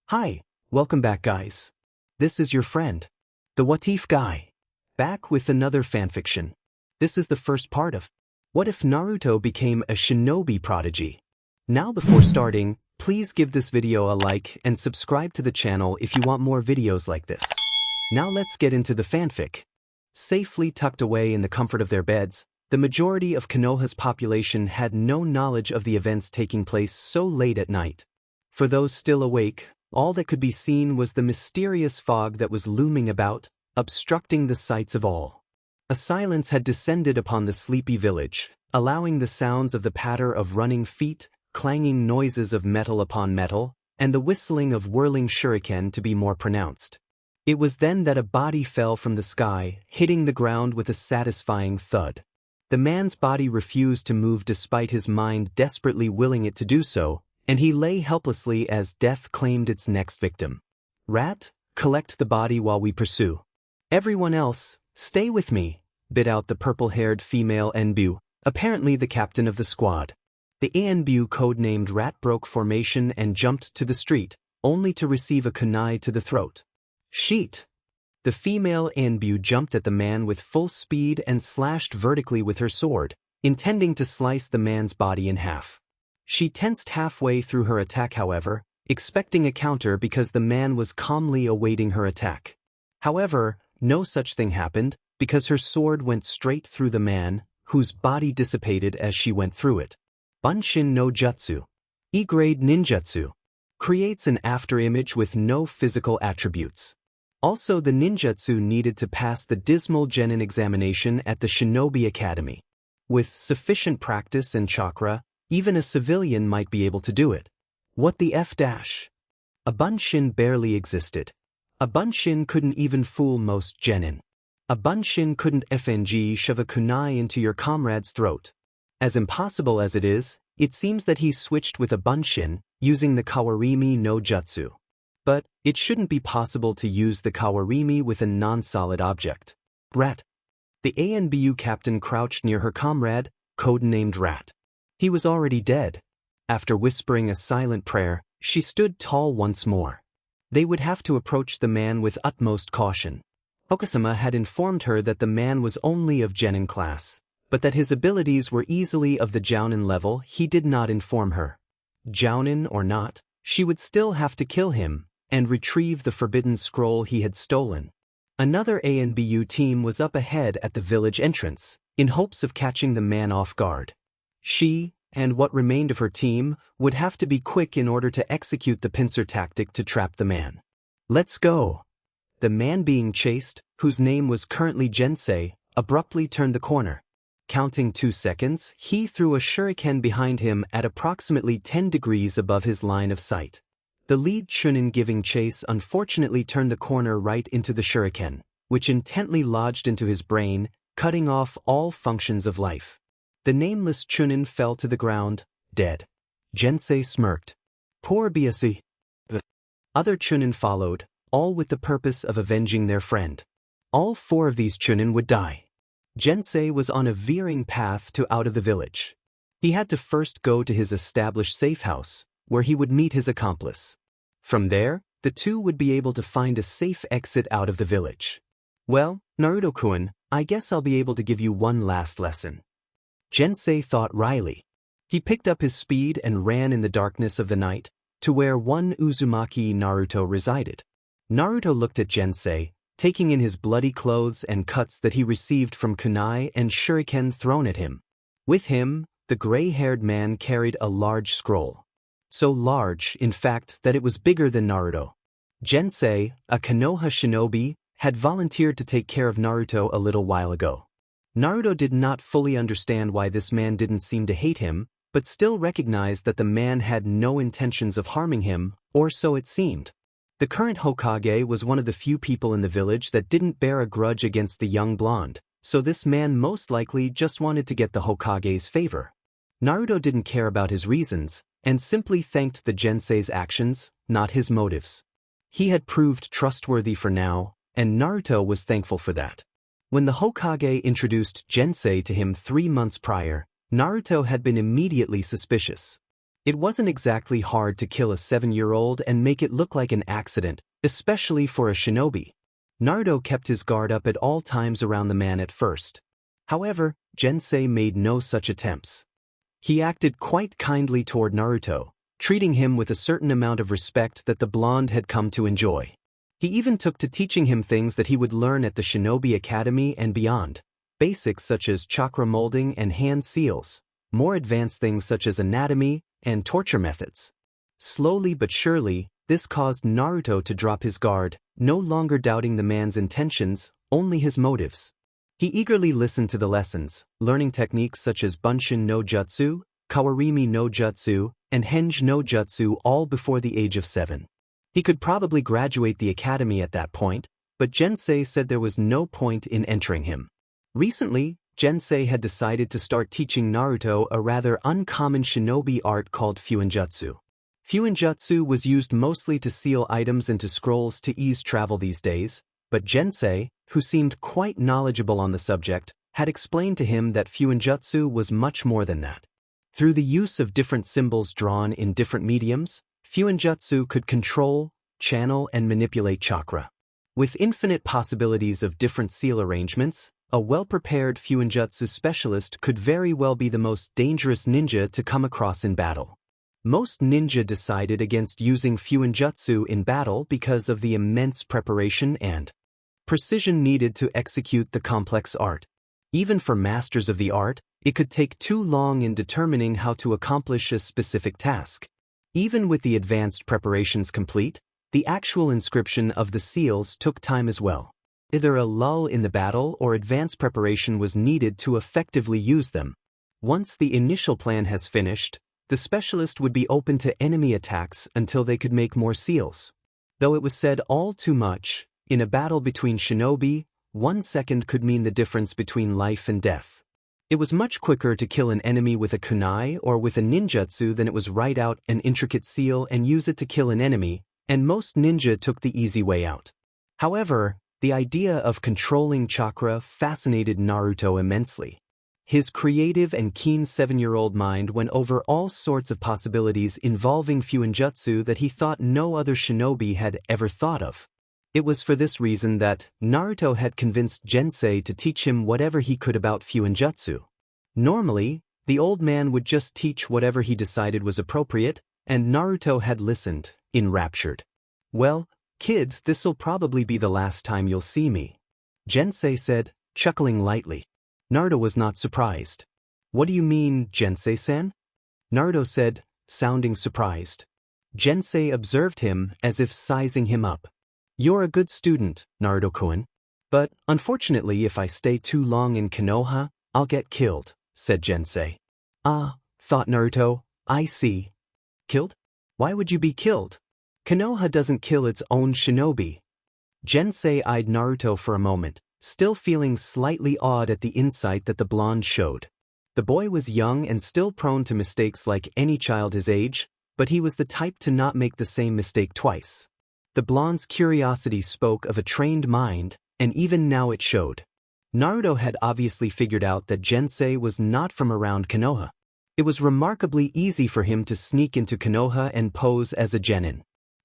Hi, welcome back guys. This is your friend, the What If guy, back with another fanfiction. This is the first part of What If Naruto Became a Shinobi Prodigy. Now before starting, please give this video a like and subscribe to the channel if you want more videos like this. Now let's get into the fanfic. Safely tucked away in the comfort of their beds, the majority of Konoha's population had no knowledge of the events taking place so late at night. For those still awake, all that could be seen was the mysterious fog that was looming about, obstructing the sights of all. A silence had descended upon the sleepy village, allowing the sounds of the patter of running feet, clanging noises of metal upon metal, and the whistling of whirling shuriken to be more pronounced. It was then that a body fell from the sky, hitting the ground with a satisfying thud. The man's body refused to move despite his mind desperately willing it to do so, and he lay helplessly as death claimed its next victim. Rat, collect the body while we pursue. Everyone else, stay with me, bid out the purple-haired female Enbu, apparently the captain of the squad. The Enbu codenamed Rat broke formation and jumped to the street, only to receive a kunai to the throat. Sheet! The female Enbu jumped at the man with full speed and slashed vertically with her sword, intending to slice the man's body in half. She tensed halfway through her attack however, expecting a counter because the man was calmly awaiting her attack. However, no such thing happened, because her sword went straight through the man, whose body dissipated as she went through it. Bunshin no Jutsu, E-grade ninjutsu, creates an afterimage with no physical attributes. Also the ninjutsu needed to pass the dismal genin examination at the Shinobi Academy. With sufficient practice and chakra, even a civilian might be able to do it. What the F dash? A bunshin barely existed. A bunshin couldn't even fool most genin. A bunshin couldn't FNG shove a kunai into your comrade's throat. As impossible as it is, it seems that he switched with a bunshin, using the kawarimi no jutsu. But it shouldn't be possible to use the kawarimi with a non-solid object. Rat. The ANBU captain crouched near her comrade, codenamed Rat. He was already dead. After whispering a silent prayer, she stood tall once more. They would have to approach the man with utmost caution. Okasama had informed her that the man was only of genin class, but that his abilities were easily of the jounin level. He did not inform her. Jounin or not, she would still have to kill him and retrieve the forbidden scroll he had stolen. Another ANBU team was up ahead at the village entrance, in hopes of catching the man off guard. She, and what remained of her team, would have to be quick in order to execute the pincer tactic to trap the man. Let's go! The man being chased, whose name was currently Jensei, abruptly turned the corner. Counting 2 seconds, he threw a shuriken behind him at approximately 10 degrees above his line of sight. The lead chunin giving chase unfortunately turned the corner right into the shuriken, which intently lodged into his brain, cutting off all functions of life. The nameless chunin fell to the ground, dead. Jensei smirked. Poor Biasi. Other chunin followed, all with the purpose of avenging their friend. All 4 of these chunin would die. Jensei was on a veering path to out of the village. He had to first go to his established safe house, where he would meet his accomplice. From there, the two would be able to find a safe exit out of the village. Well, Naruto-kun, I guess I'll be able to give you one last lesson. Jensei thought wryly. He picked up his speed and ran in the darkness of the night, to where one Uzumaki Naruto resided. Naruto looked at Jensei, taking in his bloody clothes and cuts that he received from kunai and shuriken thrown at him. With him, the gray-haired man carried a large scroll. So large, in fact, that it was bigger than Naruto. Jensei, a Konoha shinobi, had volunteered to take care of Naruto a little while ago. Naruto did not fully understand why this man didn't seem to hate him, but still recognized that the man had no intentions of harming him, or so it seemed. The current Hokage was one of the few people in the village that didn't bear a grudge against the young blonde, so this man most likely just wanted to get the Hokage's favor. Naruto didn't care about his reasons, and simply thanked the Jensei's actions, not his motives. He had proved trustworthy for now, and Naruto was thankful for that. When the Hokage introduced Jensei to him 3 months prior, Naruto had been immediately suspicious. It wasn't exactly hard to kill a 7-year-old and make it look like an accident, especially for a shinobi. Naruto kept his guard up at all times around the man at first. However, Gensei made no such attempts. He acted quite kindly toward Naruto, treating him with a certain amount of respect that the blonde had come to enjoy. He even took to teaching him things that he would learn at the Shinobi Academy and beyond, basics such as chakra molding and hand seals, more advanced things such as anatomy and torture methods. Slowly but surely, this caused Naruto to drop his guard, no longer doubting the man's intentions, only his motives. He eagerly listened to the lessons, learning techniques such as Bunshin no Jutsu, Kawarimi no Jutsu, and Henge no Jutsu all before the age of 7. He could probably graduate the academy at that point, but Gensei said there was no point in entering him. Recently, Gensei had decided to start teaching Naruto a rather uncommon shinobi art called fuuinjutsu. Fuuinjutsu was used mostly to seal items into scrolls to ease travel these days, but Gensei, who seemed quite knowledgeable on the subject, had explained to him that fuuinjutsu was much more than that. Through the use of different symbols drawn in different mediums, fuuinjutsu could control, channel, and manipulate chakra. With infinite possibilities of different seal arrangements, a well-prepared fuuinjutsu specialist could very well be the most dangerous ninja to come across in battle. Most ninja decided against using fuuinjutsu in battle because of the immense preparation and precision needed to execute the complex art. Even for masters of the art, it could take too long in determining how to accomplish a specific task. Even with the advanced preparations complete, the actual inscription of the seals took time as well. Either a lull in the battle or advanced preparation was needed to effectively use them. Once the initial plan has finished, the specialist would be open to enemy attacks until they could make more seals. Though it was said all too much, in a battle between shinobi, 1 second could mean the difference between life and death. It was much quicker to kill an enemy with a kunai or with a ninjutsu than it was write out an intricate seal and use it to kill an enemy, and most ninja took the easy way out. However, the idea of controlling chakra fascinated Naruto immensely. His creative and keen 7-year-old mind went over all sorts of possibilities involving fuuinjutsu that he thought no other shinobi had ever thought of. It was for this reason that Naruto had convinced Gensei to teach him whatever he could about fuuinjutsu. Normally, the old man would just teach whatever he decided was appropriate, and Naruto had listened, enraptured. "Well, kid, this'll probably be the last time you'll see me," Gensei said, chuckling lightly. Naruto was not surprised. "What do you mean, Gensei-san?" Naruto said, sounding surprised. Gensei observed him as if sizing him up. "You're a good student, Naruto-kun. But, unfortunately, if I stay too long in Konoha, I'll get killed," said Gensei. "Ah," thought Naruto, "I see." "Killed? Why would you be killed? Konoha doesn't kill its own shinobi." Gensei eyed Naruto for a moment, still feeling slightly awed at the insight that the blonde showed. The boy was young and still prone to mistakes like any child his age, but he was the type to not make the same mistake twice. The blonde's curiosity spoke of a trained mind, and even now it showed. Naruto had obviously figured out that Gensei was not from around Konoha. It was remarkably easy for him to sneak into Konoha and pose as a genin.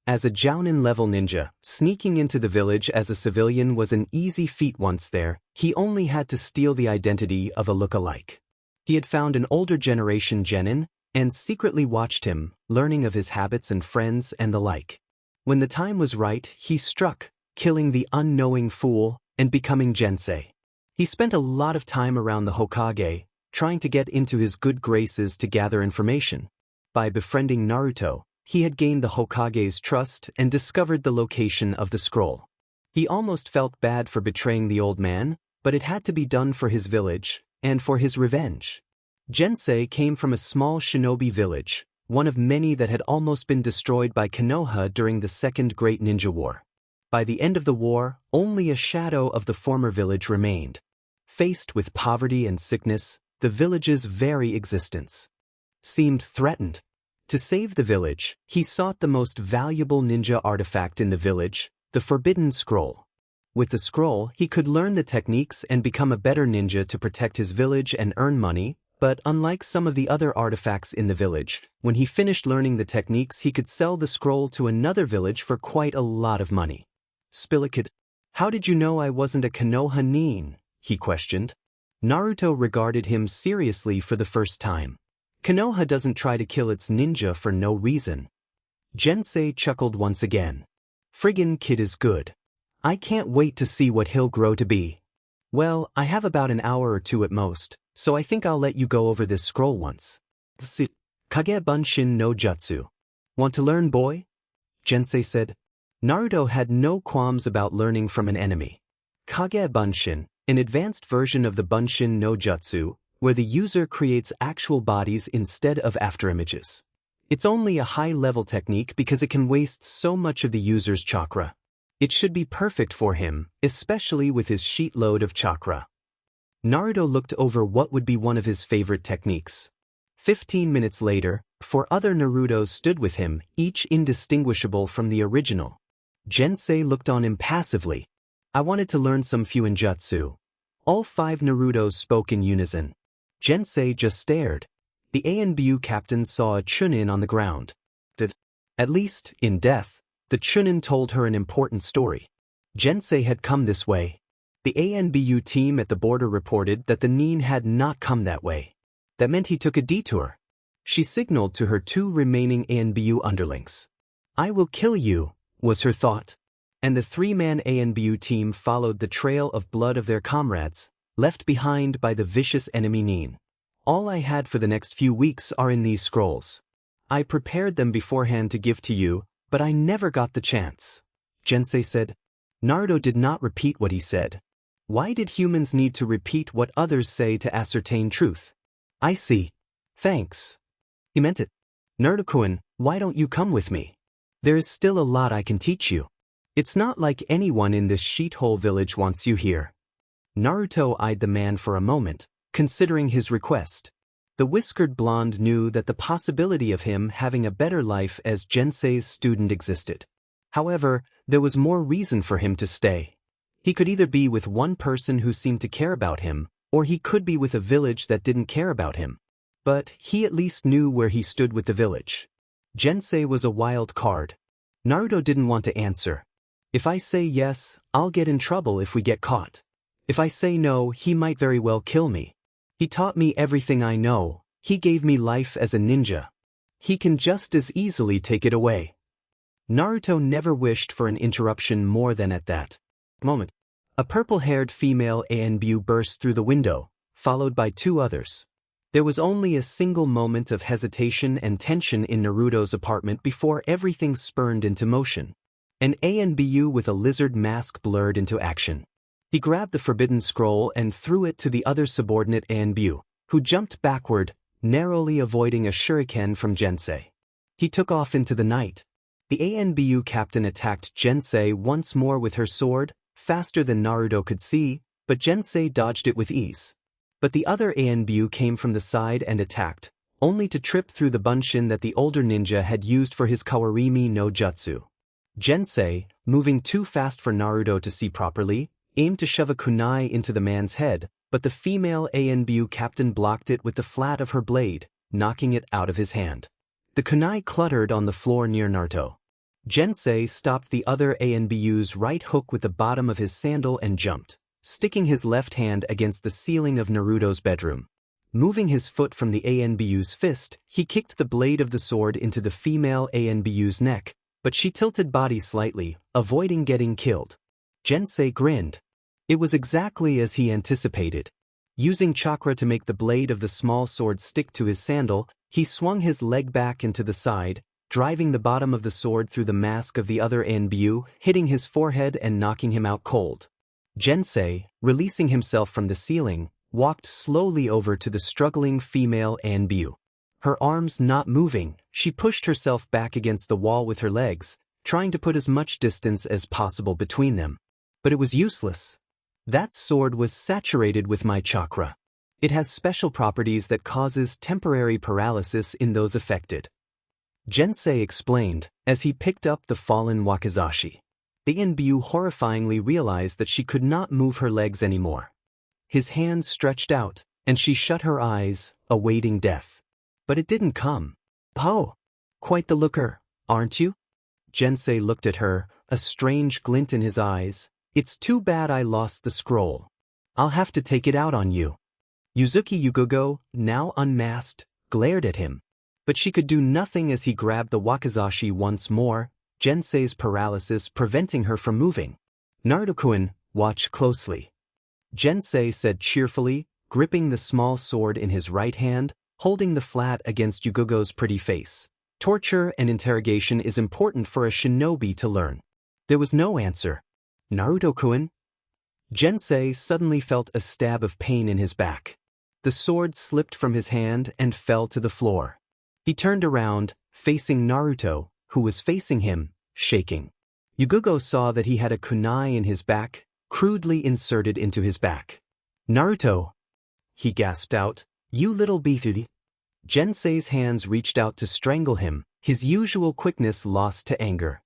As a Jounin-level ninja, sneaking into the village as a civilian was an easy feat once there. He only had to steal the identity of a look-alike. He had found an older generation genin, and secretly watched him, learning of his habits and friends and the like. When the time was right, he struck, killing the unknowing fool, and becoming Gensei. He spent a lot of time around the Hokage, trying to get into his good graces to gather information. By befriending Naruto, he had gained the Hokage's trust and discovered the location of the scroll. He almost felt bad for betraying the old man, but it had to be done for his village, and for his revenge. Gensei came from a small shinobi village, one of many that had almost been destroyed by Konoha during the Second Great Ninja War. By the end of the war, only a shadow of the former village remained. Faced with poverty and sickness, the village's very existence seemed threatened. To save the village, he sought the most valuable ninja artifact in the village, the Forbidden Scroll. With the scroll, he could learn the techniques and become a better ninja to protect his village and earn money, But unlike some of the other artifacts in the village, when he finished learning the techniques he could sell the scroll to another village for quite a lot of money. Spilikid, how did you know I wasn't a Konoha nin? He questioned. Naruto regarded him seriously for the first time. Konoha doesn't try to kill its ninja for no reason. Jensei chuckled once again. Friggin' kid is good. I can't wait to see what he'll grow to be. Well, I have about an hour or two at most, so I think I'll let you go over this scroll once. Kage Bunshin no Jutsu. Want to learn, boy? Jensei said. Naruto had no qualms about learning from an enemy. Kage Bunshin, an advanced version of the Bunshin no Jutsu, where the user creates actual bodies instead of afterimages. It's only a high-level technique because it can waste so much of the user's chakra. It should be perfect for him, especially with his sheet load of chakra. Naruto looked over what would be one of his favorite techniques. 15 minutes later, 4 other Narutos stood with him, each indistinguishable from the original. Jensei looked on impassively. I wanted to learn some fuuinjutsu. All 5 Narutos spoke in unison. Jensei just stared. The ANBU captain saw a chunin on the ground. At least, in death, the chunin told her an important story. Jensei had come this way. The ANBU team at the border reported that the nin had not come that way. That meant he took a detour. She signaled to her 2 remaining ANBU underlings. I will kill you, was her thought. And the 3-man ANBU team followed the trail of blood of their comrades, left behind by the vicious enemy nin. All I had for the next few weeks are in these scrolls. I prepared them beforehand to give to you, but I never got the chance. Jensei said. Naruto did not repeat what he said. Why did humans need to repeat what others say to ascertain truth? I see. Thanks. He meant it. Naruto-kun, why don't you come with me? There is still a lot I can teach you. It's not like anyone in this sheethole village wants you here. Naruto eyed the man for a moment, considering his request. The whiskered blonde knew that the possibility of him having a better life as Jensei's student existed. However, there was more reason for him to stay. He could either be with one person who seemed to care about him, or he could be with a village that didn't care about him. But he at least knew where he stood with the village. Jensei was a wild card. Naruto didn't want to answer. If I say yes, I'll get in trouble if we get caught. If I say no, he might very well kill me. He taught me everything I know. He gave me life as a ninja. He can just as easily take it away. Naruto never wished for an interruption more than at that moment. A purple-haired female ANBU burst through the window, followed by 2 others. There was only a single moment of hesitation and tension in Naruto's apartment before everything spurned into motion. An ANBU with a lizard mask blurred into action. He grabbed the forbidden scroll and threw it to the other subordinate ANBU, who jumped backward, narrowly avoiding a shuriken from Jensei. He took off into the night. The ANBU captain attacked Jensei once more with her sword, faster than Naruto could see, but Jensei dodged it with ease. But the other ANBU came from the side and attacked, only to trip through the bunshin that the older ninja had used for his kawarimi no jutsu. Jensei, moving too fast for Naruto to see properly, aimed to shove a kunai into the man's head, but the female ANBU captain blocked it with the flat of her blade, knocking it out of his hand. The kunai cluttered on the floor near Naruto. Jensei stopped the other ANBU's right hook with the bottom of his sandal and jumped, sticking his left hand against the ceiling of Naruto's bedroom. Moving his foot from the ANBU's fist, he kicked the blade of the sword into the female ANBU's neck, but she tilted body slightly, avoiding getting killed. Jensei grinned. It was exactly as he anticipated. Using chakra to make the blade of the small sword stick to his sandal, he swung his leg back into the side, driving the bottom of the sword through the mask of the other ANBU, hitting his forehead and knocking him out cold. Jensei, releasing himself from the ceiling, walked slowly over to the struggling female ANBU. Her arms not moving, she pushed herself back against the wall with her legs, trying to put as much distance as possible between them. But it was useless. That sword was saturated with my chakra. It has special properties that causes temporary paralysis in those affected. Jensei explained, as he picked up the fallen wakizashi. The ANBU horrifyingly realized that she could not move her legs anymore. His hand stretched out, and she shut her eyes, awaiting death. But it didn't come. Oh, quite the looker, aren't you? Jensei looked at her, a strange glint in his eyes. It's too bad I lost the scroll. I'll have to take it out on you. Yuzuki Yugogo, now unmasked, glared at him. But she could do nothing as he grabbed the wakizashi once more, Jensei's paralysis preventing her from moving. Naruto-kun, watch closely. Jensei said cheerfully, gripping the small sword in his right hand, holding the flat against Yugogo's pretty face. Torture and interrogation is important for a shinobi to learn. There was no answer. Naruto-kun? Jensei suddenly felt a stab of pain in his back. The sword slipped from his hand and fell to the floor. He turned around, facing Naruto, who was facing him, shaking. Yugogo saw that he had a kunai in his back, crudely inserted into his back. Naruto! He gasped out, you little beefy. Jensei's hands reached out to strangle him, his usual quickness lost to anger.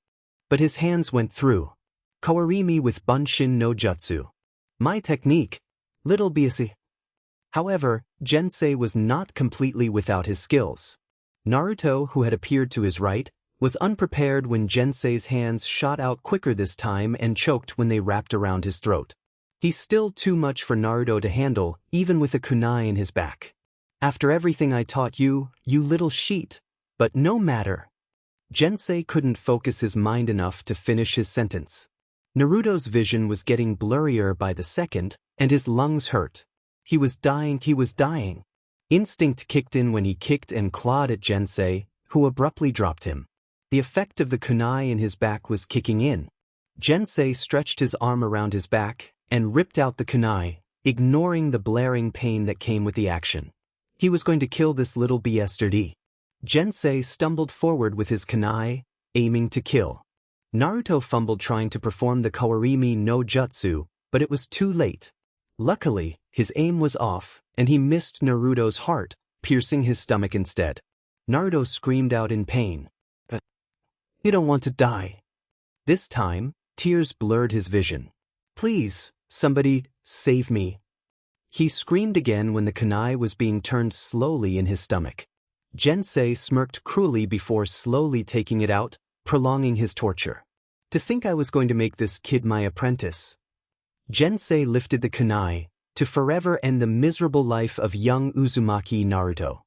But his hands went through. Kawarimi with Bunshin no Jutsu. My technique. Little beefy. However, Jensei was not completely without his skills. Naruto, who had appeared to his right, was unprepared when Jensei's hands shot out quicker this time and choked when they wrapped around his throat. He's still too much for Naruto to handle, even with a kunai in his back. After everything I taught you, you little sheet. But no matter. Jensei couldn't focus his mind enough to finish his sentence. Naruto's vision was getting blurrier by the second, and his lungs hurt. He was dying. Instinct kicked in when he kicked and clawed at Jensei, who abruptly dropped him. The effect of the kunai in his back was kicking in. Jensei stretched his arm around his back and ripped out the kunai, ignoring the blaring pain that came with the action. He was going to kill this little bastard. Jensei stumbled forward with his kunai, aiming to kill. Naruto fumbled trying to perform the Kawarimi no Jutsu, but it was too late. Luckily, his aim was off, and he missed Naruto's heart, piercing his stomach instead. Naruto screamed out in pain. You don't want to die. This time, tears blurred his vision. Please, somebody, save me. He screamed again when the kunai was being turned slowly in his stomach. Jensei smirked cruelly before slowly taking it out, prolonging his torture. To think I was going to make this kid my apprentice. Jensei lifted the kunai, to forever end the miserable life of young Uzumaki Naruto.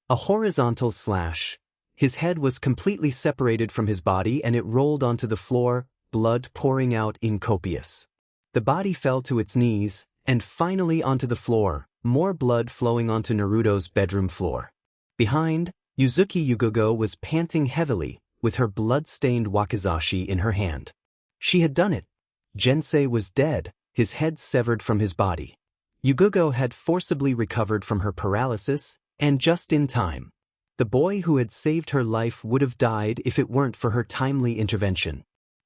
A horizontal slash. His head was completely separated from his body and it rolled onto the floor, blood pouring out in copious. The body fell to its knees, and finally onto the floor, more blood flowing onto Naruto's bedroom floor. Behind, Yuzuki Yugogo was panting heavily, with her blood-stained wakizashi in her hand. She had done it. Jensei was dead, his head severed from his body. Yugogo had forcibly recovered from her paralysis, and just in time. The boy who had saved her life would have died if it weren't for her timely intervention.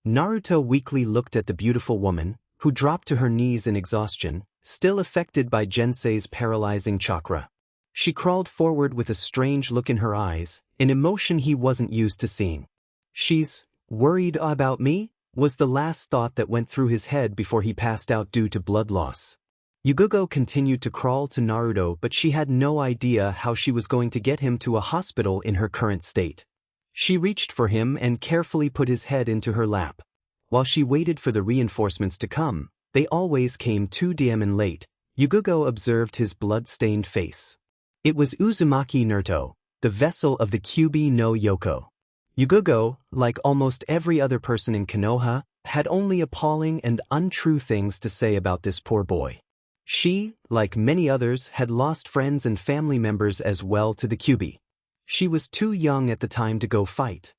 Naruto weakly looked at the beautiful woman, who dropped to her knees in exhaustion, still affected by Jensei's paralyzing chakra. She crawled forward with a strange look in her eyes, an emotion he wasn't used to seeing. She's worried about me? Was the last thought that went through his head before he passed out due to blood loss. Yugogo continued to crawl to Naruto, but she had no idea how she was going to get him to a hospital in her current state. She reached for him and carefully put his head into her lap. While she waited for the reinforcements to come, they always came too damn late. Yugogo observed his blood-stained face. It was Uzumaki Naruto, the vessel of the Kyuubi no Yoko. Yugogo, like almost every other person in Konoha, had only appalling and untrue things to say about this poor boy. She, like many others, had lost friends and family members as well to the Kyuubi. She was too young at the time to go fight.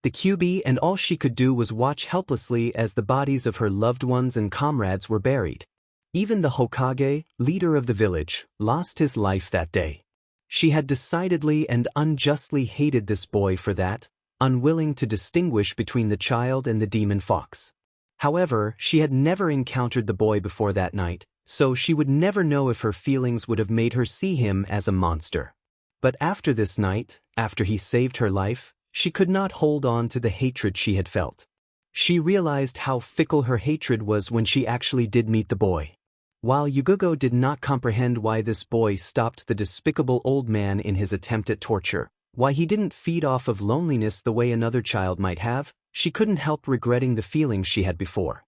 The Kyuubi, and all she could do was watch helplessly as the bodies of her loved ones and comrades were buried. Even the Hokage, leader of the village, lost his life that day. She had decidedly and unjustly hated this boy for that, unwilling to distinguish between the child and the demon fox. However, she had never encountered the boy before that night, so she would never know if her feelings would have made her see him as a monster. But after this night, after he saved her life, she could not hold on to the hatred she had felt. She realized how fickle her hatred was when she actually did meet the boy. While Yugugo did not comprehend why this boy stopped the despicable old man in his attempt at torture, why he didn't feed off of loneliness the way another child might have, she couldn't help regretting the feelings she had before.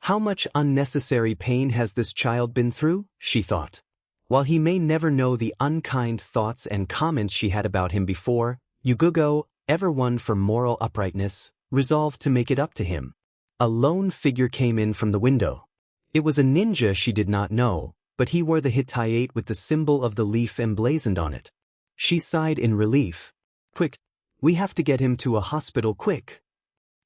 How much unnecessary pain has this child been through, she thought. While he may never know the unkind thoughts and comments she had about him before, Yugugo, ever one for moral uprightness, resolved to make it up to him. A lone figure came in from the window. It was a ninja she did not know, but he wore the hiatus with the symbol of the leaf emblazoned on it. She sighed in relief. Quick, we have to get him to a hospital quick.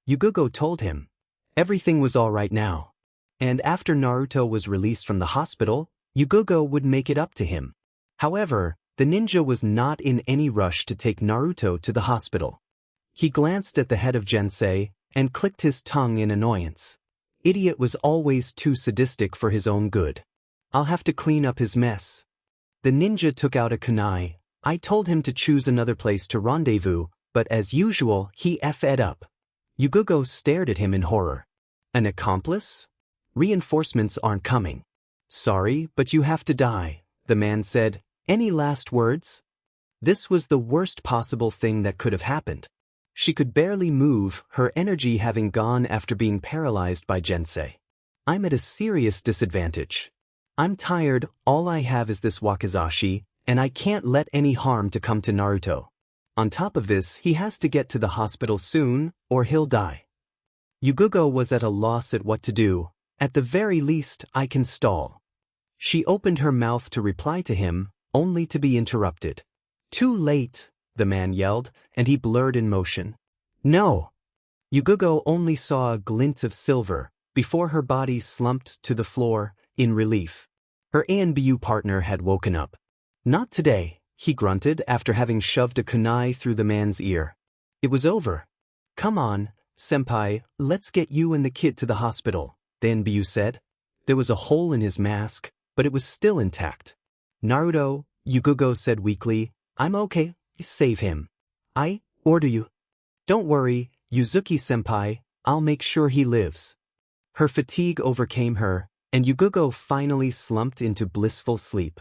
Yugugo told him. Everything was all right now. And after Naruto was released from the hospital, Yugugo would make it up to him. However, the ninja was not in any rush to take Naruto to the hospital. He glanced at the head of Jensei and clicked his tongue in annoyance. Idiot was always too sadistic for his own good. I'll have to clean up his mess. The ninja took out a kunai. I told him to choose another place to rendezvous, but as usual, he F'd up. Yugugo stared at him in horror. An accomplice? Reinforcements aren't coming. Sorry, but you have to die, the man said. Any last words? This was the worst possible thing that could have happened. She could barely move, her energy having gone after being paralyzed by Jensei. I'm at a serious disadvantage. I'm tired, all I have is this wakizashi, and I can't let any harm to come to Naruto. On top of this, he has to get to the hospital soon, or he'll die. Yugugo was at a loss at what to do. At the very least, I can stall. She opened her mouth to reply to him, only to be interrupted. Too late, the man yelled, and he blurred in motion. No! Yugugo only saw a glint of silver, before her body slumped to the floor, in relief. Her ANBU partner had woken up. Not today, he grunted after having shoved a kunai through the man's ear. It was over. Come on, senpai, let's get you and the kid to the hospital, the ANBU said. There was a hole in his mask, but it was still intact. Naruto, Yugugo said weakly, I'm okay. Save him. I order you. Don't worry, Uzuki-senpai, I'll make sure he lives. Her fatigue overcame her, and Yugugo finally slumped into blissful sleep.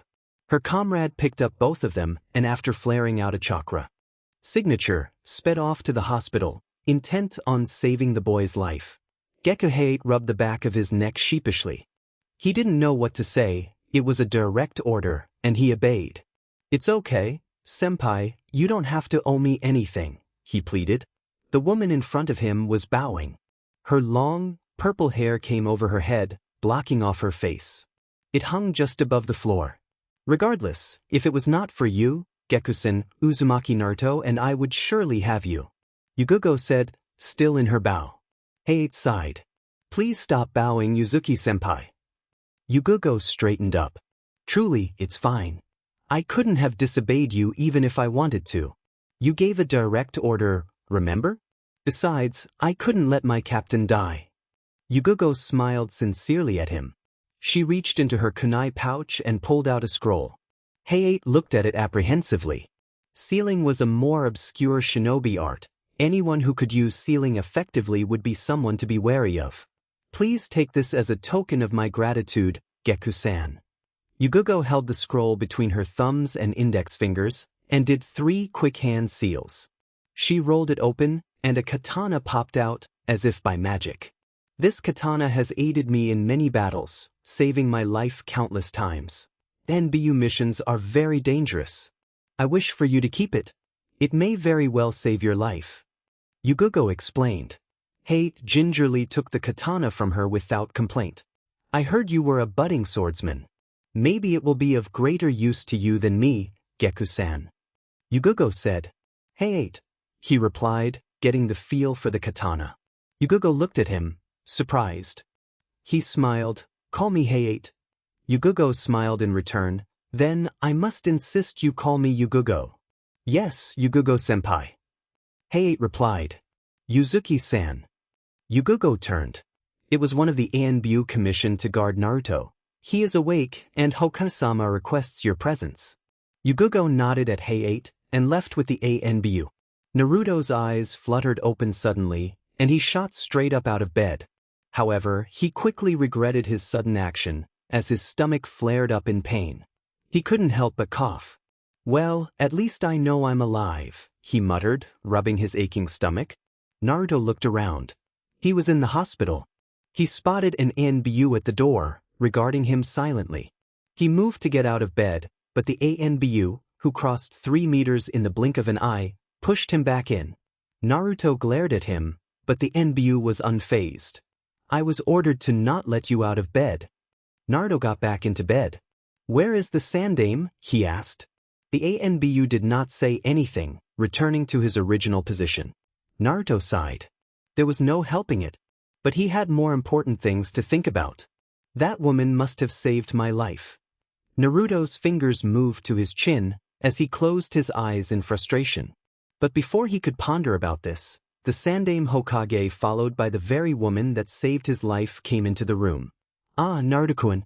Her comrade picked up both of them and after flaring out a chakra signature, sped off to the hospital, intent on saving the boy's life. Gekuhei rubbed the back of his neck sheepishly. He didn't know what to say, it was a direct order, and he obeyed. It's okay, senpai, you don't have to owe me anything, he pleaded. The woman in front of him was bowing. Her long, purple hair came over her head, blocking off her face. It hung just above the floor. Regardless, if it was not for you, Gekusen, Uzumaki Naruto and I would surely have you. Yugugo said, still in her bow. Heiate sighed. Please stop bowing, Uzuki-senpai. Yugugo straightened up. Truly, it's fine. I couldn't have disobeyed you even if I wanted to. You gave a direct order, remember? Besides, I couldn't let my captain die. Yugugo smiled sincerely at him. She reached into her kunai pouch and pulled out a scroll. Heiate looked at it apprehensively. Sealing was a more obscure shinobi art. Anyone who could use sealing effectively would be someone to be wary of. Please take this as a token of my gratitude, Geku-san. Yugugo held the scroll between her thumbs and index fingers, and did 3 quick hand seals. She rolled it open, and a katana popped out, as if by magic. This katana has aided me in many battles, saving my life countless times. NBU missions are very dangerous. I wish for you to keep it. It may very well save your life. Yugugo explained. Heiate gingerly took the katana from her without complaint. I heard you were a budding swordsman. Maybe it will be of greater use to you than me, Geku-san. Yugugo said. Heiate, he replied, getting the feel for the katana. Yugugo looked at him, surprised. He smiled. Call me Heiate. Yugugo smiled in return. Then, I must insist you call me Yugugo. Yes, Yugugo-senpai. Heiate replied. Uzuki-san. Yugugo turned. It was one of the ANBU commissioned to guard Naruto. He is awake, and Hokage-sama requests your presence. Yugugo nodded at Heiate and left with the ANBU. Naruto's eyes fluttered open suddenly, and he shot straight up out of bed. However, he quickly regretted his sudden action, as his stomach flared up in pain. He couldn't help but cough. "Well, at least I know I'm alive," he muttered, rubbing his aching stomach. Naruto looked around. He was in the hospital. He spotted an ANBU at the door, regarding him silently. He moved to get out of bed, but the ANBU, who crossed 3 meters in the blink of an eye, pushed him back in. Naruto glared at him, but the NBU was unfazed. "I was ordered to not let you out of bed." Naruto got back into bed. "Where is the Sandaime?" he asked. The ANBU did not say anything, returning to his original position. Naruto sighed. There was no helping it. But he had more important things to think about. That woman must have saved my life. Naruto's fingers moved to his chin as he closed his eyes in frustration. But before he could ponder about this, the Sandaime Hokage, followed by the very woman that saved his life, came into the room. "Ah, Naruto-kun.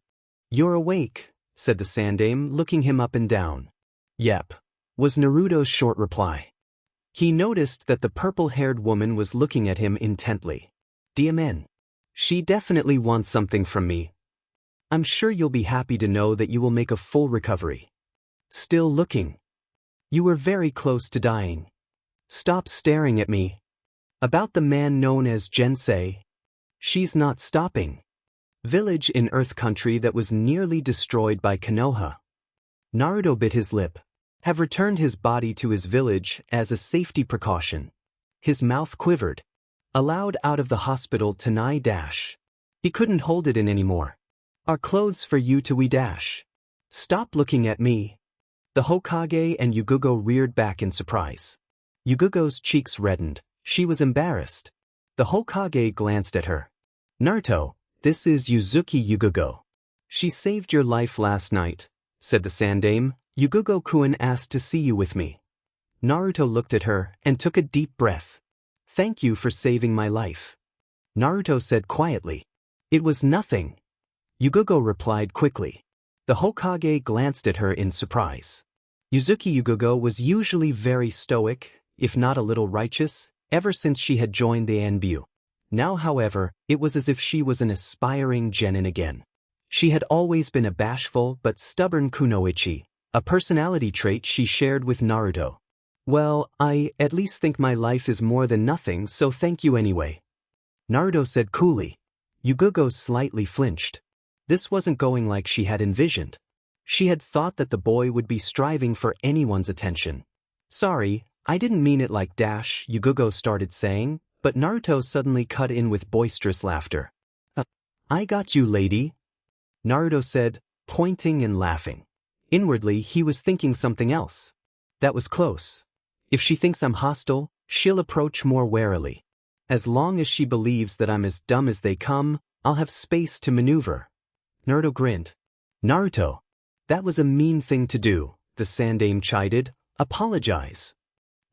You're awake," said the Sandaime, looking him up and down. "Yep," was Naruto's short reply. He noticed that the purple-haired woman was looking at him intently. "Diamen. She definitely wants something from me. I'm sure you'll be happy to know that you will make a full recovery." "Still looking? You were very close to dying. Stop staring at me." "About the man known as Jensei. She's not stopping." Village in Earth Country that was nearly destroyed by Konoha. Naruto bit his lip. Have returned his body to his village as a safety precaution. His mouth quivered. Allowed out of the hospital Tanai dash. He couldn't hold it in anymore. "Our clothes for you to we dash. Stop looking at me." The Hokage and Yugugo reared back in surprise. Yugugo's cheeks reddened. She was embarrassed. The Hokage glanced at her. "Naruto, this is Yuzuki Yugugo. She saved your life last night," said the Sandaime. "Yugugo-kun asked to see you with me." Naruto looked at her and took a deep breath. "Thank you for saving my life." Naruto said quietly. "It was nothing." Yugugo replied quickly. The Hokage glanced at her in surprise. Yuzuki Yugugo was usually very stoic, if not a little righteous, ever since she had joined the Anbu. Now, however, it was as if she was an aspiring genin again. She had always been a bashful but stubborn kunoichi, a personality trait she shared with Naruto. "Well, I at least think my life is more than nothing, so thank you anyway," Naruto said coolly. Yugugo slightly flinched. This wasn't going like she had envisioned. She had thought that the boy would be striving for anyone's attention. "Sorry, I didn't mean it like dash," Yugugo started saying, but Naruto suddenly cut in with boisterous laughter. "I got you, lady," Naruto said, pointing and laughing. Inwardly, he was thinking something else. That was close. If she thinks I'm hostile, she'll approach more warily. As long as she believes that I'm as dumb as they come, I'll have space to maneuver. Naruto grinned. "Naruto, that was a mean thing to do," the Sandaime chided. "Apologize."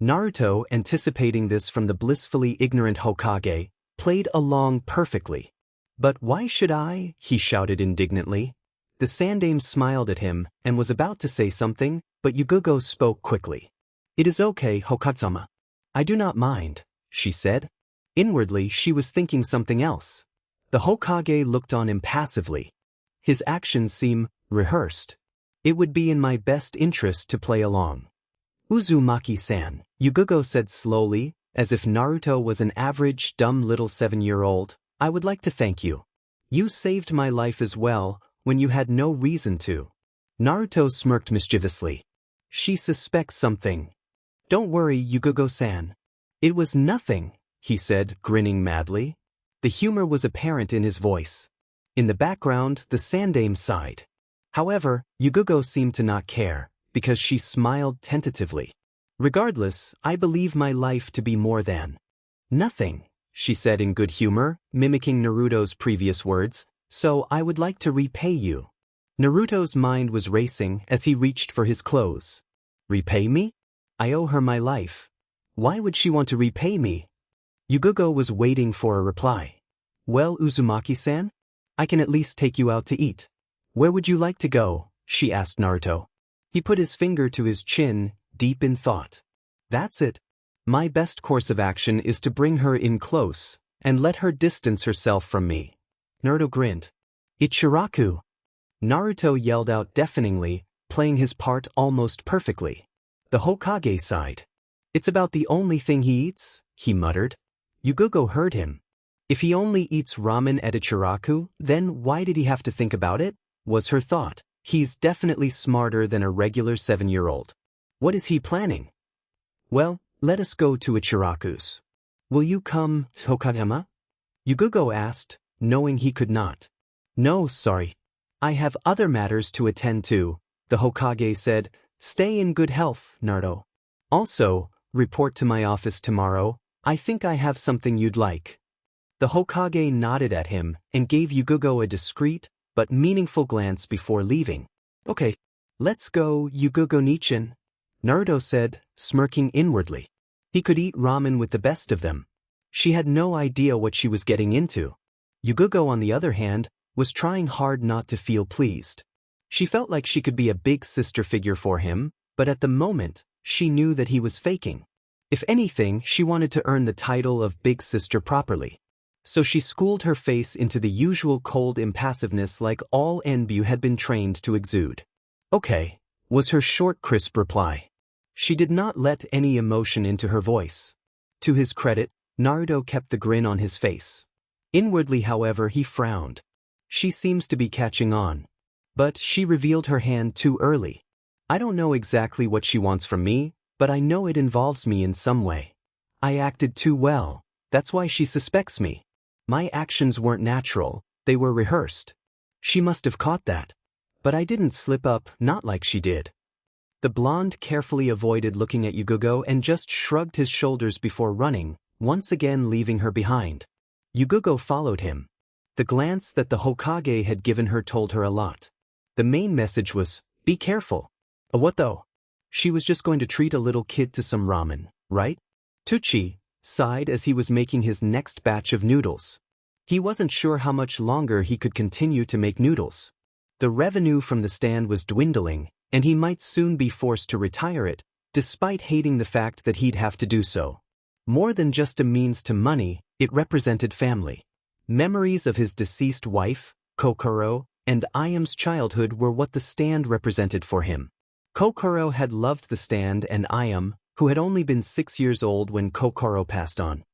Naruto, anticipating this from the blissfully ignorant Hokage, played along perfectly. "But why should I?" he shouted indignantly. The Sandaime smiled at him and was about to say something, but Yugugo spoke quickly. "It is okay, Hokage-sama. I do not mind," she said. Inwardly, she was thinking something else. The Hokage looked on impassively. His actions seemed rehearsed. "It would be in my best interest to play along." "Uzumaki-san," Yugugo said slowly, as if Naruto was an average, dumb little 7-year-old, "I would like to thank you. You saved my life as well, when you had no reason to." Naruto smirked mischievously. "She suspects something." "Don't worry, Yugugo-san. It was nothing," he said, grinning madly. The humor was apparent in his voice. In the background, the Sandaime sighed. However, Yugugo seemed to not care, because she smiled tentatively. "Regardless, I believe my life to be more than nothing," she said in good humor, mimicking Naruto's previous words, "so I would like to repay you." Naruto's mind was racing as he reached for his clothes. "Repay me? I owe her my life. Why would she want to repay me?" Yugugo was waiting for a reply. "Well, Uzumaki-san, I can at least take you out to eat. Where would you like to go?" she asked Naruto. He put his finger to his chin, deep in thought. "That's it. My best course of action is to bring her in close, and let her distance herself from me." Naruto grinned. "Ichiraku." Naruto yelled out deafeningly, playing his part almost perfectly. The Hokage sighed. It's about the only thing he eats, he muttered. Yugogo heard him. If he only eats ramen at Ichiraku, then why did he have to think about it? Was her thought. He's definitely smarter than a regular 7-year-old. What is he planning? Well, let us go to Ichiraku's. Will you come, Hokage-ma? Yugogo asked, knowing he could not. No, sorry. I have other matters to attend to, the Hokage said. Stay in good health, Naruto. Also, report to my office tomorrow. I think I have something you'd like. The Hokage nodded at him and gave Yugogo a discreet but meaningful glance before leaving. Okay, let's go, Yugogo-nichin, Naruto said, smirking inwardly. He could eat ramen with the best of them. She had no idea what she was getting into. Yugogo, on the other hand, was trying hard not to feel pleased. She felt like she could be a big sister figure for him, but at the moment, she knew that he was faking. If anything, she wanted to earn the title of big sister properly. So she schooled her face into the usual cold impassiveness like all Enbu had been trained to exude. Okay, was her short, crisp reply. She did not let any emotion into her voice. To his credit, Naruto kept the grin on his face. Inwardly, however, he frowned. She seems to be catching on. But she revealed her hand too early. I don't know exactly what she wants from me, but I know it involves me in some way. I acted too well, that's why she suspects me. My actions weren't natural, they were rehearsed. She must have caught that. But I didn't slip up, not like she did. The blonde carefully avoided looking at Yugogo and just shrugged his shoulders before running, once again leaving her behind. Yugogo followed him. The glance that the Hokage had given her told her a lot. The main message was, be careful. What though? She was just going to treat a little kid to some ramen, right? Tucci sighed as he was making his next batch of noodles. He wasn't sure how much longer he could continue to make noodles. The revenue from the stand was dwindling, and he might soon be forced to retire it, despite hating the fact that he'd have to do so. More than just a means to money, it represented family. Memories of his deceased wife, Kokoro, and Ayam's childhood were what the stand represented for him. Kokoro had loved the stand and Ayam, who had only been 6 years old when Kokoro passed on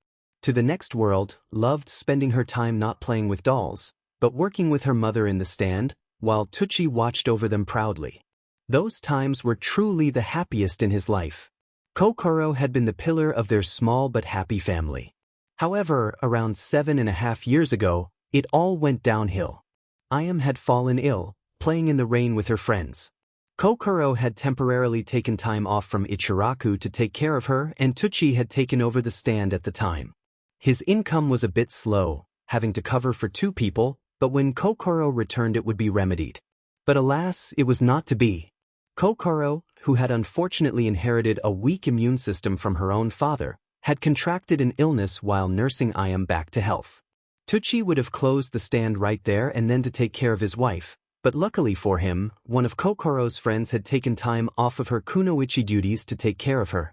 to the next world, loved spending her time not playing with dolls, but working with her mother in the stand, while Tucci watched over them proudly. Those times were truly the happiest in his life. Kokoro had been the pillar of their small but happy family. However, around 7.5 years ago, it all went downhill. Ayam had fallen ill, playing in the rain with her friends. Kokoro had temporarily taken time off from Ichiraku to take care of her, and Tucci had taken over the stand at the time. His income was a bit slow, having to cover for 2 people, but when Kokoro returned it would be remedied. But alas, it was not to be. Kokoro, who had unfortunately inherited a weak immune system from her own father, had contracted an illness while nursing Ayam back to health. Tucci would have closed the stand right there and then to take care of his wife, but luckily for him, one of Kokoro's friends had taken time off of her kunoichi duties to take care of her.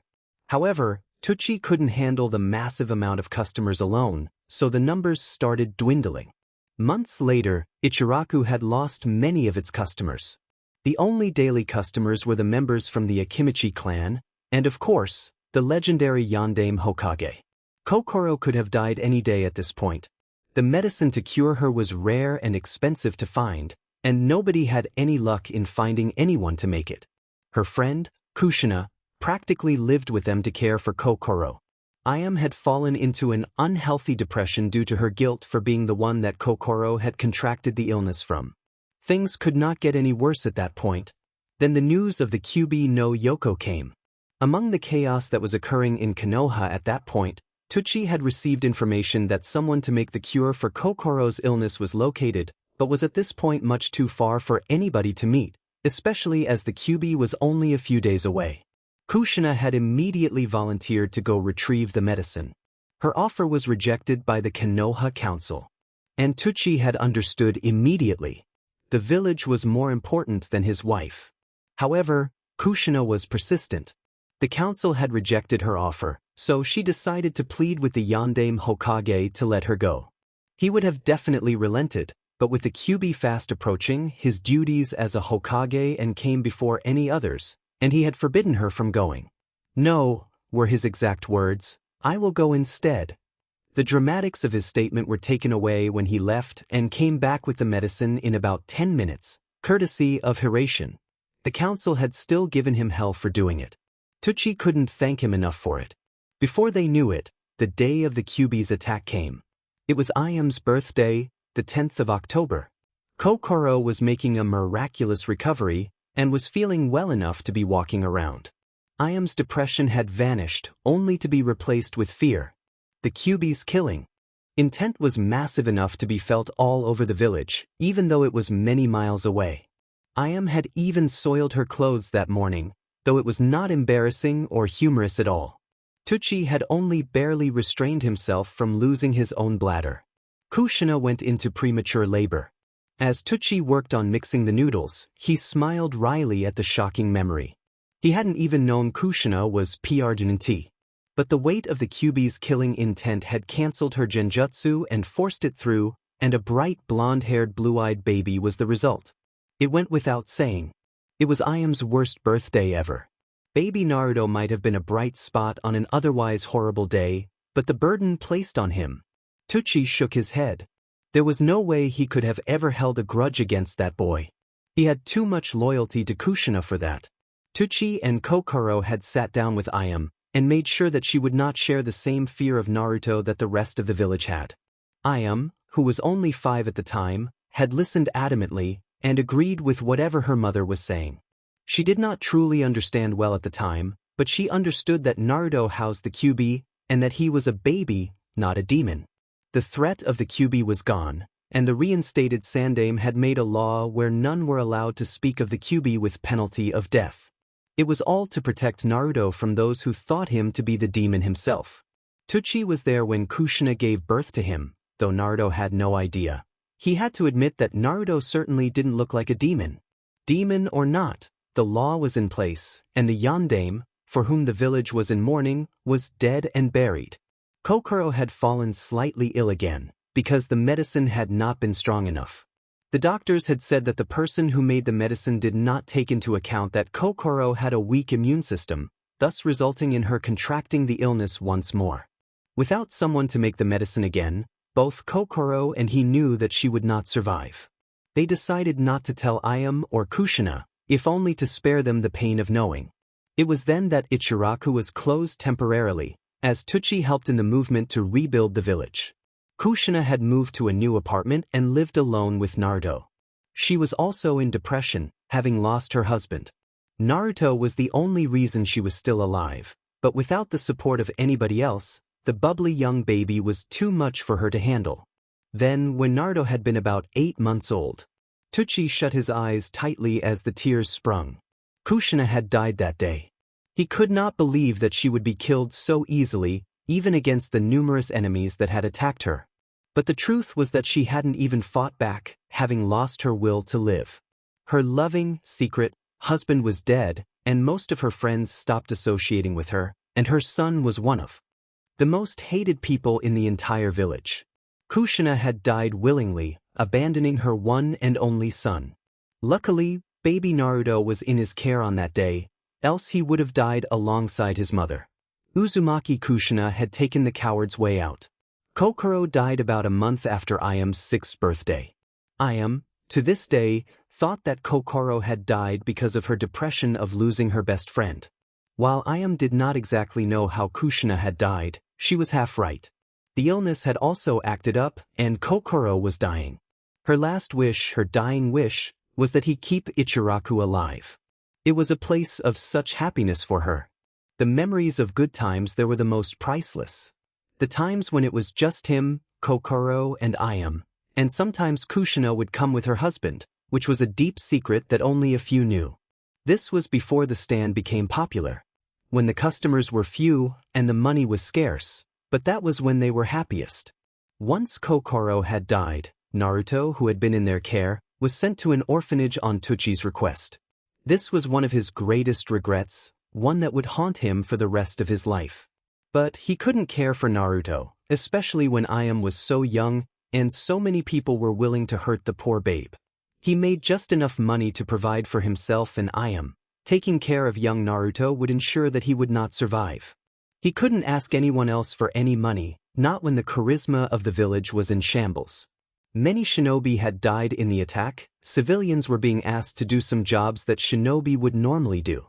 However, Tucci couldn't handle the massive amount of customers alone, so the numbers started dwindling. Months later, Ichiraku had lost many of its customers. The only daily customers were the members from the Akimichi clan, and of course, the legendary Yondaime Hokage. Kokoro could have died any day at this point. The medicine to cure her was rare and expensive to find, and nobody had any luck in finding anyone to make it. Her friend, Kushina, practically lived with them to care for Kokoro. Ayam had fallen into an unhealthy depression due to her guilt for being the one that Kokoro had contracted the illness from. Things could not get any worse at that point. Then the news of the QB no Yoko came. Among the chaos that was occurring in Konoha at that point, Tucci had received information that someone to make the cure for Kokoro's illness was located, but was at this point much too far for anybody to meet, especially as the QB was only a few days away. Kushina had immediately volunteered to go retrieve the medicine. Her offer was rejected by the Konoha Council. And Tucci had understood immediately. The village was more important than his wife. However, Kushina was persistent. The council had rejected her offer, so she decided to plead with the Yondaime Hokage to let her go. He would have definitely relented, But with the Kyuubi fast approaching, his duties as a Hokage and came before any others, and he had forbidden her from going. "No," were his exact words, "I will go instead." The dramatics of his statement were taken away when he left and came back with the medicine in about 10 minutes, courtesy of Hiraition. The council had still given him hell for doing it. Tucci couldn't thank him enough for it. Before they knew it, the day of the Kyuubi's attack came. It was Iam's birthday, the 10th of October. Kokoro was making a miraculous recovery and was feeling well enough to be walking around. Iam's depression had vanished, only to be replaced with fear. The Kyuubi's killing intent was massive enough to be felt all over the village, even though it was many miles away. Iam had even soiled her clothes that morning, though it was not embarrassing or humorous at all. Tucci had only barely restrained himself from losing his own bladder. Kushina went into premature labor. As Tucci worked on mixing the noodles, he smiled wryly at the shocking memory. He hadn't even known Kushina was Furuenjin. But the weight of the Kyuubi's killing intent had cancelled her genjutsu and forced it through, and a bright blonde-haired blue-eyed baby was the result. It went without saying. It was Iam's worst birthday ever. Baby Naruto might have been a bright spot on an otherwise horrible day, but the burden placed on him. Tucci shook his head. There was no way he could have ever held a grudge against that boy. He had too much loyalty to Kushina for that. Tucci and Kokoro had sat down with Iam and made sure that she would not share the same fear of Naruto that the rest of the village had. Iam, who was only 5 at the time, had listened adamantly and agreed with whatever her mother was saying. She did not truly understand well at the time, but she understood that Naruto housed the Kyuubi and that he was a baby, not a demon. The threat of the Kyuubi was gone, and the reinstated Sandaime had made a law where none were allowed to speak of the Kyuubi with penalty of death. It was all to protect Naruto from those who thought him to be the demon himself. Tucci was there when Kushina gave birth to him, though Naruto had no idea. He had to admit that Naruto certainly didn't look like a demon. Demon or not, the law was in place, and the Yondaime, for whom the village was in mourning, was dead and buried. Kokoro had fallen slightly ill again, because the medicine had not been strong enough. The doctors had said that the person who made the medicine did not take into account that Kokoro had a weak immune system, thus resulting in her contracting the illness once more. Without someone to make the medicine again, both Kokoro and he knew that she would not survive. They decided not to tell Iam or Kushina, if only to spare them the pain of knowing. It was then that Ichiraku was closed temporarily, as Tucci helped in the movement to rebuild the village. Kushina had moved to a new apartment and lived alone with Naruto. She was also in depression, having lost her husband. Naruto was the only reason she was still alive, but without the support of anybody else, the bubbly young baby was too much for her to handle. Then, when Naruto had been about 8 months old, Tucci shut his eyes tightly as the tears sprung. Kushina had died that day. He could not believe that she would be killed so easily, even against the numerous enemies that had attacked her. But the truth was that she hadn't even fought back, having lost her will to live. Her loving, secret husband was dead, and most of her friends stopped associating with her, and her son was one of the most hated people in the entire village. Kushina had died willingly, abandoning her one and only son. Luckily, baby Naruto was in his care on that day, else he would have died alongside his mother. Uzumaki Kushina had taken the coward's way out. Kokoro died about a month after Iam's 6th birthday. Iam, to this day, thought that Kokoro had died because of her depression of losing her best friend. While Iam did not exactly know how Kushina had died, she was half right. The illness had also acted up, and Kokoro was dying. Her last wish, her dying wish, was that he keep Ichiraku alive. It was a place of such happiness for her. The memories of good times there were the most priceless. The times when it was just him, Kokoro, and Iam, and sometimes Kushina would come with her husband, which was a deep secret that only a few knew. This was before the stand became popular, when the customers were few and the money was scarce, but that was when they were happiest. Once Kokoro had died, Naruto, who had been in their care, was sent to an orphanage on Tucci's request. This was one of his greatest regrets, one that would haunt him for the rest of his life. But he couldn't care for Naruto, especially when Iam was so young, and so many people were willing to hurt the poor babe. He made just enough money to provide for himself and Ayame. Taking care of young Naruto would ensure that he would not survive. He couldn't ask anyone else for any money, not when the charisma of the village was in shambles. Many shinobi had died in the attack. Civilians were being asked to do some jobs that shinobi would normally do.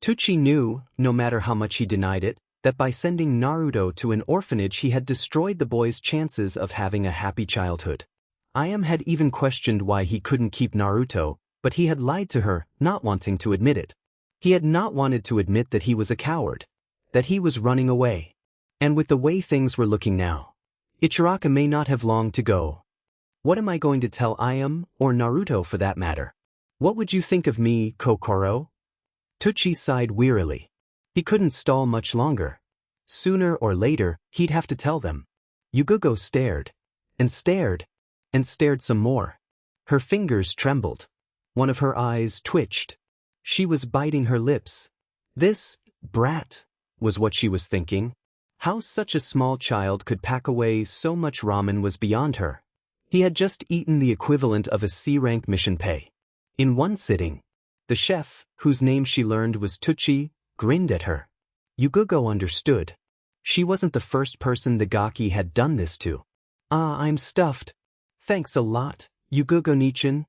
Teuchi knew, no matter how much he denied it, that by sending Naruto to an orphanage he had destroyed the boy's chances of having a happy childhood. Ayame had even questioned why he couldn't keep Naruto, but he had lied to her, not wanting to admit it. He had not wanted to admit that he was a coward, that he was running away. And with the way things were looking now, Ichiraka may not have long to go. What am I going to tell Ayame, or Naruto for that matter? What would you think of me, Kokoro? Teuchi sighed wearily. He couldn't stall much longer. Sooner or later, he'd have to tell them. Yugogo stared, and stared, and stared some more. Her fingers trembled. One of her eyes twitched. She was biting her lips. This brat was what she was thinking. How such a small child could pack away so much ramen was beyond her. He had just eaten the equivalent of a C-rank mission pay. In one sitting, the chef, whose name she learned was Teuchi, grinned at her. Yugogo understood. She wasn't the first person the Gaki had done this to. "Ah, I'm stuffed. Thanks a lot, Yugogo-nichan."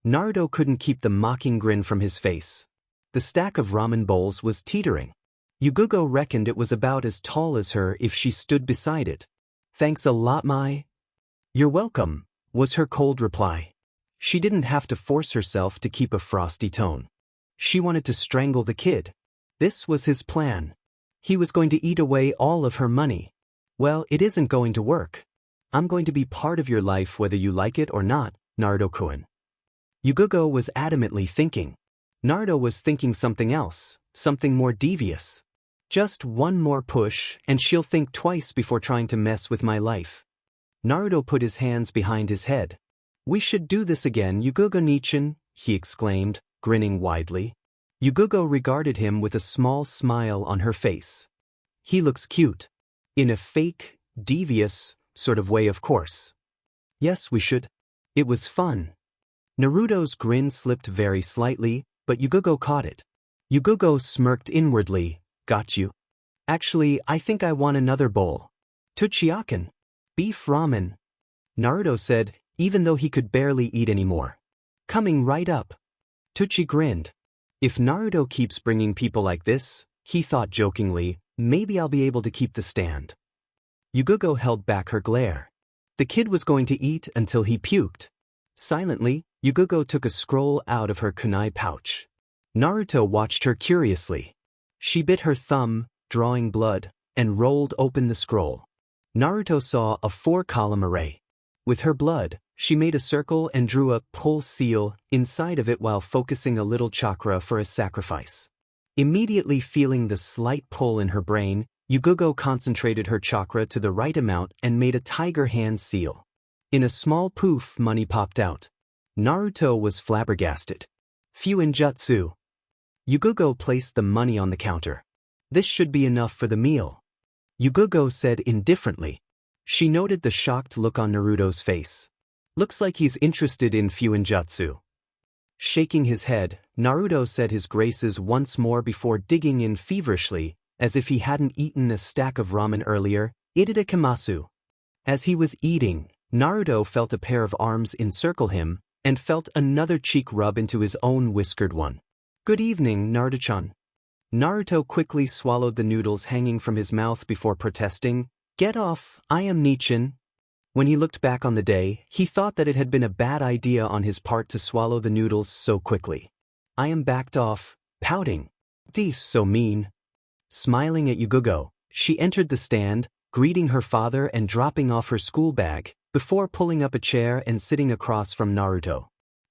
Naruto couldn't keep the mocking grin from his face. The stack of ramen bowls was teetering. Yugogo reckoned it was about as tall as her if she stood beside it. "Thanks a lot, Mai." "You're welcome," was her cold reply. She didn't have to force herself to keep a frosty tone. She wanted to strangle the kid. This was his plan. He was going to eat away all of her money. "Well, it isn't going to work. I'm going to be part of your life whether you like it or not, Naruto-kun." Yugogo was adamantly thinking. Naruto was thinking something else, something more devious. "Just one more push and she'll think twice before trying to mess with my life." Naruto put his hands behind his head. "We should do this again, Yugogo-nichan," he exclaimed, grinning widely. Yugogo regarded him with a small smile on her face. "He looks cute. In a fake, devious sort of way, of course." "Yes, we should. It was fun." Naruto's grin slipped very slightly, but Yugogo caught it. Yugogo smirked inwardly. "Got you. Actually, I think I want another bowl." "Teuchi-aken. Beef ramen," Naruto said, even though he could barely eat anymore. "Coming right up." Teuchi grinned. If Naruto keeps bringing people like this, he thought jokingly, maybe I'll be able to keep the stand. Yugogo held back her glare. The kid was going to eat until he puked. Silently, Yugogo took a scroll out of her kunai pouch. Naruto watched her curiously. She bit her thumb, drawing blood, and rolled open the scroll. Naruto saw a 4-column array. With her blood, she made a circle and drew a pull seal inside of it while focusing a little chakra for a sacrifice. Immediately feeling the slight pull in her brain, Yugogo concentrated her chakra to the right amount and made a tiger hand seal. In a small poof, money popped out. Naruto was flabbergasted. "Fuuinjutsu." Yugogo placed the money on the counter. "This should be enough for the meal," Yugogo said indifferently. She noted the shocked look on Naruto's face. "Looks like he's interested in fuuinjutsu." Shaking his head, Naruto said his graces once more before digging in feverishly, as if he hadn't eaten a stack of ramen earlier. "Itadakimasu." As he was eating, Naruto felt a pair of arms encircle him, and felt another cheek rub into his own whiskered one. "Good evening, Naruto-chan." Naruto quickly swallowed the noodles hanging from his mouth before protesting, "Get off, I am nichan." When he looked back on the day, he thought that it had been a bad idea on his part to swallow the noodles so quickly. Ayame backed off, pouting. "These so mean." Smiling at Yugogo, she entered the stand, greeting her father and dropping off her school bag, before pulling up a chair and sitting across from Naruto.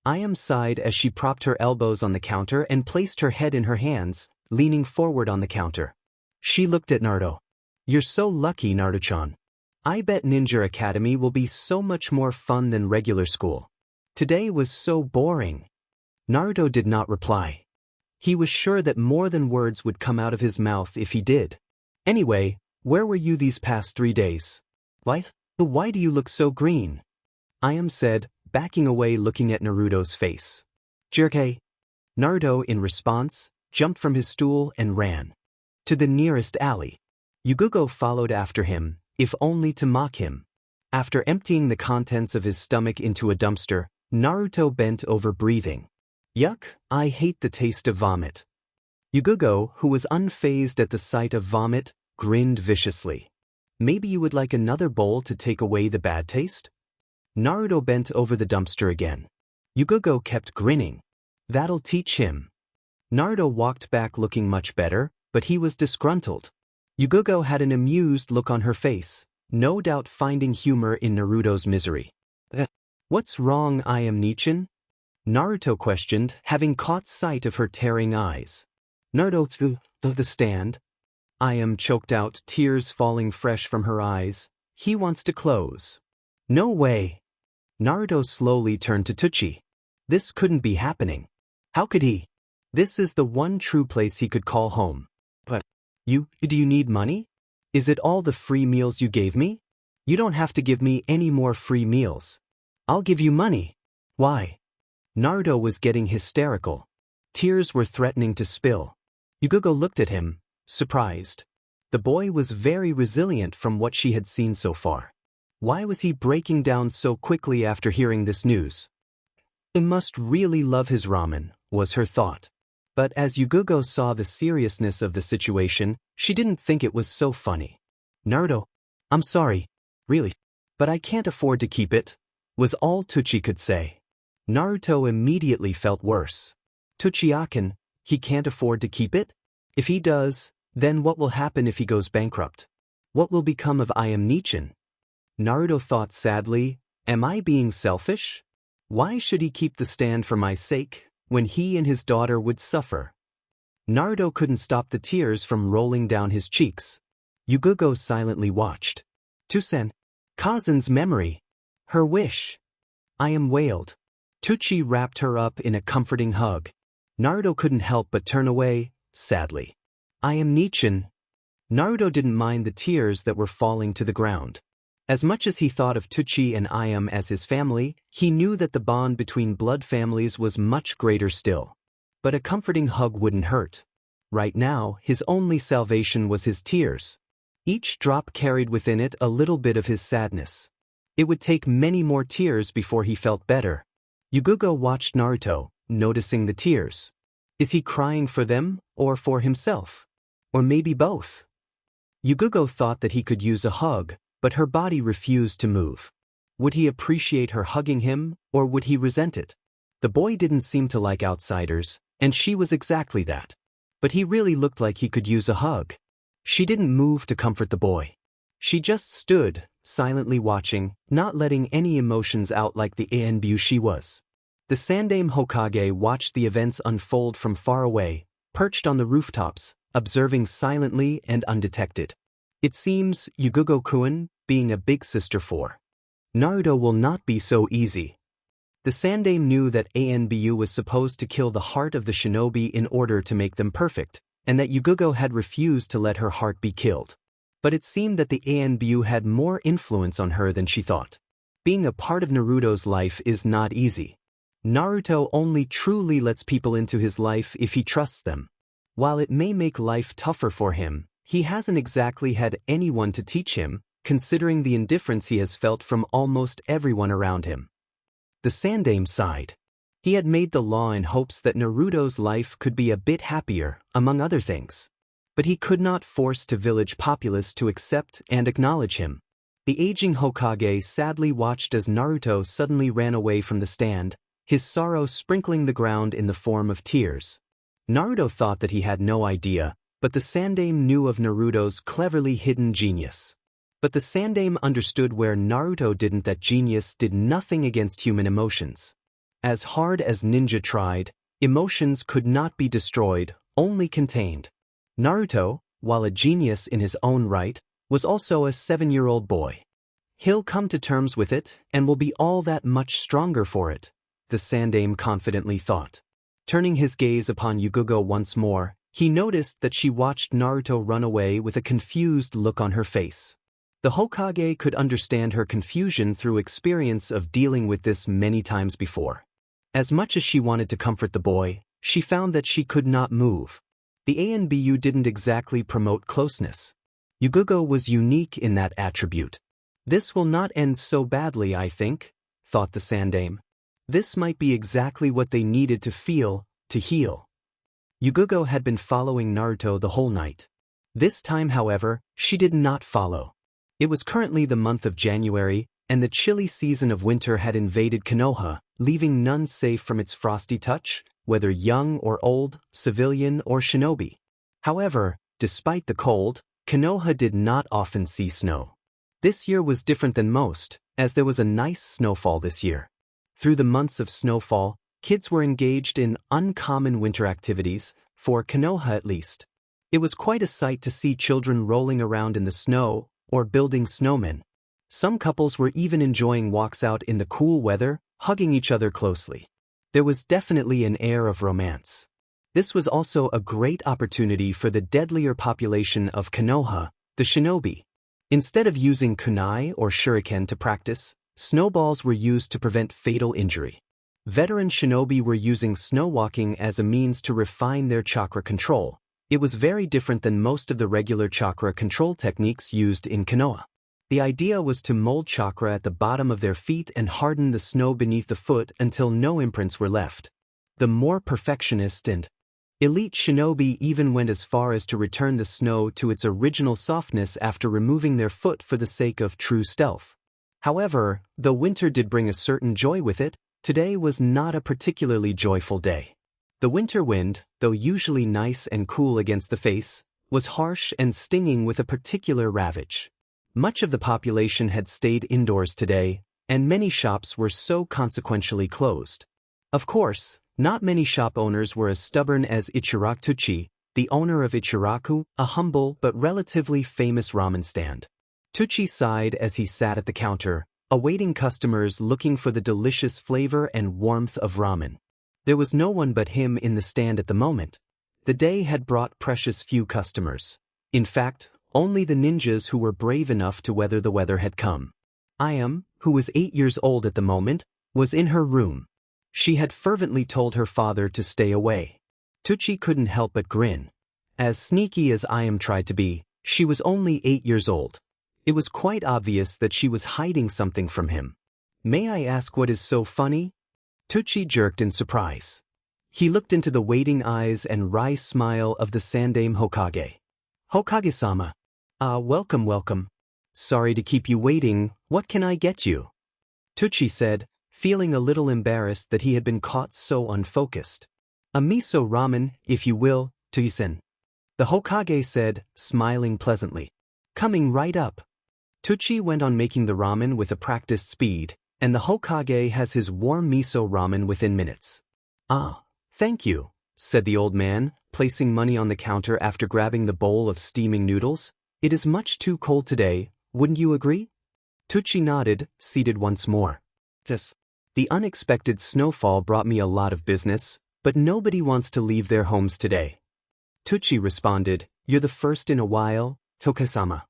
Ayame sighed as she propped her elbows on the counter and placed her head in her hands, leaning forward on the counter. She looked at Naruto. "You're so lucky, Naruto-chan. I bet Ninja Academy will be so much more fun than regular school. Today was so boring." Naruto did not reply. He was sure that more than words would come out of his mouth if he did. "Anyway, where were you these past 3 days? Why do you look so green?" Ayam said, backing away looking at Naruto's face. Jirke. Naruto, in response, jumped from his stool and ran to the nearest alley. Yugugo followed after him, if only to mock him. After emptying the contents of his stomach into a dumpster, Naruto bent over breathing. Yuck, I hate the taste of vomit. Yugugo, who was unfazed at the sight of vomit, grinned viciously. Maybe you would like another bowl to take away the bad taste? Naruto bent over the dumpster again. Yugugo kept grinning. That'll teach him. Naruto walked back looking much better, but he was disgruntled. Yugugo had an amused look on her face, no doubt finding humor in Naruto's misery. What's wrong, I am Nichin? Naruto questioned, having caught sight of her tearing eyes. Naruto to the stand. I am choked out, tears falling fresh from her eyes. He wants to close. No way. Naruto slowly turned to Tsuchi. This couldn't be happening. How could he? This is the one true place he could call home. But do you need money? Is it all the free meals you gave me? You don't have to give me any more free meals. I'll give you money. Why? Naruto was getting hysterical. Tears were threatening to spill. Yugugo looked at him, surprised. The boy was very resilient from what she had seen so far. Why was he breaking down so quickly after hearing this news? He must really love his ramen, was her thought. But as Yugugo saw the seriousness of the situation, she didn't think it was so funny. Naruto, I'm sorry, really, but I can't afford to keep it, was all Tsuchi could say. Naruto immediately felt worse. Tsuchi-akin, he can't afford to keep it? If he does, then what will happen if he goes bankrupt? What will become of I am Nichin? Naruto thought sadly, am I being selfish? Why should he keep the stand for my sake, when he and his daughter would suffer? Naruto couldn't stop the tears from rolling down his cheeks. Yugugo silently watched. Tusen. Kazun's memory. Her wish. I am wailed. Tsuchi wrapped her up in a comforting hug. Naruto couldn't help but turn away, sadly. I am Nichin. Naruto didn't mind the tears that were falling to the ground. As much as he thought of Tsuchi and Ayam as his family, he knew that the bond between blood families was much greater still. But a comforting hug wouldn't hurt. Right now, his only salvation was his tears. Each drop carried within it a little bit of his sadness. It would take many more tears before he felt better. Yugugo watched Naruto, noticing the tears. Is he crying for them, or for himself? Or maybe both? Yugugo thought that he could use a hug, but her body refused to move. Would he appreciate her hugging him, or would he resent it? The boy didn't seem to like outsiders, and she was exactly that. But he really looked like he could use a hug. She didn't move to comfort the boy. She just stood, silently watching, not letting any emotions out like the Anbu she was. The Sandaime Hokage watched the events unfold from far away, perched on the rooftops, observing silently and undetected. It seems, Yugugo-kun, being a big sister for Naruto will not be so easy. The Sandaime knew that Anbu was supposed to kill the heart of the shinobi in order to make them perfect, and that Yugugo had refused to let her heart be killed. But it seemed that the Anbu had more influence on her than she thought. Being a part of Naruto's life is not easy. Naruto only truly lets people into his life if he trusts them. While it may make life tougher for him, he hasn't exactly had anyone to teach him, considering the indifference he has felt from almost everyone around him. The Sandaime sighed. He had made the law in hopes that Naruto's life could be a bit happier, among other things. But he could not force the village populace to accept and acknowledge him. The aging Hokage sadly watched as Naruto suddenly ran away from the stand, his sorrow sprinkling the ground in the form of tears. Naruto thought that he had no idea, but the Sandaime knew of Naruto's cleverly hidden genius. But the Sandaime understood where Naruto didn't, that genius did nothing against human emotions. As hard as ninja tried, emotions could not be destroyed, only contained. Naruto, while a genius in his own right, was also a 7-year-old boy. He'll come to terms with it and will be all that much stronger for it, the Sandaime confidently thought. Turning his gaze upon Yugugo once more, he noticed that she watched Naruto run away with a confused look on her face. The Hokage could understand her confusion through experience of dealing with this many times before. As much as she wanted to comfort the boy, she found that she could not move. The ANBU didn't exactly promote closeness. Yugugo was unique in that attribute. This will not end so badly, I think, thought the Sandaime. This might be exactly what they needed to feel, to heal. Yugugo had been following Naruto the whole night. This time, however, she did not follow. It was currently the month of January, and the chilly season of winter had invaded Konoha, leaving none safe from its frosty touch, whether young or old, civilian or shinobi. However, despite the cold, Konoha did not often see snow. This year was different than most, as there was a nice snowfall this year. Through the months of snowfall, kids were engaged in uncommon winter activities, for Konoha at least. It was quite a sight to see children rolling around in the snow, or building snowmen. Some couples were even enjoying walks out in the cool weather, hugging each other closely. There was definitely an air of romance. This was also a great opportunity for the deadlier population of Konoha, the shinobi. Instead of using kunai or shuriken to practice, snowballs were used to prevent fatal injury. Veteran shinobi were using snowwalking as a means to refine their chakra control. It was very different than most of the regular chakra control techniques used in Konoha. The idea was to mold chakra at the bottom of their feet and harden the snow beneath the foot until no imprints were left. The more perfectionist and elite shinobi even went as far as to return the snow to its original softness after removing their foot for the sake of true stealth. However, though winter did bring a certain joy with it, today was not a particularly joyful day. The winter wind, though usually nice and cool against the face, was harsh and stinging with a particular ravage. Much of the population had stayed indoors today, and many shops were so consequentially closed. Of course, not many shop owners were as stubborn as Ichiraku Tuchi, the owner of Ichiraku, a humble but relatively famous ramen stand. Tuchi sighed as he sat at the counter, awaiting customers looking for the delicious flavor and warmth of ramen. There was no one but him in the stand at the moment. The day had brought precious few customers. In fact, only the ninjas who were brave enough to weather the weather had come. Ayam, who was 8 years old at the moment, was in her room. She had fervently told her father to stay away. Tuchi couldn't help but grin. As sneaky as Ayam tried to be, she was only 8 years old. It was quite obvious that she was hiding something from him. "May I ask what is so funny?" Tuchi jerked in surprise. He looked into the waiting eyes and wry smile of the Sandaime Hokage. "Hokage-sama. Welcome. Sorry to keep you waiting, what can I get you?" Tuchi said, feeling a little embarrassed that he had been caught so unfocused. "A miso ramen, if you will, Tuisen," the Hokage said, smiling pleasantly. "Coming right up." Tuchi went on making the ramen with a practiced speed, and the Hokage has his warm miso ramen within minutes. "Ah, thank you," said the old man, placing money on the counter after grabbing the bowl of steaming noodles. "It is much too cold today, wouldn't you agree?" Tuchi nodded, seated once more. "Yes. The unexpected snowfall brought me a lot of business, but nobody wants to leave their homes today." Tuchi responded, "You're the first in a while, Toke-sama."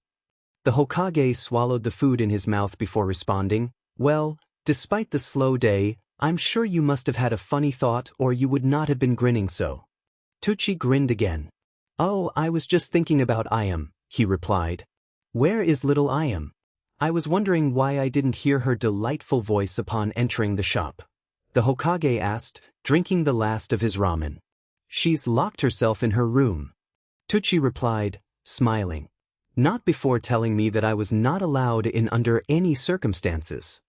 The Hokage swallowed the food in his mouth before responding, "Well, despite the slow day, I'm sure you must have had a funny thought or you would not have been grinning so." Tuchi grinned again. "Oh, I was just thinking about Ayam," he replied. "Where is little Ayam? I was wondering why I didn't hear her delightful voice upon entering the shop." The Hokage asked, drinking the last of his ramen. "She's locked herself in her room." Tuchi replied, smiling. "Not before telling me that I was not allowed in under any circumstances."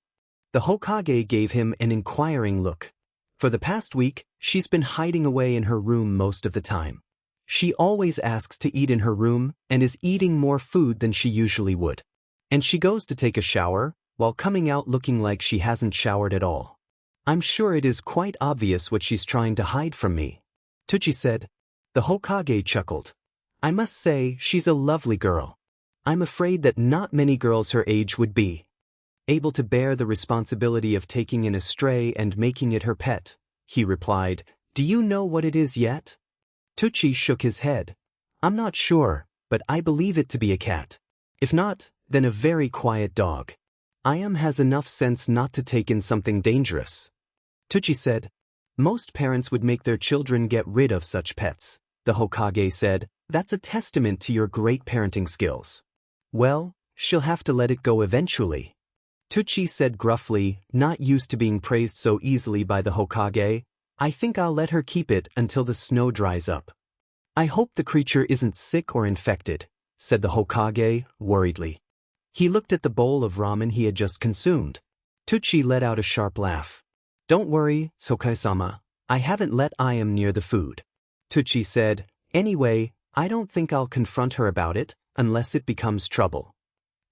The Hokage gave him an inquiring look. "For the past week, she's been hiding away in her room most of the time. She always asks to eat in her room and is eating more food than she usually would. And she goes to take a shower, while coming out looking like she hasn't showered at all. I'm sure it is quite obvious what she's trying to hide from me." Tuchi said. The Hokage chuckled. "I must say, she's a lovely girl. I'm afraid that not many girls her age would be able to bear the responsibility of taking in a stray and making it her pet," he replied. "Do you know what it is yet?" Tuchi shook his head. "I'm not sure, but I believe it to be a cat. If not, than a very quiet dog. Ayam has enough sense not to take in something dangerous. Tucci said. Most parents would make their children get rid of such pets. The Hokage said. That's a testament to your great parenting skills. Well, she'll have to let it go eventually. Tucci said gruffly, not used to being praised so easily by the Hokage. I think I'll let her keep it until the snow dries up. I hope the creature isn't sick or infected, said the Hokage, worriedly. He looked at the bowl of ramen he had just consumed. Tucci let out a sharp laugh. Don't worry, Hokage-sama. I haven't let Ayam near the food. Tucci said, anyway, I don't think I'll confront her about it, unless it becomes trouble.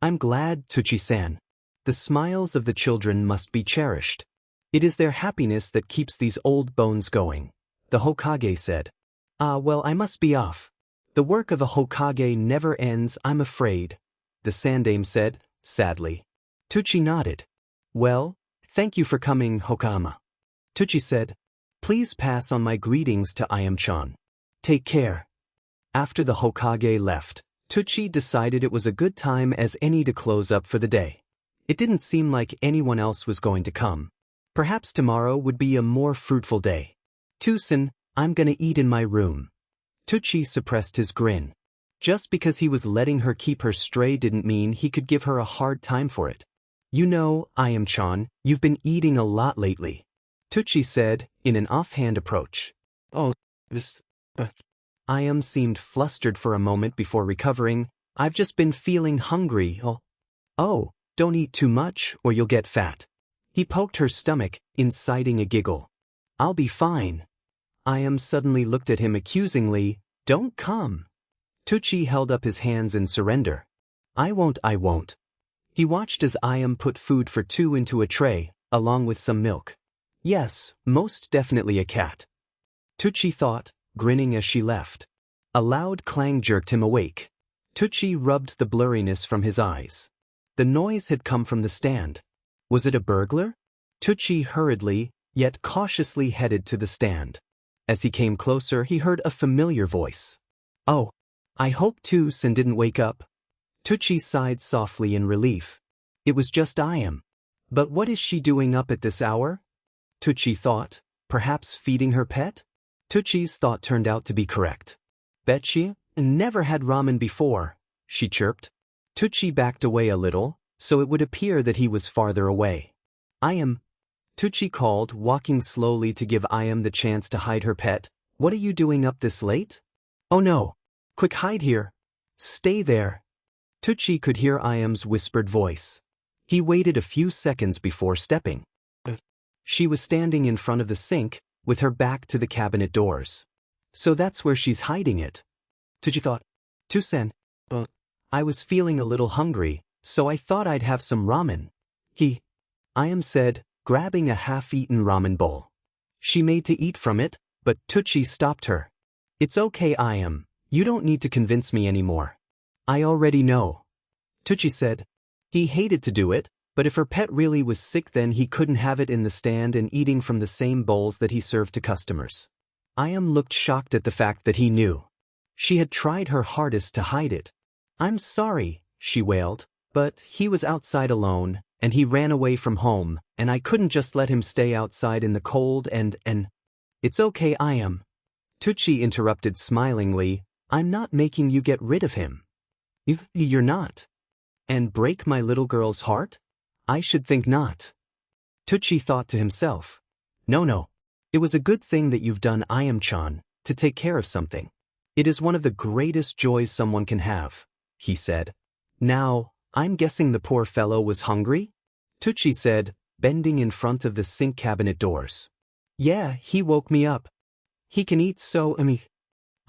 I'm glad, Tucci-san. The smiles of the children must be cherished. It is their happiness that keeps these old bones going, the Hokage said. Well, I must be off. The work of a Hokage never ends, I'm afraid, the Sandaime said, sadly. Tucci nodded. Well, thank you for coming, Hokama. Tucci said. Please pass on my greetings to Ayam-chan. Take care. After the Hokage left, Tucci decided it was a good time as any to close up for the day. It didn't seem like anyone else was going to come. Perhaps tomorrow would be a more fruitful day. Tucson, I'm gonna eat in my room. Tucci suppressed his grin. Just because he was letting her keep her stray didn't mean he could give her a hard time for it. You know, Ayam-chan, you've been eating a lot lately. Tucci said, in an offhand approach. Oh, Ayam seemed flustered for a moment before recovering. I've just been feeling hungry. Oh, don't eat too much or you'll get fat. He poked her stomach, inciting a giggle. I'll be fine. Ayam suddenly looked at him accusingly. Don't come. Tucci held up his hands in surrender. I won't. He watched as Ayam put food for two into a tray, along with some milk. Yes, most definitely a cat. Tucci thought, grinning as she left. A loud clang jerked him awake. Tucci rubbed the blurriness from his eyes. The noise had come from the stand. Was it a burglar? Tucci hurriedly, yet cautiously headed to the stand. As he came closer, he heard a familiar voice. Oh, I hope Tucson didn't wake up. Tucci sighed softly in relief. It was just Ayam. But what is she doing up at this hour? Tucci thought, perhaps feeding her pet? Tucci's thought turned out to be correct. Bet she never had ramen before, she chirped. Tucci backed away a little, so it would appear that he was farther away. Ayam, Tucci called, walking slowly to give Ayam the chance to hide her pet. What are you doing up this late? Oh no. Quick, hide here. Stay there. Tucci could hear Ayam's whispered voice. He waited a few seconds before stepping. She was standing in front of the sink, with her back to the cabinet doors. So that's where she's hiding it. Tucci thought. Tucson. I was feeling a little hungry, so I thought I'd have some ramen. Ayam said, grabbing a half-eaten ramen bowl. She made to eat from it, but Tucci stopped her. It's okay, Ayam. You don't need to convince me anymore. I already know. Tucci said. He hated to do it, but if her pet really was sick then he couldn't have it in the stand and eating from the same bowls that he served to customers. Ayam looked shocked at the fact that he knew. She had tried her hardest to hide it. I'm sorry, she wailed, but he was outside alone, and he ran away from home, and I couldn't just let him stay outside in the cold and… It's okay, Ayam. Tucci interrupted smilingly. I'm not making you get rid of him. You're not. And break my little girl's heart? I should think not. Tucci thought to himself. No. It was a good thing that you've done, Ayam-chan, to take care of something. It is one of the greatest joys someone can have, he said. Now, I'm guessing the poor fellow was hungry? Tucci said, bending in front of the sink cabinet doors. Yeah, he woke me up. He can eat so,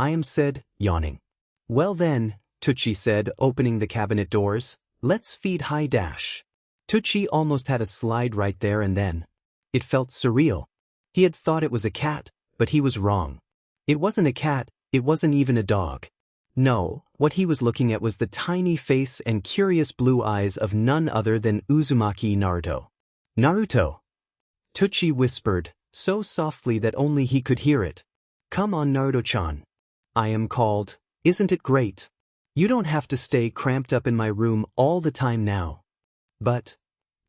Ayam said, yawning. Well then, Tucci said, opening the cabinet doors, let's feed Dash. Tucci almost had a slide right there and then. It felt surreal. He had thought it was a cat, but he was wrong. It wasn't a cat, it wasn't even a dog. No, what he was looking at was the tiny face and curious blue eyes of none other than Uzumaki Naruto. Naruto! Tucci whispered, so softly that only he could hear it. Come on, Naruto-chan. Ayam called. Isn't it great? You don't have to stay cramped up in my room all the time now. But,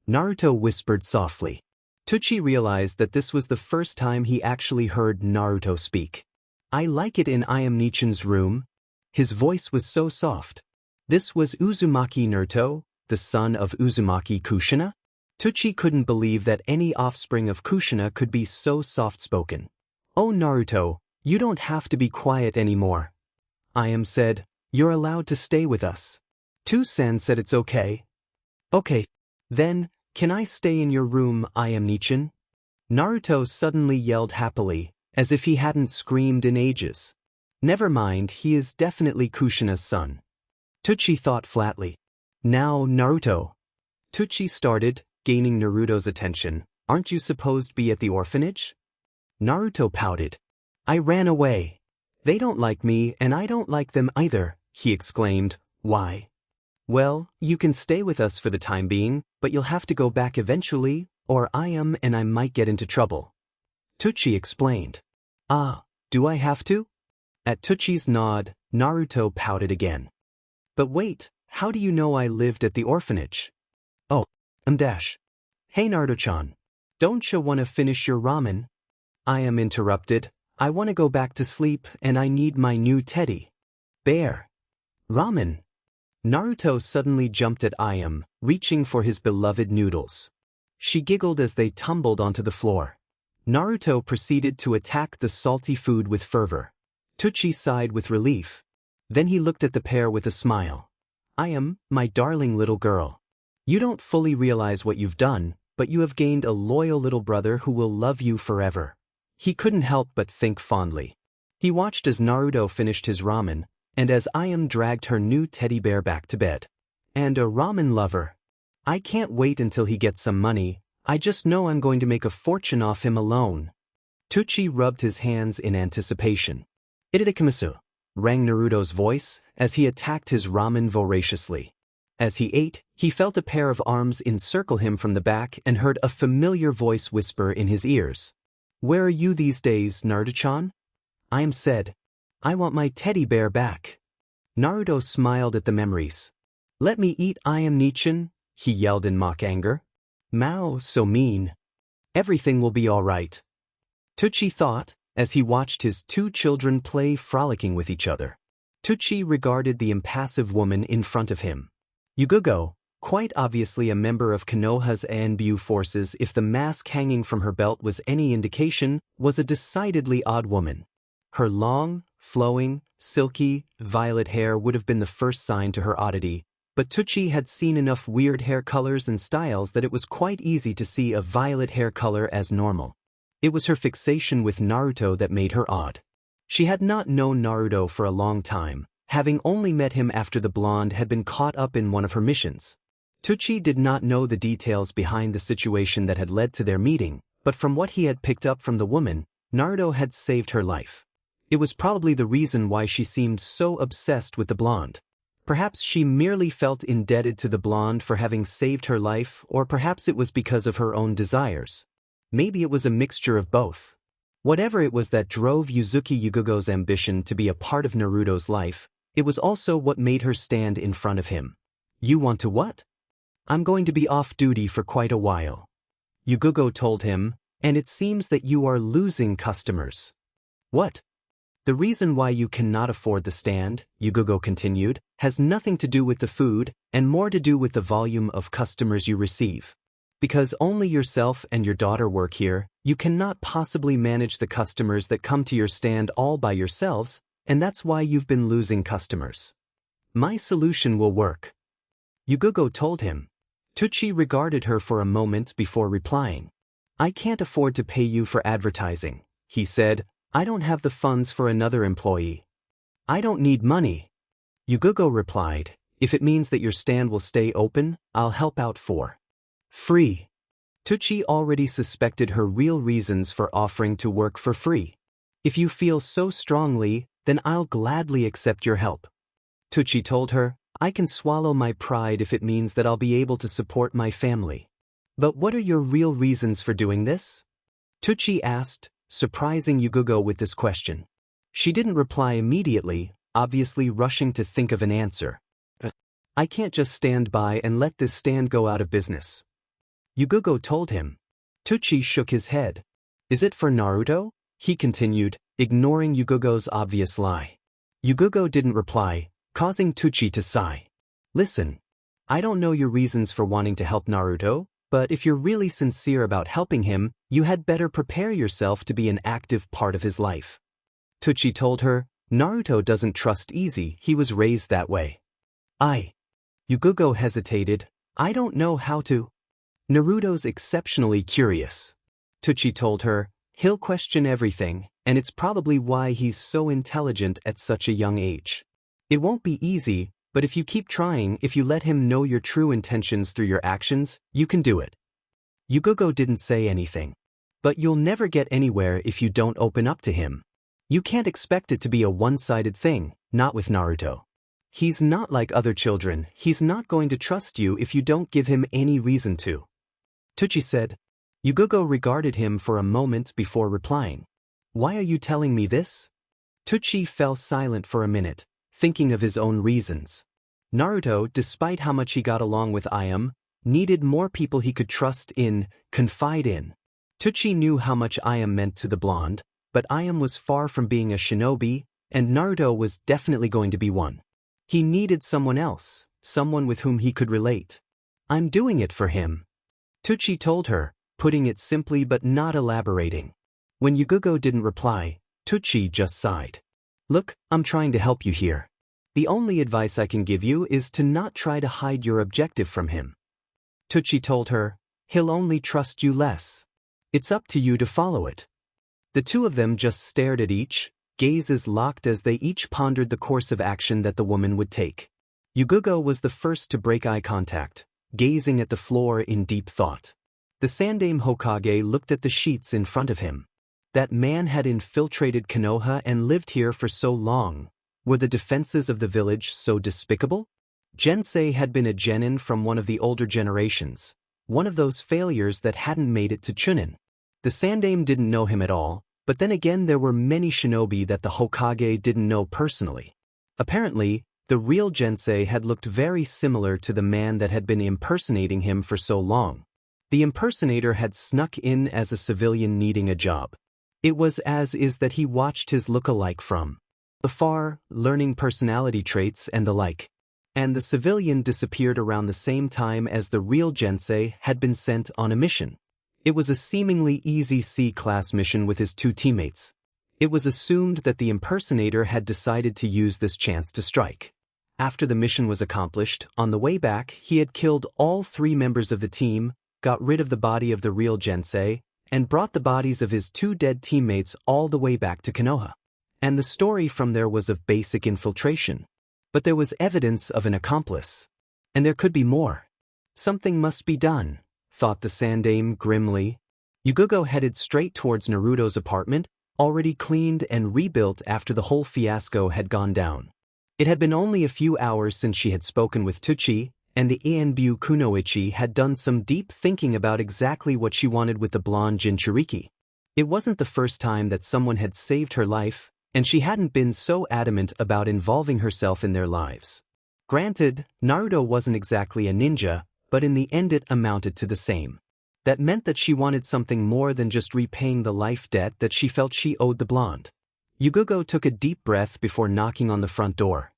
Naruto whispered softly. Tsuchi realized that this was the first time he actually heard Naruto speak. I like it in Nichin's room. His voice was so soft. This was Uzumaki Naruto, the son of Uzumaki Kushina? Tsuchi couldn't believe that any offspring of Kushina could be so soft-spoken. Oh Naruto, you don't have to be quiet anymore. I said, you're allowed to stay with us. Two-san said it's okay. Okay. Then, can I stay in your room, Nichin? Naruto suddenly yelled happily, as if he hadn't screamed in ages. Never mind, he is definitely Kushina's son. Tsuchi thought flatly. Now, Naruto. Tsuchi started, gaining Naruto's attention. Aren't you supposed to be at the orphanage? Naruto pouted. I ran away. They don't like me and I don't like them either, he exclaimed. Why? Well, you can stay with us for the time being, but you'll have to go back eventually, or I might get into trouble. Tsuchi explained. Ah, do I have to? At Tsuchi's nod, Naruto pouted again. But wait, how do you know I lived at the orphanage? Oh, dash. Hey Naruto-chan. Don't you want to finish your ramen? I interrupted. I want to go back to sleep and I need my new teddy bear. Ramen. Naruto suddenly jumped at reaching for his beloved noodles. She giggled as they tumbled onto the floor. Naruto proceeded to attack the salty food with fervor. Tsuchi sighed with relief. Then he looked at the pair with a smile. My darling little girl. You don't fully realize what you've done, but you have gained a loyal little brother who will love you forever. He couldn't help but think fondly. He watched as Naruto finished his ramen, and as dragged her new teddy bear back to bed. And a ramen lover. I can't wait until he gets some money, I just know I'm going to make a fortune off him alone. Tsuchi rubbed his hands in anticipation. Itadakimasu, rang Naruto's voice, as he attacked his ramen voraciously. As he ate, he felt a pair of arms encircle him from the back and heard a familiar voice whisper in his ears. Where are you these days, Naruto-chan? Said. I want my teddy bear back. Naruto smiled at the memories. Let me eat Nichin, he yelled in mock anger. Mao, so mean. Everything will be all right. Tsuchi thought, as he watched his two children play frolicking with each other. Tsuchi regarded the impassive woman in front of him. Yugugo, quite obviously a member of Konoha's Anbu forces if the mask hanging from her belt was any indication, was a decidedly odd woman. Her long, flowing, silky, violet hair would have been the first sign to her oddity, but Tsuchi had seen enough weird hair colors and styles that it was quite easy to see a violet hair color as normal. It was her fixation with Naruto that made her odd. She had not known Naruto for a long time, having only met him after the blonde had been caught up in one of her missions. Tsuchi did not know the details behind the situation that had led to their meeting, but from what he had picked up from the woman, Naruto had saved her life. It was probably the reason why she seemed so obsessed with the blonde. Perhaps she merely felt indebted to the blonde for having saved her life, or perhaps it was because of her own desires. Maybe it was a mixture of both. Whatever it was that drove Yuzuki Yugugo's ambition to be a part of Naruto's life, it was also what made her stand in front of him. You want to what? I'm going to be off duty for quite a while. Yugugo told him, and it seems that you are losing customers. What? The reason why you cannot afford the stand, Yugugo continued, has nothing to do with the food, and more to do with the volume of customers you receive. Because only yourself and your daughter work here, you cannot possibly manage the customers that come to your stand all by yourselves, and that's why you've been losing customers. My solution will work. Yugugo told him. Tsuchi regarded her for a moment before replying. I can't afford to pay you for advertising, he said. I don't have the funds for another employee. I don't need money. Yugugo replied, if it means that your stand will stay open, I'll help out for free. Tsuchi already suspected her real reasons for offering to work for free. If you feel so strongly, then I'll gladly accept your help. Tsuchi told her, I can swallow my pride if it means that I'll be able to support my family. But what are your real reasons for doing this? Tsuchi asked, surprising Yugugo with this question. She didn't reply immediately, obviously rushing to think of an answer. I can't just stand by and let this stand go out of business. Yugugo told him. Tucci shook his head. Is it for Naruto? He continued, ignoring Yugugo's obvious lie. Yugugo didn't reply, causing Tucci to sigh. Listen. I don't know your reasons for wanting to help Naruto, but if you're really sincere about helping him, you had better prepare yourself to be an active part of his life. Tucci told her, Naruto doesn't trust easy, he was raised that way. Yugugo hesitated, I don't know how to. Naruto's exceptionally curious. Tucci told her, he'll question everything, and it's probably why he's so intelligent at such a young age. It won't be easy, but if you keep trying, if you let him know your true intentions through your actions, you can do it. Yugugo didn't say anything. But you'll never get anywhere if you don't open up to him. You can't expect it to be a one-sided thing, not with Naruto. He's not like other children, he's not going to trust you if you don't give him any reason to. Tucci said. Yugugo regarded him for a moment before replying. Why are you telling me this? Tucci fell silent for a minute, thinking of his own reasons. Naruto, despite how much he got along with Ayame, needed more people he could trust in, confide in. Tucci knew how much Ayame meant to the blonde, but Ayame was far from being a shinobi, and Naruto was definitely going to be one. He needed someone else, someone with whom he could relate. I'm doing it for him. Tucci told her, putting it simply but not elaborating. When Yugugo didn't reply, Tucci just sighed. Look, I'm trying to help you here. The only advice I can give you is to not try to hide your objective from him. Tucci told her, he'll only trust you less. It's up to you to follow it. The two of them just stared at each, gazes locked as they each pondered the course of action that the woman would take. Yugugo was the first to break eye contact, gazing at the floor in deep thought. The Sandaime Hokage looked at the sheets in front of him. That man had infiltrated Konoha and lived here for so long. Were the defenses of the village so despicable? Gensei had been a genin from one of the older generations, one of those failures that hadn't made it to Chunin. The Sandaime didn't know him at all, but then again there were many shinobi that the Hokage didn't know personally. Apparently, the real Gensei had looked very similar to the man that had been impersonating him for so long. The impersonator had snuck in as a civilian needing a job. It was as is that he watched his look-alike from afar, learning personality traits and the like. And the civilian disappeared around the same time as the real Gensei had been sent on a mission. It was a seemingly easy C-class mission with his two teammates. It was assumed that the impersonator had decided to use this chance to strike. After the mission was accomplished, on the way back he had killed all 3 members of the team, got rid of the body of the real Gensei, and brought the bodies of his 2 dead teammates all the way back to Konoha. And the story from there was of basic infiltration. But there was evidence of an accomplice. And there could be more. Something must be done, thought the Sandaime grimly. Yugugo headed straight towards Naruto's apartment, already cleaned and rebuilt after the whole fiasco had gone down. It had been only a few hours since she had spoken with Tucci, and the Ienbyu Kunoichi had done some deep thinking about exactly what she wanted with the blonde Jinchuriki. It wasn't the first time that someone had saved her life, and she hadn't been so adamant about involving herself in their lives. Granted, Naruto wasn't exactly a ninja, but in the end it amounted to the same. That meant that she wanted something more than just repaying the life debt that she felt she owed the blonde. Yugugo took a deep breath before knocking on the front door.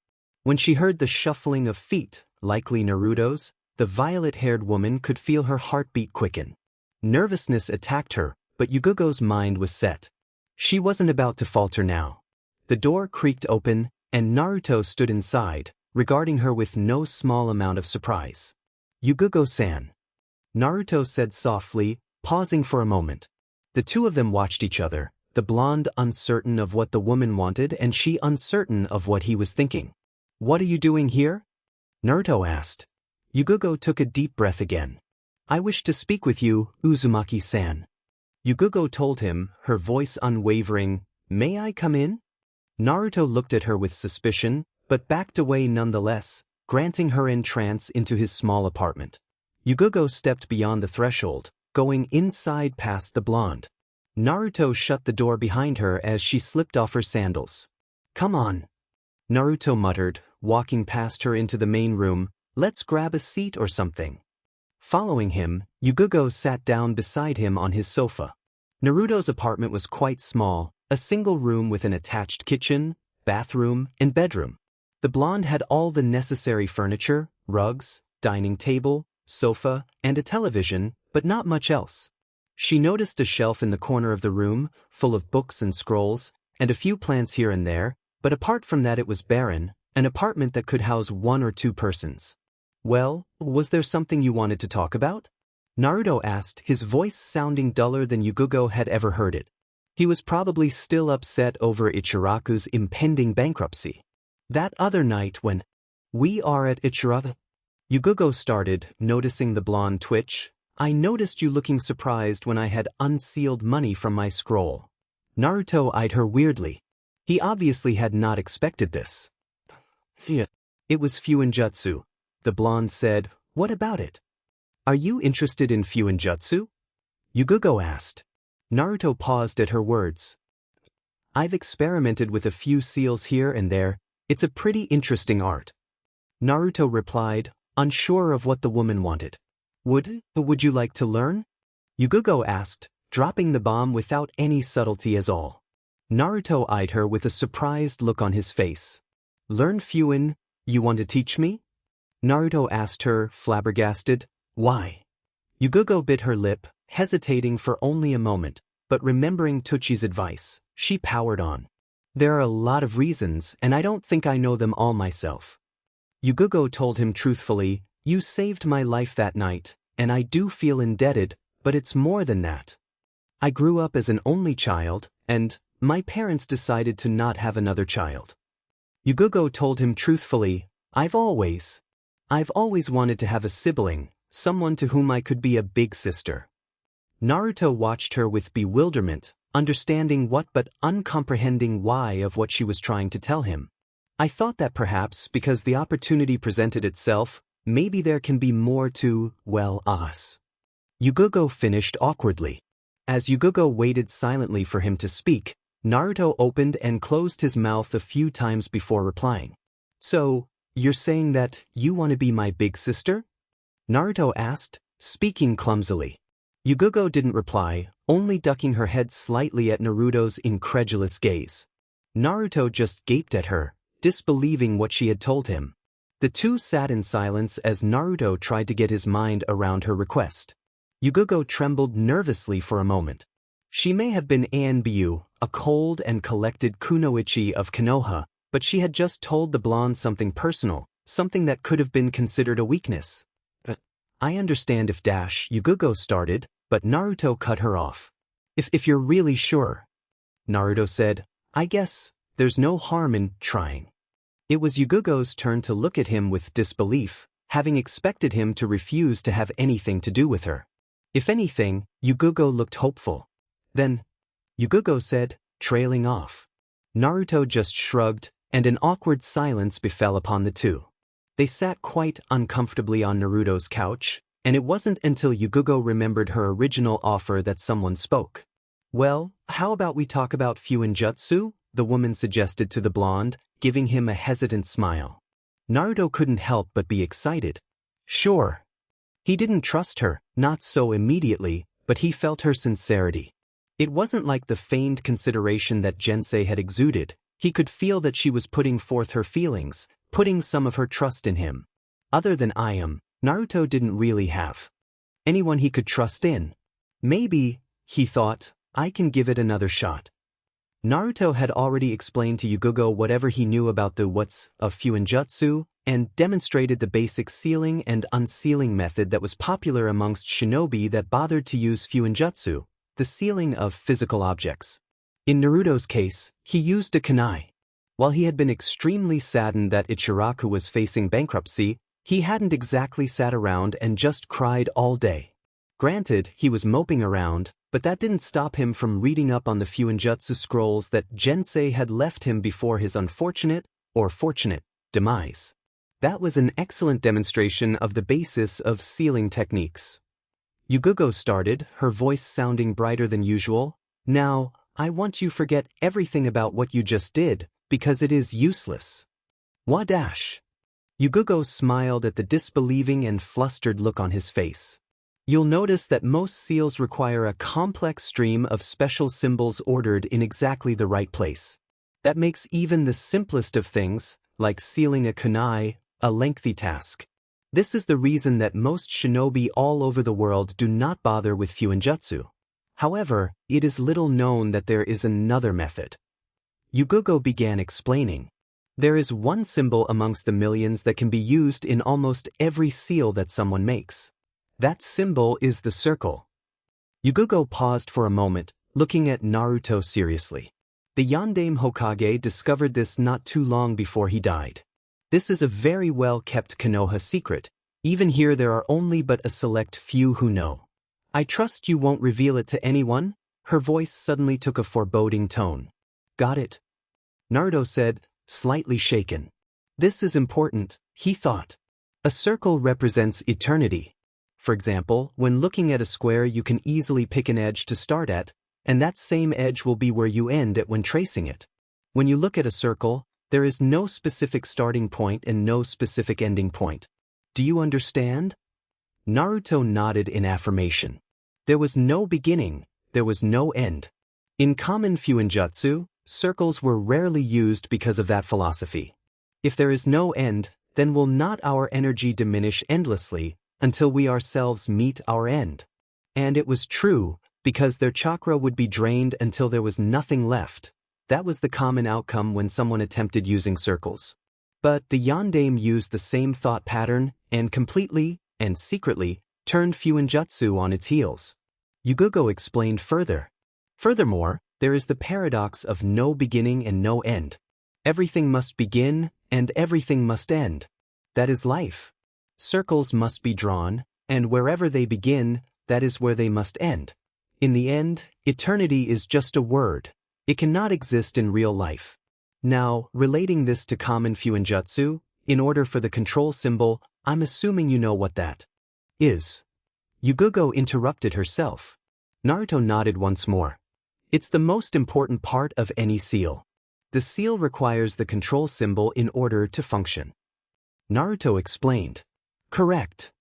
When she heard the shuffling of feet, likely Naruto's, the violet-haired woman could feel her heartbeat quicken. Nervousness attacked her, but Yugugo's mind was set. She wasn't about to falter now. The door creaked open, and Naruto stood inside, regarding her with no small amount of surprise. Yugugo-san. Naruto said softly, pausing for a moment. The two of them watched each other, the blonde uncertain of what the woman wanted and she uncertain of what he was thinking. What are you doing here? Naruto asked. Yugugo took a deep breath again. I wish to speak with you, Uzumaki-san. Yugugo told him, her voice unwavering, May I come in? Naruto looked at her with suspicion, but backed away nonetheless, granting her entrance into his small apartment. Yugugo stepped beyond the threshold, going inside past the blonde. Naruto shut the door behind her as she slipped off her sandals. Come on. Naruto muttered, walking past her into the main room. Let's grab a seat or something. Following him, Yugugo sat down beside him on his sofa. Naruto's apartment was quite small, a single room with an attached kitchen, bathroom, and bedroom. The blonde had all the necessary furniture, rugs, dining table, sofa, and a television, but not much else. She noticed a shelf in the corner of the room, full of books and scrolls, and a few plants here and there, but apart from that it was barren, an apartment that could house 1 or 2 persons. Well, was there something you wanted to talk about? Naruto asked, his voice sounding duller than Yugugo had ever heard it. He was probably still upset over Ichiraku's impending bankruptcy. That other night when we are at Ichiraku, Yugugo started, noticing the blonde twitch. I noticed you looking surprised when I had unsealed money from my scroll. Naruto eyed her weirdly. He obviously had not expected this. Yeah. It was fuuinjutsu. The blonde said, what about it? Are you interested in fuuinjutsu? Yugugo asked. Naruto paused at her words. I've experimented with a few seals here and there. It's a pretty interesting art. Naruto replied, unsure of what the woman wanted. Would you like to learn? Yugugo asked, dropping the bomb without any subtlety at all. Naruto eyed her with a surprised look on his face. Learn fuin, you want to teach me? Naruto asked her, flabbergasted. Why? Yugugo bit her lip, hesitating for only a moment, but remembering Tuchi's advice, she powered on. There are a lot of reasons, and I don't think I know them all myself. Yugugo told him truthfully, you saved my life that night, and I do feel indebted, but it's more than that. I grew up as an only child, and my parents decided to not have another child. Yugugo told him truthfully, I've always wanted to have a sibling, someone to whom I could be a big sister. Naruto watched her with bewilderment, understanding what but uncomprehending why of what she was trying to tell him. I thought that perhaps because the opportunity presented itself, maybe there can be more to, well, us. Yugugo finished awkwardly. As Yugugo waited silently for him to speak, Naruto opened and closed his mouth a few times before replying. So, you're saying that you want to be my big sister? Naruto asked, speaking clumsily. Yugugo didn't reply, only ducking her head slightly at Naruto's incredulous gaze. Naruto just gaped at her, disbelieving what she had told him. The two sat in silence as Naruto tried to get his mind around her request. Yugugo trembled nervously for a moment. She may have been Anbu, a cold and collected kunoichi of Konoha, but she had just told the blonde something personal, something that could have been considered a weakness. I understand if Yugugo started, but Naruto cut her off. If you're really sure, Naruto said, I guess there's no harm in trying. It was Yugugo's turn to look at him with disbelief, having expected him to refuse to have anything to do with her. If anything, Yugugo looked hopeful. Then, Yugugo said, trailing off. Naruto just shrugged, and an awkward silence befell upon the two. They sat quite uncomfortably on Naruto's couch, and it wasn't until Yugugo remembered her original offer that someone spoke. Well, how about we talk about fuuinjutsu? The woman suggested to the blonde, giving him a hesitant smile. Naruto couldn't help but be excited. Sure. He didn't trust her, not so immediately, but he felt her sincerity. It wasn't like the feigned consideration that Jensei had exuded. He could feel that she was putting forth her feelings, putting some of her trust in him. Other than Naruto didn't really have anyone he could trust in. Maybe, he thought, I can give it another shot. Naruto had already explained to Yugugo whatever he knew about the what's of fuuinjutsu, and demonstrated the basic sealing and unsealing method that was popular amongst shinobi that bothered to use fuuinjutsu, the sealing of physical objects. In Naruto's case, he used a kunai. While he had been extremely saddened that Ichiraku was facing bankruptcy, he hadn't exactly sat around and just cried all day. Granted, he was moping around, but that didn't stop him from reading up on the fuuinjutsu scrolls that Jensei had left him before his unfortunate, or fortunate, demise. That was an excellent demonstration of the basis of sealing techniques. Yugugo started, her voice sounding brighter than usual. Now, I want you to forget everything about what you just did, because it is useless. Wah dash. Yugugo smiled at the disbelieving and flustered look on his face. You'll notice that most seals require a complex stream of special symbols ordered in exactly the right place. That makes even the simplest of things, like sealing a kunai, a lengthy task. This is the reason that most shinobi all over the world do not bother with fuuinjutsu. However, it is little known that there is another method. Yugugo began explaining. There is one symbol amongst the millions that can be used in almost every seal that someone makes. That symbol is the circle. Yugugo paused for a moment, looking at Naruto seriously. The Yondaime Hokage discovered this not too long before he died. This is a very well-kept Konoha secret. Even here there are only but a select few who know. I trust you won't reveal it to anyone? Her voice suddenly took a foreboding tone. Got it? Naruto said, slightly shaken. This is important, he thought. A circle represents eternity. For example, when looking at a square you can easily pick an edge to start at, and that same edge will be where you end at when tracing it. When you look at a circle, there is no specific starting point and no specific ending point. Do you understand? Naruto nodded in affirmation. There was no beginning, there was no end. In common fuuinjutsu, circles were rarely used because of that philosophy. If there is no end, then will not our energy diminish endlessly until we ourselves meet our end? And it was true, because their chakra would be drained until there was nothing left. That was the common outcome when someone attempted using circles. But the Yondaime used the same thought pattern and completely, and secretly, turned fuuinjutsu on its heels. Yugugo explained further. Furthermore, there is the paradox of no beginning and no end. Everything must begin, and everything must end. That is life. Circles must be drawn, and wherever they begin, that is where they must end. In the end, eternity is just a word. It cannot exist in real life. Now, relating this to common fuuinjutsu, in order for the control symbol, I'm assuming you know what that is. Yugugo interrupted herself. Naruto nodded once more. It's the most important part of any seal. The seal requires the control symbol in order to function. Naruto explained. Correct.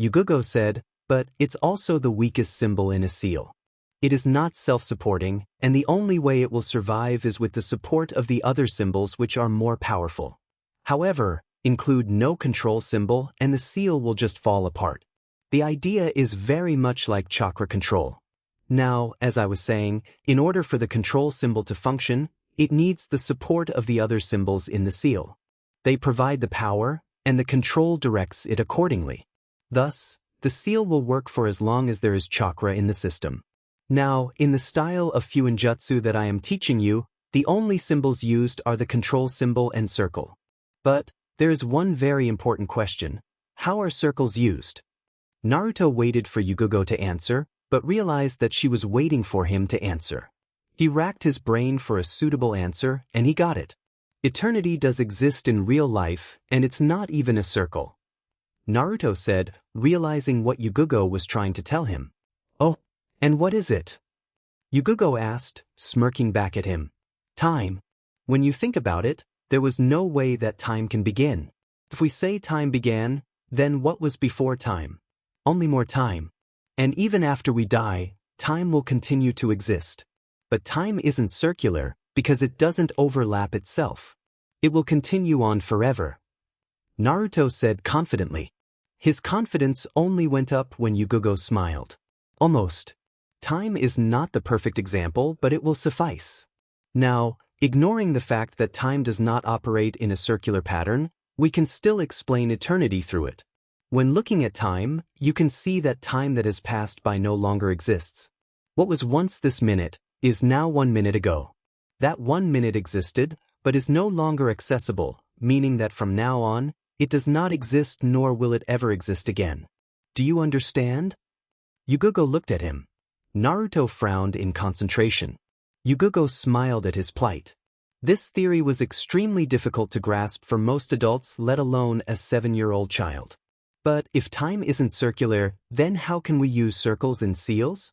Yugugo said, but it's also the weakest symbol in a seal. It is not self-supporting, and the only way it will survive is with the support of the other symbols which are more powerful. However, include no control symbol and the seal will just fall apart. The idea is very much like chakra control. Now, as I was saying, in order for the control symbol to function, it needs the support of the other symbols in the seal. They provide the power, and the control directs it accordingly. Thus, the seal will work for as long as there is chakra in the system. Now, in the style of fuuinjutsu that I am teaching you, the only symbols used are the control symbol and circle. But, there is one very important question. How are circles used? Naruto waited for Yugugo to answer, but realized that she was waiting for him to answer. He racked his brain for a suitable answer, and he got it. Eternity does exist in real life, and it's not even a circle. Naruto said, realizing what Yugugo was trying to tell him. Oh, and what is it? Yugugo asked, smirking back at him. Time. When you think about it, there was no way that time can begin. If we say time began, then what was before time? Only more time. And even after we die, time will continue to exist. But time isn't circular, because it doesn't overlap itself. It will continue on forever. Naruto said confidently. His confidence only went up when Yugugo smiled. Almost. Time is not the perfect example, but it will suffice. Now, ignoring the fact that time does not operate in a circular pattern, we can still explain eternity through it. When looking at time, you can see that time that has passed by no longer exists. What was once this minute is now 1 minute ago. That 1 minute existed, but is no longer accessible, meaning that from now on, it does not exist nor will it ever exist again. Do you understand? Yugugo looked at him. Naruto frowned in concentration. Yugugo smiled at his plight. This theory was extremely difficult to grasp for most adults, let alone a 7-year-old child. But if time isn't circular, then how can we use circles and seals?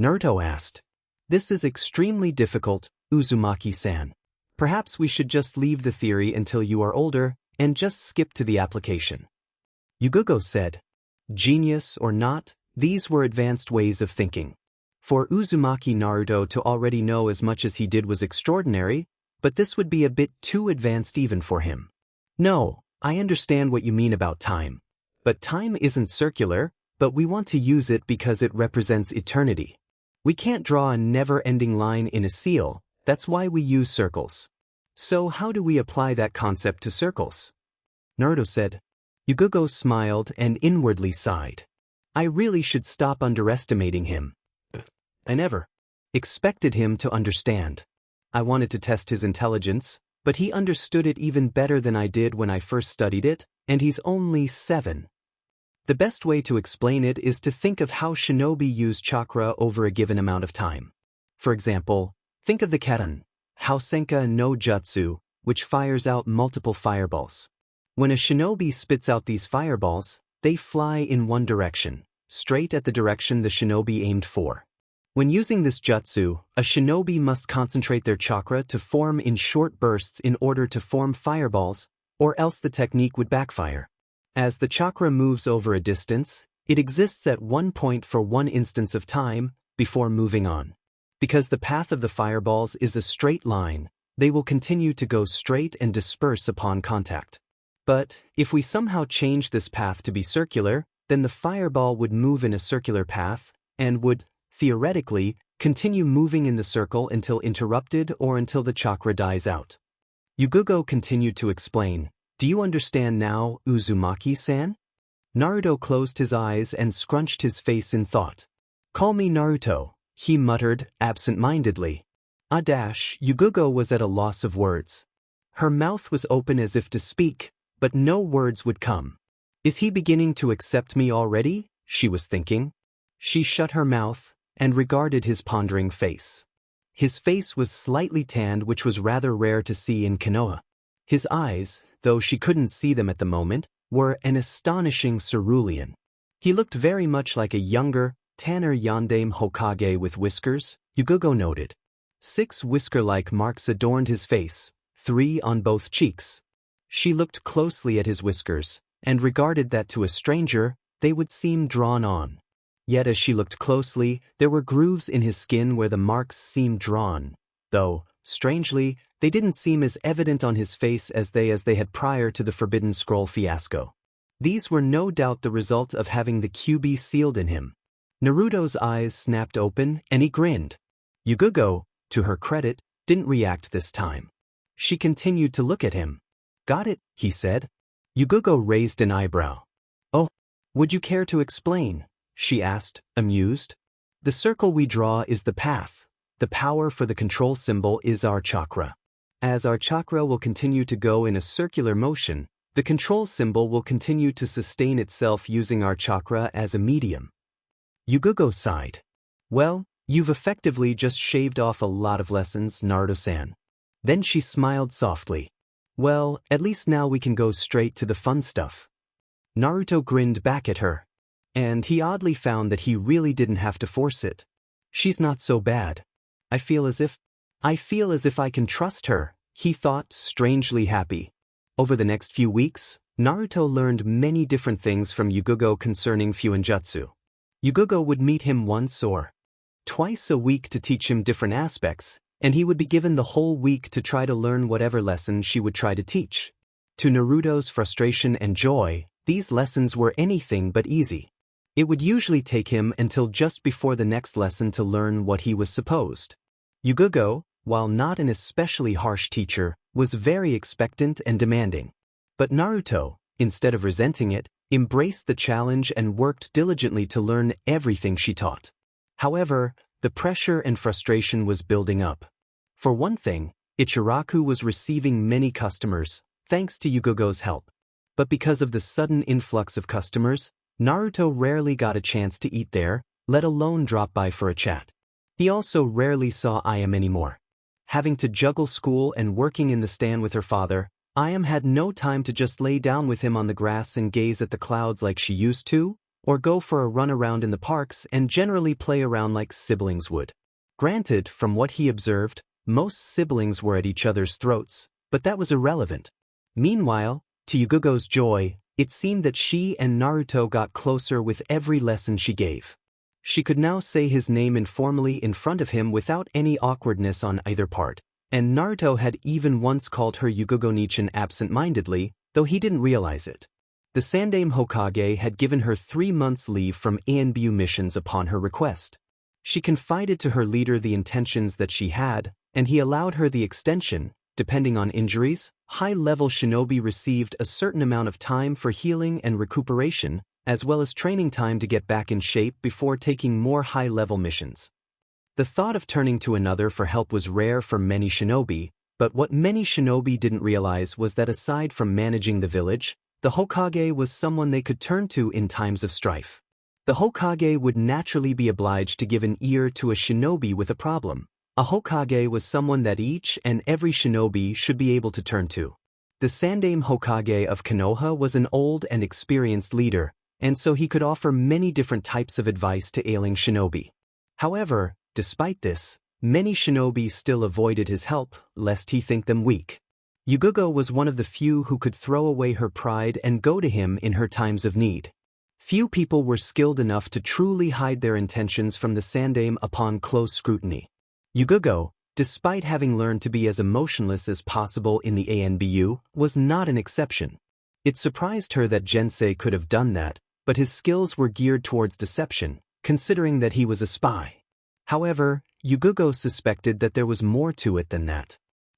Naruto asked. This is extremely difficult, Uzumaki-san. Perhaps we should just leave the theory until you are older, and just skip to the application. Yugugo said, "Genius or not, these were advanced ways of thinking. For Uzumaki Naruto to already know as much as he did was extraordinary, but this would be a bit too advanced even for him. No, I understand what you mean about time. But time isn't circular, but we want to use it because it represents eternity. We can't draw a never-ending line in a seal, that's why we use circles. So how do we apply that concept to circles?" Naruto said. Yugugo smiled and inwardly sighed. "I really should stop underestimating him. I never expected him to understand. I wanted to test his intelligence, but he understood it even better than I did when I first studied it, and he's only 7. The best way to explain it is to think of how shinobi use chakra over a given amount of time. For example, think of the katan, Housenka no Jutsu, which fires out multiple fireballs. When a shinobi spits out these fireballs, they fly in one direction, straight at the direction the shinobi aimed for. When using this jutsu, a shinobi must concentrate their chakra to form in short bursts in order to form fireballs, or else the technique would backfire. As the chakra moves over a distance, it exists at one point for one instance of time, before moving on. Because the path of the fireballs is a straight line, they will continue to go straight and disperse upon contact. But, if we somehow change this path to be circular, then the fireball would move in a circular path, and would, theoretically, continue moving in the circle until interrupted or until the chakra dies out. Yugugo continued to explain, "Do you understand now, Uzumaki-san?" Naruto closed his eyes and scrunched his face in thought. "Call me Naruto," he muttered, absent-mindedly. Yugugo was at a loss of words. Her mouth was open as if to speak, but no words would come. "Is he beginning to accept me already?" she was thinking. She shut her mouth and regarded his pondering face. His face was slightly tanned, which was rather rare to see in Konoha. His eyes, though she couldn't see them at the moment, were an astonishing cerulean. He looked very much like a younger, tanner Yondaime Hokage with whiskers, Yugugo noted. 6 whisker-like marks adorned his face, 3 on both cheeks. She looked closely at his whiskers, and regarded that to a stranger, they would seem drawn on. Yet as she looked closely, there were grooves in his skin where the marks seemed drawn, though, strangely, they didn't seem as evident on his face as they had prior to the Forbidden Scroll fiasco. These were no doubt the result of having the QB sealed in him. Naruto's eyes snapped open, and he grinned. Yugugo, to her credit, didn't react this time. She continued to look at him. "Got it," he said. Yugugo raised an eyebrow. "Oh, would you care to explain?" she asked, amused. "The circle we draw is the path. The power for the control symbol is our chakra. As our chakra will continue to go in a circular motion, the control symbol will continue to sustain itself using our chakra as a medium." Yugugo sighed. "Well, you've effectively just shaved off a lot of lessons, Naruto-san." Then she smiled softly. "Well, at least now we can go straight to the fun stuff." Naruto grinned back at her. And he oddly found that he really didn't have to force it. "She's not so bad. I feel as if I can trust her," he thought, strangely happy. Over the next few weeks, Naruto learned many different things from Yugugo concerning fuuinjutsu. Yugugo would meet him once or twice a week to teach him different aspects, and he would be given the whole week to try to learn whatever lesson she would try to teach. To Naruto's frustration and joy, these lessons were anything but easy. It would usually take him until just before the next lesson to learn what he was supposed. Yugugo, while not an especially harsh teacher, was very expectant and demanding. But Naruto, instead of resenting it, embraced the challenge and worked diligently to learn everything she taught. However, the pressure and frustration was building up. For one thing, Ichiraku was receiving many customers, thanks to Yugugo's help. But because of the sudden influx of customers, Naruto rarely got a chance to eat there, let alone drop by for a chat. He also rarely saw Ayame anymore. Having to juggle school and working in the stand with her father, Ayame had no time to just lay down with him on the grass and gaze at the clouds like she used to, or go for a run around in the parks and generally play around like siblings would. Granted, from what he observed, most siblings were at each other's throats, but that was irrelevant. Meanwhile, To Yugugo's joy, it seemed that she and Naruto got closer with every lesson she gave. She could now say his name informally in front of him without any awkwardness on either part, and Naruto had even once called her Yugugo-nichan absent-mindedly, though he didn't realize it. The Sandaime Hokage had given her 3 months' leave from ANBU missions upon her request. She confided to her leader the intentions that she had, and he allowed her the extension. Depending on injuries, high-level shinobi received a certain amount of time for healing and recuperation, as well as training time to get back in shape before taking more high-level missions. The thought of turning to another for help was rare for many shinobi, but what many shinobi didn't realize was that aside from managing the village, the Hokage was someone they could turn to in times of strife. The Hokage would naturally be obliged to give an ear to a shinobi with a problem. A Hokage was someone that each and every shinobi should be able to turn to. The Sandaime Hokage of Konoha was an old and experienced leader, and so he could offer many different types of advice to ailing shinobi. However, despite this, many shinobi still avoided his help, lest he think them weak. Yugugo was one of the few who could throw away her pride and go to him in her times of need. Few people were skilled enough to truly hide their intentions from the Sandaime upon close scrutiny. Yugugo, despite having learned to be as emotionless as possible in the ANBU, was not an exception. It surprised her that Jensei could have done that, but his skills were geared towards deception, considering that he was a spy. However, Yugugo suspected that there was more to it than that.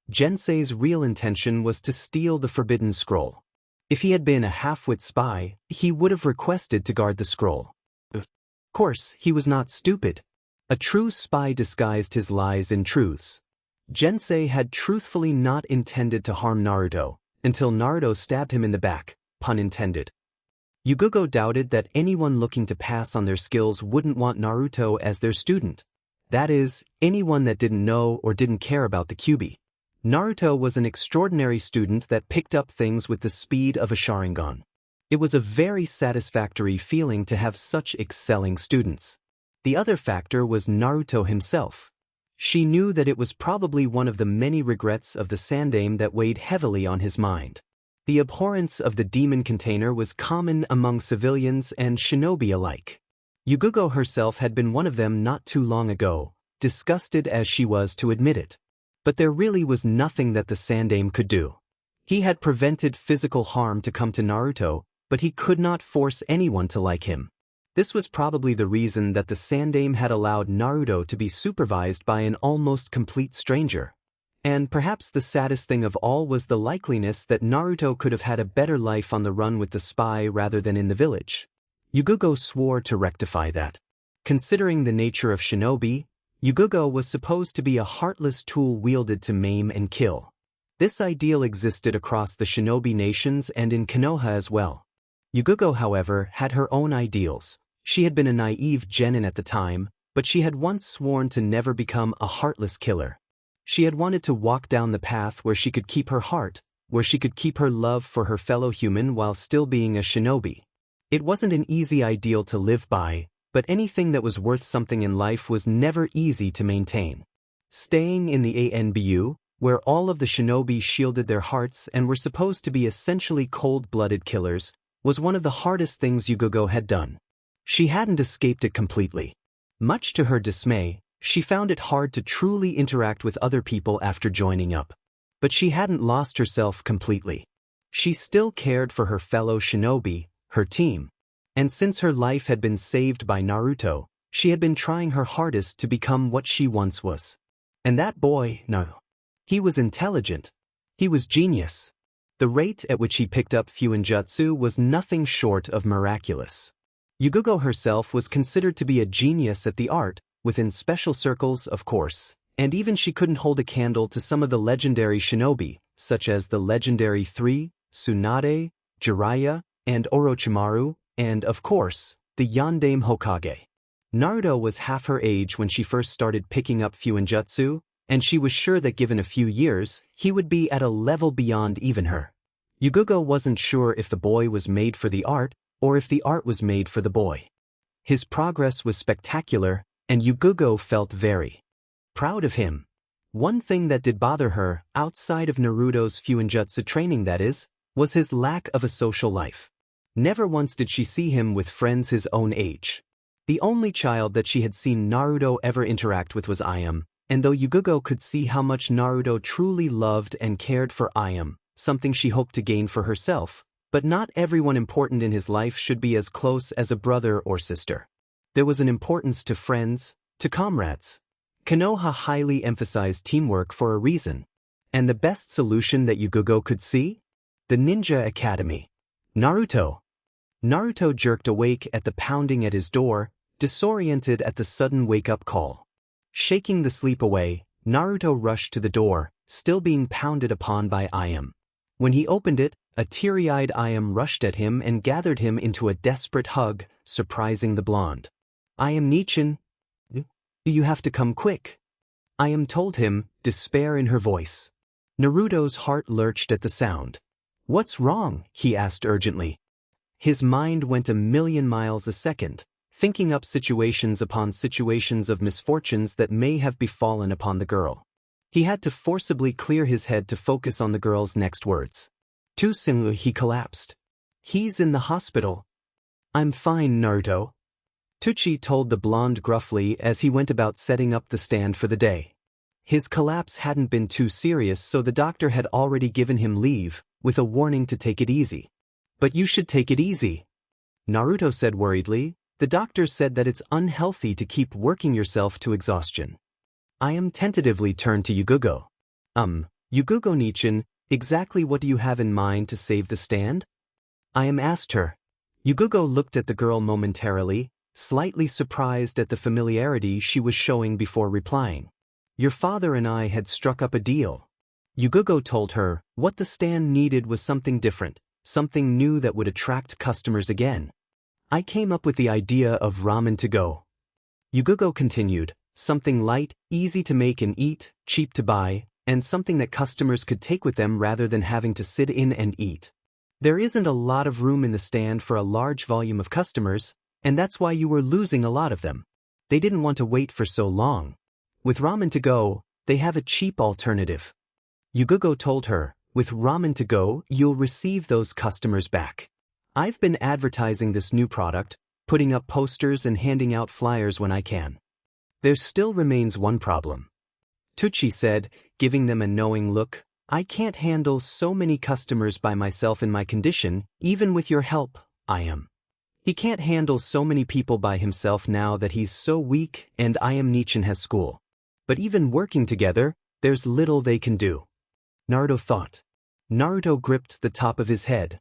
Jensei's real intention was to steal the Forbidden Scroll. If he had been a half-wit spy, he would have requested to guard the scroll. Of course, he was not stupid. A true spy disguised his lies in truths. Jensei had truthfully not intended to harm Naruto, until Naruto stabbed him in the back, pun intended. Yugugo doubted that anyone looking to pass on their skills wouldn't want Naruto as their student. That is, anyone that didn't know or didn't care about the Kyuubi. Naruto was an extraordinary student that picked up things with the speed of a Sharingan. It was a very satisfactory feeling to have such excelling students. The other factor was Naruto himself. She knew that it was probably one of the many regrets of the Sandaime that weighed heavily on his mind. The abhorrence of the demon container was common among civilians and shinobi alike. Yugugo herself had been one of them not too long ago, disgusted as she was to admit it. But there really was nothing that the Sandaime could do. He had prevented physical harm to come to Naruto, but he could not force anyone to like him. This was probably the reason that the Sandaime had allowed Naruto to be supervised by an almost complete stranger. And perhaps the saddest thing of all was the likeliness that Naruto could have had a better life on the run with the spy rather than in the village. Yugugo swore to rectify that. Considering the nature of shinobi, Yugugo was supposed to be a heartless tool wielded to maim and kill. This ideal existed across the shinobi nations and in Konoha as well. Yugugo, however, had her own ideals. She had been a naive genin at the time, but she had once sworn to never become a heartless killer. She had wanted to walk down the path where she could keep her heart, where she could keep her love for her fellow human while still being a shinobi. It wasn't an easy ideal to live by, but anything that was worth something in life was never easy to maintain. Staying in the ANBU, where all of the shinobi shielded their hearts and were supposed to be essentially cold-blooded killers, was one of the hardest things Yugugo had done. She hadn't escaped it completely. Much to her dismay, she found it hard to truly interact with other people after joining up. But she hadn't lost herself completely. She still cared for her fellow shinobi, her team. And since her life had been saved by Naruto, she had been trying her hardest to become what she once was. And that boy, no. He was intelligent. He was genius. The rate at which he picked up fuuinjutsu was nothing short of miraculous. Yugugo herself was considered to be a genius at the art, within special circles, of course, and even she couldn't hold a candle to some of the legendary shinobi, such as the legendary 3, Tsunade, Jiraiya, and Orochimaru, and, of course, the Yondaime Hokage. Naruto was half her age when she first started picking up fuuinjutsu, and she was sure that given a few years, he would be at a level beyond even her. Yugugo wasn't sure if the boy was made for the art, or if the art was made for the boy. His progress was spectacular, and Yugugo felt very proud of him. One thing that did bother her, outside of Naruto's fuuinjutsu training that is, was his lack of a social life. Never once did she see him with friends his own age. The only child that she had seen Naruto ever interact with was Ayame, and though Yugugo could see how much Naruto truly loved and cared for Ayame, something she hoped to gain for herself, but not everyone important in his life should be as close as a brother or sister. There was an importance to friends, to comrades. Konoha highly emphasized teamwork for a reason. And the best solution that Yugugo could see? The Ninja Academy. Naruto. Naruto jerked awake at the pounding at his door, disoriented at the sudden wake-up call. Shaking the sleep away, Naruto rushed to the door, still being pounded upon by Ayame. When he opened it, a teary-eyed Ayame rushed at him and gathered him into a desperate hug, surprising the blonde. Ayame-nichan, you have to come quick. Ayame told him, despair in her voice. Naruto's heart lurched at the sound. What's wrong? He asked urgently. His mind went a million miles a second, thinking up situations upon situations of misfortunes that may have befallen upon the girl. He had to forcibly clear his head to focus on the girl's next words. Too soon he collapsed. He's in the hospital. I'm fine, Naruto. Tucci told the blonde gruffly as he went about setting up the stand for the day. His collapse hadn't been too serious, so the doctor had already given him leave, with a warning to take it easy. But you should take it easy, Naruto said worriedly. The doctor said that it's unhealthy to keep working yourself to exhaustion. Ayame tentatively turned to Yugugo. Yugugo-nichan, exactly what do you have in mind to save the stand? Ayame asked her. Yugugo looked at the girl momentarily, slightly surprised at the familiarity she was showing before replying. Your father and I had struck up a deal. Yugugo told her what the stand needed was something different, something new that would attract customers again. I came up with the idea of ramen to go. Yugugo continued, something light, easy to make and eat, cheap to buy, and something that customers could take with them rather than having to sit in and eat. There isn't a lot of room in the stand for a large volume of customers, and that's why you were losing a lot of them. They didn't want to wait for so long. With ramen to go, they have a cheap alternative. Yugugo told her, with ramen to go, you'll receive those customers back. I've been advertising this new product, putting up posters and handing out flyers when I can. There still remains one problem. Tucci said, giving them a knowing look, I can't handle so many customers by myself in my condition, even with your help, Ayame. He can't handle so many people by himself now that he's so weak and Ayame-nichan has school. But even working together, there's little they can do. Naruto thought. Naruto gripped the top of his head.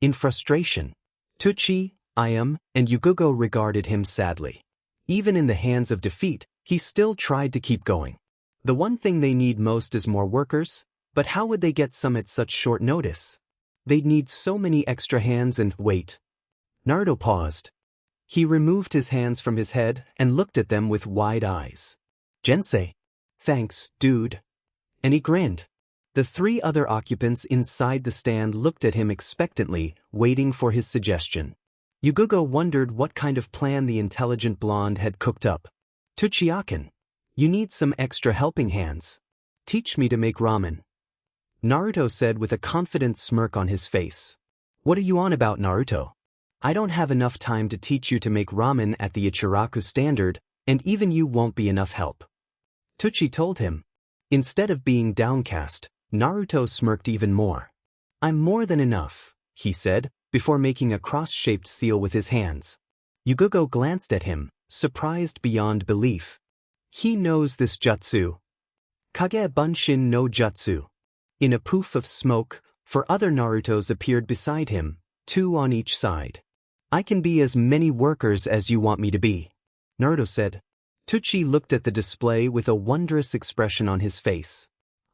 In frustration, Tucci, Ayame, and Yugugo regarded him sadly. Even in the hands of defeat, he still tried to keep going. The one thing they need most is more workers, but how would they get some at such short notice? They'd need so many extra hands and wait. Naruto paused. He removed his hands from his head and looked at them with wide eyes. Jensei. Thanks, dude. And he grinned. The three other occupants inside the stand looked at him expectantly, waiting for his suggestion. Yugugo wondered what kind of plan the intelligent blonde had cooked up. Tuchiaken, you need some extra helping hands. Teach me to make ramen. Naruto said with a confident smirk on his face. What are you on about, Naruto? I don't have enough time to teach you to make ramen at the Ichiraku standard, and even you won't be enough help. Tucci told him. Instead of being downcast, Naruto smirked even more. I'm more than enough, he said, before making a cross-shaped seal with his hands. Yugugo glanced at him, surprised beyond belief. He knows this jutsu. Kage Bunshin no Jutsu. In a poof of smoke, 4 other Narutos appeared beside him, 2 on each side. I can be as many workers as you want me to be, Naruto said. Tucci looked at the display with a wondrous expression on his face.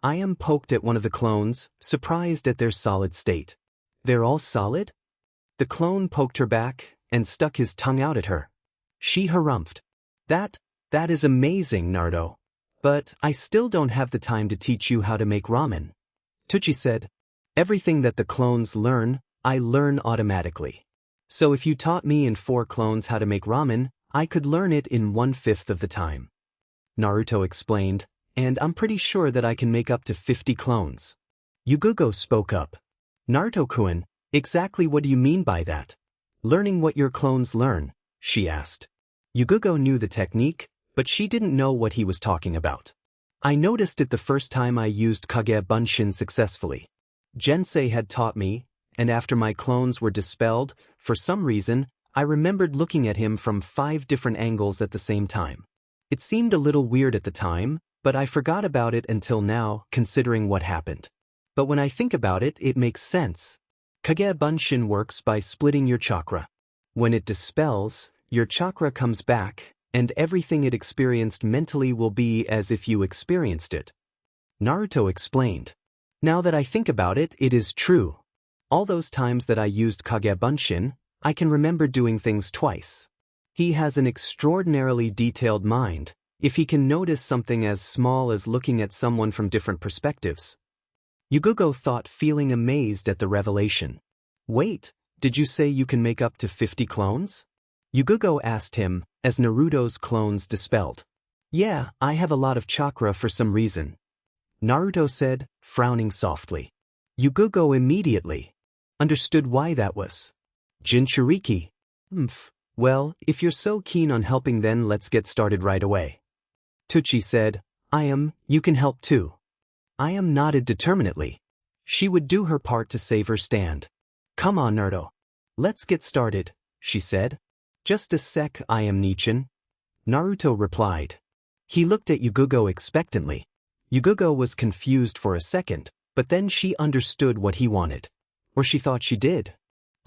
Ayame poked at one of the clones, surprised at their solid state. They're all solid? The clone poked her back and stuck his tongue out at her. She harumphed. That is amazing, Naruto. But I still don't have the time to teach you how to make ramen. Tucci said. Everything that the clones learn, I learn automatically. So if you taught me and 4 clones how to make ramen, I could learn it in 1/5 of the time. Naruto explained, and I'm pretty sure that I can make up to 50 clones. Yugugo spoke up. Naruto-kun, exactly what do you mean by that? Learning what your clones learn, she asked. Yugugo knew the technique, but she didn't know what he was talking about. I noticed it the first time I used Kage Bunshin successfully. Jensei had taught me, and after my clones were dispelled, for some reason, I remembered looking at him from 5 different angles at the same time. It seemed a little weird at the time, but I forgot about it until now, considering what happened. But when I think about it, it makes sense. Kage Bunshin works by splitting your chakra. When it dispels, your chakra comes back, and everything it experienced mentally will be as if you experienced it. Naruto explained. Now that I think about it, it is true. All those times that I used Kage Bunshin, I can remember doing things twice. He has an extraordinarily detailed mind, if he can notice something as small as looking at someone from different perspectives. Yugugo thought, feeling amazed at the revelation. Wait, did you say you can make up to 50 clones? Yugugo asked him, as Naruto's clones dispelled. Yeah, I have a lot of chakra for some reason. Naruto said, frowning softly. Yugugo immediately understood why that was. Jinchuriki. Well, if you're so keen on helping, then let's get started right away. Tucci said, you can help too. Ayam nodded determinedly. She would do her part to save her stand. Come on, Naruto. Let's get started, she said. Just a sec, Nichin. Naruto replied. He looked at Yugugo expectantly. Yugugo was confused for a second, but then she understood what he wanted. Or she thought she did.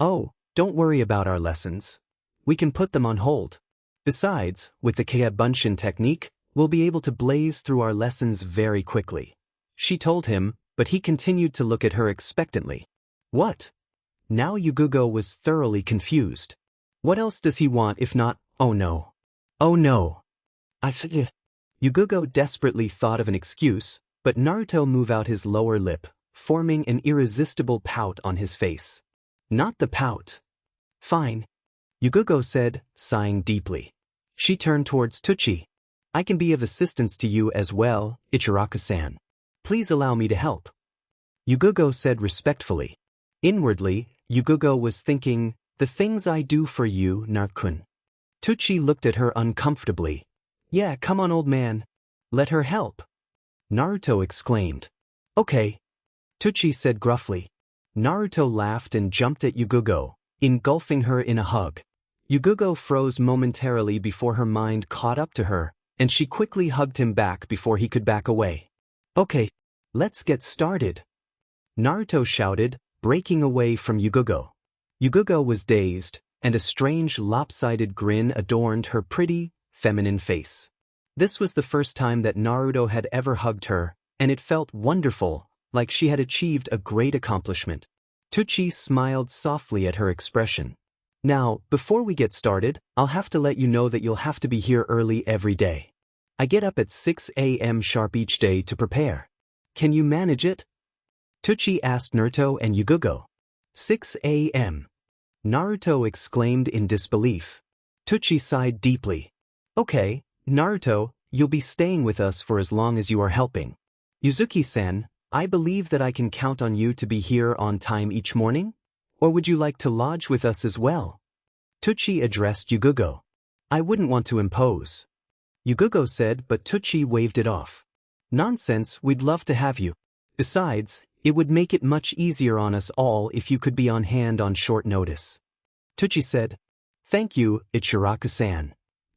Oh, don't worry about our lessons. We can put them on hold. Besides, with the Kage Bunshin technique, we'll be able to blaze through our lessons very quickly. She told him, but he continued to look at her expectantly. What? Now Yugugo was thoroughly confused. What else does he want if not, oh no. Oh no. Yugugo desperately thought of an excuse, but Naruto moved out his lower lip, forming an irresistible pout on his face. Not the pout. Fine. Yugugo said, sighing deeply. She turned towards Tucci. I can be of assistance to you as well, Ichiraku-san. Please allow me to help. Yugugo said respectfully. Inwardly, Yugugo was thinking, the things I do for you, Naruto-kun. Tucci looked at her uncomfortably. Yeah, come on, old man. Let her help. Naruto exclaimed. Okay. Tucci said gruffly. Naruto laughed and jumped at Yugugo, engulfing her in a hug. Yugugo froze momentarily before her mind caught up to her, and she quickly hugged him back before he could back away. Okay, let's get started. Naruto shouted, breaking away from Yugugo. Yugugo was dazed, and a strange lopsided grin adorned her pretty, feminine face. This was the first time that Naruto had ever hugged her, and it felt wonderful, like she had achieved a great accomplishment. Tucci smiled softly at her expression. Now, before we get started, I'll have to let you know that you'll have to be here early every day. I get up at 6 a.m. sharp each day to prepare. Can you manage it? Tucci asked Naruto and Yugugo. 6 a.m. Naruto exclaimed in disbelief. Tucci sighed deeply. Okay, Naruto, you'll be staying with us for as long as you are helping. Yuzuki-san, I believe that I can count on you to be here on time each morning? Or would you like to lodge with us as well? Tucci addressed Yugugo. I wouldn't want to impose. Yugugo said, but Tucci waved it off. Nonsense, we'd love to have you. Besides, it would make it much easier on us all if you could be on hand on short notice. Tucci said, Thank you, Ichiraku-san.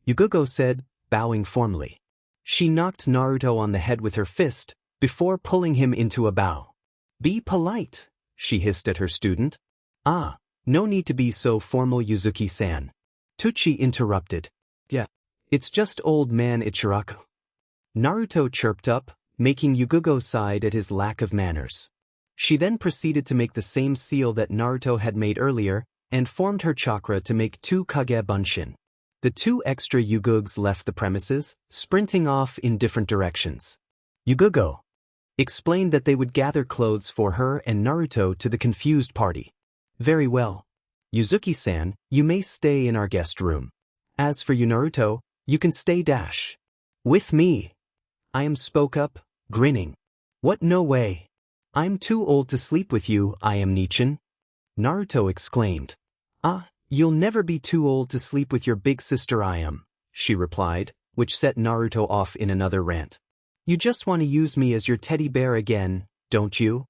Yugugo said, bowing formally. She knocked Naruto on the head with her fist, before pulling him into a bow. Be polite, she hissed at her student. Ah, no need to be so formal, Yuzuki-san. Tucci interrupted. Yeah, it's just old man Ichiraku. Naruto chirped up, making Yugugo sigh at his lack of manners. She then proceeded to make the same seal that Naruto had made earlier, and formed her chakra to make 2 Kage Bunshin. The 2 extra Yugugs left the premises, sprinting off in different directions. Yugugo explained that they would gather clothes for her and Naruto to the confused party. Very well. Yuzuki-san, you may stay in our guest room. As for you, Naruto, you can stay with me. Ayam spoke up, grinning. What, no way. I'm too old to sleep with you, I am Nichin. Naruto exclaimed. Ah, you'll never be too old to sleep with your big sister I am, she replied, which set Naruto off in another rant. You just want to use me as your teddy bear again, don't you?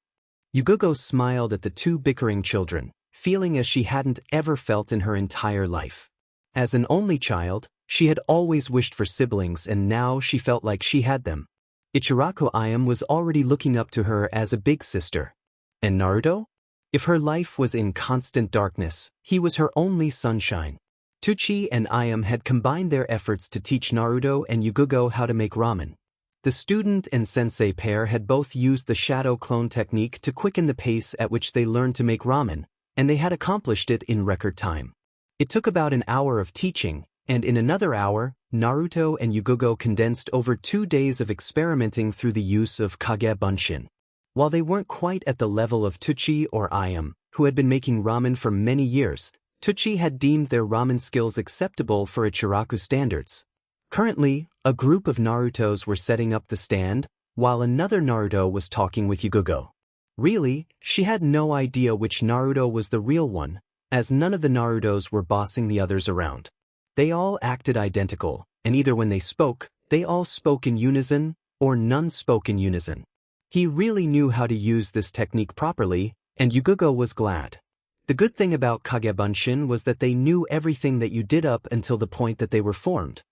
Yugogo smiled at the two bickering children, feeling as she hadn't ever felt in her entire life. As an only child, she had always wished for siblings and now she felt like she had them. Ichiraku Ayam was already looking up to her as a big sister. And Naruto? If her life was in constant darkness, he was her only sunshine. Tuchi and Ayam had combined their efforts to teach Naruto and Yugogo how to make ramen. The student and sensei pair had both used the shadow clone technique to quicken the pace at which they learned to make ramen, and they had accomplished it in record time. It took about an hour of teaching, and in another hour, Naruto and Yugogo condensed over 2 days of experimenting through the use of Kage Bunshin. While they weren't quite at the level of Tuchi or Ayam, who had been making ramen for many years, Tuchi had deemed their ramen skills acceptable for Ichiraku standards. Currently, a group of Narutos were setting up the stand, while another Naruto was talking with Yugogo. Really, she had no idea which Naruto was the real one, as none of the Narutos were bossing the others around. They all acted identical, and either when they spoke, they all spoke in unison, or none spoke in unison. He really knew how to use this technique properly, and Yugogo was glad. The good thing about Kage Bunshin was that they knew everything that you did up until the point that they were formed.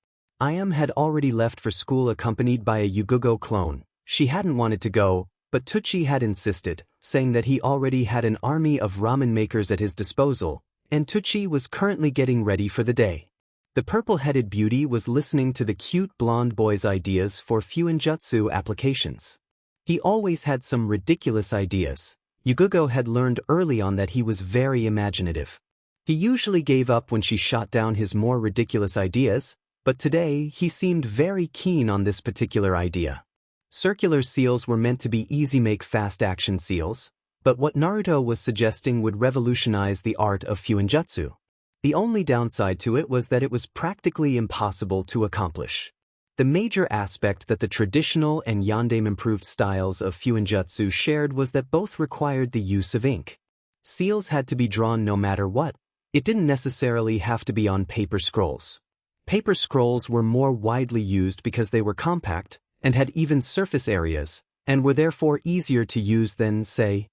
Ayam had already left for school accompanied by a Yugogo clone. She hadn't wanted to go, but Tuchi had insisted, saying that he already had an army of ramen makers at his disposal, and Tuchi was currently getting ready for the day. The purple-headed beauty was listening to the cute blonde boy's ideas for fuuinjutsu applications. He always had some ridiculous ideas. Yugogo had learned early on that he was very imaginative. He usually gave up when she shot down his more ridiculous ideas, but today he seemed very keen on this particular idea. Circular seals were meant to be easy-make fast-action seals, but what Naruto was suggesting would revolutionize the art of fuuinjutsu. The only downside to it was that it was practically impossible to accomplish. The major aspect that the traditional and Yondaime improved styles of fuuinjutsu shared was that both required the use of ink. Seals had to be drawn no matter what. It didn't necessarily have to be on paper scrolls. Paper scrolls were more widely used because they were compact and had even surface areas, and were therefore easier to use than, say,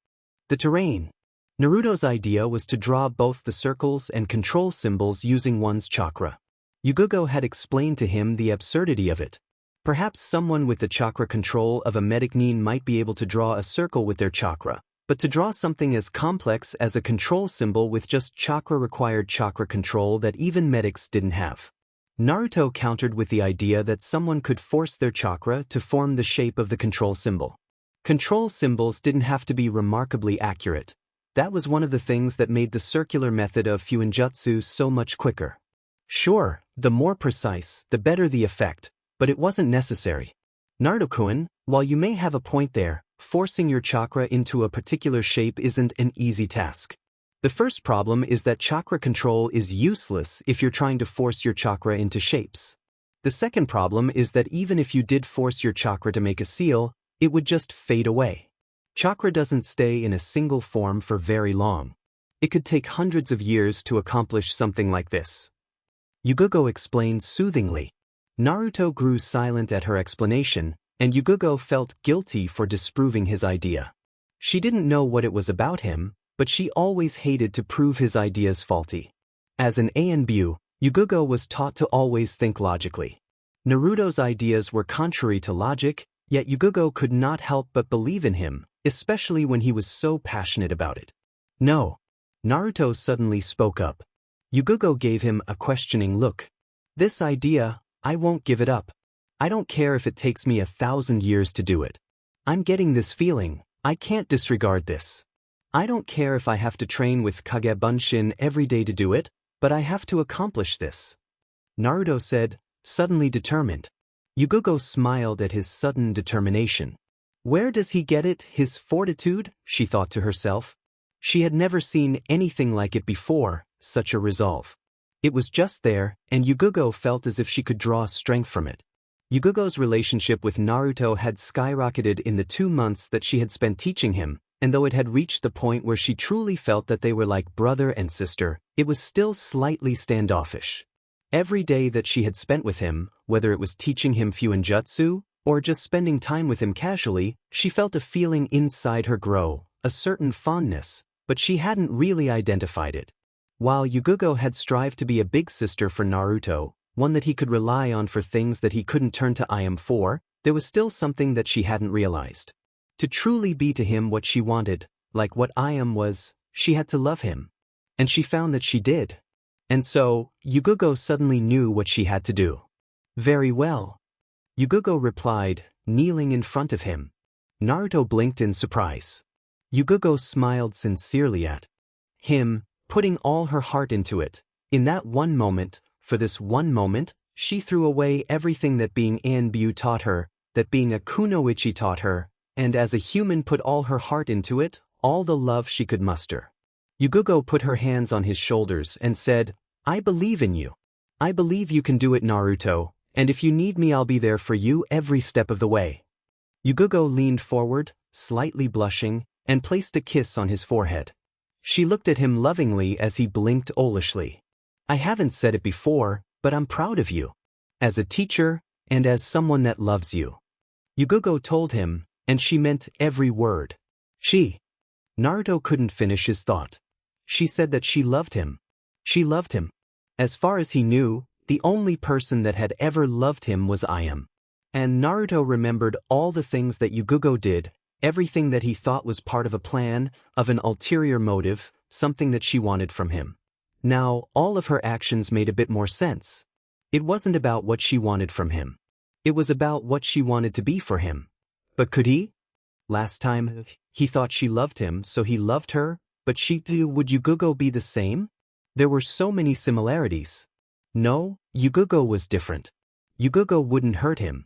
the terrain. Naruto's idea was to draw both the circles and control symbols using one's chakra. Yugogo had explained to him the absurdity of it. Perhaps someone with the chakra control of a medic nin might be able to draw a circle with their chakra, but to draw something as complex as a control symbol with just chakra required chakra control that even medics didn't have. Naruto countered with the idea that someone could force their chakra to form the shape of the control symbol. Control symbols didn't have to be remarkably accurate. That was one of the things that made the circular method of fuuinjutsu so much quicker. Sure, the more precise, the better the effect, but it wasn't necessary. Naruto-kun, while you may have a point there, forcing your chakra into a particular shape isn't an easy task. The first problem is that chakra control is useless if you're trying to force your chakra into shapes. The second problem is that even if you did force your chakra to make a seal, it would just fade away. Chakra doesn't stay in a single form for very long. It could take hundreds of years to accomplish something like this. Yugogo explained soothingly. Naruto grew silent at her explanation, and Yugogo felt guilty for disproving his idea. She didn't know what it was about him, but she always hated to prove his ideas faulty. As an ANBU, Yugogo was taught to always think logically. Naruto's ideas were contrary to logic, yet Yugogo could not help but believe in him, especially when he was so passionate about it. No. Naruto suddenly spoke up. Yugogo gave him a questioning look. This idea, I won't give it up. I don't care if it takes me 1,000 years to do it. I'm getting this feeling, I can't disregard this. I don't care if I have to train with Kage Bunshin every day to do it, but I have to accomplish this. Naruto said, suddenly determined. Yugogo smiled at his sudden determination. Where does he get it, his fortitude? She thought to herself. She had never seen anything like it before, such a resolve. It was just there, and Yugogo felt as if she could draw strength from it. Yugugo's relationship with Naruto had skyrocketed in the 2 months that she had spent teaching him, and though it had reached the point where she truly felt that they were like brother and sister, it was still slightly standoffish. Every day that she had spent with him, whether it was teaching him fuuinjutsu, or just spending time with him casually, she felt a feeling inside her grow, a certain fondness, but she hadn't really identified it. While Yugugo had strived to be a big sister for Naruto, one that he could rely on for things that he couldn't turn to I am for, there was still something that she hadn't realized. To truly be to him what she wanted, like what I am was, she had to love him. And she found that she did. And so, Yugugo suddenly knew what she had to do. Very well. Yugugo replied, kneeling in front of him. Naruto blinked in surprise. Yugugo smiled sincerely at him, putting all her heart into it. In that one moment, for this one moment, she threw away everything that being Anbu taught her, that being a kunoichi taught her, and as a human put all her heart into it, all the love she could muster. Yugugo put her hands on his shoulders and said, I believe in you. I believe you can do it, Naruto, and if you need me I'll be there for you every step of the way. Yugugo leaned forward, slightly blushing, and placed a kiss on his forehead. She looked at him lovingly as he blinked owlishly. I haven't said it before, but I'm proud of you. As a teacher, and as someone that loves you. Yugugo told him, and she meant every word. Naruto couldn't finish his thought. She said that she loved him. She loved him. As far as he knew, the only person that had ever loved him was Ayam. And Naruto remembered all the things that Yugugo did, everything that he thought was part of a plan, of an ulterior motive, something that she wanted from him. Now, all of her actions made a bit more sense. It wasn't about what she wanted from him. It was about what she wanted to be for him. But could he? Last time, he thought she loved him, so he loved her, but would Yugugo be the same? There were so many similarities. No, Yugugo was different. Yugugo wouldn't hurt him.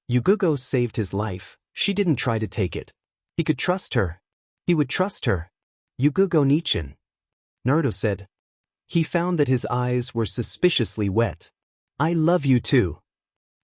Yugugo saved his life, she didn't try to take it. He could trust her. He would trust her. Yugugo Nichin. Naruto said. He found that his eyes were suspiciously wet. I love you too.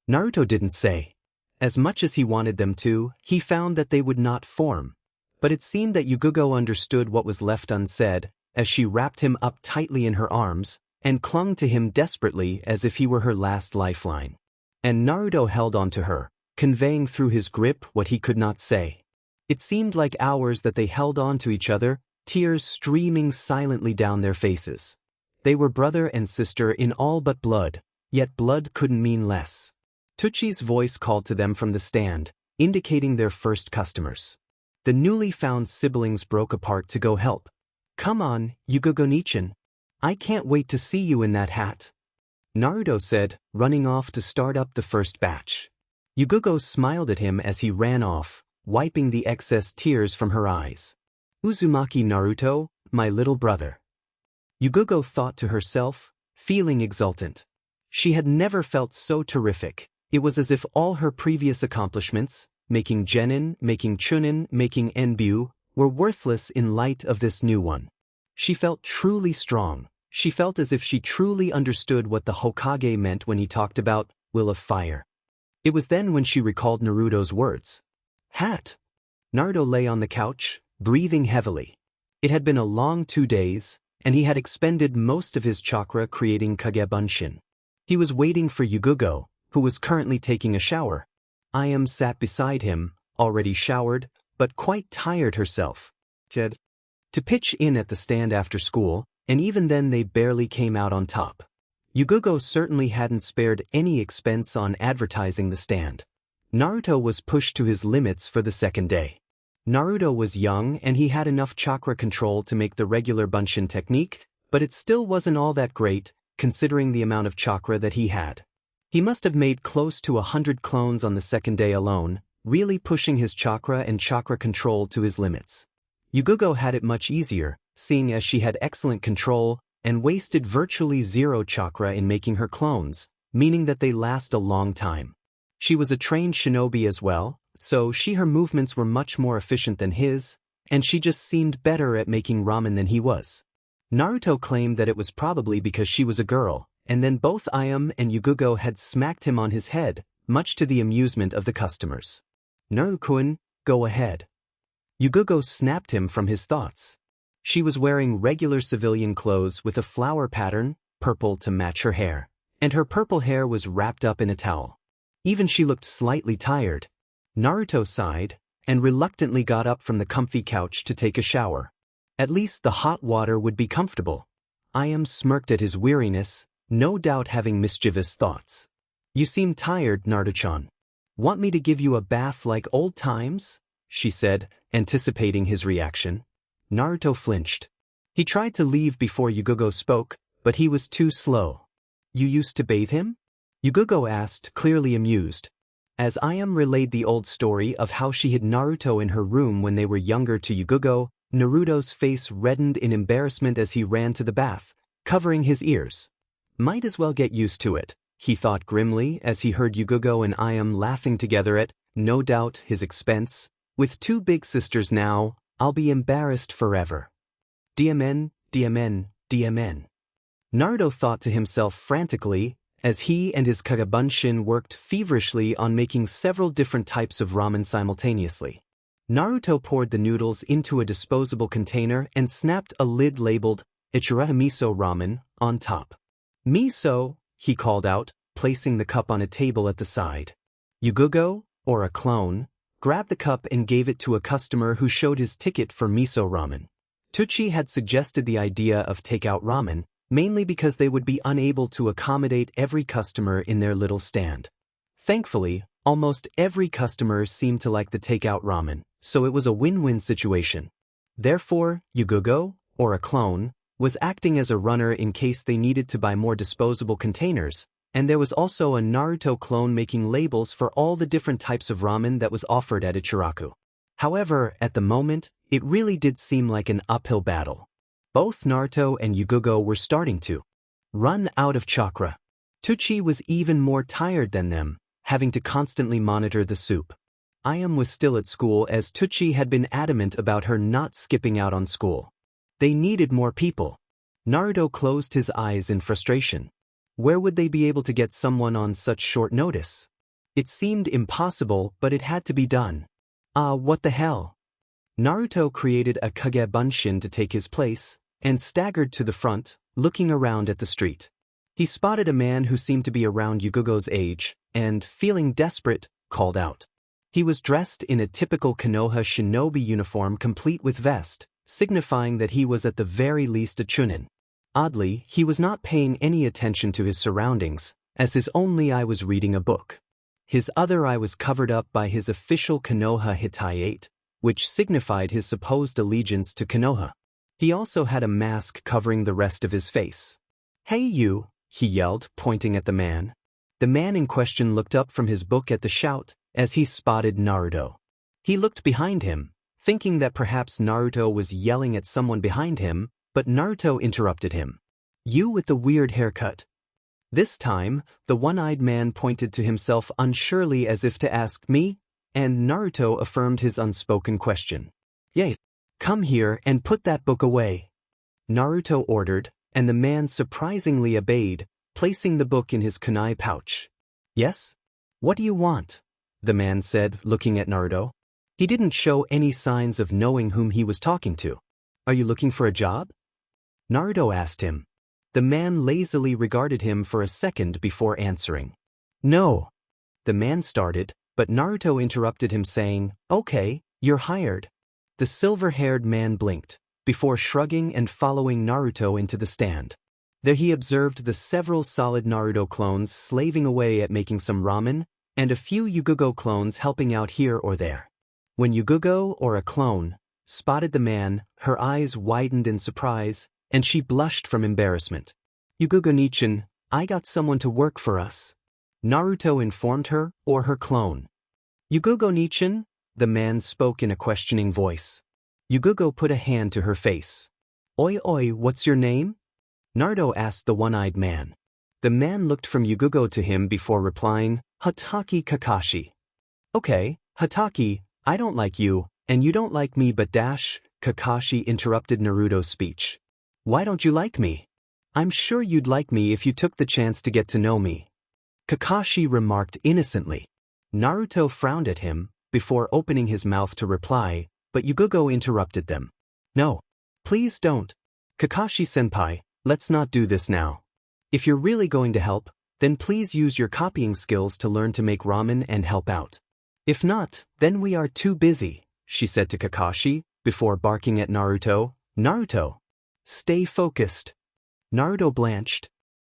Naruto didn't say. As much as he wanted them to, he found that they would not form. But it seemed that Yugugo understood what was left unsaid, as she wrapped him up tightly in her arms, and clung to him desperately as if he were her last lifeline. And Naruto held on to her, conveying through his grip what he could not say. It seemed like hours that they held on to each other, tears streaming silently down their faces. They were brother and sister in all but blood, yet blood couldn't mean less. Tuchi's voice called to them from the stand, indicating their first customers. The newly found siblings broke apart to go help. Come on, Yugugo Nichin. I can't wait to see you in that hat. Naruto said, running off to start up the first batch. Yugugo smiled at him as he ran off, wiping the excess tears from her eyes. Uzumaki Naruto, my little brother. Yugugo thought to herself, feeling exultant. She had never felt so terrific. It was as if all her previous accomplishments, making Genin, making Chunin, making Enbu, were worthless in light of this new one. She felt truly strong. She felt as if she truly understood what the Hokage meant when he talked about will of fire. It was then when she recalled Naruto's words. Hat. Naruto lay on the couch, breathing heavily. It had been a long 2 days, and he had expended most of his chakra creating Kagebunshin. He was waiting for Yugugo, who was currently taking a shower. Ayam sat beside him, already showered, but quite tired herself. To pitch in at the stand after school, and even then they barely came out on top. Yugugo certainly hadn't spared any expense on advertising the stand. Naruto was pushed to his limits for the second day. Naruto was young and he had enough chakra control to make the regular Bunshin technique, but it still wasn't all that great, considering the amount of chakra that he had. He must have made close to 100 clones on the second day alone, really pushing his chakra and chakra control to his limits. Yugugo had it much easier, seeing as she had excellent control, and wasted virtually 0 chakra in making her clones, meaning that they last a long time. She was a trained shinobi as well, so her movements were much more efficient than his, and she just seemed better at making ramen than he was. Naruto claimed that it was probably because she was a girl, and then both Ayam and Yugugo had smacked him on his head, much to the amusement of the customers. Naruto-kun, go ahead. Yugugo snapped him from his thoughts. She was wearing regular civilian clothes with a flower pattern, purple to match her hair, and her purple hair was wrapped up in a towel. Even she looked slightly tired. Naruto sighed, and reluctantly got up from the comfy couch to take a shower. At least the hot water would be comfortable. I smirked at his weariness, no doubt having mischievous thoughts. You seem tired, Naruto-chan. Want me to give you a bath like old times? She said, anticipating his reaction. Naruto flinched. He tried to leave before Yugugo spoke, but he was too slow. You used to bathe him? Yugugo asked, clearly amused. As relayed the old story of how she hid Naruto in her room when they were younger to Yugugo, Naruto's face reddened in embarrassment as he ran to the bath, covering his ears. Might as well get used to it, he thought grimly as he heard Yugugo and laughing together at, no doubt, his expense. With two big sisters now, I'll be embarrassed forever. DMN, DMN, DMN. Naruto thought to himself frantically, as he and his Kagabunshin worked feverishly on making several different types of ramen simultaneously. Naruto poured the noodles into a disposable container and snapped a lid labeled Ichiraha Miso Ramen on top. Miso, he called out, placing the cup on a table at the side. Yugugo, or a clone, grabbed the cup and gave it to a customer who showed his ticket for miso ramen. Tucci had suggested the idea of takeout ramen, mainly because they would be unable to accommodate every customer in their little stand. Thankfully, almost every customer seemed to like the takeout ramen, so it was a win-win situation. Therefore, Yugugo, or a clone, was acting as a runner in case they needed to buy more disposable containers, and there was also a Naruto clone making labels for all the different types of ramen that was offered at Ichiraku. However, at the moment, it really did seem like an uphill battle. Both Naruto and Yugugo were starting to run out of chakra. Tucci was even more tired than them, having to constantly monitor the soup. Was still at school as Tucci had been adamant about her not skipping out on school. They needed more people. Naruto closed his eyes in frustration. Where would they be able to get someone on such short notice? It seemed impossible, but it had to be done. What the hell? Naruto created a Kagabunshin to take his place, and staggered to the front, looking around at the street. He spotted a man who seemed to be around Yugugo's age, and, feeling desperate, called out. He was dressed in a typical Konoha shinobi uniform complete with vest, signifying that he was at the very least a chunin. Oddly, he was not paying any attention to his surroundings, as his only eye was reading a book. His other eye was covered up by his official Konoha hiatus, which signified his supposed allegiance to Konoha. He also had a mask covering the rest of his face. Hey you, he yelled, pointing at the man. The man in question looked up from his book at the shout, as he spotted Naruto. He looked behind him, thinking that perhaps Naruto was yelling at someone behind him, but Naruto interrupted him. You with the weird haircut. This time, the one-eyed man pointed to himself unsurely as if to ask me, and Naruto affirmed his unspoken question. Yay, come here and put that book away. Naruto ordered, and the man surprisingly obeyed, placing the book in his kunai pouch. Yes? What do you want? The man said, looking at Naruto. He didn't show any signs of knowing whom he was talking to. Are you looking for a job? Naruto asked him. The man lazily regarded him for a second before answering. No. The man started, but Naruto interrupted him saying, Okay, you're hired. The silver-haired man blinked, before shrugging and following Naruto into the stand. There he observed the several solid Naruto clones slaving away at making some ramen, and a few Yugugo clones helping out here or there. When Yugugo, or a clone, spotted the man, her eyes widened in surprise, and she blushed from embarrassment. Yugugo-nichan, I got someone to work for us. Naruto informed her, or her clone. Yugugo-nichan? The man spoke in a questioning voice. Yugugo put a hand to her face. Oi oi, what's your name? Naruto asked the one-eyed man. The man looked from Yugugo to him before replying, Hataki Kakashi. Okay, Hataki, I don't like you, and you don't like me but Kakashi interrupted Naruto's speech. Why don't you like me? I'm sure you'd like me if you took the chance to get to know me. Kakashi remarked innocently. Naruto frowned at him, before opening his mouth to reply, but Yugogo interrupted them. No. Please don't. Kakashi-senpai, let's not do this now. If you're really going to help, then please use your copying skills to learn to make ramen and help out. If not, then we are too busy, she said to Kakashi, before barking at Naruto. Naruto! Stay focused. Naruto blanched,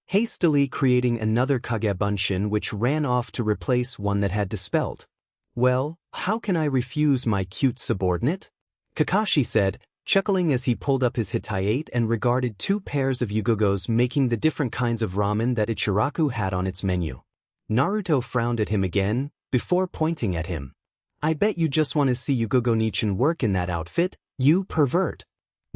hastily creating another Kagebunshin which ran off to replace one that had dispelled. Well, how can I refuse my cute subordinate? Kakashi said, chuckling as he pulled up his hiatus and regarded two pairs of Yugogos making the different kinds of ramen that Ichiraku had on its menu. Naruto frowned at him again, before pointing at him. I bet you just want to see Yugogo Nichin work in that outfit, you pervert!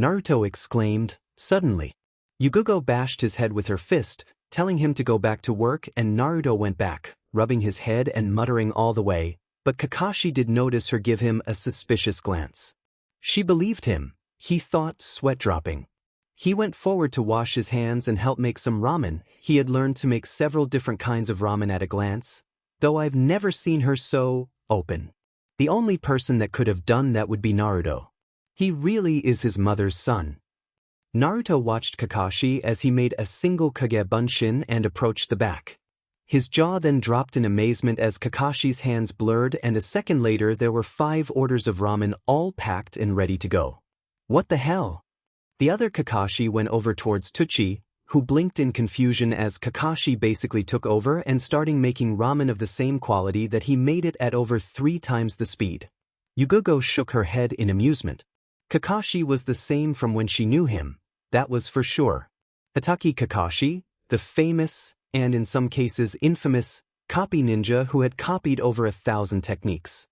Naruto exclaimed, suddenly. Yugogo bashed his head with her fist, telling him to go back to work, and Naruto went back, rubbing his head and muttering all the way, but Kakashi did notice her give him a suspicious glance. She believed him, he thought, sweat dropping. He went forward to wash his hands and help make some ramen. He had learned to make several different kinds of ramen at a glance, though I've never seen her so open. The only person that could have done that would be Naruto. He really is his mother's son. Naruto watched Kakashi as he made a single Kagebunshin and approached the back. His jaw then dropped in amazement as Kakashi's hands blurred, and a second later there were 5 orders of ramen all packed and ready to go. What the hell? The other Kakashi went over towards Tuchi, who blinked in confusion as Kakashi basically took over and started making ramen of the same quality that he made it at over 3 times the speed. Yugogo shook her head in amusement. Kakashi was the same from when she knew him, that was for sure. Hatake Kakashi, the famous, and in some cases infamous, copy ninja who had copied over 1,000 techniques.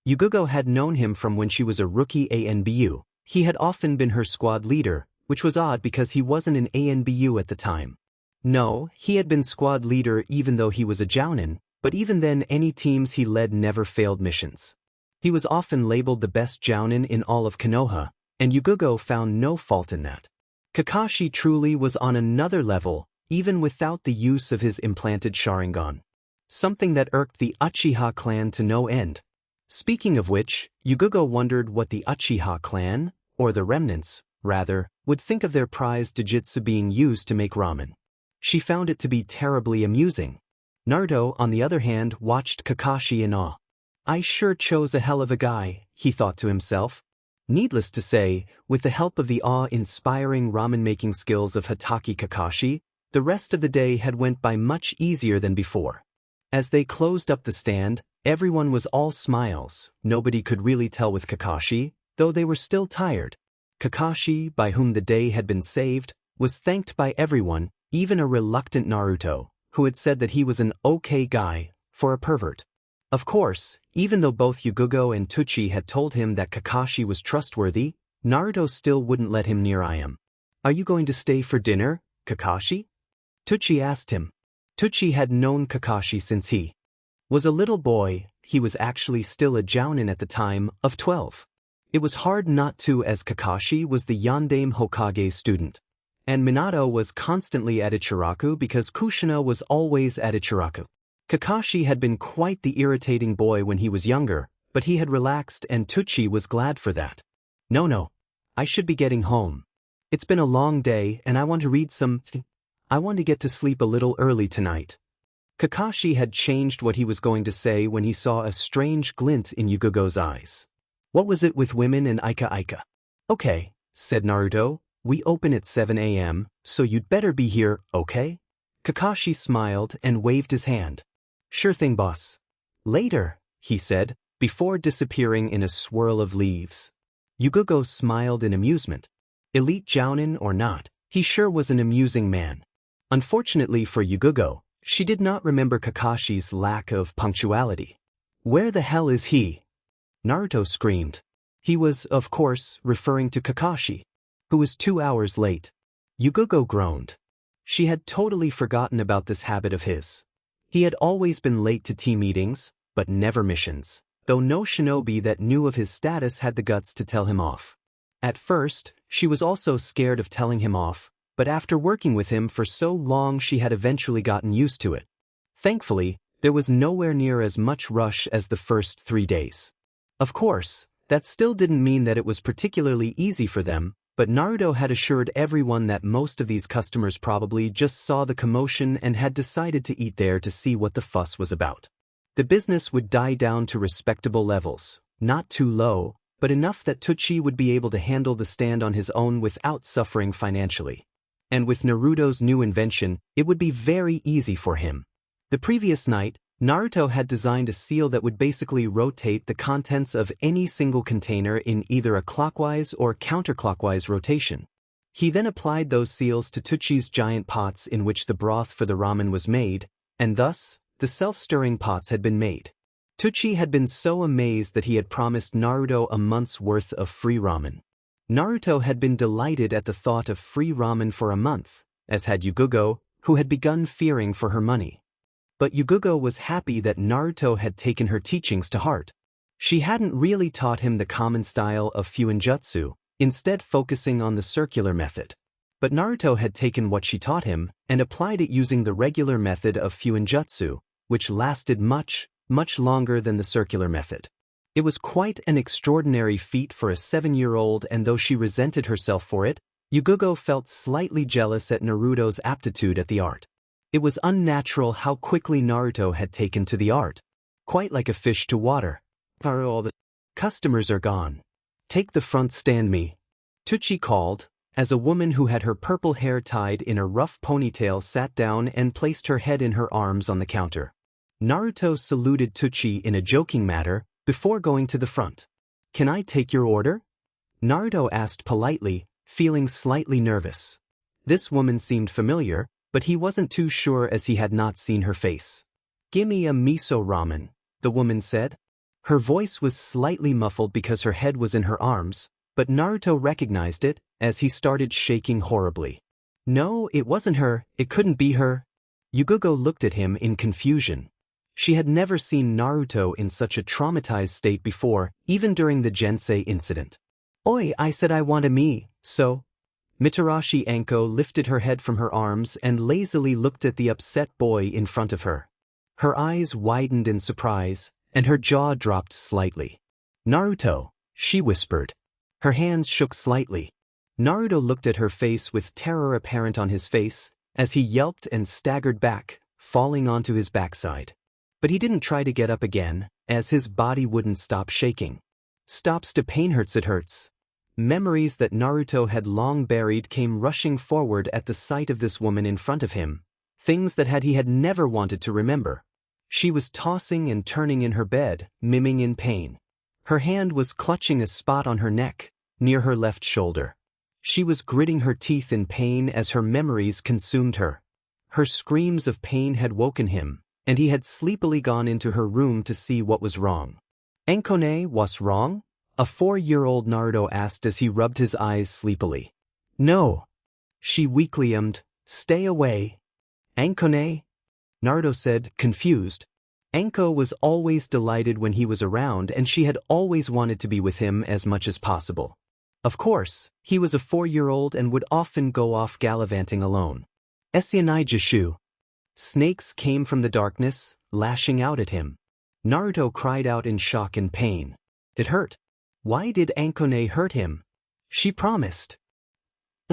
Yugogo had known him from when she was a rookie ANBU. He had often been her squad leader, which was odd because he wasn't an ANBU at the time. No, he had been squad leader even though he was a jounin, but even then any teams he led never failed missions. He was often labeled the best jounin in all of Konoha, and Yugogo found no fault in that. Kakashi truly was on another level, even without the use of his implanted Sharingan. Something that irked the Uchiha clan to no end. Speaking of which, Yugogo wondered what the Uchiha clan, or the remnants, rather, would think of their prized Jujutsu being used to make ramen. She found it to be terribly amusing. Naruto, on the other hand, watched Kakashi in awe. I sure chose a hell of a guy, he thought to himself. Needless to say, with the help of the awe-inspiring ramen-making skills of Hatake Kakashi, the rest of the day had went by much easier than before. As they closed up the stand, everyone was all smiles. Nobody could really tell with Kakashi, though they were still tired. Kakashi, by whom the day had been saved, was thanked by everyone, even a reluctant Naruto, who had said that he was an okay guy, for a pervert. Of course, even though both Yugogo and Tuchi had told him that Kakashi was trustworthy, Naruto still wouldn't let him near him. Are you going to stay for dinner, Kakashi? Tuchi asked him. Tuchi had known Kakashi since he was a little boy. He was actually still a jounin at the time, of 12. It was hard not to, as Kakashi was the Yondaime Hokage's student. And Minato was constantly at Ichiraku because Kushina was always at Ichiraku. Kakashi had been quite the irritating boy when he was younger, but he had relaxed and Tuchi was glad for that. No, I should be getting home. It's been a long day and I want to read some. I want to get to sleep a little early tonight. Kakashi had changed what he was going to say when he saw a strange glint in Yugogo's eyes. What was it with women and Ika? Okay, said Naruto, we open at 7 a.m., so you'd better be here, okay? Kakashi smiled and waved his hand. Sure thing, boss. Later, he said, before disappearing in a swirl of leaves. Yugogo smiled in amusement. Elite jounin or not, he sure was an amusing man. Unfortunately for Yugogo, she did not remember Kakashi's lack of punctuality. Where the hell is he? Naruto screamed. He was, of course, referring to Kakashi, who was 2 hours late. Yugogo groaned. She had totally forgotten about this habit of his. He had always been late to team meetings, but never missions, though no shinobi that knew of his status had the guts to tell him off. At first, she was also scared of telling him off, but after working with him for so long she had eventually gotten used to it. Thankfully, there was nowhere near as much rush as the first 3 days. Of course, that still didn't mean that it was particularly easy for them, but Naruto had assured everyone that most of these customers probably just saw the commotion and had decided to eat there to see what the fuss was about. The business would die down to respectable levels, not too low, but enough that Tsuchi would be able to handle the stand on his own without suffering financially. And with Naruto's new invention, it would be very easy for him. The previous night, Naruto had designed a seal that would basically rotate the contents of any single container in either a clockwise or counterclockwise rotation. He then applied those seals to Tsuchi's giant pots in which the broth for the ramen was made, and thus, the self-stirring pots had been made. Tsuchi had been so amazed that he had promised Naruto a month's worth of free ramen. Naruto had been delighted at the thought of free ramen for a month, as had Yugugo, who had begun fearing for her money. But Yugugo was happy that Naruto had taken her teachings to heart. She hadn't really taught him the common style of fuuinjutsu, instead focusing on the circular method. But Naruto had taken what she taught him and applied it using the regular method of fuuinjutsu, which lasted much longer than the circular method. It was quite an extraordinary feat for a 7-year-old, and though she resented herself for it, Yugugo felt slightly jealous at Naruto's aptitude at the art. It was unnatural how quickly Naruto had taken to the art. Quite like a fish to water. All the customers are gone. Take the front stand me. Tsuchi called, as a woman who had her purple hair tied in a rough ponytail sat down and placed her head in her arms on the counter. Naruto saluted Tsuchi in a joking manner before going to the front. Can I take your order? Naruto asked politely, feeling slightly nervous. This woman seemed familiar, but he wasn't too sure as he had not seen her face. Gimme a miso ramen, the woman said. Her voice was slightly muffled because her head was in her arms, but Naruto recognized it as he started shaking horribly. No, it wasn't her, it couldn't be her. Yugugo looked at him in confusion. She had never seen Naruto in such a traumatized state before, even during the Jensei incident. Oi, I said I want a so. Mitarashi Anko lifted her head from her arms and lazily looked at the upset boy in front of her. Her eyes widened in surprise, and her jaw dropped slightly. Naruto, she whispered. Her hands shook slightly. Naruto looked at her face with terror apparent on his face, as he yelped and staggered back, falling onto his backside. But he didn't try to get up again, as his body wouldn't stop shaking. Stops to pain hurts, it hurts. Memories that Naruto had long buried came rushing forward at the sight of this woman in front of him, things that he had never wanted to remember. She was tossing and turning in her bed, miming in pain. Her hand was clutching a spot on her neck, near her left shoulder. She was gritting her teeth in pain as her memories consumed her. Her screams of pain had woken him, and he had sleepily gone into her room to see what was wrong. Ankone, what's wrong? A 4-year-old Naruto asked as he rubbed his eyes sleepily. No. She weakly stay away. Ankone? Naruto said, confused. Anko was always delighted when he was around, and she had always wanted to be with him as much as possible. Of course, he was a 4-year-old and would often go off gallivanting alone. Esianai Jishu. Snakes came from the darkness, lashing out at him. Naruto cried out in shock and pain. It hurt. Why did Ankone hurt him? She promised.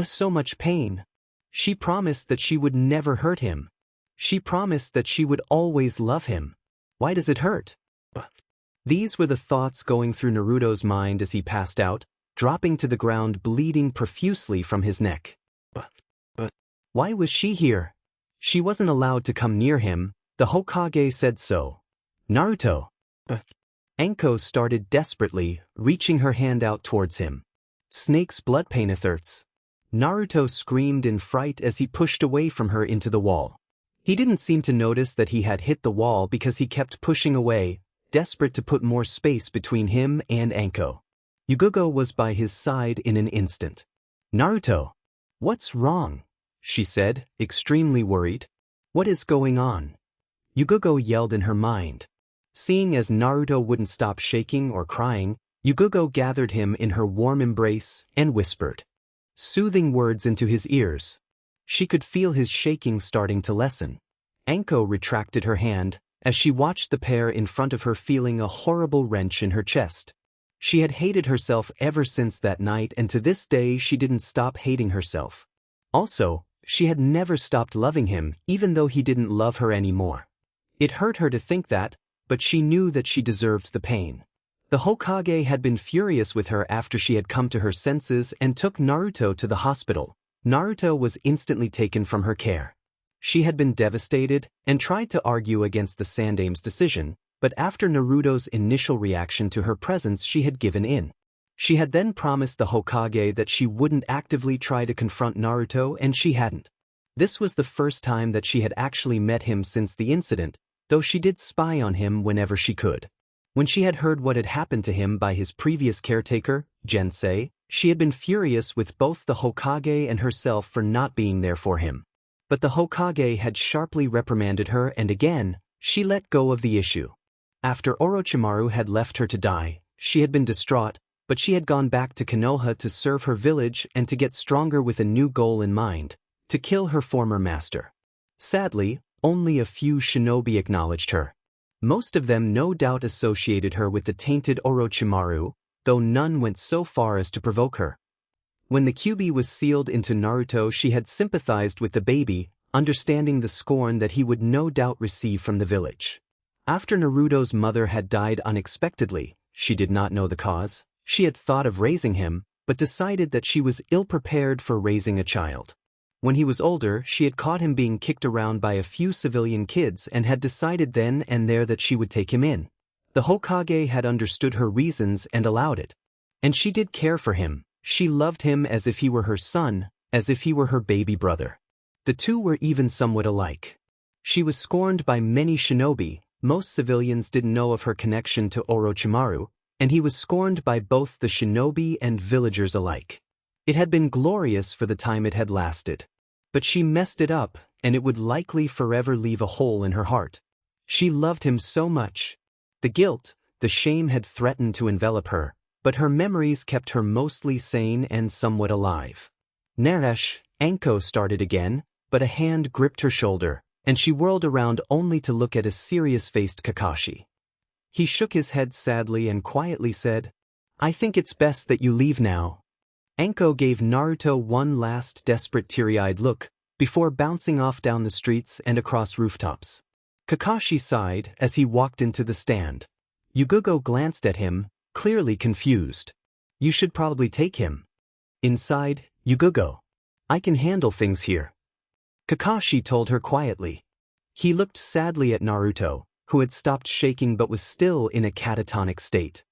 So much pain. She promised that she would never hurt him. She promised that she would always love him. Why does it hurt? These were the thoughts going through Naruto's mind as he passed out, dropping to the ground bleeding profusely from his neck. But why was she here? She wasn't allowed to come near him, the Hokage said so. Naruto. Anko started desperately, reaching her hand out towards him. Snake's blood paineth hurts. Naruto screamed in fright as he pushed away from her into the wall. He didn't seem to notice that he had hit the wall because he kept pushing away, desperate to put more space between him and Anko. Yugugo was by his side in an instant. Naruto. What's wrong? She said, extremely worried. What is going on? Yugugo yelled in her mind. Seeing as Naruto wouldn't stop shaking or crying, Yugugo gathered him in her warm embrace and whispered soothing words into his ears. She could feel his shaking starting to lessen. Anko retracted her hand, as she watched the pair in front of her feeling a horrible wrench in her chest. She had hated herself ever since that night, and to this day she didn't stop hating herself. Also, she had never stopped loving him, even though he didn't love her anymore. It hurt her to think that, but she knew that she deserved the pain. The Hokage had been furious with her after she had come to her senses and took Naruto to the hospital. Naruto was instantly taken from her care. She had been devastated and tried to argue against the Sandame's decision, but after Naruto's initial reaction to her presence she had given in. She had then promised the Hokage that she wouldn't actively try to confront Naruto, and she hadn't. This was the first time that she had actually met him since the incident, though she did spy on him whenever she could. When she had heard what had happened to him by his previous caretaker, Jensei, she had been furious with both the Hokage and herself for not being there for him. But the Hokage had sharply reprimanded her, and again, she let go of the issue. After Orochimaru had left her to die, she had been distraught, but she had gone back to Konoha to serve her village and to get stronger with a new goal in mind: to kill her former master. Sadly, only a few shinobi acknowledged her. Most of them no doubt associated her with the tainted Orochimaru, though none went so far as to provoke her. When the Kyuubi was sealed into Naruto, she had sympathized with the baby, understanding the scorn that he would no doubt receive from the village. After Naruto's mother had died unexpectedly, she did not know the cause. She had thought of raising him, but decided that she was ill-prepared for raising a child. When he was older, she had caught him being kicked around by a few civilian kids and had decided then and there that she would take him in. The Hokage had understood her reasons and allowed it. And she did care for him. She loved him as if he were her son, as if he were her baby brother. The two were even somewhat alike. She was scorned by many shinobi. Most civilians didn't know of her connection to Orochimaru, and he was scorned by both the shinobi and villagers alike. It had been glorious for the time it had lasted. But she messed it up, and it would likely forever leave a hole in her heart. She loved him so much. The guilt, the shame had threatened to envelop her, but her memories kept her mostly sane and somewhat alive. Naresh, Anko started again, but a hand gripped her shoulder, and she whirled around only to look at a serious-faced Kakashi. He shook his head sadly and quietly said, "I think it's best that you leave now." Anko gave Naruto one last desperate teary-eyed look, before bouncing off down the streets and across rooftops. Kakashi sighed as he walked into the stand. Yugugo glanced at him, clearly confused. "You should probably take him." "Inside, Yugugo. I can handle things here," Kakashi told her quietly. He looked sadly at Naruto, who had stopped shaking but was still in a catatonic state.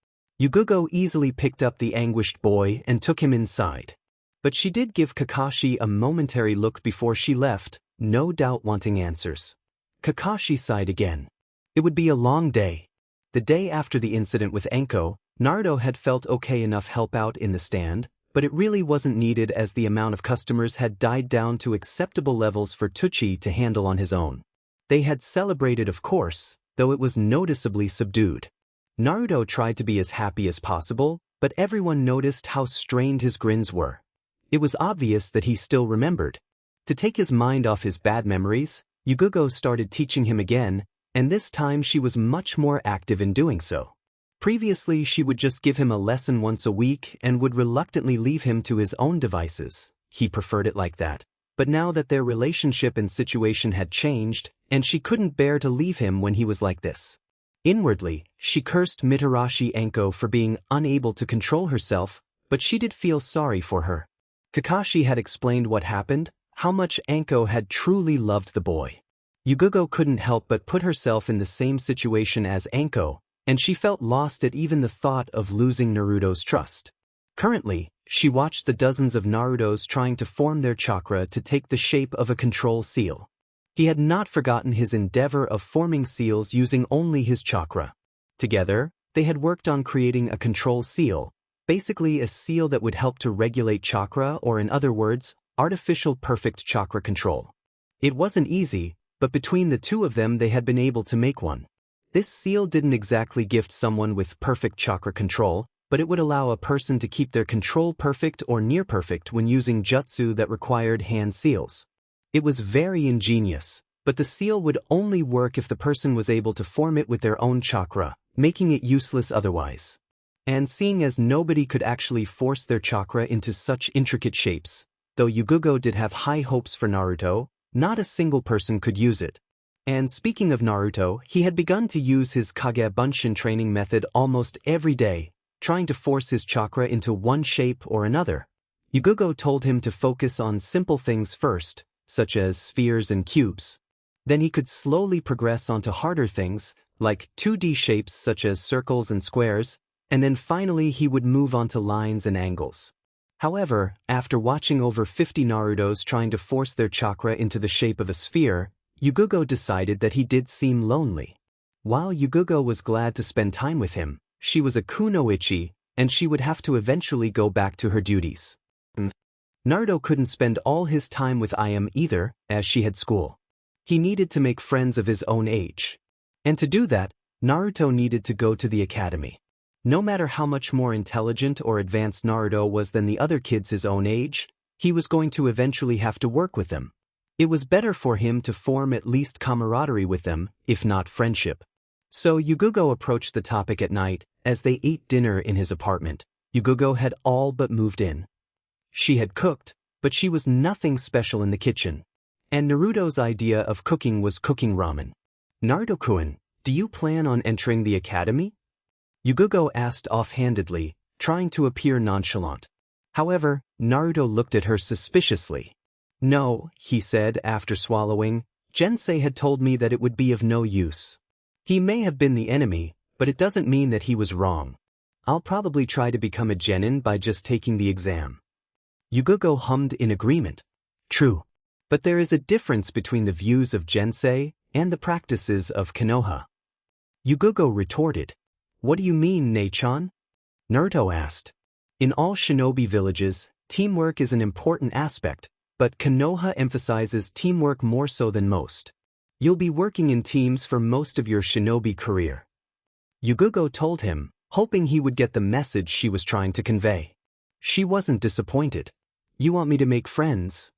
Yugugo easily picked up the anguished boy and took him inside. But she did give Kakashi a momentary look before she left, no doubt wanting answers. Kakashi sighed again. It would be a long day. The day after the incident with Anko, Naruto had felt okay enough help out in the stand, but it really wasn't needed as the amount of customers had died down to acceptable levels for Tucci to handle on his own. They had celebrated, of course, though it was noticeably subdued. Naruto tried to be as happy as possible, but everyone noticed how strained his grins were. It was obvious that he still remembered. To take his mind off his bad memories, Yugugo started teaching him again, and this time she was much more active in doing so. Previously she would just give him a lesson once a week and would reluctantly leave him to his own devices. He preferred it like that. But now that their relationship and situation had changed, and she couldn't bear to leave him when he was like this. Inwardly, she cursed Mitarashi Anko for being unable to control herself, but she did feel sorry for her. Kakashi had explained what happened, how much Anko had truly loved the boy. Yugugo couldn't help but put herself in the same situation as Anko, and she felt lost at even the thought of losing Naruto's trust. Currently, she watched the dozens of Narutos trying to form their chakra to take the shape of a control seal. He had not forgotten his endeavor of forming seals using only his chakra. Together, they had worked on creating a control seal, basically a seal that would help to regulate chakra, or in other words, artificial perfect chakra control. It wasn't easy, but between the two of them they had been able to make one. This seal didn't exactly gift someone with perfect chakra control, but it would allow a person to keep their control perfect or near perfect when using jutsu that required hand seals. It was very ingenious, but the seal would only work if the person was able to form it with their own chakra, making it useless otherwise. And seeing as nobody could actually force their chakra into such intricate shapes, though Yugugo did have high hopes for Naruto, not a single person could use it. And speaking of Naruto, he had begun to use his Kage Bunshin training method almost every day, trying to force his chakra into one shape or another. Yugugo told him to focus on simple things first, such as spheres and cubes. Then he could slowly progress onto harder things, like 2D shapes such as circles and squares, and then finally he would move on to lines and angles. However, after watching over 50 Narutos trying to force their chakra into the shape of a sphere, Yugugo decided that he did seem lonely. While Yugugo was glad to spend time with him, she was a kunoichi, and she would have to eventually go back to her duties. Naruto couldn't spend all his time with Ayame either, as she had school. He needed to make friends of his own age. And to do that, Naruto needed to go to the academy. No matter how much more intelligent or advanced Naruto was than the other kids his own age, he was going to eventually have to work with them. It was better for him to form at least camaraderie with them, if not friendship. So Yugugo approached the topic at night. As they ate dinner in his apartment, Yugugo had all but moved in. She had cooked, but she was nothing special in the kitchen. And Naruto's idea of cooking was cooking ramen. "Naruto-kun, do you plan on entering the academy?" Yugugo asked offhandedly, trying to appear nonchalant. However, Naruto looked at her suspiciously. "No," he said after swallowing. "Jensei had told me that it would be of no use. He may have been the enemy, but it doesn't mean that he was wrong. I'll probably try to become a genin by just taking the exam." Yugugo hummed in agreement. "True. But there is a difference between the views of Jensei and the practices of Konoha." Yugugo retorted. "What do you mean, Nei-chan?" Naruto asked. "In all shinobi villages, teamwork is an important aspect, but Konoha emphasizes teamwork more so than most. You'll be working in teams for most of your shinobi career." Yugugo told him, hoping he would get the message she was trying to convey. She wasn't disappointed. "You want me to make friends?"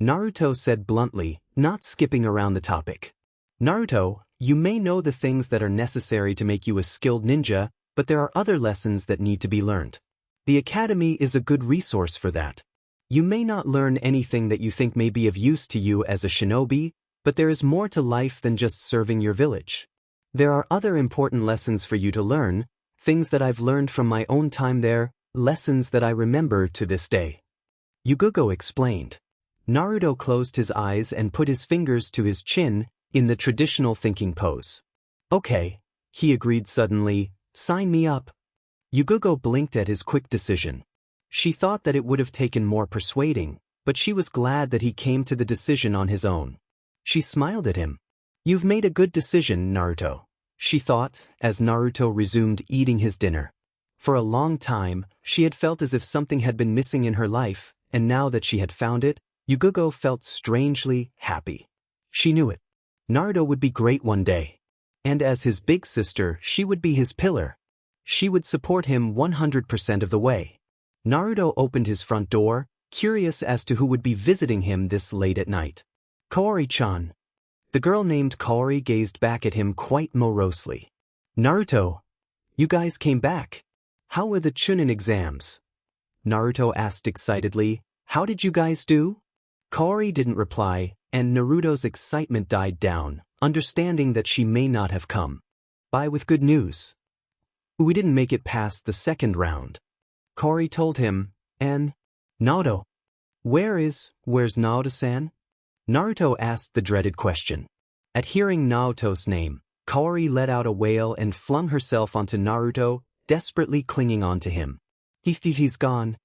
Naruto said bluntly, not skipping around the topic. "Naruto, you may know the things that are necessary to make you a skilled ninja, but there are other lessons that need to be learned. The academy is a good resource for that. You may not learn anything that you think may be of use to you as a shinobi, but there is more to life than just serving your village. There are other important lessons for you to learn, things that I've learned from my own time there, lessons that I remember to this day." Yugugo explained. Naruto closed his eyes and put his fingers to his chin in the traditional thinking pose. "Okay," he agreed suddenly, "sign me up." Yugugo blinked at his quick decision. She thought that it would have taken more persuading, but she was glad that he came to the decision on his own. She smiled at him. "You've made a good decision, Naruto," she thought, as Naruto resumed eating his dinner. For a long time, she had felt as if something had been missing in her life, and now that she had found it, Yugugo felt strangely happy. She knew it. Naruto would be great one day. And as his big sister, she would be his pillar. She would support him 100% of the way. Naruto opened his front door, curious as to who would be visiting him this late at night. "Kaori-chan." The girl named Kaori gazed back at him quite morosely. "Naruto, you guys came back. How were the Chunin exams?" Naruto asked excitedly. "How did you guys do?" Kaori didn't reply, and Naruto's excitement died down, understanding that she may not have come by with good news. "We didn't make it past the second round," Kaori told him, and "Naruto, where's Naruto-san?" Naruto asked the dreaded question. At hearing Naruto's name, Kaori let out a wail and flung herself onto Naruto, desperately clinging on to him. He's gone.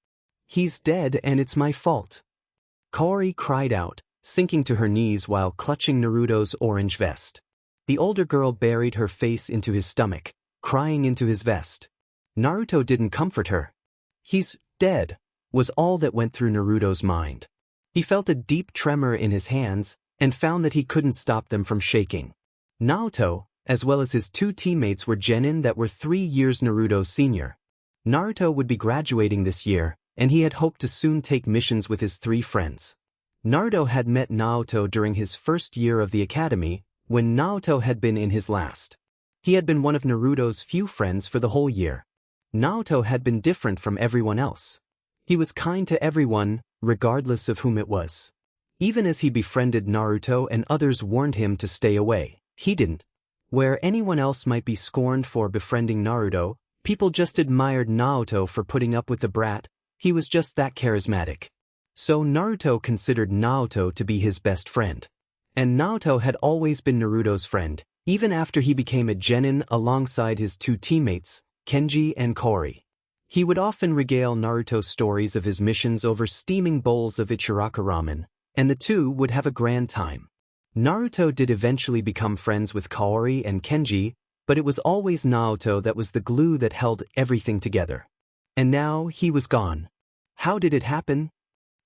He's dead and it's my fault." Kaori cried out, sinking to her knees while clutching Naruto's orange vest. The older girl buried her face into his stomach, crying into his vest. Naruto didn't comfort her. "He's dead," was all that went through Naruto's mind. He felt a deep tremor in his hands and found that he couldn't stop them from shaking. Naruto, as well as his two teammates, were genin that were 3 years Naruto's senior. Naruto would be graduating this year, and he had hoped to soon take missions with his 3 friends. Naruto had met Naoto during his first year of the academy, when Naoto had been in his last. He had been one of Naruto's few friends for the whole year. Naoto had been different from everyone else. He was kind to everyone, regardless of whom it was. Even as he befriended Naruto and others warned him to stay away, he didn't. Where anyone else might be scorned for befriending Naruto, people just admired Naoto for putting up with the brat. He was just that charismatic. So Naruto considered Naoto to be his best friend. And Naoto had always been Naruto's friend, even after he became a genin alongside his two teammates, Kenji and Kori. He would often regale Naruto stories of his missions over steaming bowls of Ichiraka ramen, and the two would have a grand time. Naruto did eventually become friends with Kaori and Kenji, but it was always Naoto that was the glue that held everything together. And now he was gone. How did it happen?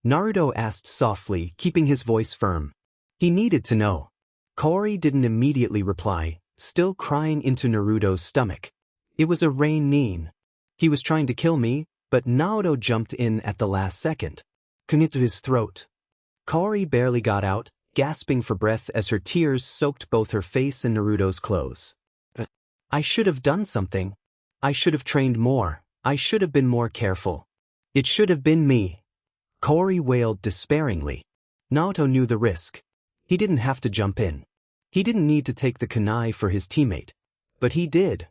Naruto asked softly, keeping his voice firm. He needed to know. Kaori didn't immediately reply, still crying into Naruto's stomach. It was a rain. He was trying to kill me, but Naoto jumped in at the last second. Connected his throat. Kaori barely got out, gasping for breath as her tears soaked both her face and Naruto's clothes. I should have done something. I should have trained more. I should have been more careful. It should have been me. Kaori wailed despairingly. Naoto knew the risk. He didn't have to jump in. He didn't need to take the kunai for his teammate. But he did.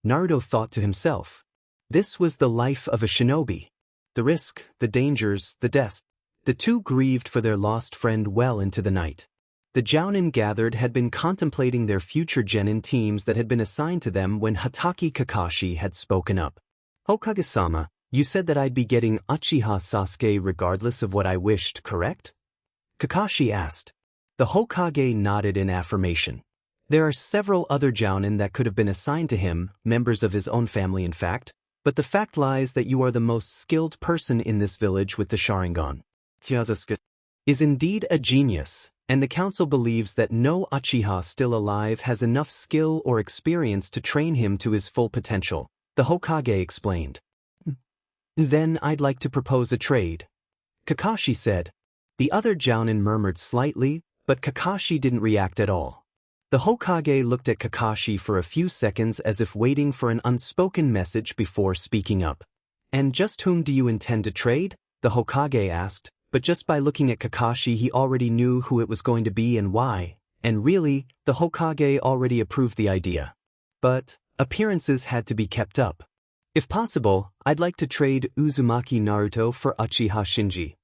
Naruto thought to himself. This was the life of a shinobi. The risk, the dangers, the death. The two grieved for their lost friend well into the night. The jounin gathered had been contemplating their future genin teams that had been assigned to them when Hatake Kakashi had spoken up. Hokage-sama, you said that I'd be getting Uchiha Sasuke regardless of what I wished, correct? Kakashi asked. The Hokage nodded in affirmation. There are several other jounin that could have been assigned to him, members of his own family in fact, but the fact lies that you are the most skilled person in this village with the Sharingan. Is indeed a genius, and the council believes that no Uchiha still alive has enough skill or experience to train him to his full potential, the Hokage explained. Then I'd like to propose a trade. Kakashi said. The other jounin murmured slightly, but Kakashi didn't react at all. The Hokage looked at Kakashi for a few seconds as if waiting for an unspoken message before speaking up. And just whom do you intend to trade? The Hokage asked, but just by looking at Kakashi he already knew who it was going to be and why, and really, the Hokage already approved the idea. But appearances had to be kept up. If possible, I'd like to trade Uzumaki Naruto for Uchiha Shinji.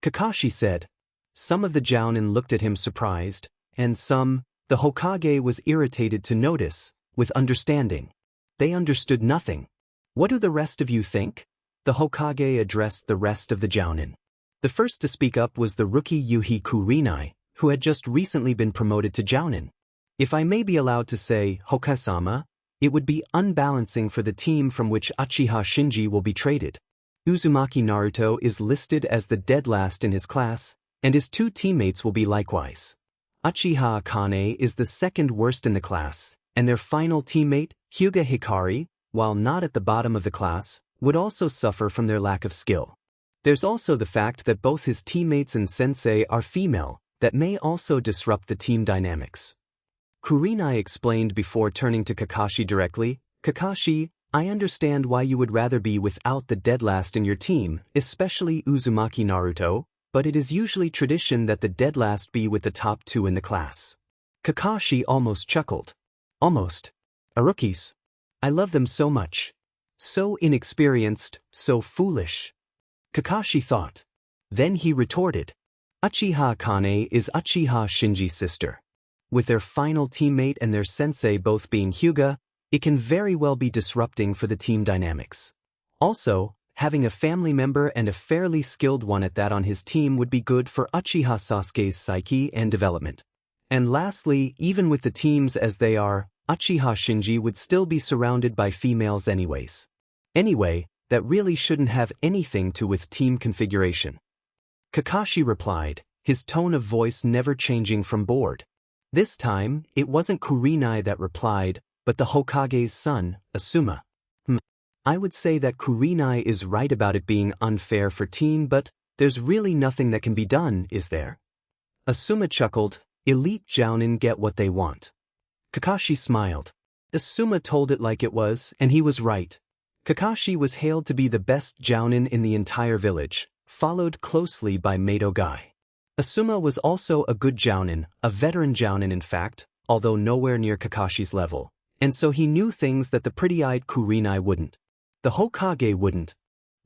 Kakashi said. Some of the jounin looked at him surprised, and some, the Hokage was irritated to notice, with understanding. They understood nothing. What do the rest of you think? The Hokage addressed the rest of the jounin. The first to speak up was the rookie Yuhi Kurenai, who had just recently been promoted to jounin. If I may be allowed to say, Hokage-sama, it would be unbalancing for the team from which Uchiha Shinji will be traded. Uzumaki Naruto is listed as the dead last in his class, and his two teammates will be likewise. Uchiha Akane is the second worst in the class, and their final teammate, Hyuga Hikari, while not at the bottom of the class, would also suffer from their lack of skill. There's also the fact that both his teammates and sensei are female, that may also disrupt the team dynamics. Kurenai explained before turning to Kakashi directly, Kakashi, I understand why you would rather be without the dead last in your team, especially Uzumaki Naruto, but it is usually tradition that the dead last be with the top two in the class. Kakashi almost chuckled. Almost. Rookies. I love them so much. So inexperienced, so foolish. Kakashi thought. Then he retorted. Uchiha Akane is Uchiha Shinji's sister. With their final teammate and their sensei both being Hyuga, it can very well be disrupting for the team dynamics. Also, having a family member and a fairly skilled one at that on his team would be good for Uchiha Sasuke's psyche and development. And lastly, even with the teams as they are, Uchiha Shinji would still be surrounded by females anyways. Anyway, that really shouldn't have anything to with team configuration. Kakashi replied, his tone of voice never changing from bored. This time, it wasn't Kurenai that replied, but the Hokage's son, Asuma. I would say that Kurenai is right about it being unfair for team, but There's really nothing that can be done, is there? Asuma chuckled, elite jounin get what they want. Kakashi smiled. Asuma told it like it was, and he was right. Kakashi was hailed to be the best jounin in the entire village, followed closely by Mato Guy. Asuma was also a good jounin, a veteran jounin in fact, although nowhere near Kakashi's level, and so he knew things that the pretty-eyed Kurenai wouldn't. The Hokage wouldn't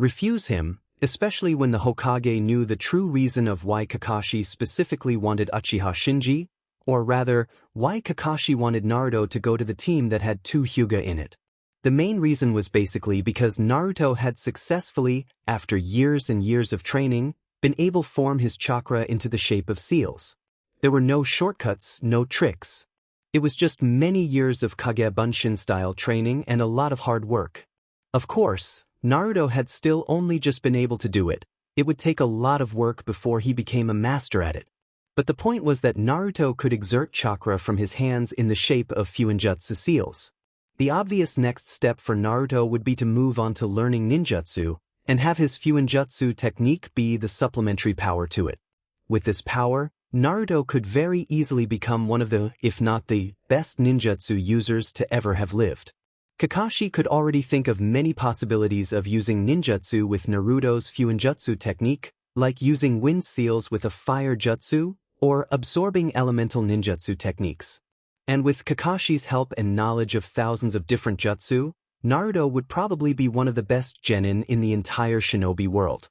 refuse him, especially when the Hokage knew the true reason of why Kakashi specifically wanted Uchiha Shinji, or rather, why Kakashi wanted Naruto to go to the team that had 2 Hyuga in it. The main reason was basically because Naruto had successfully, after years and years of training, been able to form his chakra into the shape of seals. There were no shortcuts, no tricks. It was just many years of Kage Bunshin-style training and a lot of hard work. Of course, Naruto had still only just been able to do it. It would take a lot of work before he became a master at it. But the point was that Naruto could exert chakra from his hands in the shape of fuuinjutsu seals. The obvious next step for Naruto would be to move on to learning ninjutsu, and have his fuuinjutsu technique be the supplementary power to it. With this power, Naruto could very easily become one of the, if not the, best ninjutsu users to ever have lived. Kakashi could already think of many possibilities of using ninjutsu with Naruto's fuuinjutsu technique, like using wind seals with a fire jutsu, or absorbing elemental ninjutsu techniques. And with Kakashi's help and knowledge of thousands of different jutsu, Naruto would probably be one of the best genin in the entire shinobi world.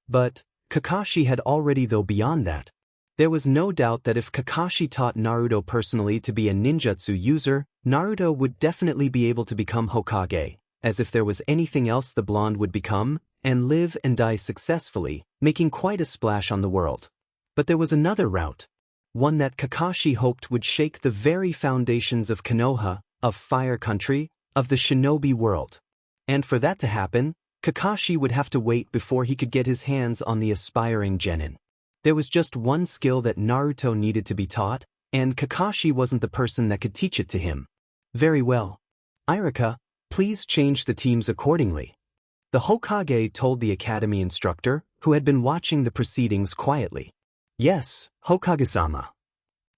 But Kakashi had already though beyond that. There was no doubt that if Kakashi taught Naruto personally to be a ninjutsu user, Naruto would definitely be able to become Hokage, as if there was anything else the blonde would become, and live and die successfully, making quite a splash on the world. But there was another route. One that Kakashi hoped would shake the very foundations of Konoha, of Fire Country, of the shinobi world. And for that to happen, Kakashi would have to wait before he could get his hands on the aspiring genin. There was just one skill that Naruto needed to be taught, and Kakashi wasn't the person that could teach it to him. Very well. Irika, please change the teams accordingly. The Hokage told the academy instructor, who had been watching the proceedings quietly. Yes, Hokage-sama.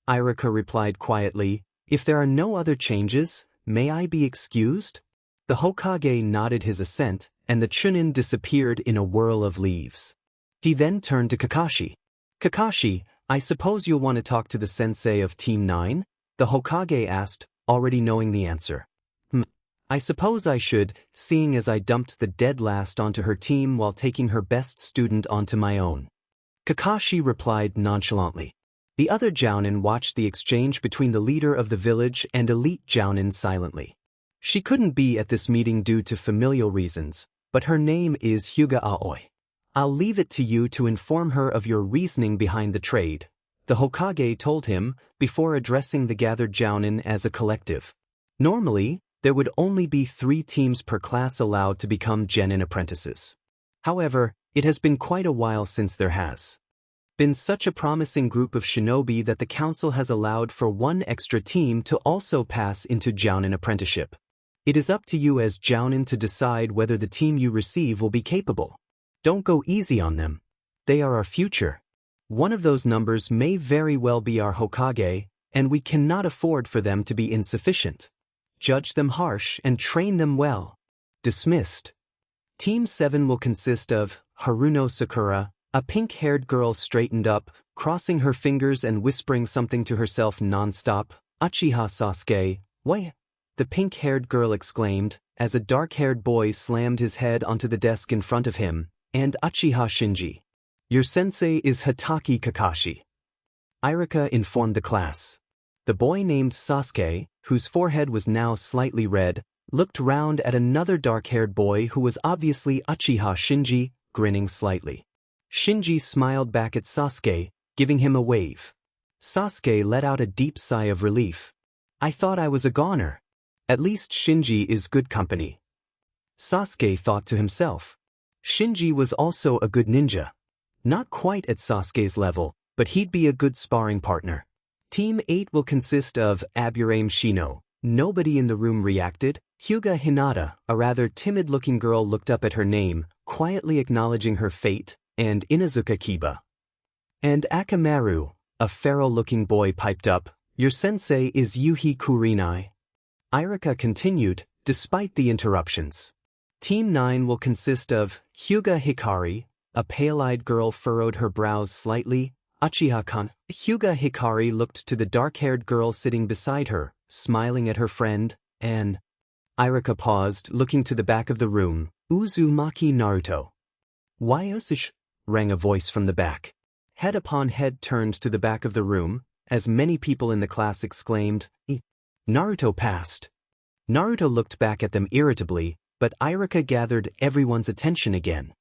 Irika replied quietly, if there are no other changes, may I be excused? The Hokage nodded his assent, and the Chunin disappeared in a whirl of leaves. He then turned to Kakashi. Kakashi, I suppose you'll want to talk to the sensei of Team 9? The Hokage asked, already knowing the answer. I suppose I should, seeing as I dumped the dead last onto her team while taking her best student onto my own. Kakashi replied nonchalantly. The other jounin watched the exchange between the leader of the village and elite jounin silently. She couldn't be at this meeting due to familial reasons, but her name is Hyuga Aoi. I'll leave it to you to inform her of your reasoning behind the trade, the Hokage told him, before addressing the gathered jounin as a collective. Normally, there would only be 3 teams per class allowed to become genin apprentices. However, it has been quite a while since there has been such a promising group of shinobi that the council has allowed for 1 extra team to also pass into jounin apprenticeship. It is up to you as jounin to decide whether the team you receive will be capable. Don't go easy on them. They are our future. One of those numbers may very well be our Hokage, and we cannot afford for them to be insufficient. Judge them harsh and train them well. Dismissed. Team 7 will consist of Haruno Sakura, a pink-haired girl straightened up, crossing her fingers and whispering something to herself non-stop. Uchiha Sasuke, why? The pink-haired girl exclaimed, as a dark-haired boy slammed his head onto the desk in front of him, and Uchiha Shinji. Your sensei is Hatake Kakashi. Irika informed the class. The boy named Sasuke, whose forehead was now slightly red, looked round at another dark-haired boy who was obviously Uchiha Shinji, grinning slightly. Shinji smiled back at Sasuke, giving him a wave. Sasuke let out a deep sigh of relief. I thought I was a goner. At least Shinji is good company. Sasuke thought to himself. Shinji was also a good ninja. Not quite at Sasuke's level, but he'd be a good sparring partner. Team 8 will consist of Aburame Shino. Nobody in the room reacted. Hyuga Hinata, a rather timid-looking girl, looked up at her name, quietly acknowledging her fate, and Inazuka Kiba. And Akamaru, a feral-looking boy, piped up, "Your sensei is Yuhi Kurinai." Irika continued, despite the interruptions. Team 9 will consist of Hyuga Hikari, a pale-eyed girl furrowed her brows slightly, Uchiha-kan. Hyuga Hikari looked to the dark-haired girl sitting beside her, smiling at her friend, and Irika paused, looking to the back of the room, Uzumaki Naruto. "Why-osish?" rang a voice from the back. Head upon head turned to the back of the room, as many people in the class exclaimed, Naruto passed. Naruto looked back at them irritably, but Irika gathered everyone's attention again.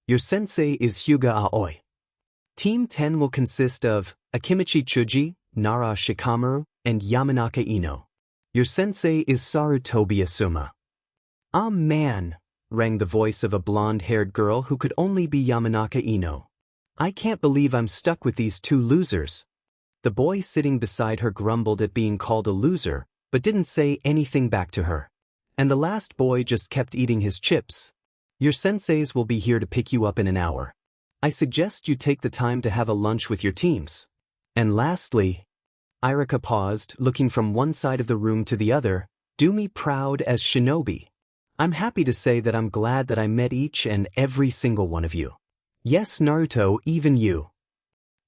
"Your sensei is Hyuga Aoi." Team 10 will consist of Akimichi Chuji, Nara Shikamaru, and Yamanaka Ino. "Your sensei is Sarutobi Asuma." "Ah man," rang the voice of a blonde-haired girl who could only be Yamanaka Ino. "I can't believe I'm stuck with these two losers." The boy sitting beside her grumbled at being called a loser, but didn't say anything back to her. And the last boy just kept eating his chips. "Your senseis will be here to pick you up in an hour. I suggest you take the time to have a lunch with your teams." And lastly, Irika paused, looking from one side of the room to the other, "Do me proud as Shinobi. I'm happy to say that I'm glad that I met each and every single one of you. Yes, Naruto, even you."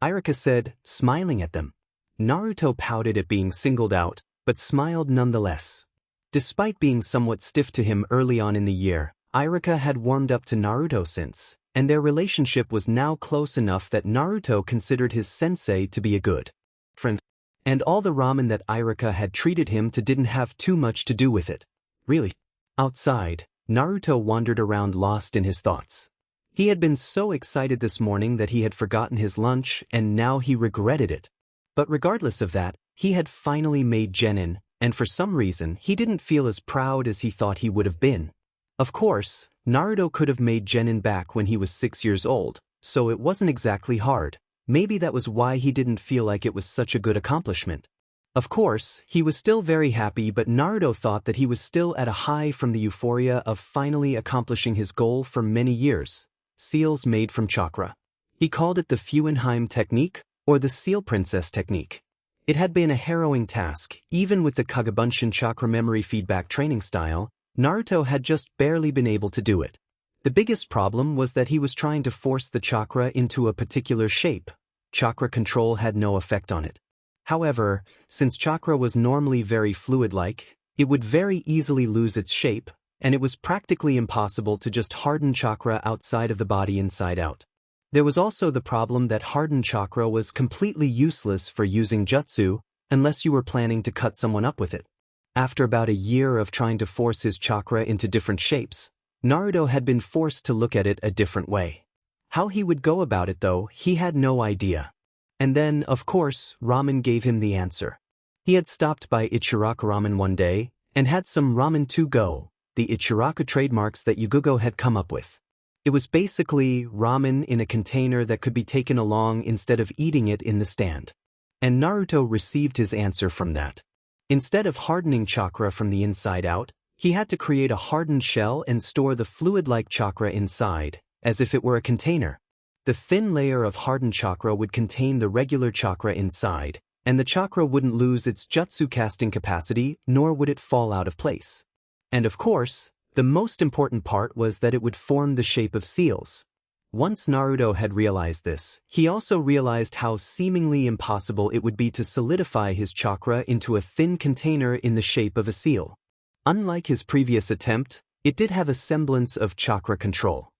Irika said, smiling at them. Naruto pouted at being singled out, but smiled nonetheless. Despite being somewhat stiff to him early on in the year, Irika had warmed up to Naruto since, and their relationship was now close enough that Naruto considered his sensei to be a good friend. And all the ramen that Irika had treated him to didn't have too much to do with it. Really. Outside, Naruto wandered around lost in his thoughts. He had been so excited this morning that he had forgotten his lunch, and now he regretted it. But regardless of that, he had finally made genin, and for some reason he didn't feel as proud as he thought he would have been. Of course, Naruto could have made genin back when he was 6 years old, so it wasn't exactly hard. Maybe that was why he didn't feel like it was such a good accomplishment. Of course, he was still very happy, but Naruto thought that he was still at a high from the euphoria of finally accomplishing his goal for many years. Seals made from chakra. He called it the Fuuinjin technique, or the Seal Princess technique. It had been a harrowing task, even with the Kagabunshin chakra memory feedback training style. Naruto had just barely been able to do it. The biggest problem was that he was trying to force the chakra into a particular shape. Chakra control had no effect on it. However, since chakra was normally very fluid-like, it would very easily lose its shape, and it was practically impossible to just harden chakra outside of the body inside out. There was also the problem that hardened chakra was completely useless for using jutsu, unless you were planning to cut someone up with it. After about a year of trying to force his chakra into different shapes, Naruto had been forced to look at it a different way. How he would go about it, though, he had no idea. And then, of course, ramen gave him the answer. He had stopped by Ichiraku Ramen one day, and had some ramen to go, the Ichiraku trademarks that Yugugo had come up with. It was basically ramen in a container that could be taken along instead of eating it in the stand. And Naruto received his answer from that. Instead of hardening chakra from the inside out, he had to create a hardened shell and store the fluid-like chakra inside, as if it were a container. The thin layer of hardened chakra would contain the regular chakra inside, and the chakra wouldn't lose its jutsu casting capacity, nor would it fall out of place. And of course, the most important part was that it would form the shape of seals. Once Naruto had realized this, he also realized how seemingly impossible it would be to solidify his chakra into a thin container in the shape of a seal. Unlike his previous attempt, it did have a semblance of chakra control.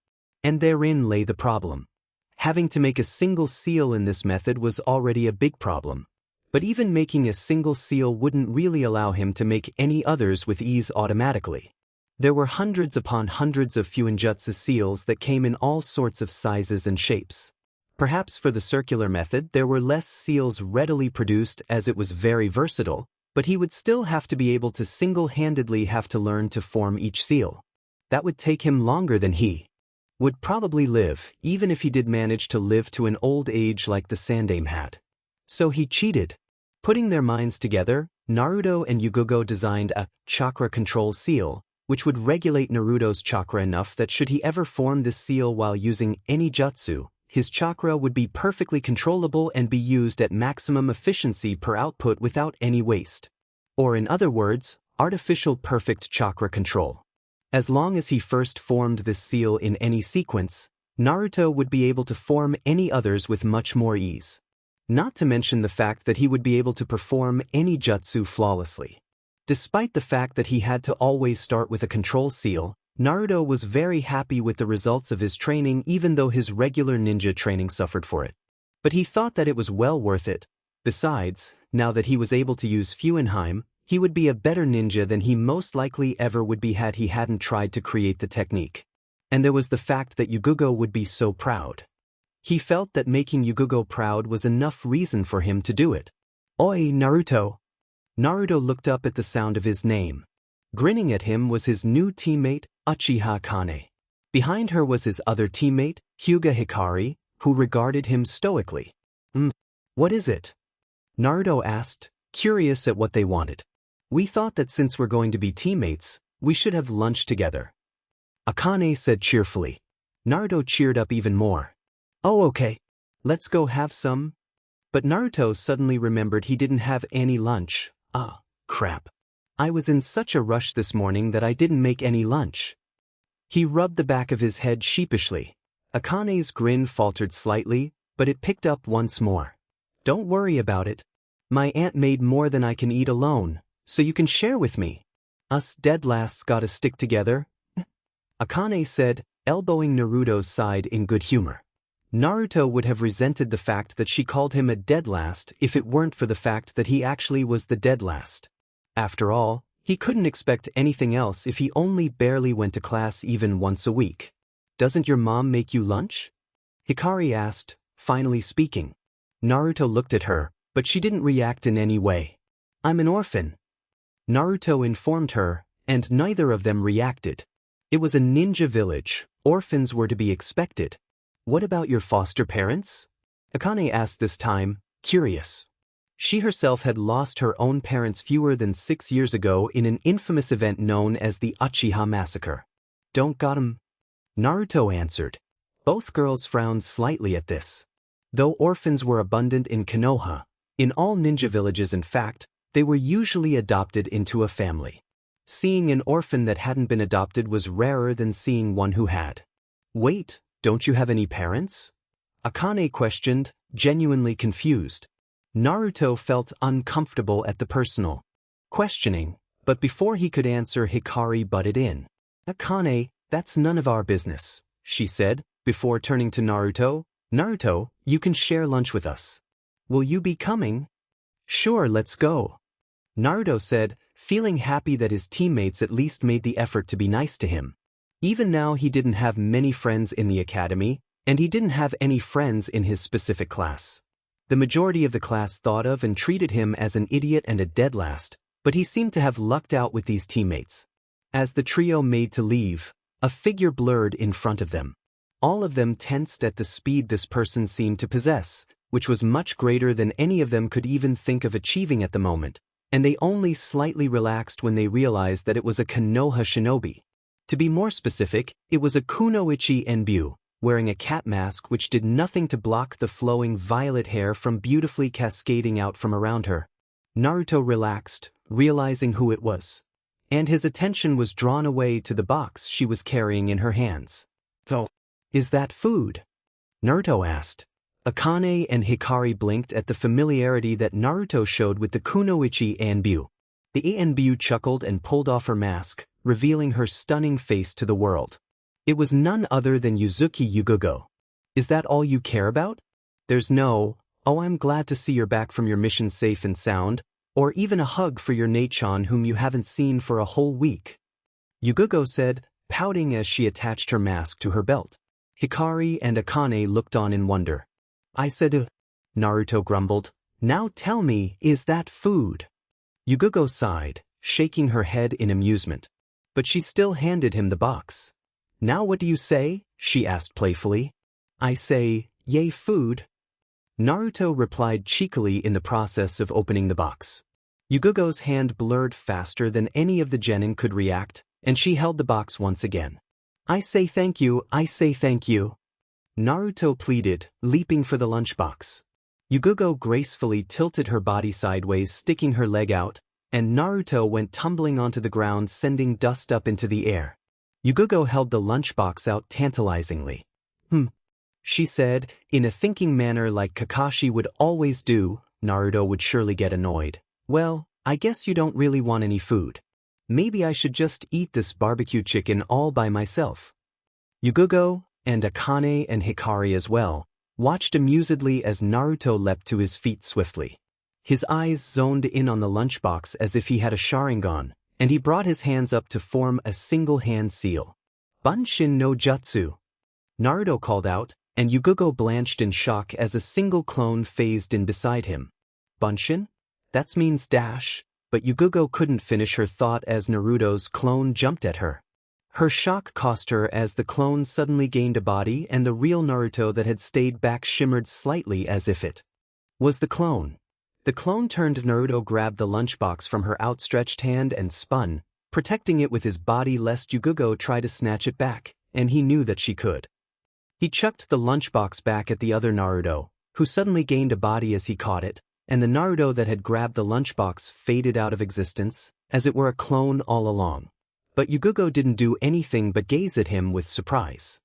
And therein lay the problem. Having to make a single seal in this method was already a big problem. But even making a single seal wouldn't really allow him to make any others with ease automatically. There were hundreds upon hundreds of fuuinjutsu seals that came in all sorts of sizes and shapes. Perhaps for the circular method there were less seals readily produced as it was very versatile, but he would still have to be able to single-handedly have to learn to form each seal. That would take him longer than he would probably live, even if he did manage to live to an old age like the Sandaime had. So he cheated. Putting their minds together, Naruto and Yugugo designed a chakra control seal, which would regulate Naruto's chakra enough that should he ever form this seal while using any jutsu, his chakra would be perfectly controllable and be used at maximum efficiency per output without any waste. Or in other words, artificial perfect chakra control. As long as he first formed this seal in any sequence, Naruto would be able to form any others with much more ease. Not to mention the fact that he would be able to perform any jutsu flawlessly. Despite the fact that he had to always start with a control seal, Naruto was very happy with the results of his training even though his regular ninja training suffered for it. But he thought that it was well worth it. Besides, now that he was able to use Fuuinjin, he would be a better ninja than he most likely ever would be had he hadn't tried to create the technique. And there was the fact that Yugugo would be so proud. He felt that making Yugugo proud was enough reason for him to do it. "Oi, Naruto!" Naruto looked up at the sound of his name. Grinning at him was his new teammate, Uchiha Kane. Behind her was his other teammate, Hyuga Hikari, who regarded him stoically. What is it?" Naruto asked, curious at what they wanted. "We thought that since we're going to be teammates, we should have lunch together," Akane said cheerfully. Naruto cheered up even more. "Oh, okay. Let's go have some." But Naruto suddenly remembered he didn't have any lunch. "Ah, crap. I was in such a rush this morning that I didn't make any lunch." He rubbed the back of his head sheepishly. Akane's grin faltered slightly, but it picked up once more. "Don't worry about it. My aunt made more than I can eat alone, so you can share with me. Us dead lasts gotta stick together," Akane said, elbowing Naruto's side in good humor. Naruto would have resented the fact that she called him a dead last if it weren't for the fact that he actually was the dead last. After all, he couldn't expect anything else if he only barely went to class even once a week. "Doesn't your mom make you lunch?" Hikari asked, finally speaking. Naruto looked at her, but she didn't react in any way. "I'm an orphan," Naruto informed her, and neither of them reacted. It was a ninja village. Orphans were to be expected. "What about your foster parents?" Akane asked this time, curious. She herself had lost her own parents fewer than 6 years ago in an infamous event known as the Uchiha Massacre. "Don't got 'em," Naruto answered. Both girls frowned slightly at this. Though orphans were abundant in Konoha, in all ninja villages in fact, they were usually adopted into a family. Seeing an orphan that hadn't been adopted was rarer than seeing one who had. "Wait, don't you have any parents?" Akane questioned, genuinely confused. Naruto felt uncomfortable at the personal questioning, but before he could answer, Hikari butted in. "Akane, that's none of our business," she said, before turning to Naruto. "Naruto, you can share lunch with us. Will you be coming?" "Sure, let's go," Naruto said, feeling happy that his teammates at least made the effort to be nice to him. Even now he didn't have many friends in the academy, and he didn't have any friends in his specific class. The majority of the class thought of and treated him as an idiot and a dead last, but he seemed to have lucked out with these teammates. As the trio made to leave, a figure blurred in front of them. All of them tensed at the speed this person seemed to possess, which was much greater than any of them could even think of achieving at the moment, and they only slightly relaxed when they realized that it was a Konoha shinobi. To be more specific, it was a kunoichi enbyu, wearing a cat mask which did nothing to block the flowing violet hair from beautifully cascading out from around her. Naruto relaxed, realizing who it was. And his attention was drawn away to the box she was carrying in her hands. "Oh, is that food?" Naruto asked. Akane and Hikari blinked at the familiarity that Naruto showed with the kunoichi enbyu. The enbyu chuckled and pulled off her mask, revealing her stunning face to the world. It was none other than Uzuki Yugugo. "Is that all you care about? There's no, 'Oh, I'm glad to see you're back from your mission safe and sound,' or even a hug for your Nachon whom you haven't seen for a whole week?" Yugugo said, pouting as she attached her mask to her belt. Hikari and Akane looked on in wonder. "I said, Naruto grumbled. "Now tell me, is that food?" Yugugo sighed, shaking her head in amusement. But she still handed him the box. "Now what do you say?" she asked playfully. "I say, yay food." Naruto replied cheekily in the process of opening the box. Yugugo's hand blurred faster than any of the genin could react, and she held the box once again. I say thank you, I say thank you. Naruto pleaded, leaping for the lunchbox. Yugugo gracefully tilted her body sideways, sticking her leg out, and Naruto went tumbling onto the ground, sending dust up into the air. Yugugo held the lunchbox out tantalizingly. She said, in a thinking manner like Kakashi would always do. Naruto would surely get annoyed. Well, I guess you don't really want any food. Maybe I should just eat this barbecue chicken all by myself. Yugugo, and Akane and Hikari as well, watched amusedly as Naruto leapt to his feet swiftly. His eyes zoned in on the lunchbox as if he had a Sharingan, and he brought his hands up to form a single hand seal. Bunshin no Jutsu! Naruto called out, and Yugugo blanched in shock as a single clone phased in beside him. Bunshin? That means dash, but Yugugo couldn't finish her thought as Naruto's clone jumped at her. Her shock cost her as the clone suddenly gained a body and the real Naruto that had stayed back shimmered slightly as if it was the clone. The clone turned. Naruto grabbed the lunchbox from her outstretched hand and spun, protecting it with his body lest Yugugo try to snatch it back, and he knew that she could. He chucked the lunchbox back at the other Naruto, who suddenly gained a body as he caught it, and the Naruto that had grabbed the lunchbox faded out of existence, as it were a clone all along. But Yugugo didn't do anything but gaze at him with surprise.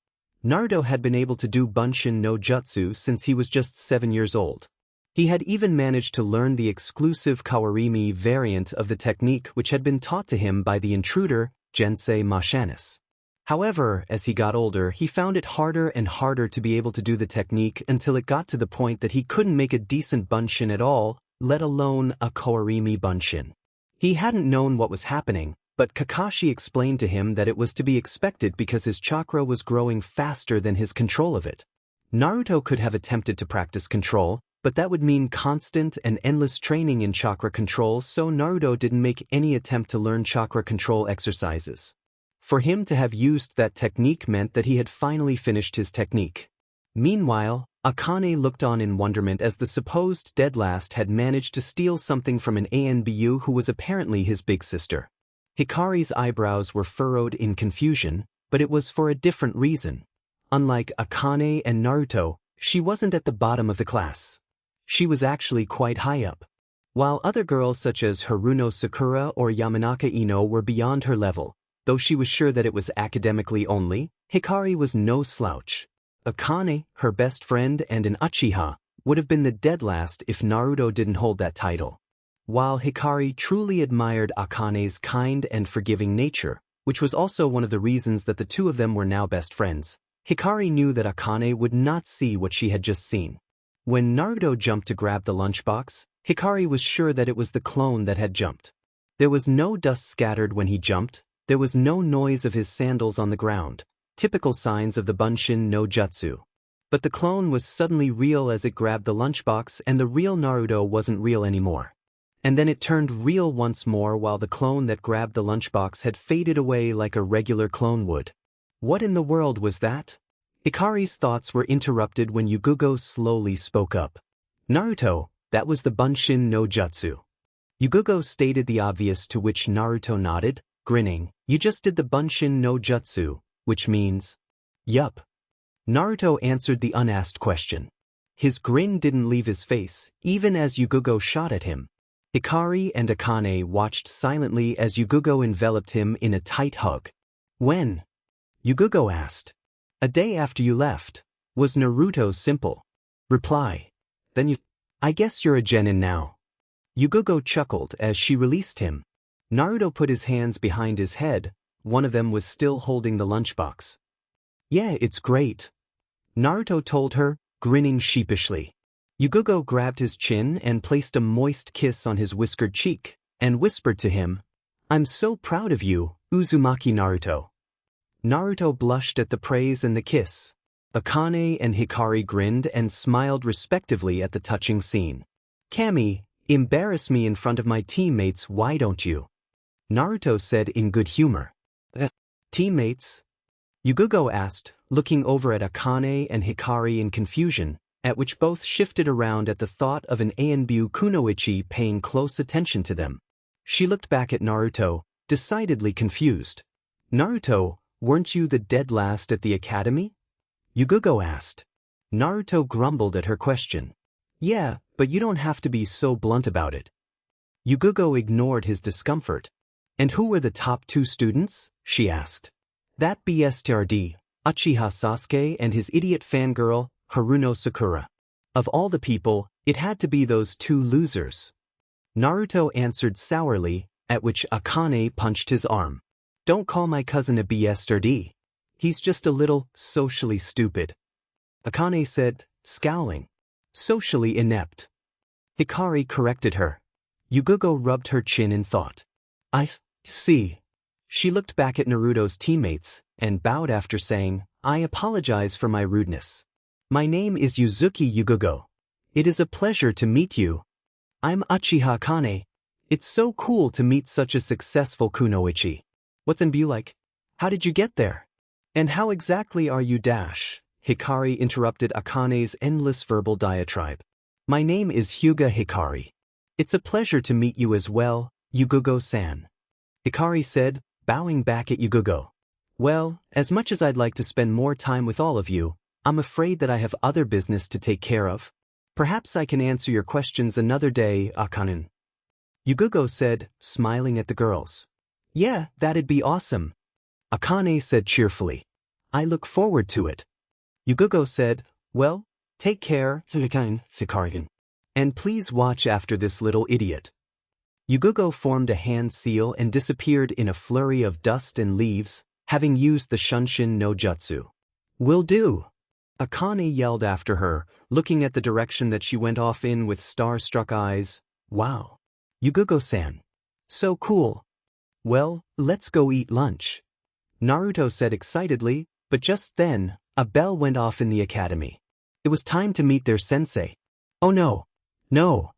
Naruto had been able to do Bunshin no Jutsu since he was just 7 years old. He had even managed to learn the exclusive Kawarimi variant of the technique which had been taught to him by the intruder, Jensei Mashanis. However, as he got older, he found it harder and harder to be able to do the technique until it got to the point that he couldn't make a decent Bunshin at all, let alone a Kawarimi Bunshin. He hadn't known what was happening, but Kakashi explained to him that it was to be expected because his chakra was growing faster than his control of it. Naruto could have attempted to practice control, but that would mean constant and endless training in chakra control, so Naruto didn't make any attempt to learn chakra control exercises. For him to have used that technique meant that he had finally finished his technique. Meanwhile, Akane looked on in wonderment as the supposed dead last had managed to steal something from an ANBU who was apparently his big sister. Hikari's eyebrows were furrowed in confusion, but it was for a different reason. Unlike Akane and Naruto, she wasn't at the bottom of the class. She was actually quite high up. While other girls such as Haruno Sakura or Yamanaka Ino were beyond her level, though she was sure that it was academically only, Hikari was no slouch. Akane, her best friend and an Uchiha, would have been the dead last if Naruto didn't hold that title. While Hikari truly admired Akane's kind and forgiving nature, which was also one of the reasons that the two of them were now best friends, Hikari knew that Akane would not see what she had just seen. When Naruto jumped to grab the lunchbox, Hikari was sure that it was the clone that had jumped. There was no dust scattered when he jumped. There was no noise of his sandals on the ground, typical signs of the Bunshin no Jutsu. But the clone was suddenly real as it grabbed the lunchbox, and the real Naruto wasn't real anymore. And then it turned real once more while the clone that grabbed the lunchbox had faded away like a regular clone would. What in the world was that? Hikari's thoughts were interrupted when Yugugo slowly spoke up. Naruto, that was the Bunshin no Jutsu. Yugugo stated the obvious, to which Naruto nodded, grinning. You just did the Bunshin no Jutsu, which means, yup. Naruto answered the unasked question. His grin didn't leave his face, even as Yugugo shot at him. Hikari and Akane watched silently as Yugugo enveloped him in a tight hug. When? Yugugo asked. A day after you left, was Naruto's simple reply. Then I guess you're a genin now. Yugugo chuckled as she released him. Naruto put his hands behind his head, one of them was still holding the lunchbox. Yeah, it's great. Naruto told her, grinning sheepishly. Yugugo grabbed his chin and placed a moist kiss on his whiskered cheek, and whispered to him, I'm so proud of you, Uzumaki Naruto. Naruto blushed at the praise and the kiss. Akane and Hikari grinned and smiled respectively at the touching scene. Kami, embarrass me in front of my teammates, why don't you? Naruto said in good humor. Teammates? Yugugo asked, looking over at Akane and Hikari in confusion, at which both shifted around at the thought of an Anbu Kunoichi paying close attention to them. She looked back at Naruto, decidedly confused. Naruto, weren't you the dead last at the academy? Yugugo asked. Naruto grumbled at her question. Yeah, but you don't have to be so blunt about it. Yugugo ignored his discomfort. And who were the top 2 students? She asked. That BSTRD, Uchiha Sasuke and his idiot fangirl, Haruno Sakura. Of all the people, it had to be those 2 losers. Naruto answered sourly, at which Akane punched his arm. Don't call my cousin a BSTRD. He's just a little socially stupid. Akane said, scowling. Socially inept. Hikari corrected her. Yugugo rubbed her chin in thought. I see. She looked back at Naruto's teammates and bowed after saying, I apologize for my rudeness. My name is Yuzuki Yugugo. It is a pleasure to meet you. I'm Uchiha Akane. It's so cool to meet such a successful kunoichi. What's Imbu like? How did you get there? And how exactly are you dash? Hikari interrupted Akane's endless verbal diatribe. My name is Hyuga Hikari. It's a pleasure to meet you as well, Yugugo-san. Hikari said, bowing back at Yugugo. Well, as much as I'd like to spend more time with all of you, I'm afraid that I have other business to take care of. Perhaps I can answer your questions another day, Akanen. Yugugo said, smiling at the girls. Yeah, that'd be awesome. Akane said cheerfully. I look forward to it. Yugugo said, well, take care, Hikari. And please watch after this little idiot. Yugugo formed a hand seal and disappeared in a flurry of dust and leaves, having used the Shunshin no Jutsu. Will do. Akane yelled after her, looking at the direction that she went off in with star-struck eyes. Wow. Yugugo-san. So cool. Well, let's go eat lunch. Naruto said excitedly, but just then, a bell went off in the academy. It was time to meet their sensei. Oh no. No.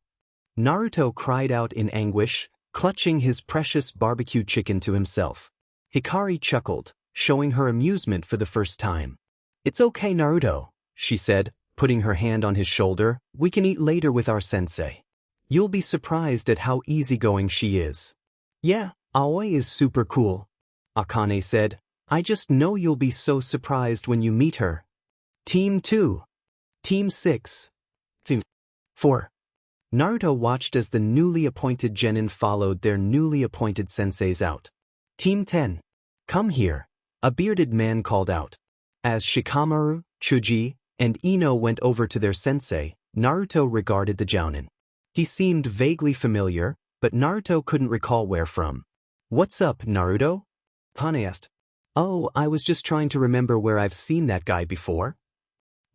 Naruto cried out in anguish, clutching his precious barbecue chicken to himself. Hikari chuckled, showing her amusement for the first time. It's okay, Naruto, she said, putting her hand on his shoulder. We can eat later with our sensei. You'll be surprised at how easygoing she is. Yeah, Aoi is super cool, Akane said. I just know you'll be so surprised when you meet her. Team 2. Team 6. Team 4. Naruto watched as the newly appointed genin followed their newly appointed senseis out. Team 10. Come here, a bearded man called out. As Shikamaru, Chuji, and Ino went over to their sensei, Naruto regarded the jounin. He seemed vaguely familiar, but Naruto couldn't recall where from. What's up, Naruto? Akane asked. Oh, I was just trying to remember where I've seen that guy before.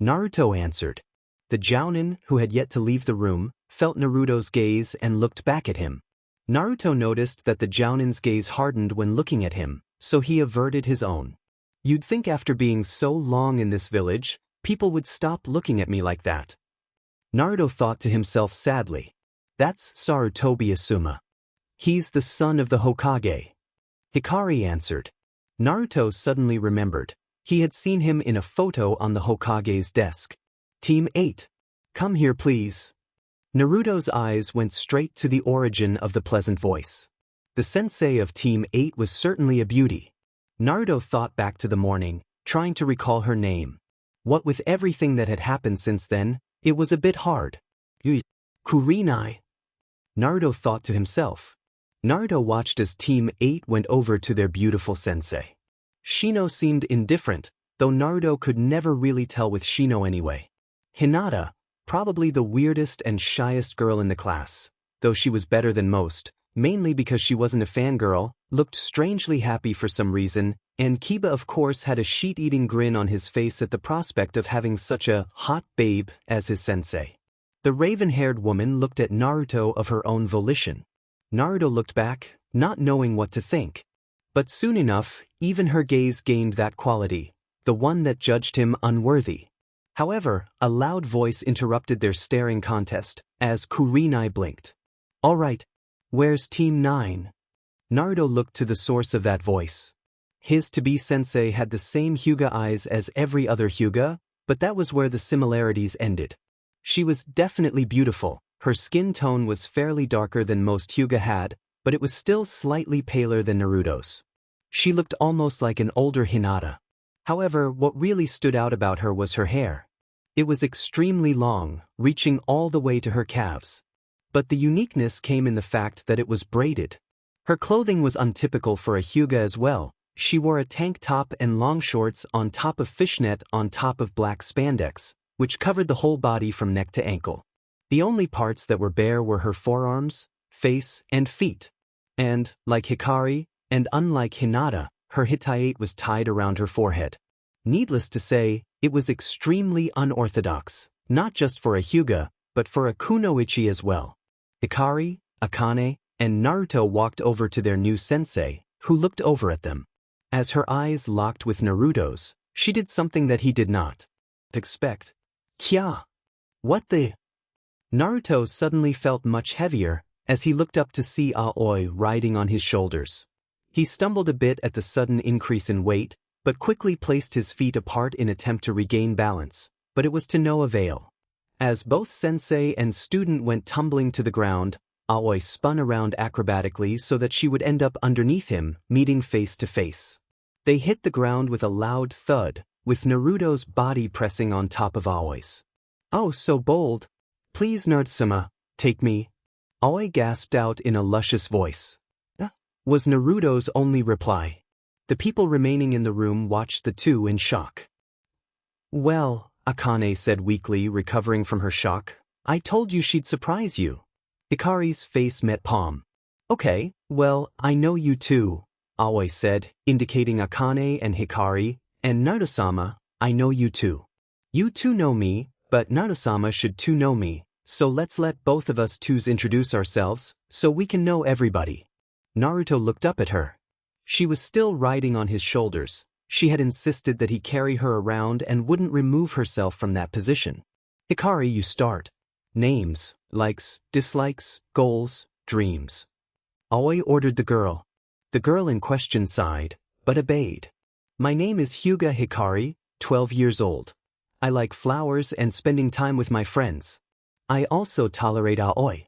Naruto answered. The jounin, who had yet to leave the room, felt Naruto's gaze and looked back at him. Naruto noticed that the jounin's gaze hardened when looking at him, so he averted his own. You'd think after being so long in this village, people would stop looking at me like that. Naruto thought to himself sadly. That's Sarutobi Asuma. He's the son of the Hokage. Hikari answered. Naruto suddenly remembered. He had seen him in a photo on the Hokage's desk. Team 8. Come here, please. Naruto's eyes went straight to the origin of the pleasant voice. The sensei of Team 8 was certainly a beauty. Naruto thought back to the morning, trying to recall her name. What with everything that had happened since then, it was a bit hard. Kurenai. Naruto thought to himself. Naruto watched as Team 8 went over to their beautiful sensei. Shino seemed indifferent, though Naruto could never really tell with Shino anyway. Hinata, probably the weirdest and shyest girl in the class, though she was better than most, mainly because she wasn't a fangirl, looked strangely happy for some reason, and Kiba of course had a sheet-eating grin on his face at the prospect of having such a hot babe as his sensei. The raven-haired woman looked at Naruto of her own volition. Naruto looked back, not knowing what to think. But soon enough, even her gaze gained that quality, the one that judged him unworthy. However, a loud voice interrupted their staring contest, as Kurenai blinked. All right, where's Team 9? Naruto looked to the source of that voice. His to-be sensei had the same Hyuga eyes as every other Hyuga, but that was where the similarities ended. She was definitely beautiful. Her skin tone was fairly darker than most Hyuga had, but it was still slightly paler than Naruto's. She looked almost like an older Hinata. However, what really stood out about her was her hair. It was extremely long, reaching all the way to her calves. But the uniqueness came in the fact that it was braided. Her clothing was untypical for a hyuga as well. She wore a tank top and long shorts on top of fishnet on top of black spandex, which covered the whole body from neck to ankle. The only parts that were bare were her forearms, face, and feet. And, like Hikari, and unlike Hinata, her hiatus was tied around her forehead. Needless to say, it was extremely unorthodox, not just for a hyuga, but for a kunoichi as well. Hikari, Akane, and Naruto walked over to their new sensei, who looked over at them. As her eyes locked with Naruto's, she did something that he did not expect. Kya! What the? Naruto suddenly felt much heavier as he looked up to see Aoi riding on his shoulders. He stumbled a bit at the sudden increase in weight, but quickly placed his feet apart in attempt to regain balance, but it was to no avail. As both sensei and student went tumbling to the ground, Aoi spun around acrobatically so that she would end up underneath him, meeting face to face. They hit the ground with a loud thud, with Naruto's body pressing on top of Aoi's. "Oh, so bold. Please, Naruto-sama, take me." Aoi gasped out in a luscious voice. Was Naruto's only reply. The people remaining in the room watched the two in shock. "Well," Akane said weakly, recovering from her shock, "I told you she'd surprise you." Hikari's face met palm. "Okay, well, I know you too," Aoi said, indicating Akane and Hikari, "and Naruto-sama, I know you too. You two know me, but Naruto-sama should too know me, so let's let both of us twos introduce ourselves, so we can know everybody." Naruto looked up at her. She was still riding on his shoulders. She had insisted that he carry her around and wouldn't remove herself from that position. "Hikari, you start. Names, likes, dislikes, goals, dreams." Aoi ordered the girl. The girl in question sighed, but obeyed. "My name is Hyuga Hikari, 12 years old. I like flowers and spending time with my friends. I also tolerate Aoi."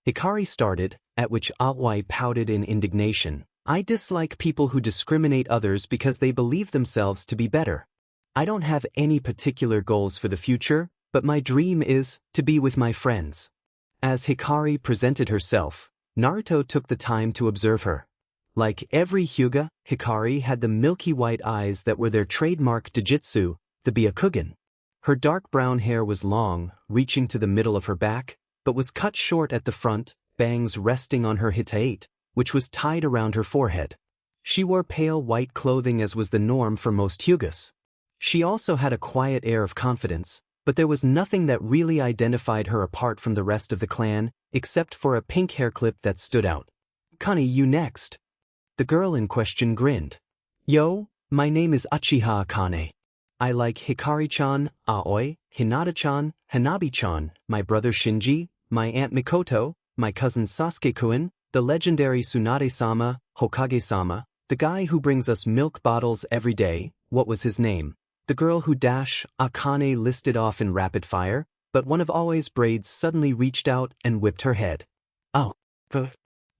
Hikari started, at which Aoi pouted in indignation. "I dislike people who discriminate others because they believe themselves to be better. I don't have any particular goals for the future, but my dream is to be with my friends." As Hikari presented herself, Naruto took the time to observe her. Like every hyuga, Hikari had the milky white eyes that were their trademark Dojutsu, the Byakugan. Her dark brown hair was long, reaching to the middle of her back, but was cut short at the front, bangs resting on her hiatus, which was tied around her forehead. She wore pale white clothing as was the norm for most hyugas. She also had a quiet air of confidence, but there was nothing that really identified her apart from the rest of the clan, except for a pink hair clip that stood out. "Connie, you next." The girl in question grinned. "Yo, my name is Uchiha Akane. I like Hikari-chan, Aoi, Hinata-chan, Hanabi-chan, my brother Shinji, my aunt Mikoto, my cousin Sasuke-kun, the legendary Tsunade-sama, Hokage-sama, the guy who brings us milk bottles every day, what was his name? The girl who Akane listed off in rapid fire, but one of Aoi's braids suddenly reached out and whipped her head. "Oh.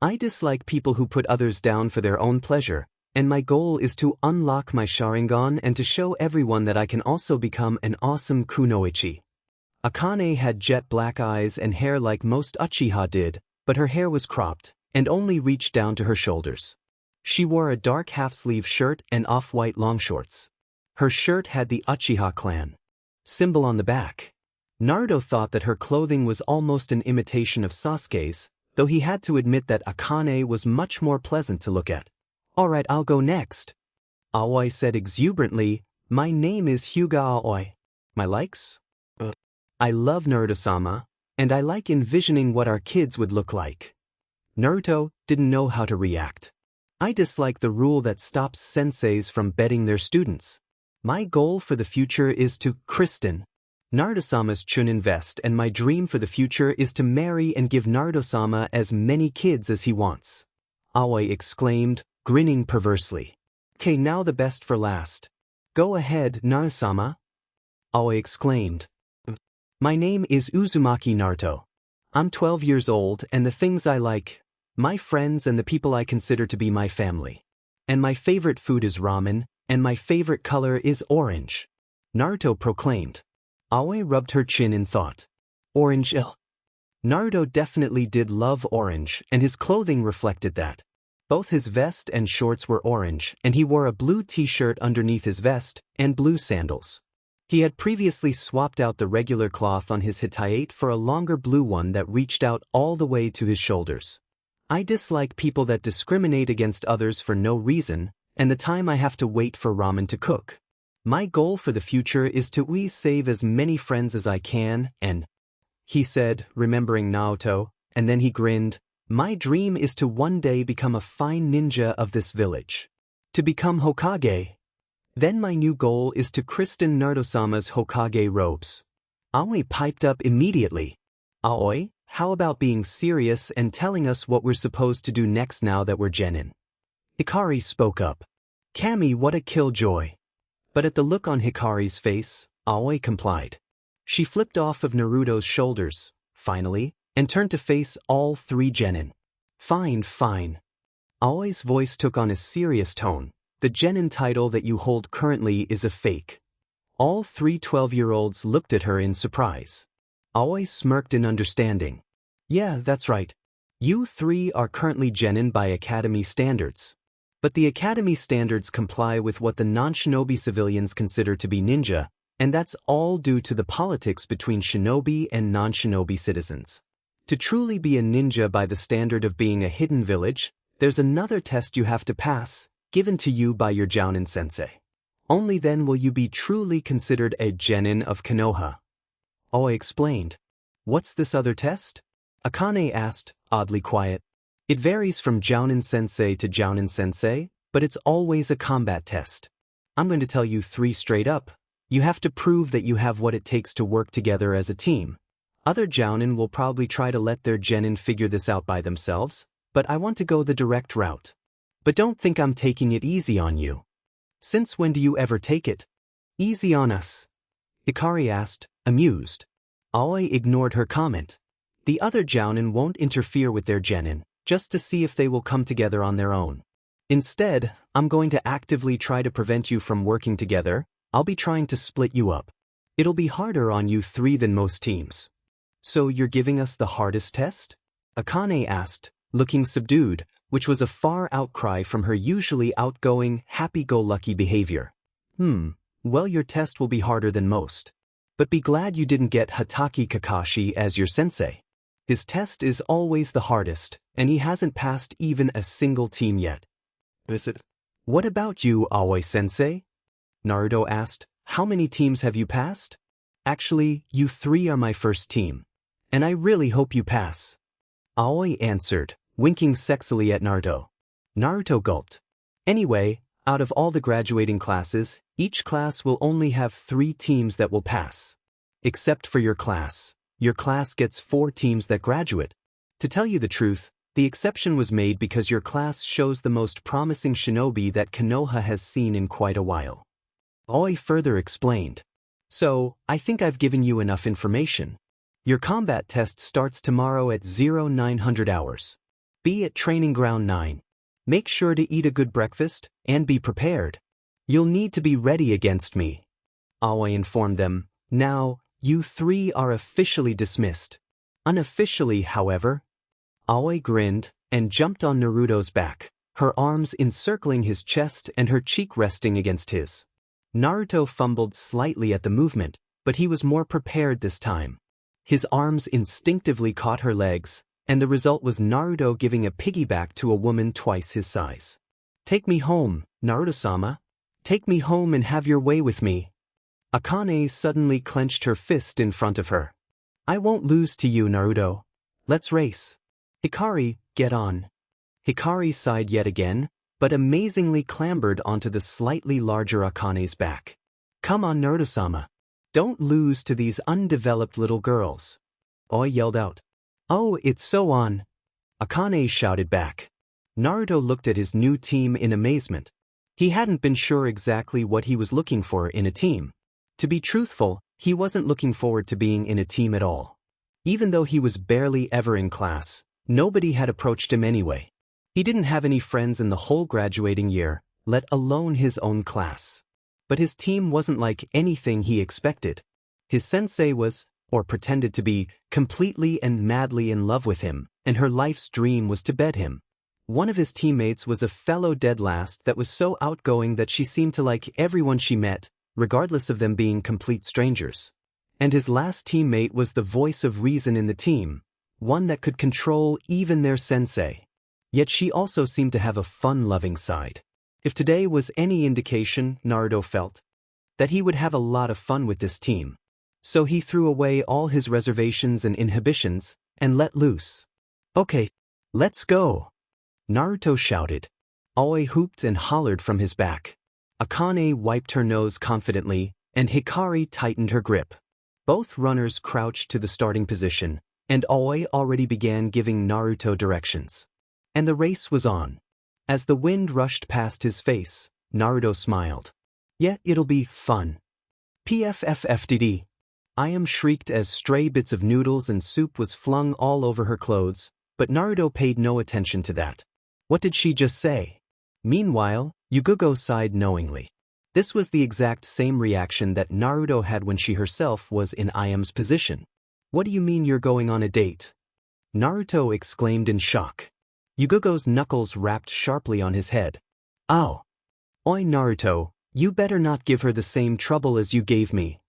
I dislike people who put others down for their own pleasure, and my goal is to unlock my Sharingan and to show everyone that I can also become an awesome kunoichi." Akane had jet black eyes and hair like most Uchiha did, but her hair was cropped and only reached down to her shoulders. She wore a dark half-sleeve shirt and off-white long shorts. Her shirt had the Uchiha clan symbol on the back. Naruto thought that her clothing was almost an imitation of Sasuke's, though he had to admit that Akane was much more pleasant to look at. "Alright, I'll go next." Aoi said exuberantly, "My name is Hyuga Aoi. My likes? I love Naruto-sama, and I like envisioning what our kids would look like." Naruto didn't know how to react. "I dislike the rule that stops senseis from betting their students. My goal for the future is to Kristen Naruto-sama's Chunin vest, and my dream for the future is to marry and give Naruto-sama as many kids as he wants." Aoi exclaimed, grinning perversely. "Okay, now the best for last. Go ahead, Naruto-sama." Aoi exclaimed. "My name is Uzumaki Naruto. I'm 12 years old, and the things I like, my friends and the people I consider to be my family. And my favorite food is ramen, and my favorite color is orange. Naruto proclaimed. Aoi rubbed her chin in thought. Orange ill. Naruto definitely did love orange, and his clothing reflected that. Both his vest and shorts were orange, and he wore a blue t-shirt underneath his vest, and blue sandals. He had previously swapped out the regular cloth on his hiatus for a longer blue one that reached out all the way to his shoulders. I dislike people that discriminate against others for no reason, and the time I have to wait for ramen to cook. My goal for the future is to save as many friends as I can, and he said, remembering Naruto, and then he grinned, my dream is to one day become a fine ninja of this village. To become Hokage. Then my new goal is to christen Naruto-sama's Hokage robes. Aoi piped up immediately. Aoi, how about being serious and telling us what we're supposed to do next now that we're genin? Hikari spoke up. Kami, what a killjoy. But at the look on Hikari's face, Aoi complied. She flipped off of Naruto's shoulders, finally, and turned to face all three genin. Fine, fine. Aoi's voice took on a serious tone. The genin title that you hold currently is a fake. All three 12-year-olds looked at her in surprise. Aoi smirked in understanding. Yeah, that's right. You three are currently genin by Academy standards. But the Academy standards comply with what the non-shinobi civilians consider to be ninja, and that's all due to the politics between shinobi and non-shinobi citizens. To truly be a ninja by the standard of being a hidden village, there's another test you have to pass, given to you by your Jounin sensei. Only then will you be truly considered a genin of Konoha. Aoi explained. What's this other test? Akane asked, oddly quiet. It varies from Jounin sensei to Jounin sensei, but it's always a combat test. I'm going to tell you three straight up. You have to prove that you have what it takes to work together as a team. Other Jounin will probably try to let their genin figure this out by themselves, but I want to go the direct route. But don't think I'm taking it easy on you. Since when do you ever take it? Easy on us? Hikari asked, amused. Aoi ignored her comment. The other Jounin won't interfere with their genin, just to see if they will come together on their own. Instead, I'm going to actively try to prevent you from working together. I'll be trying to split you up. It'll be harder on you three than most teams. So you're giving us the hardest test? Akane asked, looking subdued, which was a far outcry from her usually outgoing, happy-go-lucky behavior. Well, your test will be harder than most. But be glad you didn't get Hatake Kakashi as your sensei. His test is always the hardest, and he hasn't passed even a single team yet. What about you, Aoi-sensei? Naruto asked, how many teams have you passed? Actually, you three are my first team. And I really hope you pass. Aoi answered, winking sexily at Naruto. Naruto gulped. Anyway, out of all the graduating classes, each class will only have 3 teams that will pass. Except for your class. Your class gets 4 teams that graduate. To tell you the truth, the exception was made because your class shows the most promising shinobi that Konoha has seen in quite a while. Aoi further explained. So, I think I've given you enough information. Your combat test starts tomorrow at 0900 hours. Be at Training Ground 9. Make sure to eat a good breakfast, and be prepared. You'll need to be ready against me. Aoi informed them. Now, you 3 are officially dismissed. Unofficially, however. Aoi grinned, and jumped on Naruto's back, her arms encircling his chest and her cheek resting against his. Naruto fumbled slightly at the movement, but he was more prepared this time. His arms instinctively caught her legs, and the result was Naruto giving a piggyback to a woman twice his size. Take me home, Naruto-sama. Take me home and have your way with me. Akane suddenly clenched her fist in front of her. I won't lose to you, Naruto. Let's race. Hikari, get on. Hikari sighed yet again, but amazingly clambered onto the slightly larger Akane's back. Come on, Naruto-sama. Don't lose to these undeveloped little girls. Aoi yelled out. Oh, it's so on. Akane shouted back. Naruto looked at his new team in amazement. He hadn't been sure exactly what he was looking for in a team. To be truthful, he wasn't looking forward to being in a team at all. Even though he was barely ever in class, nobody had approached him anyway. He didn't have any friends in the whole graduating year, let alone his own class. But his team wasn't like anything he expected. His sensei was, or pretended to be, completely and madly in love with him, and her life's dream was to bed him. One of his teammates was a fellow dead last that was so outgoing that she seemed to like everyone she met, regardless of them being complete strangers. And his last teammate was the voice of reason in the team, one that could control even their sensei. Yet she also seemed to have a fun-loving side. If today was any indication, Naruto felt that he would have a lot of fun with this team. So he threw away all his reservations and inhibitions, and let loose. "Okay, let's go," Naruto shouted. Aoi hooped and hollered from his back. Akane wiped her nose confidently, and Hikari tightened her grip. Both runners crouched to the starting position, and Aoi already began giving Naruto directions. And the race was on. As the wind rushed past his face, Naruto smiled. "Yeah, it'll be fun." PFFFDD. Ayam shrieked as stray bits of noodles and soup was flung all over her clothes, but Naruto paid no attention to that. What did she just say? Meanwhile, Yugugo sighed knowingly. This was the exact same reaction that Naruto had when she herself was in Ayam's position. "What do you mean you're going on a date?" Naruto exclaimed in shock. Yugugo's knuckles rapped sharply on his head. "Ow! Oi Naruto, you better not give her the same trouble as you gave me,"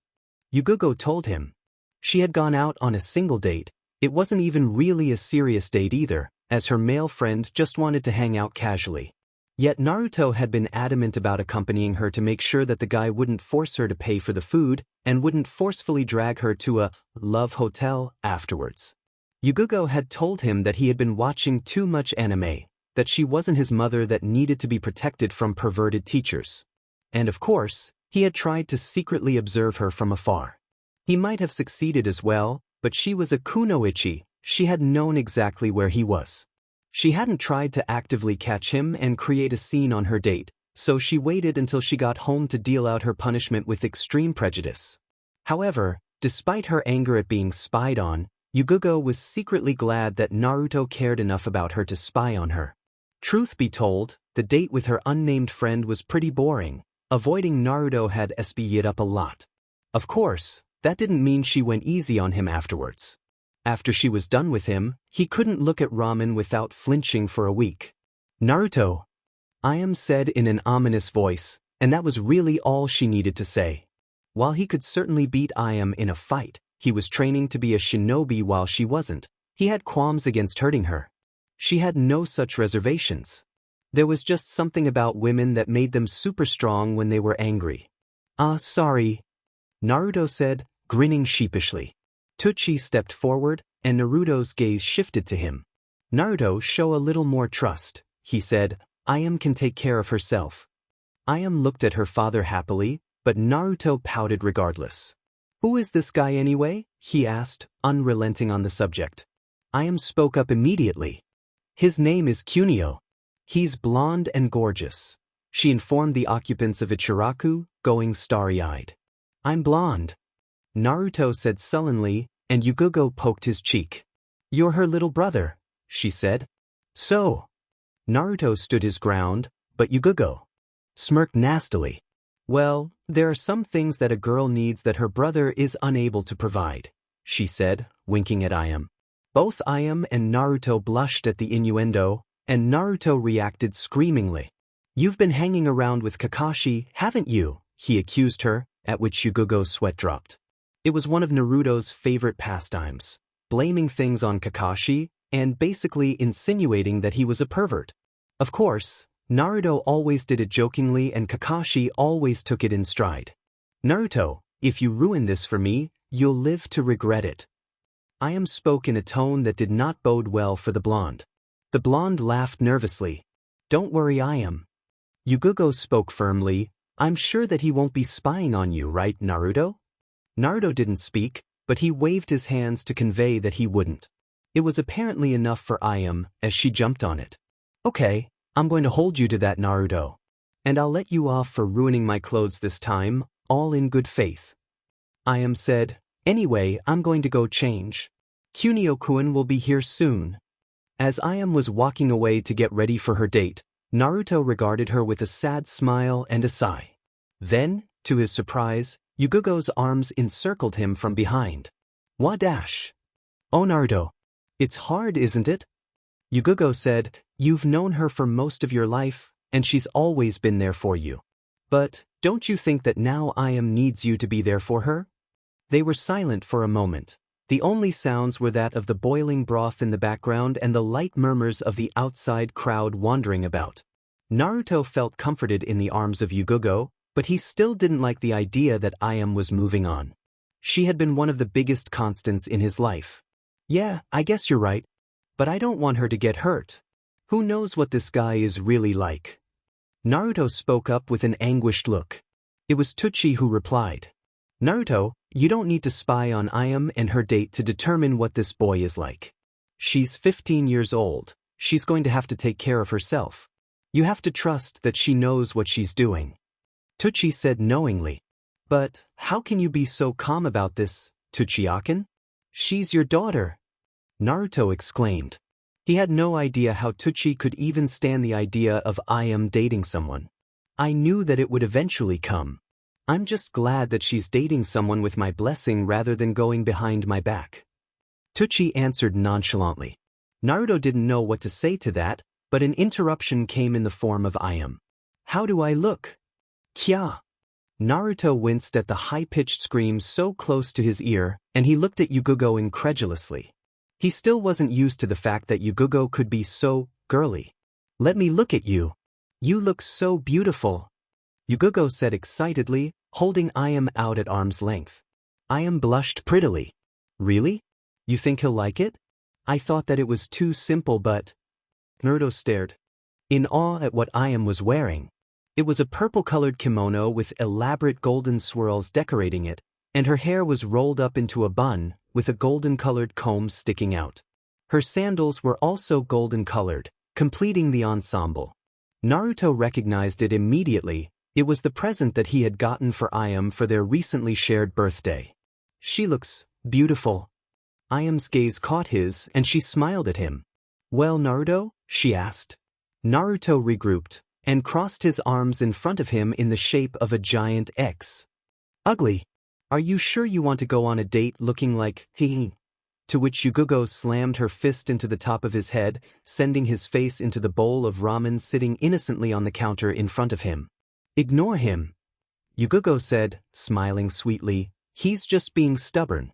Yugugo told him. She had gone out on a single date. It wasn't even really a serious date either, as her male friend just wanted to hang out casually. Yet Naruto had been adamant about accompanying her to make sure that the guy wouldn't force her to pay for the food and wouldn't forcefully drag her to a love hotel afterwards. Yugugo had told him that he had been watching too much anime, that she wasn't his mother that needed to be protected from perverted teachers. And of course, he had tried to secretly observe her from afar. He might have succeeded as well, but she was a kunoichi, she had known exactly where he was. She hadn't tried to actively catch him and create a scene on her date, so she waited until she got home to deal out her punishment with extreme prejudice. However, despite her anger at being spied on, Yugugo was secretly glad that Naruto cared enough about her to spy on her. Truth be told, the date with her unnamed friend was pretty boring. Avoiding Naruto had SB'd up a lot. Of course, that didn't mean she went easy on him afterwards. After she was done with him, he couldn't look at ramen without flinching for a week. "Naruto," Ayam said in an ominous voice, and that was really all she needed to say. While he could certainly beat Ayam in a fight, he was training to be a shinobi while she wasn't. He had qualms against hurting her. She had no such reservations. There was just something about women that made them super strong when they were angry. Sorry," Naruto said, grinning sheepishly. Tsuchi stepped forward, and Naruto's gaze shifted to him. "Naruto, show a little more trust," he said. "Ayam can take care of herself." Ayam looked at her father happily, but Naruto pouted regardless. "Who is this guy anyway?" he asked, unrelenting on the subject. Ayam spoke up immediately. "His name is Kunio. He's blonde and gorgeous," she informed the occupants of Ichiraku, going starry-eyed. "I'm blonde," Naruto said sullenly, and Yugugo poked his cheek. "You're her little brother," she said. "So?" Naruto stood his ground, but Yugugo smirked nastily. "Well, there are some things that a girl needs that her brother is unable to provide," she said, winking at Ayam. Both Ayam and Naruto blushed at the innuendo, and Naruto reacted screamingly. "You've been hanging around with Kakashi, haven't you?" he accused her, at which Yugugo's sweat dropped. It was one of Naruto's favorite pastimes, blaming things on Kakashi and basically insinuating that he was a pervert. Of course, Naruto always did it jokingly and Kakashi always took it in stride. "Naruto, if you ruin this for me, you'll live to regret it." Ayam spoke in a tone that did not bode well for the blonde. The blonde laughed nervously. "Don't worry, Ayam." Yugugo spoke firmly. "I'm sure that he won't be spying on you, right, Naruto?" Naruto didn't speak, but he waved his hands to convey that he wouldn't. It was apparently enough for Ayam, as she jumped on it. "Okay, I'm going to hold you to that, Naruto. And I'll let you off for ruining my clothes this time, all in good faith." Ayam said, "Anyway, I'm going to go change. Kunio-kun will be here soon." As Ayam was walking away to get ready for her date, Naruto regarded her with a sad smile and a sigh. Then, to his surprise, Yugogo's arms encircled him from behind. Wadash! Oh Naruto. It's hard, isn't it? Yugogo said, you've known her for most of your life, and she's always been there for you. But, don't you think that now Ayam needs you to be there for her? They were silent for a moment. The only sounds were that of the boiling broth in the background and the light murmurs of the outside crowd wandering about. Naruto felt comforted in the arms of Yugogo, but he still didn't like the idea that Ayam was moving on. She had been one of the biggest constants in his life. Yeah, I guess you're right. But I don't want her to get hurt. Who knows what this guy is really like? Naruto spoke up with an anguished look. It was Tsuchi who replied. Naruto, you don't need to spy on Ayam and her date to determine what this boy is like. She's 15 years old. She's going to have to take care of herself. You have to trust that she knows what she's doing. Tsuchi said knowingly. But, how can you be so calm about this, Tsuchiaken? She's your daughter. Naruto exclaimed. He had no idea how Tsuchi could even stand the idea of Ayam dating someone. I knew that it would eventually come. I'm just glad that she's dating someone with my blessing rather than going behind my back. Tsuchi answered nonchalantly. Naruto didn't know what to say to that, but an interruption came in the form of Ayam. How do I look? Kya. Naruto winced at the high-pitched scream so close to his ear, and he looked at Yugogo incredulously. He still wasn't used to the fact that Yugogo could be so girly. Let me look at you. You look so beautiful. Yugogo said excitedly, holding Ayam out at arm's length. Ayam blushed prettily. Really? You think he'll like it? I thought that it was too simple but… Naruto stared in awe at what Ayam was wearing. It was a purple-colored kimono with elaborate golden swirls decorating it, and her hair was rolled up into a bun, with a golden-colored comb sticking out. Her sandals were also golden-colored, completing the ensemble. Naruto recognized it immediately. It was the present that he had gotten for Ayam for their recently shared birthday. She looks beautiful. Ayam's gaze caught his, and she smiled at him. Well, Naruto? She asked. Naruto regrouped, and crossed his arms in front of him in the shape of a giant X. Ugly. Are you sure you want to go on a date looking like he? To which Yugogo slammed her fist into the top of his head, sending his face into the bowl of ramen sitting innocently on the counter in front of him. Ignore him. Yugogo said, smiling sweetly, he's just being stubborn.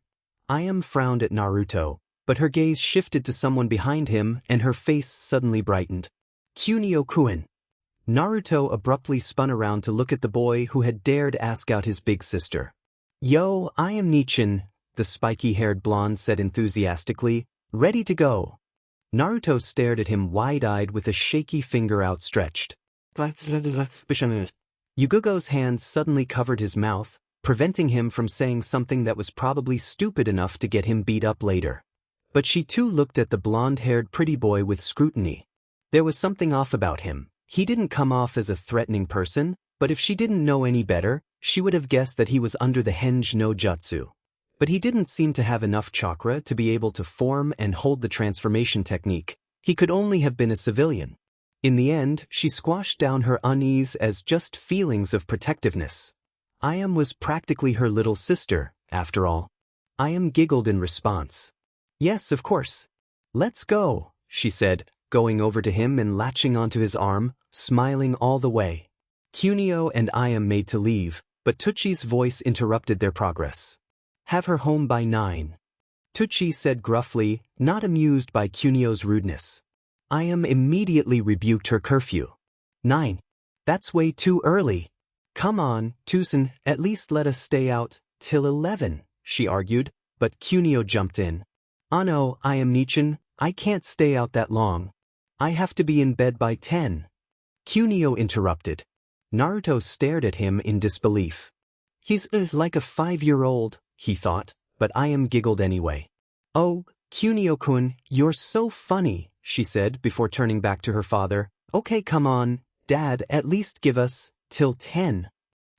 Ayam frowned at Naruto, but her gaze shifted to someone behind him and her face suddenly brightened. Kunio-kun. Naruto abruptly spun around to look at the boy who had dared ask out his big sister. Yo, I am Nichin, the spiky-haired blonde said enthusiastically, ready to go. Naruto stared at him wide-eyed with a shaky finger outstretched. Yugogo's hands suddenly covered his mouth, preventing him from saying something that was probably stupid enough to get him beat up later. But she too looked at the blonde-haired pretty boy with scrutiny. There was something off about him. He didn't come off as a threatening person, but if she didn't know any better, she would have guessed that he was under the Henge no Jutsu. But he didn't seem to have enough chakra to be able to form and hold the transformation technique. He could only have been a civilian. In the end, she squashed down her unease as just feelings of protectiveness. Ayam was practically her little sister, after all. Ayam giggled in response. Yes, of course. Let's go, she said, going over to him and latching onto his arm, smiling all the way. Kunio and Ayam made to leave, but Tsuchi's voice interrupted their progress. Have her home by 9. Tsuchi said gruffly, not amused by Kunio's rudeness. Ayam immediately rebuked her curfew. 9. That's way too early. Come on, Tusen, at least let us stay out till 11, she argued, but Kunio jumped in. Oh no, Ayam Nichin, I can't stay out that long. I have to be in bed by 10. Kunio interrupted. Naruto stared at him in disbelief. He's like a 5-year-old, he thought, but Ayam giggled anyway. Oh, Kunio-kun, you're so funny, she said before turning back to her father. Okay, come on, Dad, at least give us till 10.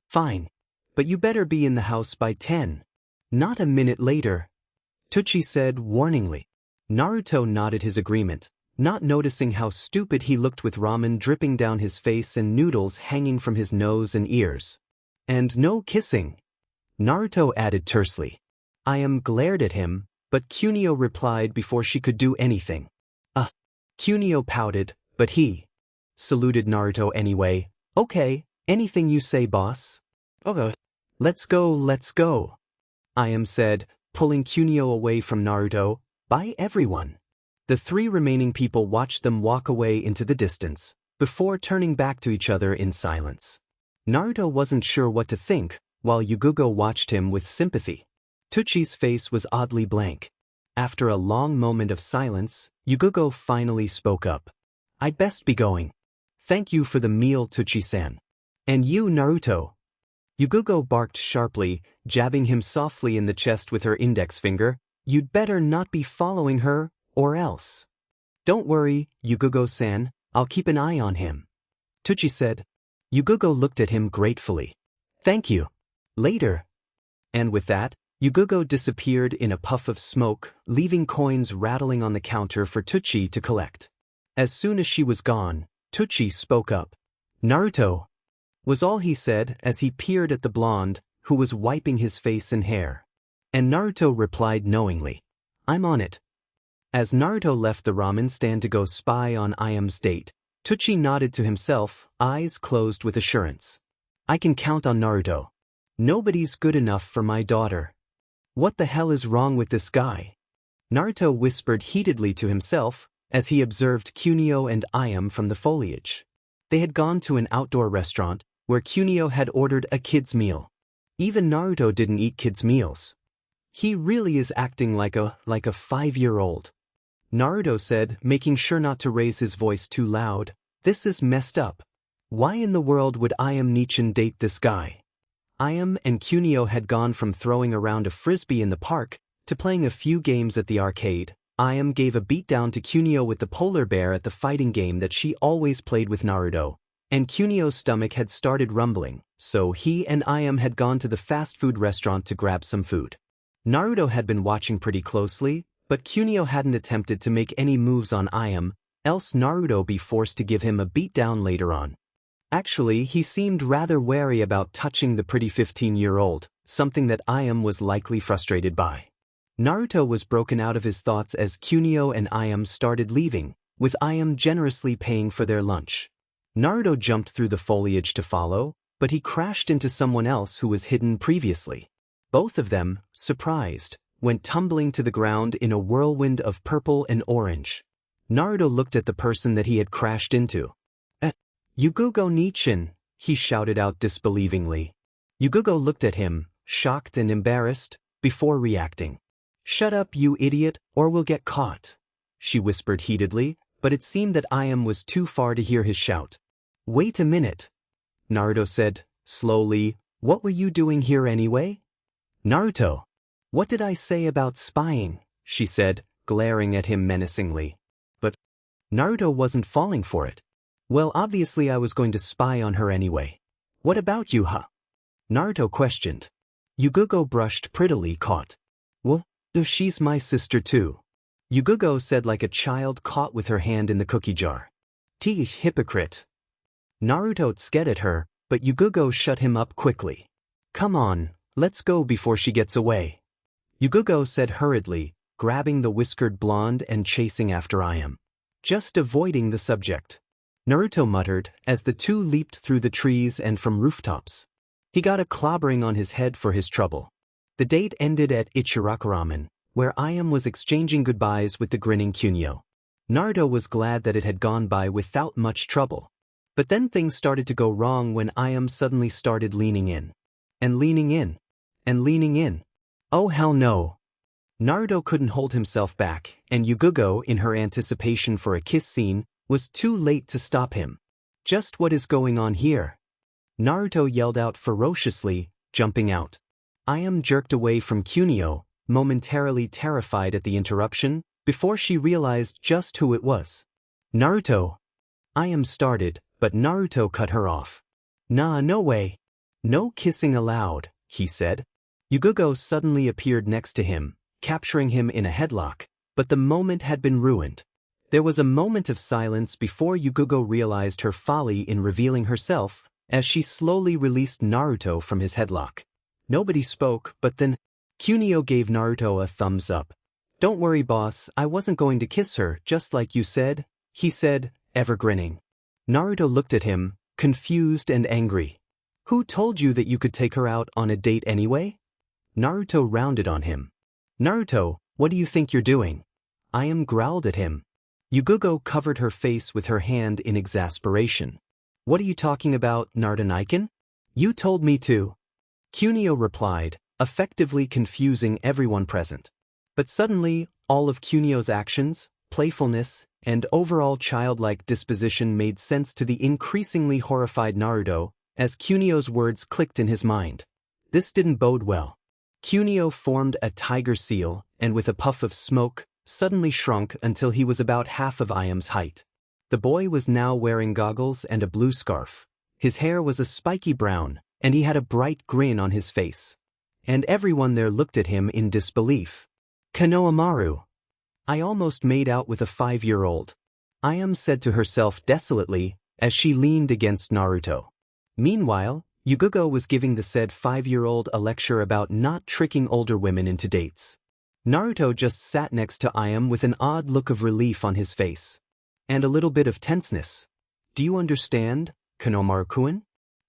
Fine. But you better be in the house by 10. Not a minute later. Tsuchi said warningly. Naruto nodded his agreement, not noticing how stupid he looked with ramen dripping down his face and noodles hanging from his nose and ears. And no kissing, Naruto added tersely. I glared at him, but Kunio replied before she could do anything. Kunio pouted, but he saluted Naruto anyway. Okay, anything you say, boss. Okay. Let's go. I said, pulling Kunio away from Naruto. Bye everyone. The three remaining people watched them walk away into the distance, before turning back to each other in silence. Naruto wasn't sure what to think, while Yugugo watched him with sympathy. Tuchi's face was oddly blank. After a long moment of silence, Yugugo finally spoke up. I'd best be going. Thank you for the meal, Tuchi-san. And you, Naruto. Yugugo barked sharply, jabbing him softly in the chest with her index finger. You'd better not be following her, or else. Don't worry, Yugugo-san, I'll keep an eye on him. Tuchi said. Yugugo looked at him gratefully. Thank you. Later. And with that, Yugugo disappeared in a puff of smoke, leaving coins rattling on the counter for Tuchi to collect. As soon as she was gone, Tuchi spoke up. Naruto, was all he said as he peered at the blonde, who was wiping his face and hair. And Naruto replied knowingly. I'm on it. As Naruto left the ramen stand to go spy on Iam's date, Tuchi nodded to himself, eyes closed with assurance. I can count on Naruto. Nobody's good enough for my daughter. What the hell is wrong with this guy? Naruto whispered heatedly to himself as he observed Kunio and Iam from the foliage. They had gone to an outdoor restaurant where Kunio had ordered a kid's meal. Even Naruto didn't eat kids' meals. He really is acting like a 5-year-old. Naruto said, making sure not to raise his voice too loud. This is messed up. Why in the world would Iam Nichin date this guy? Iam and Kunio had gone from throwing around a frisbee in the park to playing a few games at the arcade. Iam gave a beatdown to Kunio with the polar bear at the fighting game that she always played with Naruto, and Kunio's stomach had started rumbling, so he and Iam had gone to the fast food restaurant to grab some food. Naruto had been watching pretty closely, but Kunio hadn't attempted to make any moves on Iam, else Naruto be forced to give him a beatdown later on. Actually, he seemed rather wary about touching the pretty 15-year-old, something that Iam was likely frustrated by. Naruto was broken out of his thoughts as Kunio and Iam started leaving, with Iam generously paying for their lunch. Naruto jumped through the foliage to follow, but he crashed into someone else who was hidden previously. Both of them, surprised, went tumbling to the ground in a whirlwind of purple and orange. Naruto looked at the person that he had crashed into. Yugugo Nichin, he shouted out disbelievingly. Yugugo looked at him, shocked and embarrassed, before reacting. Shut up, you idiot, or we'll get caught, she whispered heatedly, but it seemed that Iam was too far to hear his shout. Wait a minute, Naruto said, slowly, what were you doing here anyway? Naruto, what did I say about spying? She said, glaring at him menacingly. But Naruto wasn't falling for it. Well, obviously I was going to spy on her anyway. What about you, huh? Naruto questioned. Yugugo brushed prettily caught. Well, she's my sister too. Yugugo said like a child caught with her hand in the cookie jar. Teesh, hypocrite. Naruto scared at her, but Yugugo shut him up quickly. Come on, let's go before she gets away. Yugugo said hurriedly, grabbing the whiskered blonde and chasing after Iam. Just avoiding the subject. Naruto muttered as the two leaped through the trees and from rooftops. He got a clobbering on his head for his trouble. The date ended at Ichiraku Ramen, where Iam was exchanging goodbyes with the grinning Kunio. Naruto was glad that it had gone by without much trouble. But then things started to go wrong when Iam suddenly started leaning in. And leaning in. And leaning in. Oh hell no. Naruto couldn't hold himself back, and Yugugo, in her anticipation for a kiss scene, was too late to stop him. Just what is going on here? Naruto yelled out ferociously, jumping out. Iam jerked away from Kunio, momentarily terrified at the interruption, before she realized just who it was. Naruto. Iam started, but Naruto cut her off. Nah, no way. No kissing allowed, he said. Yugugo suddenly appeared next to him, capturing him in a headlock, but the moment had been ruined. There was a moment of silence before Yugugo realized her folly in revealing herself, as she slowly released Naruto from his headlock. Nobody spoke, but then Kunio gave Naruto a thumbs up. "Don't worry, boss, I wasn't going to kiss her, just like you said," he said, ever grinning. Naruto looked at him, confused and angry. "Who told you that you could take her out on a date anyway?" Naruto rounded on him. "Naruto, what do you think you're doing?" Ayam growled at him. Yugugo covered her face with her hand in exasperation. "What are you talking about, Naruto-niken? You told me to." Kunio replied, effectively confusing everyone present. But suddenly, all of Kunio's actions, playfulness, and overall childlike disposition made sense to the increasingly horrified Naruto, as Kunio's words clicked in his mind. This didn't bode well. Kunio formed a tiger seal, and with a puff of smoke, suddenly shrunk until he was about half of Ayam's height. The boy was now wearing goggles and a blue scarf. His hair was a spiky brown, and he had a bright grin on his face. And everyone there looked at him in disbelief. "Konohamaru. I almost made out with a 5-year-old. Ayam said to herself desolately, as she leaned against Naruto. Meanwhile, Yugugo was giving the said 5-year-old a lecture about not tricking older women into dates. Naruto just sat next to Ayam with an odd look of relief on his face. And a little bit of tenseness. "Do you understand, Konohamaru-kun?"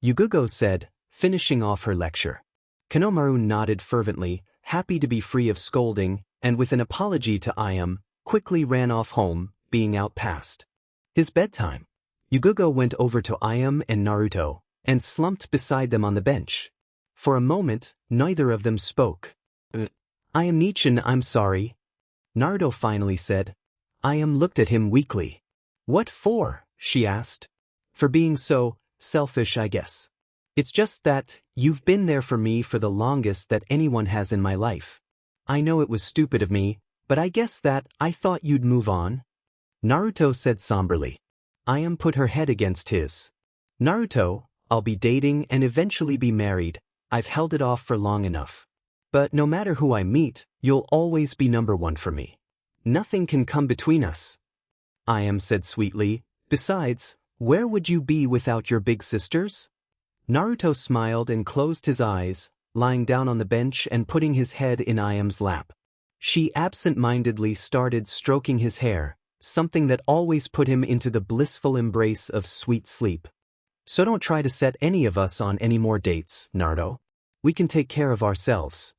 Yugugo said, finishing off her lecture. Konohamaru nodded fervently, happy to be free of scolding, and with an apology to Ayam, quickly ran off home, being out past his bedtime. Yugugo went over to Ayam and Naruto, and slumped beside them on the bench. For a moment, neither of them spoke. "Ayam Nichan, I'm sorry," Naruto finally said. Ayam looked at him weakly. "What for?" she asked. "For being so selfish, I guess. It's just that you've been there for me for the longest that anyone has in my life. I know it was stupid of me, but I guess that I thought you'd move on," Naruto said somberly. Ayam put her head against his. "Naruto, I'll be dating and eventually be married. I've held it off for long enough. But no matter who I meet, you'll always be number one for me. Nothing can come between us," Ayam said sweetly. "Besides, where would you be without your big sisters?" Naruto smiled and closed his eyes, lying down on the bench and putting his head in Ayam's lap. She absent-mindedly started stroking his hair, something that always put him into the blissful embrace of sweet sleep. "So don't try to set any of us on any more dates, Naruto. We can take care of ourselves."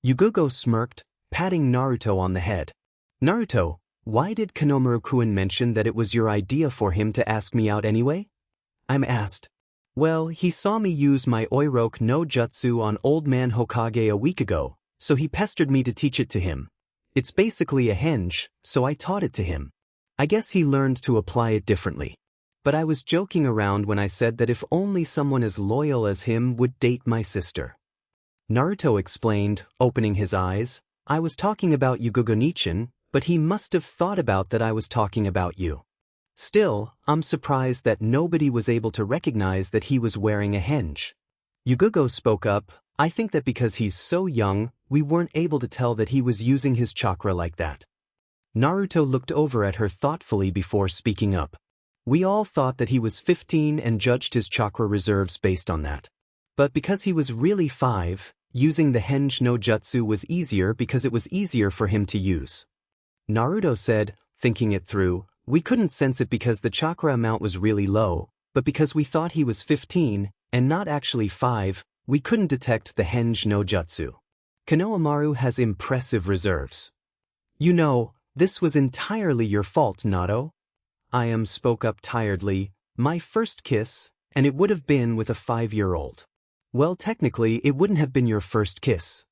Yugugo smirked, patting Naruto on the head. "Naruto, why did Konohamaru-kun mention that it was your idea for him to ask me out anyway?" Ayam asked. "Well, he saw me use my Oiroku no Jutsu on Old Man Hokage a week ago, so he pestered me to teach it to him. It's basically a henge, so I taught it to him. I guess he learned to apply it differently. But I was joking around when I said that if only someone as loyal as him would date my sister." Naruto explained, opening his eyes. "I was talking about Yugugo Nichan, but he must have thought about that I was talking about you. Still, I'm surprised that nobody was able to recognize that he was wearing a henge." Yugugo spoke up. "I think that because he's so young, we weren't able to tell that he was using his chakra like that." Naruto looked over at her thoughtfully before speaking up. "We all thought that he was 15 and judged his chakra reserves based on that. But because he was really 5, using the henge no jutsu was easier because it was easier for him to use." Naruto said, thinking it through, "We couldn't sense it because the chakra amount was really low, but because we thought he was 15, and not actually 5, we couldn't detect the henge no jutsu. Konohamaru has impressive reserves." "You know, this was entirely your fault, Naruto." Ayam spoke up tiredly. "My first kiss, and it would have been with a 5-year-old. "Well, technically, it wouldn't have been your first kiss."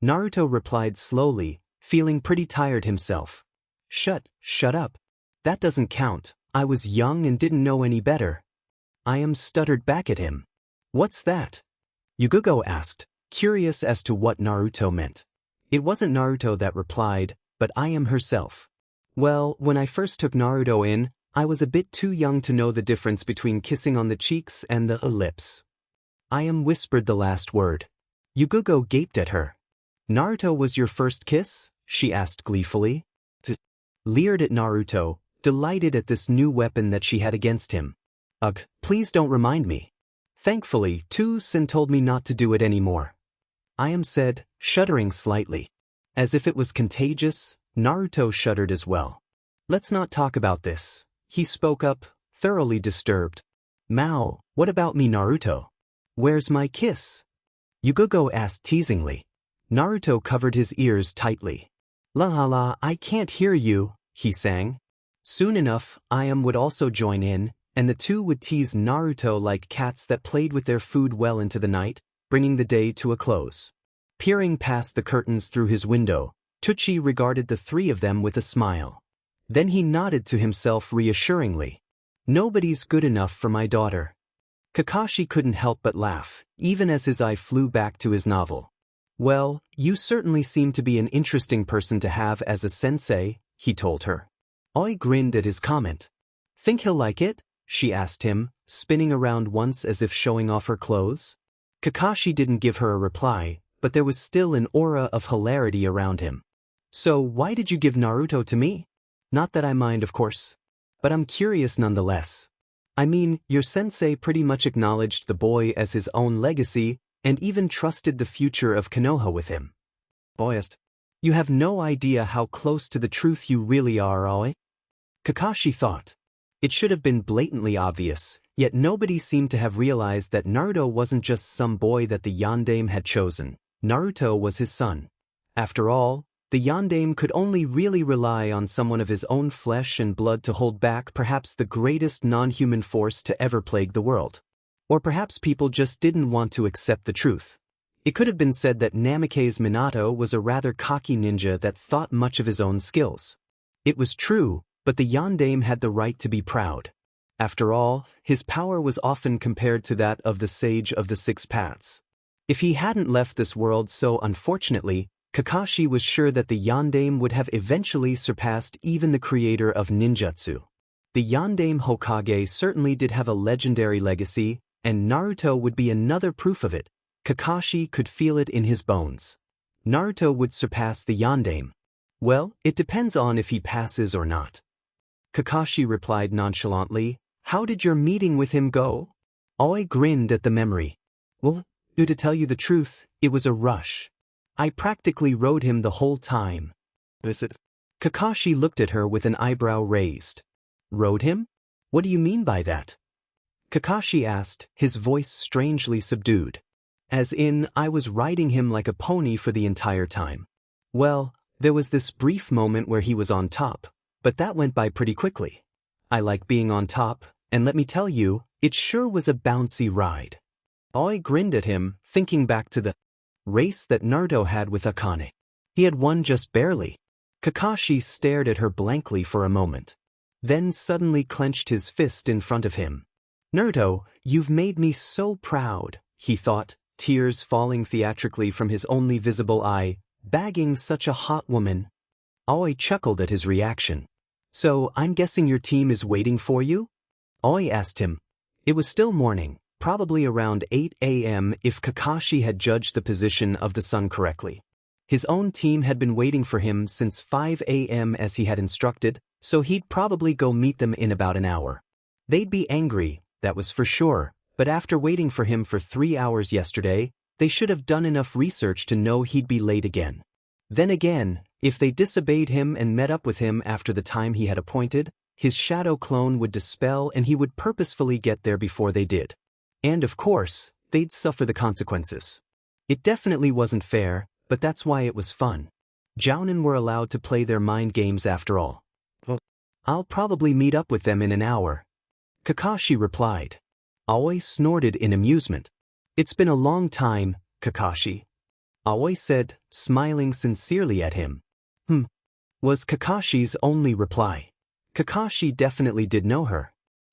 Naruto replied slowly, feeling pretty tired himself. Shut up. That doesn't count. I was young and didn't know any better." Ayam stuttered back at him. "What's that?" Yugugo asked, curious as to what Naruto meant. It wasn't Naruto that replied, but Ayam herself. "Well, when I first took Naruto in, I was a bit too young to know the difference between kissing on the cheeks and the lips." Ayam whispered the last word. Yugugo gaped at her. "Naruto was your first kiss?" she asked gleefully. Leered at Naruto, delighted at this new weapon that she had against him. Ugh, please don't remind me. Thankfully, Two-san told me not to do it anymore. I said, shuddering slightly. As if it was contagious, Naruto shuddered as well. Let's not talk about this. He spoke up, thoroughly disturbed. Mao, what about me, Naruto? Where's my kiss? Yugogo asked teasingly. Naruto covered his ears tightly. La la la, I can't hear you, he sang. Soon enough, would also join in, and the two would tease Naruto like cats that played with their food well into the night, bringing the day to a close. Peering past the curtains through his window, Tucci regarded the three of them with a smile. Then he nodded to himself reassuringly. Nobody's good enough for my daughter. Kakashi couldn't help but laugh, even as his eye flew back to his novel. Well, you certainly seem to be an interesting person to have as a sensei, he told her. Oi grinned at his comment. Think he'll like it? She asked him, spinning around once as if showing off her clothes. Kakashi didn't give her a reply, but there was still an aura of hilarity around him. So why did you give Naruto to me? Not that I mind, of course. But I'm curious nonetheless. Your sensei pretty much acknowledged the boy as his own legacy, and even trusted the future of Konoha with him. Boyest. You have no idea how close to the truth you really are, Aoi. Kakashi thought. It should have been blatantly obvious, yet nobody seemed to have realized that Naruto wasn't just some boy that the Yondaime had chosen. Naruto was his son. After all, the Yondaime could only really rely on someone of his own flesh and blood to hold back perhaps the greatest non-human force to ever plague the world. Or perhaps people just didn't want to accept the truth. It could have been said that Namikaze Minato was a rather cocky ninja that thought much of his own skills. It was true, but the Yondaime had the right to be proud. After all, his power was often compared to that of the Sage of the Six Paths. If he hadn't left this world so unfortunately, Kakashi was sure that the Yondaime would have eventually surpassed even the creator of ninjutsu. The Yondaime Hokage certainly did have a legendary legacy, and Naruto would be another proof of it. Kakashi could feel it in his bones. Naruto would surpass the Yondaime. Well, it depends on if he passes or not. Kakashi replied nonchalantly, How did your meeting with him go? Aoi grinned at the memory. Well, to tell you the truth, it was a rush. I practically rode him the whole time. Is it? Kakashi looked at her with an eyebrow raised. Rode him? What do you mean by that? Kakashi asked, his voice strangely subdued. As in, I was riding him like a pony for the entire time. Well, there was this brief moment where he was on top, but that went by pretty quickly. I like being on top, and let me tell you, it sure was a bouncy ride. Aoi grinned at him, thinking back to the race that Naruto had with Akane. He had won just barely. Kakashi stared at her blankly for a moment. Then suddenly clenched his fist in front of him. Naruto, you've made me so proud, he thought, tears falling theatrically from his only visible eye, bagging such a hot woman. Aoi chuckled at his reaction. So, I'm guessing your team is waiting for you? Aoi asked him. It was still morning, probably around 8 a.m. if Kakashi had judged the position of the sun correctly. His own team had been waiting for him since 5 a.m. as he had instructed, so he'd probably go meet them in about an hour. They'd be angry, that was for sure, but after waiting for him for 3 hours yesterday, they should have done enough research to know he'd be late again. Then again, if they disobeyed him and met up with him after the time he had appointed, his shadow clone would dispel and he would purposefully get there before they did. And of course, they'd suffer the consequences. It definitely wasn't fair, but that's why it was fun. Jounin were allowed to play their mind games after all. Well, I'll probably meet up with them in an hour. Kakashi replied. Aoi snorted in amusement. It's been a long time, Kakashi. Aoi said, smiling sincerely at him. Was Kakashi's only reply. Kakashi definitely did know her.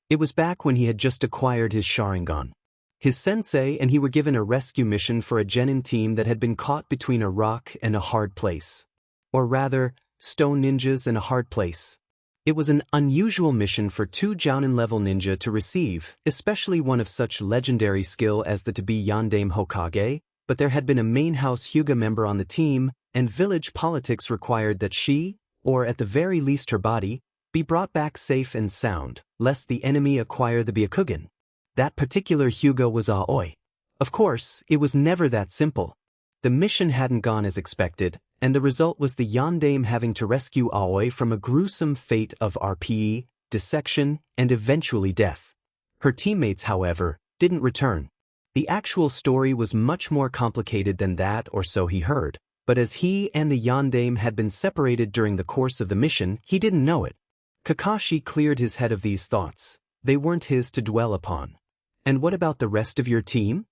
It was back when he had just acquired his Sharingan. His sensei and he were given a rescue mission for a genin team that had been caught between a rock and a hard place. Or rather, stone ninjas and a hard place. It was an unusual mission for 2 Jounin-level ninja to receive, especially one of such legendary skill as the to-be Yondaime Hokage, but there had been a main house Hyuga member on the team, and village politics required that she, or at the very least her body, Be brought back safe and sound, lest the enemy acquire the Byakugan. That particular Hyuga was Aoi. Of course, it was never that simple. The mission hadn't gone as expected, and the result was the Yondaime having to rescue Aoi from a gruesome fate of RPE, dissection, and eventually death. Her teammates, however, didn't return. The actual story was much more complicated than that, or so he heard, but as he and the Yondaime had been separated during the course of the mission, he didn't know it. Kakashi cleared his head of these thoughts. They weren't his to dwell upon. And what about the rest of your team?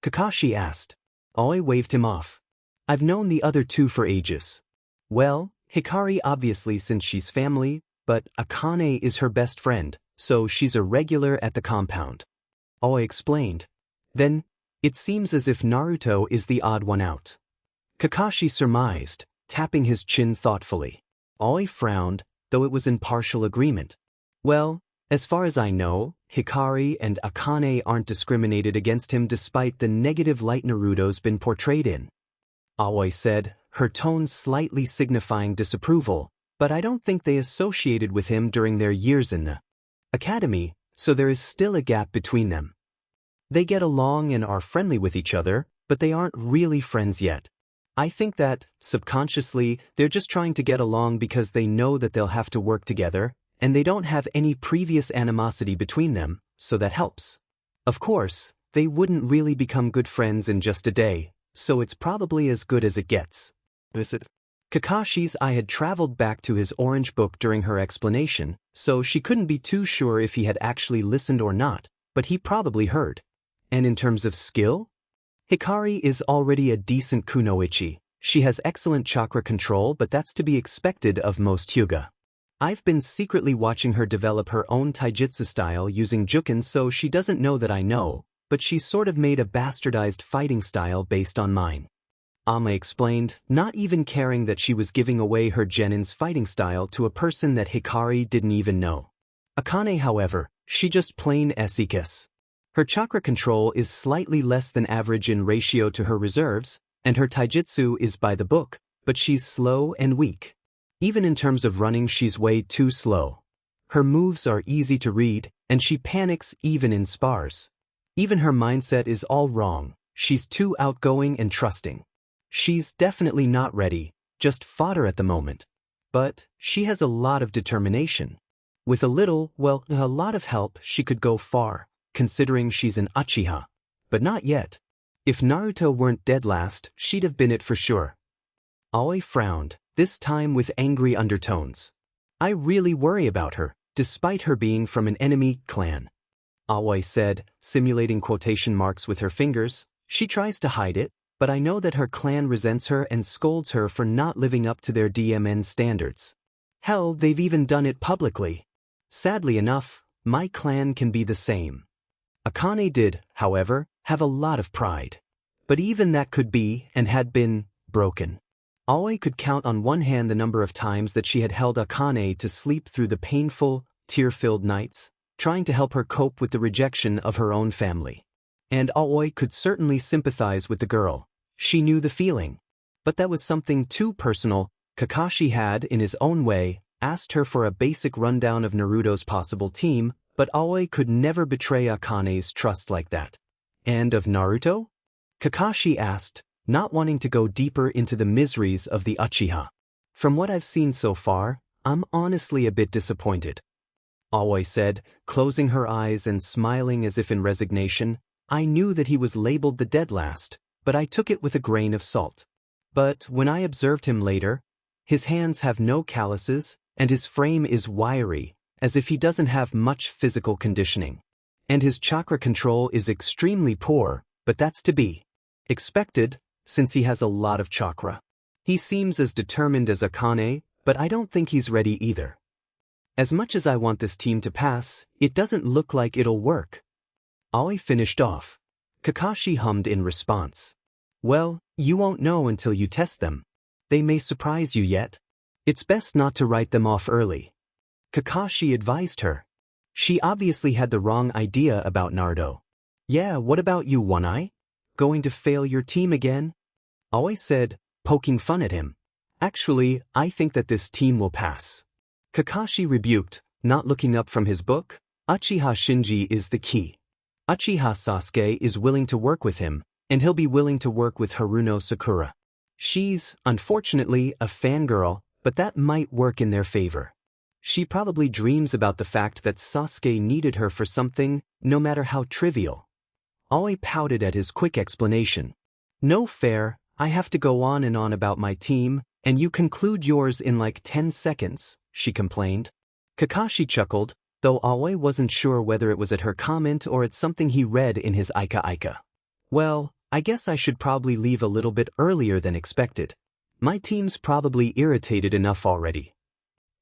Kakashi asked. Aoi waved him off. I've known the other two for ages. Well, Hikari obviously since she's family, but Akane is her best friend, so she's a regular at the compound. Aoi explained. Then, it seems as if Naruto is the odd one out. Kakashi surmised, tapping his chin thoughtfully. Aoi frowned, though it was in partial agreement. Well, as far as I know, Hikari and Akane aren't discriminated against him despite the negative light Naruto's been portrayed in. Aoi said, her tone slightly signifying disapproval, but I don't think they associated with him during their years in the academy, so there is still a gap between them. They get along and are friendly with each other, but they aren't really friends yet. I think that, subconsciously, they're just trying to get along because they know that they'll have to work together, and they don't have any previous animosity between them, so that helps. Of course, they wouldn't really become good friends in just a day, so it's probably as good as it gets. Kakashi's eye had traveled back to his orange book during her explanation, so she couldn't be too sure if he had actually listened or not, but he probably heard. And in terms of skill? Hikari is already a decent kunoichi. She has excellent chakra control, but that's to be expected of most Hyuga. I've been secretly watching her develop her own taijutsu style using juken, so she doesn't know that I know, but she's sort of made a bastardized fighting style based on mine. Ama explained, not even caring that she was giving away her genin's fighting style to a person that Hikari didn't even know. Akane, however, she just plain Esikas. Her chakra control is slightly less than average in ratio to her reserves, and her taijutsu is by the book, but she's slow and weak. Even in terms of running, she's way too slow. Her moves are easy to read, and she panics even in spars. Even her mindset is all wrong. She's too outgoing and trusting. She's definitely not ready, just fodder at the moment. But she has a lot of determination. With a lot of help, she could go far, considering she's an Uchiha. But not yet. If Naruto weren't dead last, she'd have been it for sure. Aoi frowned, this time with angry undertones. I really worry about her, despite her being from an enemy clan. Aoi said, simulating quotation marks with her fingers. She tries to hide it, but I know that her clan resents her and scolds her for not living up to their DMN standards. Hell, they've even done it publicly. Sadly enough, my clan can be the same. Akane did, however, have a lot of pride. But even that could be, and had been, broken. Aoi could count on one hand the number of times that she had held Akane to sleep through the painful, tear-filled nights, trying to help her cope with the rejection of her own family. And Aoi could certainly sympathize with the girl. She knew the feeling. But that was something too personal. Kakashi had, in his own way, asked her for a basic rundown of Naruto's possible team, but Aoi could never betray Akane's trust like that. And of Naruto? Kakashi asked, not wanting to go deeper into the miseries of the Uchiha. From what I've seen so far, I'm honestly a bit disappointed. Aoi said, closing her eyes and smiling as if in resignation. I knew that he was labeled the dead last, but I took it with a grain of salt. But when I observed him later, his hands have no calluses, and his frame is wiry, as if he doesn't have much physical conditioning. And his chakra control is extremely poor, but that's to be expected, since he has a lot of chakra. He seems as determined as Akane, but I don't think he's ready either. As much as I want this team to pass, it doesn't look like it'll work. Aoi finished off. Kakashi hummed in response. Well, you won't know until you test them. They may surprise you yet. It's best not to write them off early. Kakashi advised her. She obviously had the wrong idea about Naruto. Yeah, what about you, One Eye? Going to fail your team again? Aoi said, poking fun at him. Actually, I think that this team will pass. Kakashi rebuked, not looking up from his book. Uchiha Shinji is the key. Uchiha Sasuke is willing to work with him, and he'll be willing to work with Haruno Sakura. She's, unfortunately, a fangirl, but that might work in their favor. She probably dreams about the fact that Sasuke needed her for something, no matter how trivial. Aoi pouted at his quick explanation. No fair, I have to go on and on about my team, and you conclude yours in like 10 seconds, she complained. Kakashi chuckled, though Aoi wasn't sure whether it was at her comment or at something he read in his Ika. Well, I guess I should probably leave a little bit earlier than expected. My team's probably irritated enough already.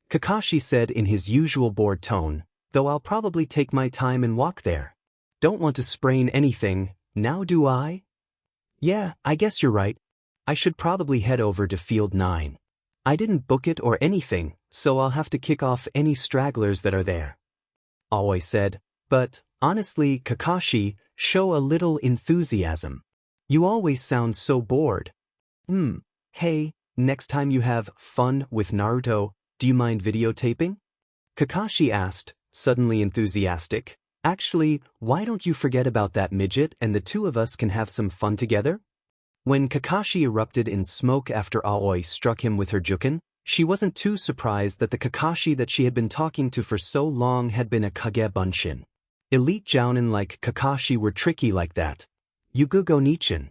Kakashi said in his usual bored tone, though I'll probably take my time and walk there. Don't want to sprain anything, now do I? Yeah, I guess you're right. I should probably head over to Field 9. I didn't book it or anything, so I'll have to kick off any stragglers that are there. Aoi said, but, honestly, Kakashi, show a little enthusiasm. You always sound so bored. Hey, next time you have fun with Naruto, do you mind videotaping? Kakashi asked, suddenly enthusiastic. Actually, why don't you forget about that midget and the two of us can have some fun together? When Kakashi erupted in smoke after Aoi struck him with her juken, she wasn't too surprised that the Kakashi that she had been talking to for so long had been a Kage Bunshin. Elite jounin like Kakashi were tricky like that. Yugugo Nichin.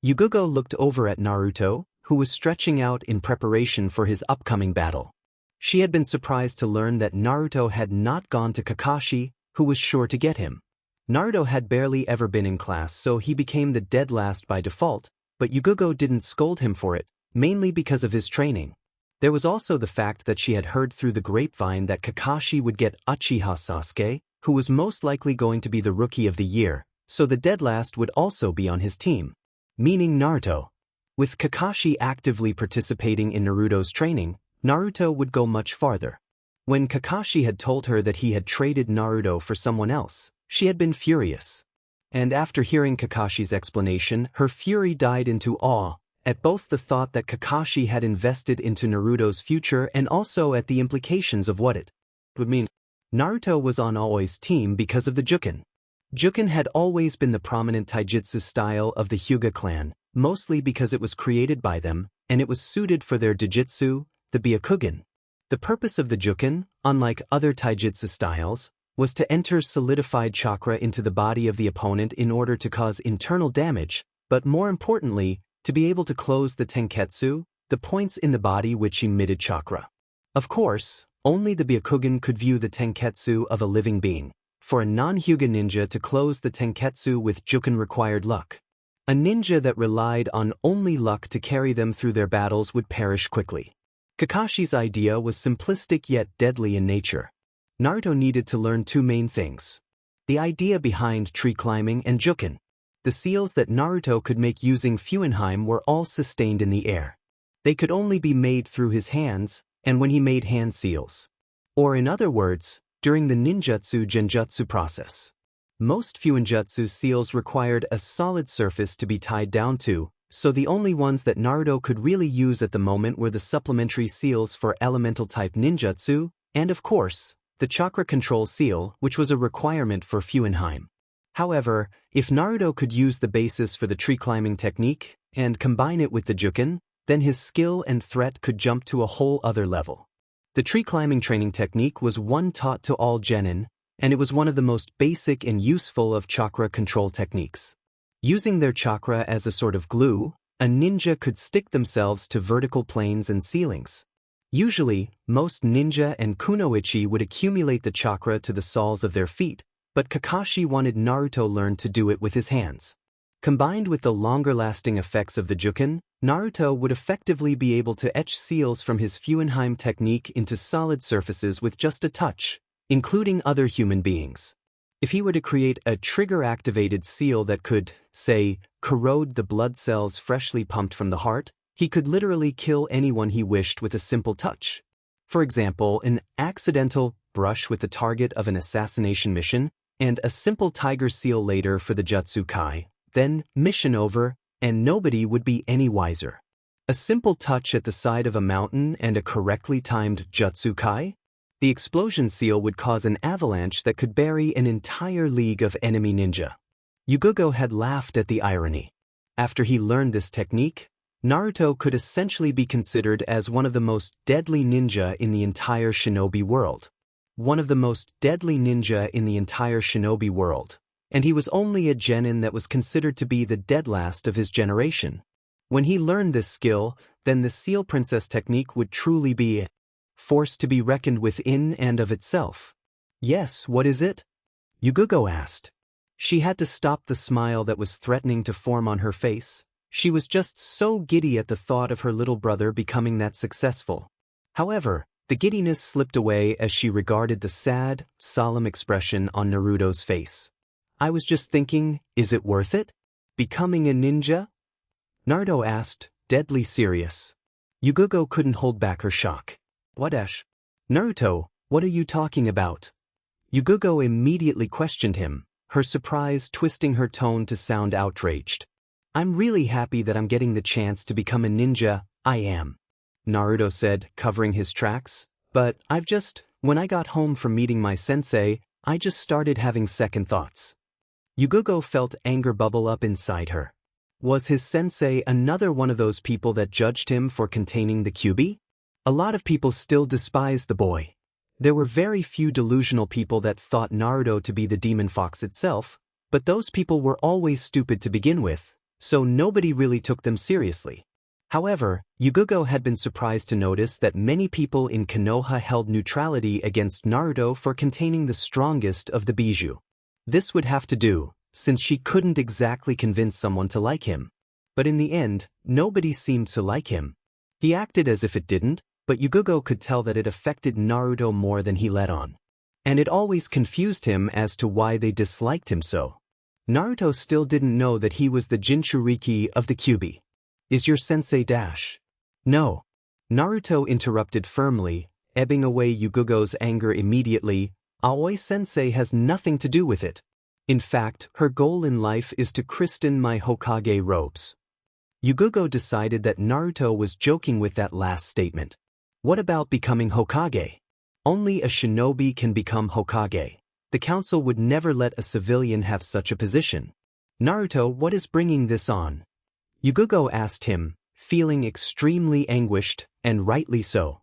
Yugugo looked over at Naruto, who was stretching out in preparation for his upcoming battle. She had been surprised to learn that Naruto had not gone to Kakashi, who was sure to get him. Naruto had barely ever been in class, so he became the dead last by default, but Yugugo didn't scold him for it, mainly because of his training. There was also the fact that she had heard through the grapevine that Kakashi would get Uchiha Sasuke, who was most likely going to be the Rookie of the Year, so the dead last would also be on his team. Meaning Naruto. With Kakashi actively participating in Naruto's training, Naruto would go much farther. When Kakashi had told her that he had traded Naruto for someone else, she had been furious. And after hearing Kakashi's explanation, her fury died into awe, at both the thought that Kakashi had invested into Naruto's future and also at the implications of what it would mean. Naruto was on Aoi's team because of the juken. Juken had always been the prominent taijutsu style of the Hyuga clan, mostly because it was created by them, and it was suited for their dijutsu, the Byakugan. The purpose of the juken, unlike other taijutsu styles, was to enter solidified chakra into the body of the opponent in order to cause internal damage, but more importantly, to be able to close the tenketsu, the points in the body which emitted chakra. Of course, only the Byakugan could view the tenketsu of a living being. For a non-Hyuga ninja to close the tenketsu with juken required luck. A ninja that relied on only luck to carry them through their battles would perish quickly. Kakashi's idea was simplistic yet deadly in nature. Naruto needed to learn two main things. The idea behind tree climbing and juken. The seals that Naruto could make using Fuuinjin were all sustained in the air. They could only be made through his hands, and when he made hand seals. Or in other words, during the ninjutsu genjutsu process. Most fuuinjutsu seals required a solid surface to be tied down to, so the only ones that Naruto could really use at the moment were the supplementary seals for elemental-type ninjutsu, and of course, the chakra control seal, which was a requirement for Fuuinjin. However, if Naruto could use the basis for the tree climbing technique, and combine it with the juken, then his skill and threat could jump to a whole other level. The tree climbing training technique was one taught to all genin, and it was one of the most basic and useful of chakra control techniques. Using their chakra as a sort of glue, a ninja could stick themselves to vertical planes and ceilings. Usually, most ninja and kunoichi would accumulate the chakra to the soles of their feet, but Kakashi wanted Naruto to learn to do it with his hands. Combined with the longer-lasting effects of the juken, Naruto would effectively be able to etch seals from his Fuuinjin technique into solid surfaces with just a touch, including other human beings. If he were to create a trigger-activated seal that could, say, corrode the blood cells freshly pumped from the heart, he could literally kill anyone he wished with a simple touch. For example, an accidental brush with the target of an assassination mission, and a simple tiger seal later for the Jutsu Kai, then mission over, and nobody would be any wiser. A simple touch at the side of a mountain and a correctly timed Jutsu Kai? The explosion seal would cause an avalanche that could bury an entire league of enemy ninja. Yugugo had laughed at the irony. After he learned this technique, Naruto could essentially be considered as one of the most deadly ninja in the entire shinobi world. One of the most deadly ninja in the entire shinobi world. And he was only a genin that was considered to be the dead last of his generation. When he learned this skill, then the Seal Princess technique would truly be a force to be reckoned with in and of itself. Yes, what is it? Yugugo asked. She had to stop the smile that was threatening to form on her face. She was just so giddy at the thought of her little brother becoming that successful. However, the giddiness slipped away as she regarded the sad, solemn expression on Naruto's face. I was just thinking, is it worth it? Becoming a ninja? Naruto asked, deadly serious. Yugugo couldn't hold back her shock. What Ash? Naruto, what are you talking about? Yugugo immediately questioned him, her surprise twisting her tone to sound outraged. I'm really happy that I'm getting the chance to become a ninja, I am. Naruto said, covering his tracks, but when I got home from meeting my sensei, I just started having second thoughts. Yugugo felt anger bubble up inside her. Was his sensei another one of those people that judged him for containing the Kyuubi? A lot of people still despised the boy. There were very few delusional people that thought Naruto to be the demon fox itself, but those people were always stupid to begin with, so nobody really took them seriously. However, Yugugo had been surprised to notice that many people in Konoha held neutrality against Naruto for containing the strongest of the Bijuu. This would have to do, since she couldn't exactly convince someone to like him. But in the end, nobody seemed to like him. He acted as if it didn't, but Yugugo could tell that it affected Naruto more than he let on. And it always confused him as to why they disliked him so. Naruto still didn't know that he was the Jinchuriki of the Kyuubi. Is your sensei dash? No. Naruto interrupted firmly, ebbing away Yugugo's anger immediately. Aoi-sensei has nothing to do with it. In fact, her goal in life is to christen my Hokage robes. Yugugo decided that Naruto was joking with that last statement. What about becoming Hokage? Only a shinobi can become Hokage. The council would never let a civilian have such a position. Naruto, what is bringing this on? Yugugo asked him, feeling extremely anguished, and rightly so.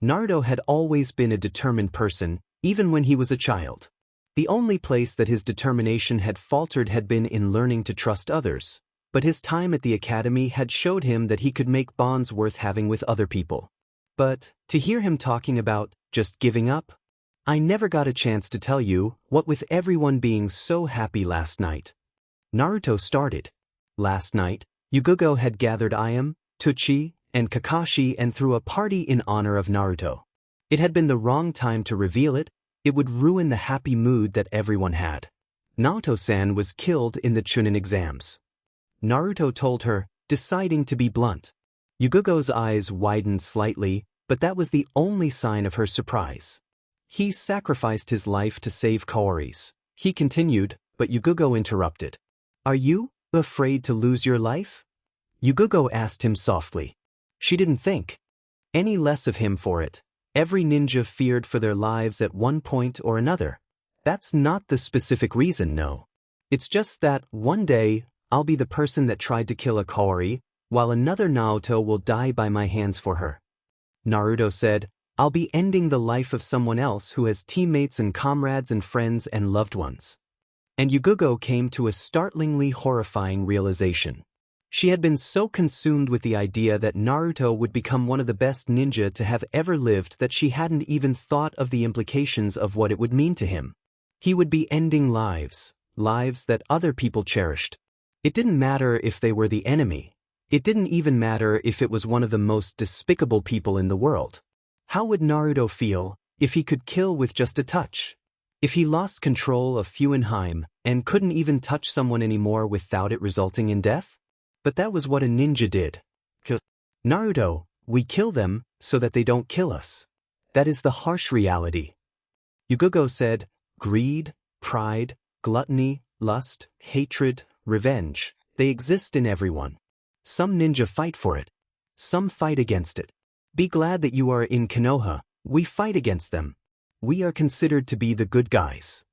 Naruto had always been a determined person, even when he was a child. The only place that his determination had faltered had been in learning to trust others, but his time at the academy had showed him that he could make bonds worth having with other people. But, to hear him talking about just giving up? I never got a chance to tell you, what with everyone being so happy last night. Naruto started. Last night, Yugugo had gathered Ayame, Tsuchi, and Kakashi and threw a party in honor of Naruto. It had been the wrong time to reveal it. It would ruin the happy mood that everyone had. Naoto-san was killed in the Chunin exams. Naruto told her, deciding to be blunt. Yugugo's eyes widened slightly, but that was the only sign of her surprise. He sacrificed his life to save Kaori's. He continued, but Yugugo interrupted. Are you afraid to lose your life? Yugugo asked him softly. She didn't think any less of him for it. Every ninja feared for their lives at one point or another. That's not the specific reason, no. It's just that, one day, I'll be the person that tried to kill a Kaori, while another Naoto will die by my hands for her. Naruto said, I'll be ending the life of someone else who has teammates and comrades and friends and loved ones. And Yugugo came to a startlingly horrifying realization. She had been so consumed with the idea that Naruto would become one of the best ninja to have ever lived that she hadn't even thought of the implications of what it would mean to him. He would be ending lives that other people cherished. It didn't matter if they were the enemy. It didn't even matter if it was one of the most despicable people in the world. How would Naruto feel if he could kill with just a touch? If he lost control of Fuuinjin and couldn't even touch someone anymore without it resulting in death? But that was what a ninja did. Naruto, we kill them so that they don't kill us. That is the harsh reality. Yugugo said, greed, pride, gluttony, lust, hatred, revenge, they exist in everyone. Some ninja fight for it. Some fight against it. Be glad that you are in Konoha. We fight against them. We are considered to be the good guys.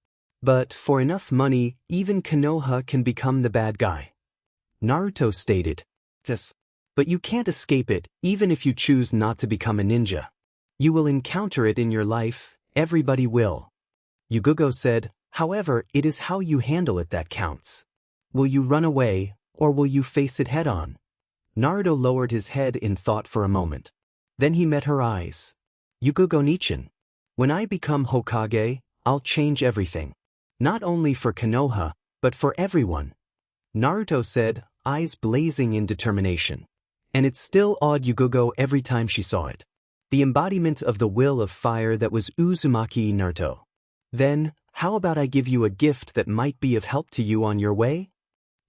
But for enough money, even Konoha can become the bad guy. Naruto stated. Yes. But you can't escape it, even if you choose not to become a ninja. You will encounter it in your life, everybody will. Yugogo said, however, it is how you handle it that counts. Will you run away, or will you face it head-on? Naruto lowered his head in thought for a moment. Then he met her eyes. Yugogo Nichin. When I become Hokage, I'll change everything. Not only for Konoha, but for everyone. Naruto said, eyes blazing in determination. And it still awed Yugogo every time she saw it. The embodiment of the will of fire that was Uzumaki Naruto. Then, how about I give you a gift that might be of help to you on your way?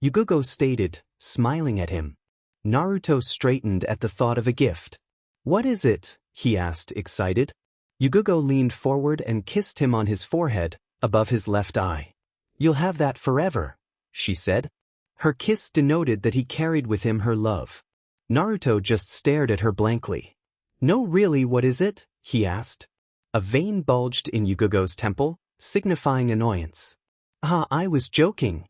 Yugogo stated, smiling at him. Naruto straightened at the thought of a gift. What is it? He asked, excited. Yugogo leaned forward and kissed him on his forehead, above his left eye. You'll have that forever, she said. Her kiss denoted that he carried with him her love. Naruto just stared at her blankly. No, really, what is it? He asked. A vein bulged in Yugogo's temple, signifying annoyance. I was joking.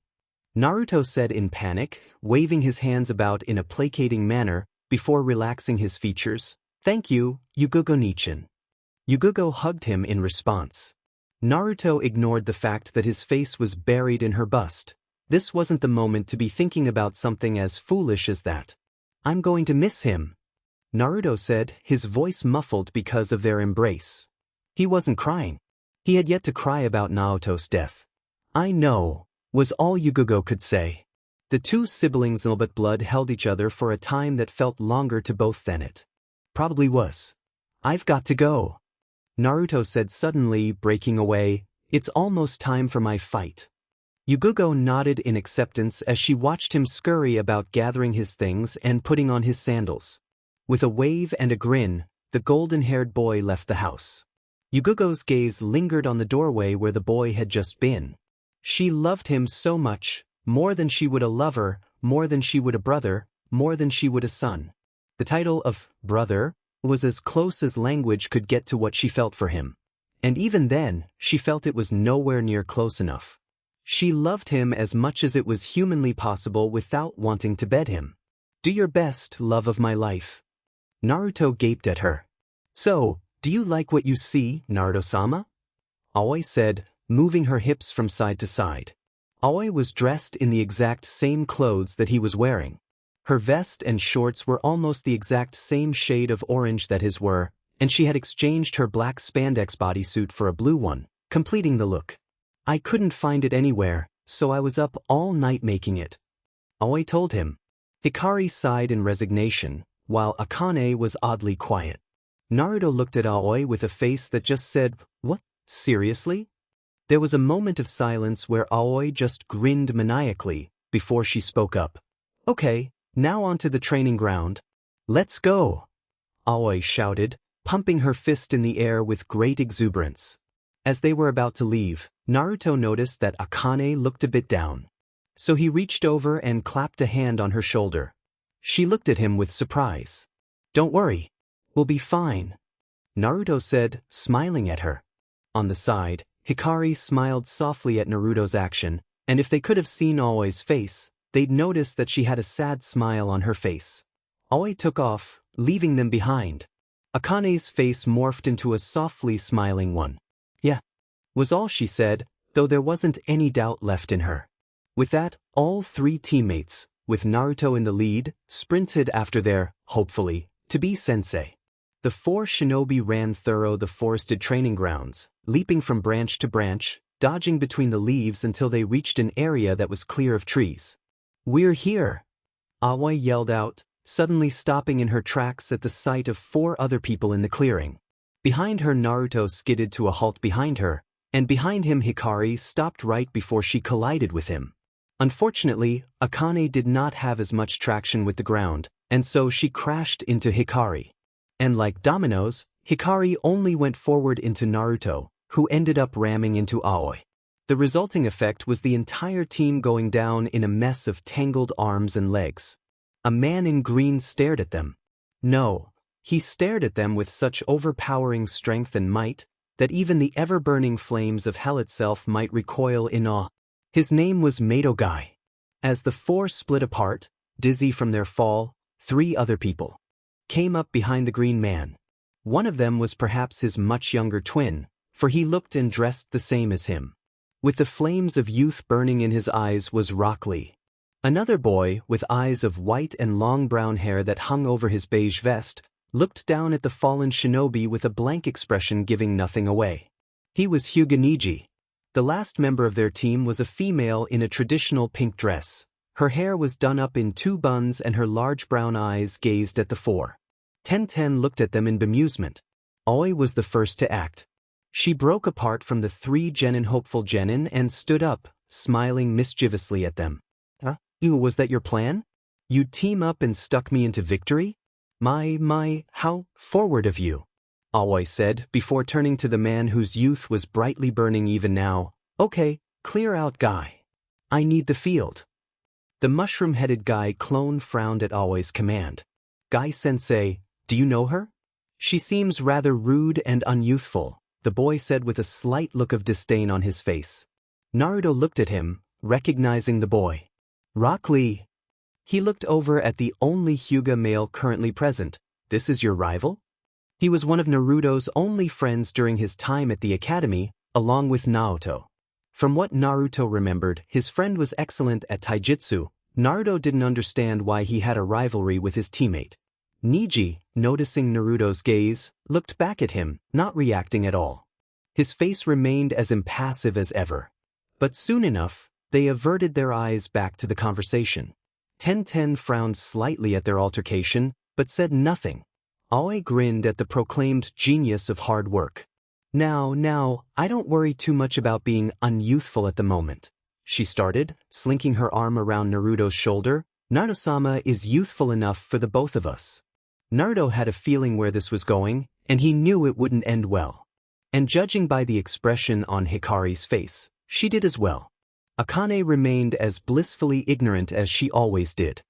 Naruto said in panic, waving his hands about in a placating manner, before relaxing his features. Thank you, Yugogo Nichin. Yugogo hugged him in response. Naruto ignored the fact that his face was buried in her bust. This wasn't the moment to be thinking about something as foolish as that. I'm going to miss him, Naruto said, his voice muffled because of their embrace. He wasn't crying. He had yet to cry about Naoto's death. I know, was all Yugogo could say. The two siblings in but blood held each other for a time that felt longer to both than it probably was. I've got to go, Naruto said suddenly, breaking away. It's almost time for my fight. Yugogo nodded in acceptance as she watched him scurry about gathering his things and putting on his sandals. With a wave and a grin, the golden-haired boy left the house. Yugogo's gaze lingered on the doorway where the boy had just been. She loved him so much, more than she would a lover, more than she would a brother, more than she would a son. The title of brother was as close as language could get to what she felt for him. And even then, she felt it was nowhere near close enough. She loved him as much as it was humanly possible without wanting to bed him. Do your best, love of my life. Naruto gaped at her. So, do you like what you see, Naruto-sama? Aoi said, moving her hips from side to side. Aoi was dressed in the exact same clothes that he was wearing. Her vest and shorts were almost the exact same shade of orange that his were, and she had exchanged her black spandex bodysuit for a blue one, completing the look. I couldn't find it anywhere, so I was up all night making it, Aoi told him. Hikari sighed in resignation, while Akane was oddly quiet. Naruto looked at Aoi with a face that just said, what, seriously? There was a moment of silence where Aoi just grinned maniacally, before she spoke up. Okay, now onto the training ground. Let's go, Aoi shouted, pumping her fist in the air with great exuberance. As they were about to leave, Naruto noticed that Akane looked a bit down. So he reached over and clapped a hand on her shoulder. She looked at him with surprise. Don't worry, we'll be fine, Naruto said, smiling at her. On the side, Hikari smiled softly at Naruto's action, and if they could have seen Aoi's face, they'd notice that she had a sad smile on her face. Aoi took off, leaving them behind. Akane's face morphed into a softly smiling one. Yeah, was all she said, though there wasn't any doubt left in her. With that, all three teammates, with Naruto in the lead, sprinted after their, hopefully, to-be sensei. The four shinobi ran through the forested training grounds, leaping from branch to branch, dodging between the leaves until they reached an area that was clear of trees. We're here, Aoi yelled out, suddenly stopping in her tracks at the sight of four other people in the clearing. Behind her, Naruto skidded to a halt behind her, and behind him Hikari stopped right before she collided with him. Unfortunately, Akane did not have as much traction with the ground, and so she crashed into Hikari. And like dominoes, Hikari only went forward into Naruto, who ended up ramming into Aoi. The resulting effect was the entire team going down in a mess of tangled arms and legs. A man in green stared at them. No, he stared at them with such overpowering strength and might, that even the ever-burning flames of hell itself might recoil in awe. His name was Madogai. As the four split apart, dizzy from their fall, 3 other people came up behind the green man. One of them was perhaps his much younger twin, for he looked and dressed the same as him. With the flames of youth burning in his eyes was Rock Lee. Another boy, with eyes of white and long brown hair that hung over his beige vest, looked down at the fallen shinobi with a blank expression giving nothing away. He was Hyuga Niji. The last member of their team was a female in a traditional pink dress. Her hair was done up in 2 buns and her large brown eyes gazed at the 4. Ten looked at them in bemusement. Aoi was the first to act. She broke apart from the 3 genin hopeful genin and stood up, smiling mischievously at them. Was that your plan? You'd team up and stuck me into victory? How forward of you. Aoi said, before turning to the man whose youth was brightly burning even now. Okay, clear out Guy. I need the field. The mushroom-headed Guy clone frowned at Aoi's command. Guy-sensei, do you know her? She seems rather rude and unyouthful, the boy said with a slight look of disdain on his face. Naruto looked at him, recognizing the boy. Rock Lee. He looked over at the only Hyuga male currently present. This is your rival? He was one of Naruto's only friends during his time at the academy, along with Naoto. From what Naruto remembered, his friend was excellent at taijutsu. Naruto didn't understand why he had a rivalry with his teammate. Niji, noticing Naruto's gaze, looked back at him, not reacting at all. His face remained as impassive as ever. But soon enough, they averted their eyes back to the conversation. Ten frowned slightly at their altercation, but said nothing. Aoi grinned at the proclaimed genius of hard work. Now, I don't worry too much about being unyouthful at the moment. She started, slinking her arm around Naruto's shoulder. Naruto-sama is youthful enough for the both of us. Naruto had a feeling where this was going, and he knew it wouldn't end well. And judging by the expression on Hikari's face, she did as well. Akane remained as blissfully ignorant as she always did.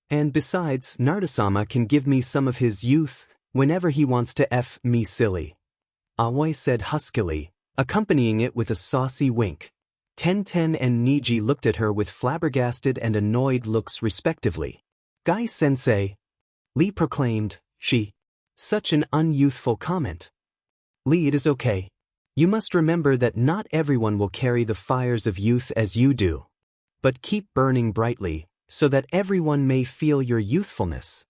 And besides, Naruto-sama can give me some of his youth whenever he wants to F me silly. Aoi said huskily, accompanying it with a saucy wink. Ten and Niji looked at her with flabbergasted and annoyed looks respectively. Guy-sensei, Lee proclaimed, such an unyouthful comment. Lee, it is okay. You must remember that not everyone will carry the fires of youth as you do. But keep burning brightly, so that everyone may feel your youthfulness.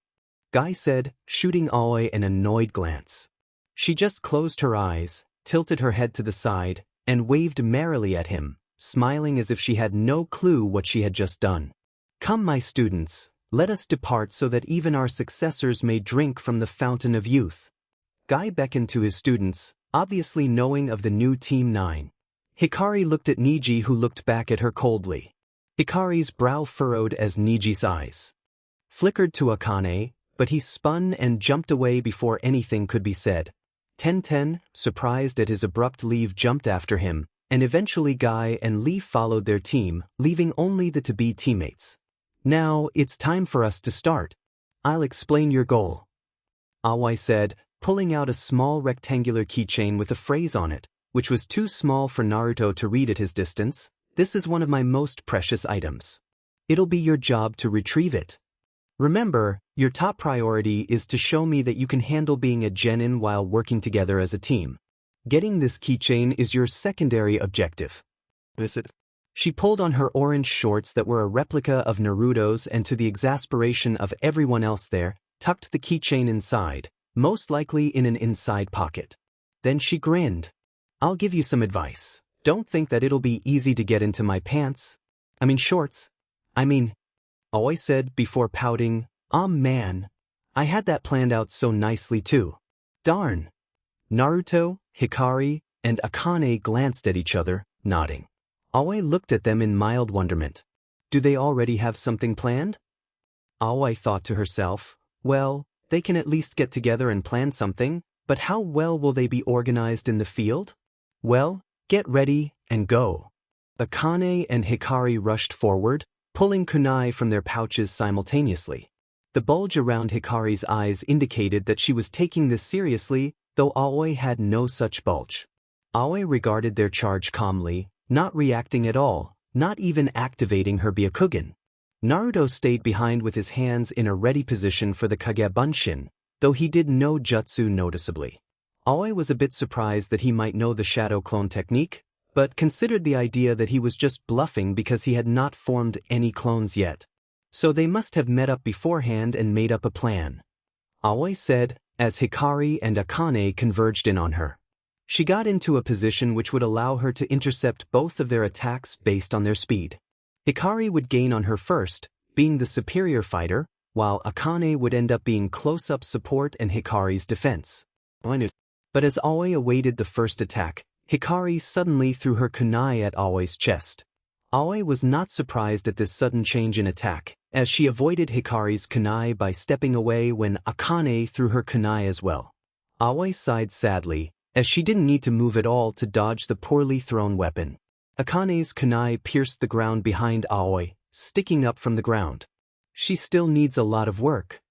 Guy said, shooting Aoi an annoyed glance. She just closed her eyes, tilted her head to the side, and waved merrily at him, smiling as if she had no clue what she had just done. Come, my students, let us depart so that even our successors may drink from the fountain of youth. Guy beckoned to his students, obviously knowing of the new Team 9. Hikari looked at Niji, who looked back at her coldly. Hikari's brow furrowed as Niji's eyes flickered to Akane, but he spun and jumped away before anything could be said. Ten, surprised at his abrupt leave, jumped after him, and eventually Guy and Lee followed their team, leaving only the to-be teammates. Now, it's time for us to start. I'll explain your goal. Aoi said, pulling out a small rectangular keychain with a phrase on it, which was too small for Naruto to read at his distance. This is one of my most precious items. It'll be your job to retrieve it. Remember, your top priority is to show me that you can handle being a genin while working together as a team. Getting this keychain is your secondary objective. She pulled on her orange shorts that were a replica of Naruto's, and to the exasperation of everyone else there, tucked the keychain inside, most likely in an inside pocket. Then she grinned. I'll give you some advice. Don't think that it'll be easy to get into my pants. Shorts. Aoi said before pouting, man. I had that planned out so nicely too. Darn. Naruto, Hikari, and Akane glanced at each other, nodding. Aoi looked at them in mild wonderment. Do they already have something planned? Aoi thought to herself, well, they can at least get together and plan something, but how well will they be organized in the field? Well, get ready and go. Akane and Hikari rushed forward, pulling kunai from their pouches simultaneously. The bulge around Hikari's eyes indicated that she was taking this seriously, though Aoi had no such bulge. Aoi regarded their charge calmly, not reacting at all, not even activating her Byakugan. Naruto stayed behind with his hands in a ready position for the Kagebunshin, though he did no jutsu noticeably. Aoi was a bit surprised that he might know the shadow clone technique, but considered the idea that he was just bluffing because he had not formed any clones yet. So they must have met up beforehand and made up a plan. Aoi said, as Hikari and Akane converged in on her. She got into a position which would allow her to intercept both of their attacks based on their speed. Hikari would gain on her first, being the superior fighter, while Akane would end up being close-up support and Hikari's defense. But as Aoi awaited the first attack, Hikari suddenly threw her kunai at Aoi's chest. Aoi was not surprised at this sudden change in attack, as she avoided Hikari's kunai by stepping away when Akane threw her kunai as well. Aoi sighed sadly, as she didn't need to move at all to dodge the poorly thrown weapon. Akane's kunai pierced the ground behind Aoi, sticking up from the ground. She still needs a lot of work,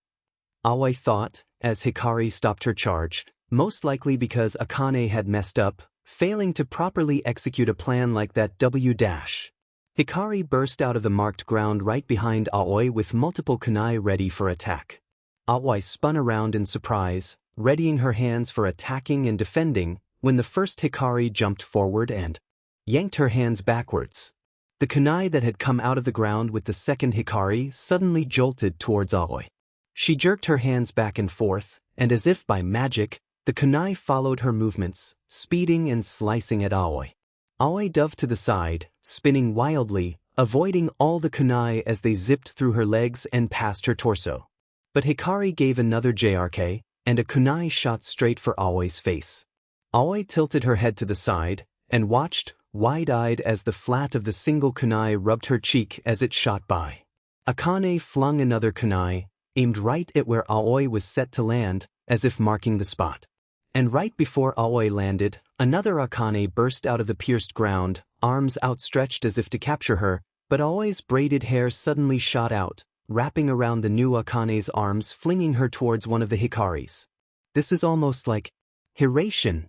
Aoi thought, as Hikari stopped her charge, most likely because Akane had messed up, failing to properly execute a plan like that W-dash. Hikari burst out of the marked ground right behind Aoi with multiple kunai ready for attack. Aoi spun around in surprise, readying her hands for attacking and defending, when the first Hikari jumped forward and yanked her hands backwards. The kunai that had come out of the ground with the second Hikari suddenly jolted towards Aoi. She jerked her hands back and forth, and as if by magic, the kunai followed her movements, speeding and slicing at Aoi. Aoi dove to the side, spinning wildly, avoiding all the kunai as they zipped through her legs and past her torso. But Hikari gave another JRK, and a kunai shot straight for Aoi's face. Aoi tilted her head to the side, and watched, wide-eyed as the flat of the single kunai rubbed her cheek as it shot by. Akane flung another kunai, aimed right at where Aoi was set to land, as if marking the spot. And right before Aoi landed, another Akane burst out of the pierced ground, arms outstretched as if to capture her, but Aoi's braided hair suddenly shot out, wrapping around the new Akane's arms, flinging her towards one of the Hikaris. This is almost like Hiration,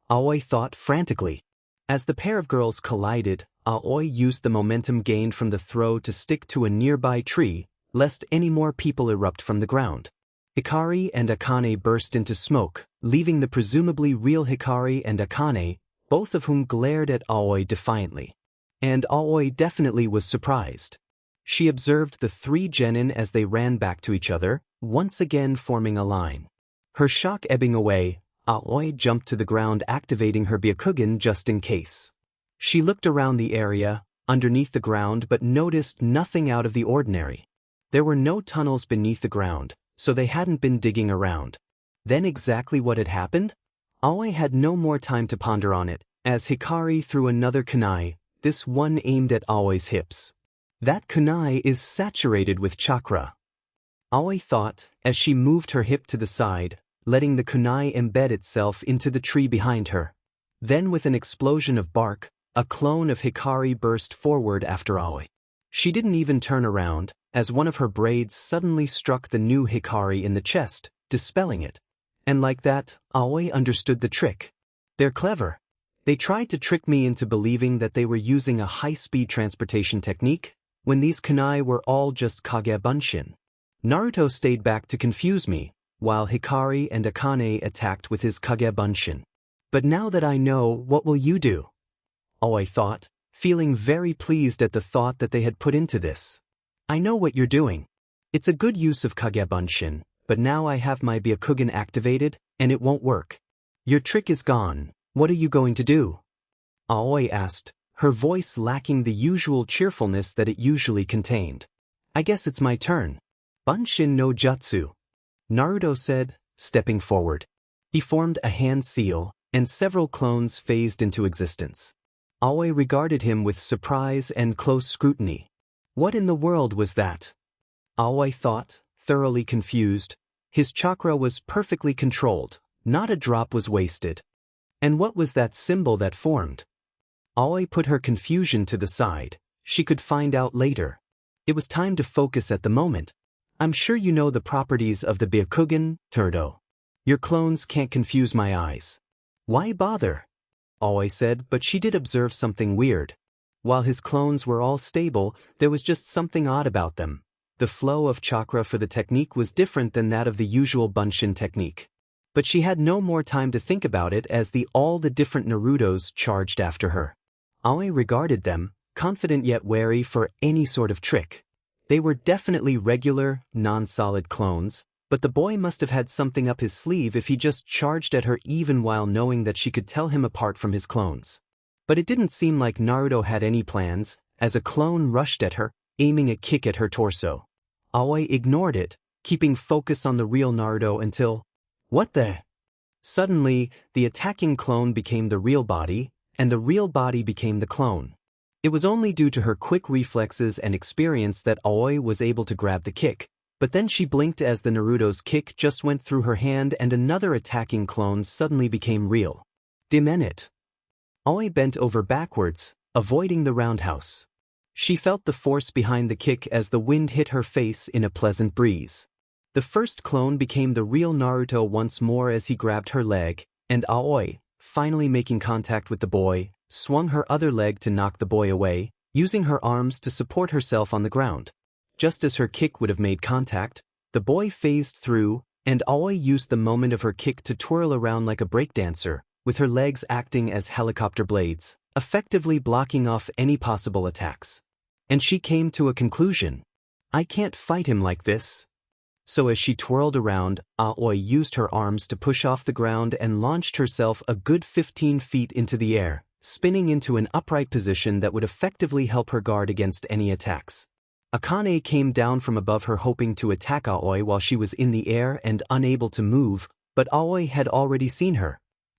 Aoi thought frantically. As the pair of girls collided, Aoi used the momentum gained from the throw to stick to a nearby tree, lest any more people erupt from the ground. Hikari and Akane burst into smoke, leaving the presumably real Hikari and Akane, both of whom glared at Aoi defiantly. And Aoi definitely was surprised. She observed the three genin as they ran back to each other, once again forming a line. Her shock ebbing away, Aoi jumped to the ground, activating her Byakugan just in case. She looked around the area, underneath the ground, but noticed nothing out of the ordinary. There were no tunnels beneath the ground, so they hadn't been digging around. Then exactly what had happened? Aoi had no more time to ponder on it, as Hikari threw another kunai, this one aimed at Aoi's hips. That kunai is saturated with chakra, Aoi thought, as she moved her hip to the side, letting the kunai embed itself into the tree behind her. Then with an explosion of bark, a clone of Hikari burst forward after Aoi. She didn't even turn around, as one of her braids suddenly struck the new Hikari in the chest, dispelling it. And like that, Aoi understood the trick. They're clever. They tried to trick me into believing that they were using a high-speed transportation technique, when these kunai were all just Kagebunshin. Naruto stayed back to confuse me, while Hikari and Akane attacked with his Kagebunshin. But now that I know, what will you do? Aoi thought, feeling very pleased at the thought that they had put into this. I know what you're doing. It's a good use of Kagebunshin, but now I have my Byakugan activated, and it won't work. Your trick is gone. What are you going to do? Aoi asked, her voice lacking the usual cheerfulness that it usually contained. I guess it's my turn. Bunshin no Jutsu, Naruto said, stepping forward. He formed a hand seal, and several clones phased into existence. Aoi regarded him with surprise and close scrutiny. What in the world was that? Aoi thought, thoroughly confused. His chakra was perfectly controlled, not a drop was wasted. And what was that symbol that formed? Aoi put her confusion to the side. She could find out later. It was time to focus at the moment. I'm sure you know the properties of the Byakugan, Turdo. Your clones can't confuse my eyes. Why bother? Aoi said, but she did observe something weird. While his clones were all stable, there was just something odd about them. The flow of chakra for the technique was different than that of the usual Bunshin technique. But she had no more time to think about it as all the different Narutos charged after her. Aoi regarded them, confident yet wary for any sort of trick. They were definitely regular, non-solid clones, but the boy must have had something up his sleeve if he just charged at her even while knowing that she could tell him apart from his clones. But it didn't seem like Naruto had any plans, as a clone rushed at her, aiming a kick at her torso. Aoi ignored it, keeping focus on the real Naruto until... What the? Suddenly, the attacking clone became the real body, and the real body became the clone. It was only due to her quick reflexes and experience that Aoi was able to grab the kick, but then she blinked as the Naruto's kick just went through her hand and another attacking clone suddenly became real. Demenit. Aoi bent over backwards, avoiding the roundhouse. She felt the force behind the kick as the wind hit her face in a pleasant breeze. The first clone became the real Naruto once more as he grabbed her leg, and Aoi, finally making contact with the boy, swung her other leg to knock the boy away, using her arms to support herself on the ground. Just as her kick would have made contact, the boy phased through, and Aoi used the moment of her kick to twirl around like a breakdancer, with her legs acting as helicopter blades, effectively blocking off any possible attacks. And she came to a conclusion. I can't fight him like this. So as she twirled around, Aoi used her arms to push off the ground and launched herself a good 15 feet into the air, spinning into an upright position that would effectively help her guard against any attacks. Akane came down from above her hoping to attack Aoi while she was in the air and unable to move, but Aoi had already seen her.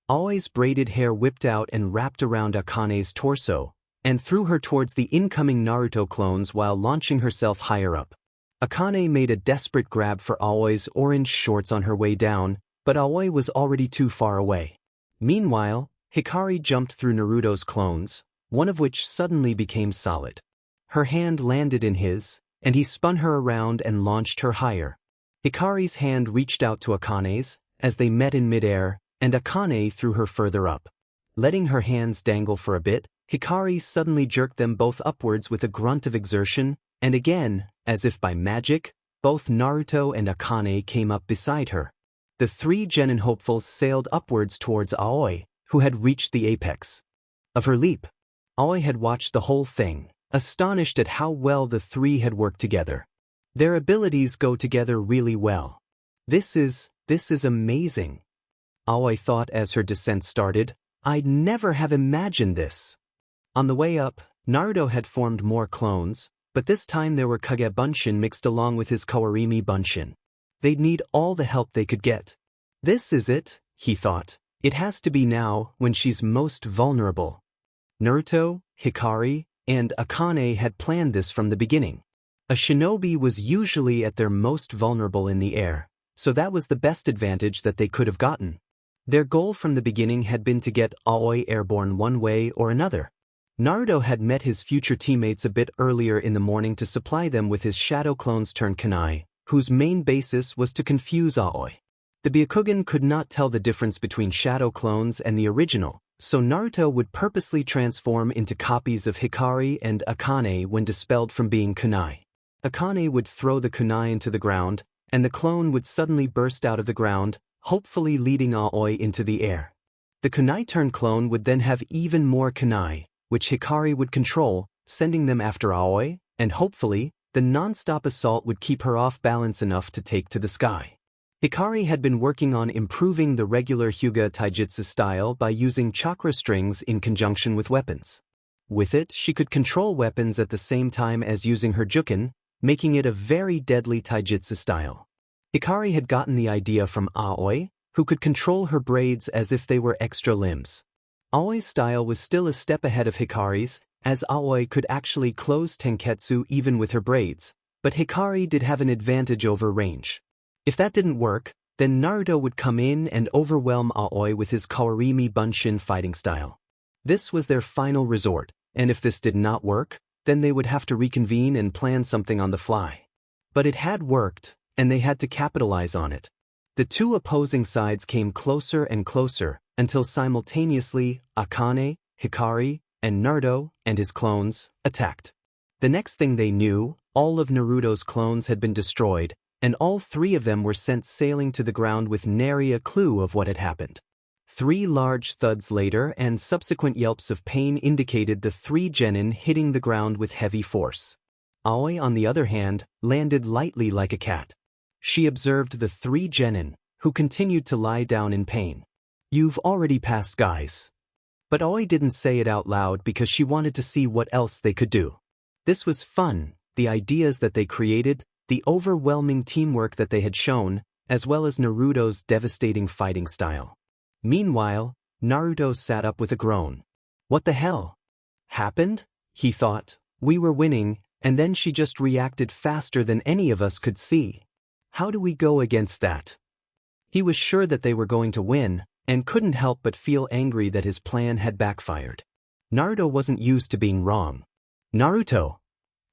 Aoi's braided hair whipped out and wrapped around Akane's torso, and threw her towards the incoming Naruto clones while launching herself higher up. Akane made a desperate grab for Aoi's orange shorts on her way down, but Aoi was already too far away. Meanwhile, Hikari jumped through Naruto's clones, one of which suddenly became solid. Her hand landed in his, and he spun her around and launched her higher. Hikari's hand reached out to Akane's, as they met in midair, and Akane threw her further up. Letting her hands dangle for a bit, Hikari suddenly jerked them both upwards with a grunt of exertion, and again, as if by magic, both Naruto and Akane came up beside her. The three genin hopefuls sailed upwards towards Aoi, who had reached the apex of her leap. Aoi had watched the whole thing, astonished at how well the three had worked together. Their abilities go together really well. This is amazing. Aoi thought as her descent started. I'd never have imagined this. On the way up, Naruto had formed more clones, but this time there were Kage Bunshin mixed along with his Kawarimi Bunshin. They'd need all the help they could get. This is it, he thought. It has to be now, when she's most vulnerable. Naruto, Hikari, and Akane had planned this from the beginning. A shinobi was usually at their most vulnerable in the air, so that was the best advantage that they could have gotten. Their goal from the beginning had been to get Aoi airborne one way or another. Naruto had met his future teammates a bit earlier in the morning to supply them with his shadow clones turned kunai, whose main basis was to confuse Aoi. The Byakugan could not tell the difference between shadow clones and the original, so Naruto would purposely transform into copies of Hikari and Akane when dispelled from being kunai. Akane would throw the kunai into the ground, and the clone would suddenly burst out of the ground, hopefully leading Aoi into the air. The kunai-turned-clone would then have even more kunai, which Hikari would control, sending them after Aoi, and hopefully, the non-stop assault would keep her off balance enough to take to the sky. Hikari had been working on improving the regular Hyuga taijutsu style by using chakra strings in conjunction with weapons. With it, she could control weapons at the same time as using her juken, making it a very deadly taijutsu style. Hikari had gotten the idea from Aoi, who could control her braids as if they were extra limbs. Aoi's style was still a step ahead of Hikari's, as Aoi could actually close tenketsu even with her braids, but Hikari did have an advantage over range. If that didn't work, then Naruto would come in and overwhelm Aoi with his Kawarimi Bunshin fighting style. This was their final resort, and if this did not work, then they would have to reconvene and plan something on the fly. But it had worked, and they had to capitalize on it. The two opposing sides came closer and closer, until simultaneously Akane, Hikari, and Naruto and his clones attacked. The next thing they knew, all of Naruto's clones had been destroyed, and all three of them were sent sailing to the ground with nary a clue of what had happened. 3 large thuds later and subsequent yelps of pain indicated the 3 genin hitting the ground with heavy force. Aoi, on the other hand, landed lightly like a cat. She observed the 3 genin, who continued to lie down in pain. "You've already passed, guys." But Aoi didn't say it out loud because she wanted to see what else they could do. This was fun, the ideas that they created, the overwhelming teamwork that they had shown, as well as Naruto's devastating fighting style. Meanwhile, Naruto sat up with a groan. What the hell happened? He thought. We were winning, and then she just reacted faster than any of us could see. How do we go against that? He was sure that they were going to win, and couldn't help but feel angry that his plan had backfired. Naruto wasn't used to being wrong. "Naruto!"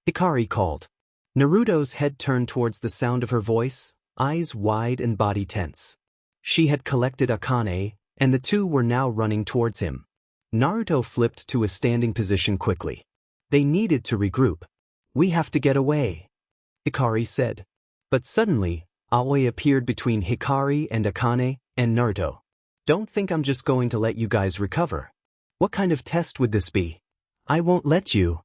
Hikari called. Naruto's head turned towards the sound of her voice, eyes wide and body tense. She had collected Akane, and the two were now running towards him. Naruto flipped to a standing position quickly. They needed to regroup. "We have to get away," Hikari said. But suddenly, Aoi appeared between Hikari and Akane and Naruto. "Don't think I'm just going to let you guys recover. What kind of test would this be?" "I won't let you,"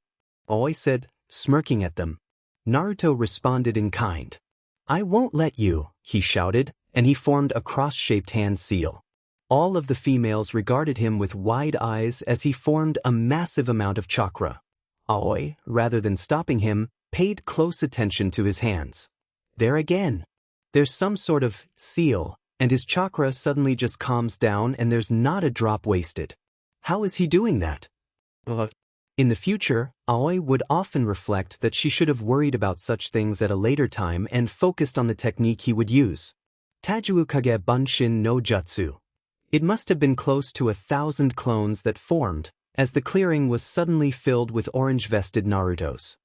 Aoi said, smirking at them. Naruto responded in kind. "I won't let you," he shouted, and he formed a cross-shaped hand seal. All of the females regarded him with wide eyes as he formed a massive amount of chakra. Aoi, rather than stopping him, paid close attention to his hands. There again. There's some sort of seal, and his chakra suddenly just calms down and there's not a drop wasted. How is he doing that? In the future, Aoi would often reflect that she should have worried about such things at a later time and focused on the technique he would use. Tajuukage Bunshin no Jutsu. It must have been close to 1,000 clones that formed, as the clearing was suddenly filled with orange-vested Narutos.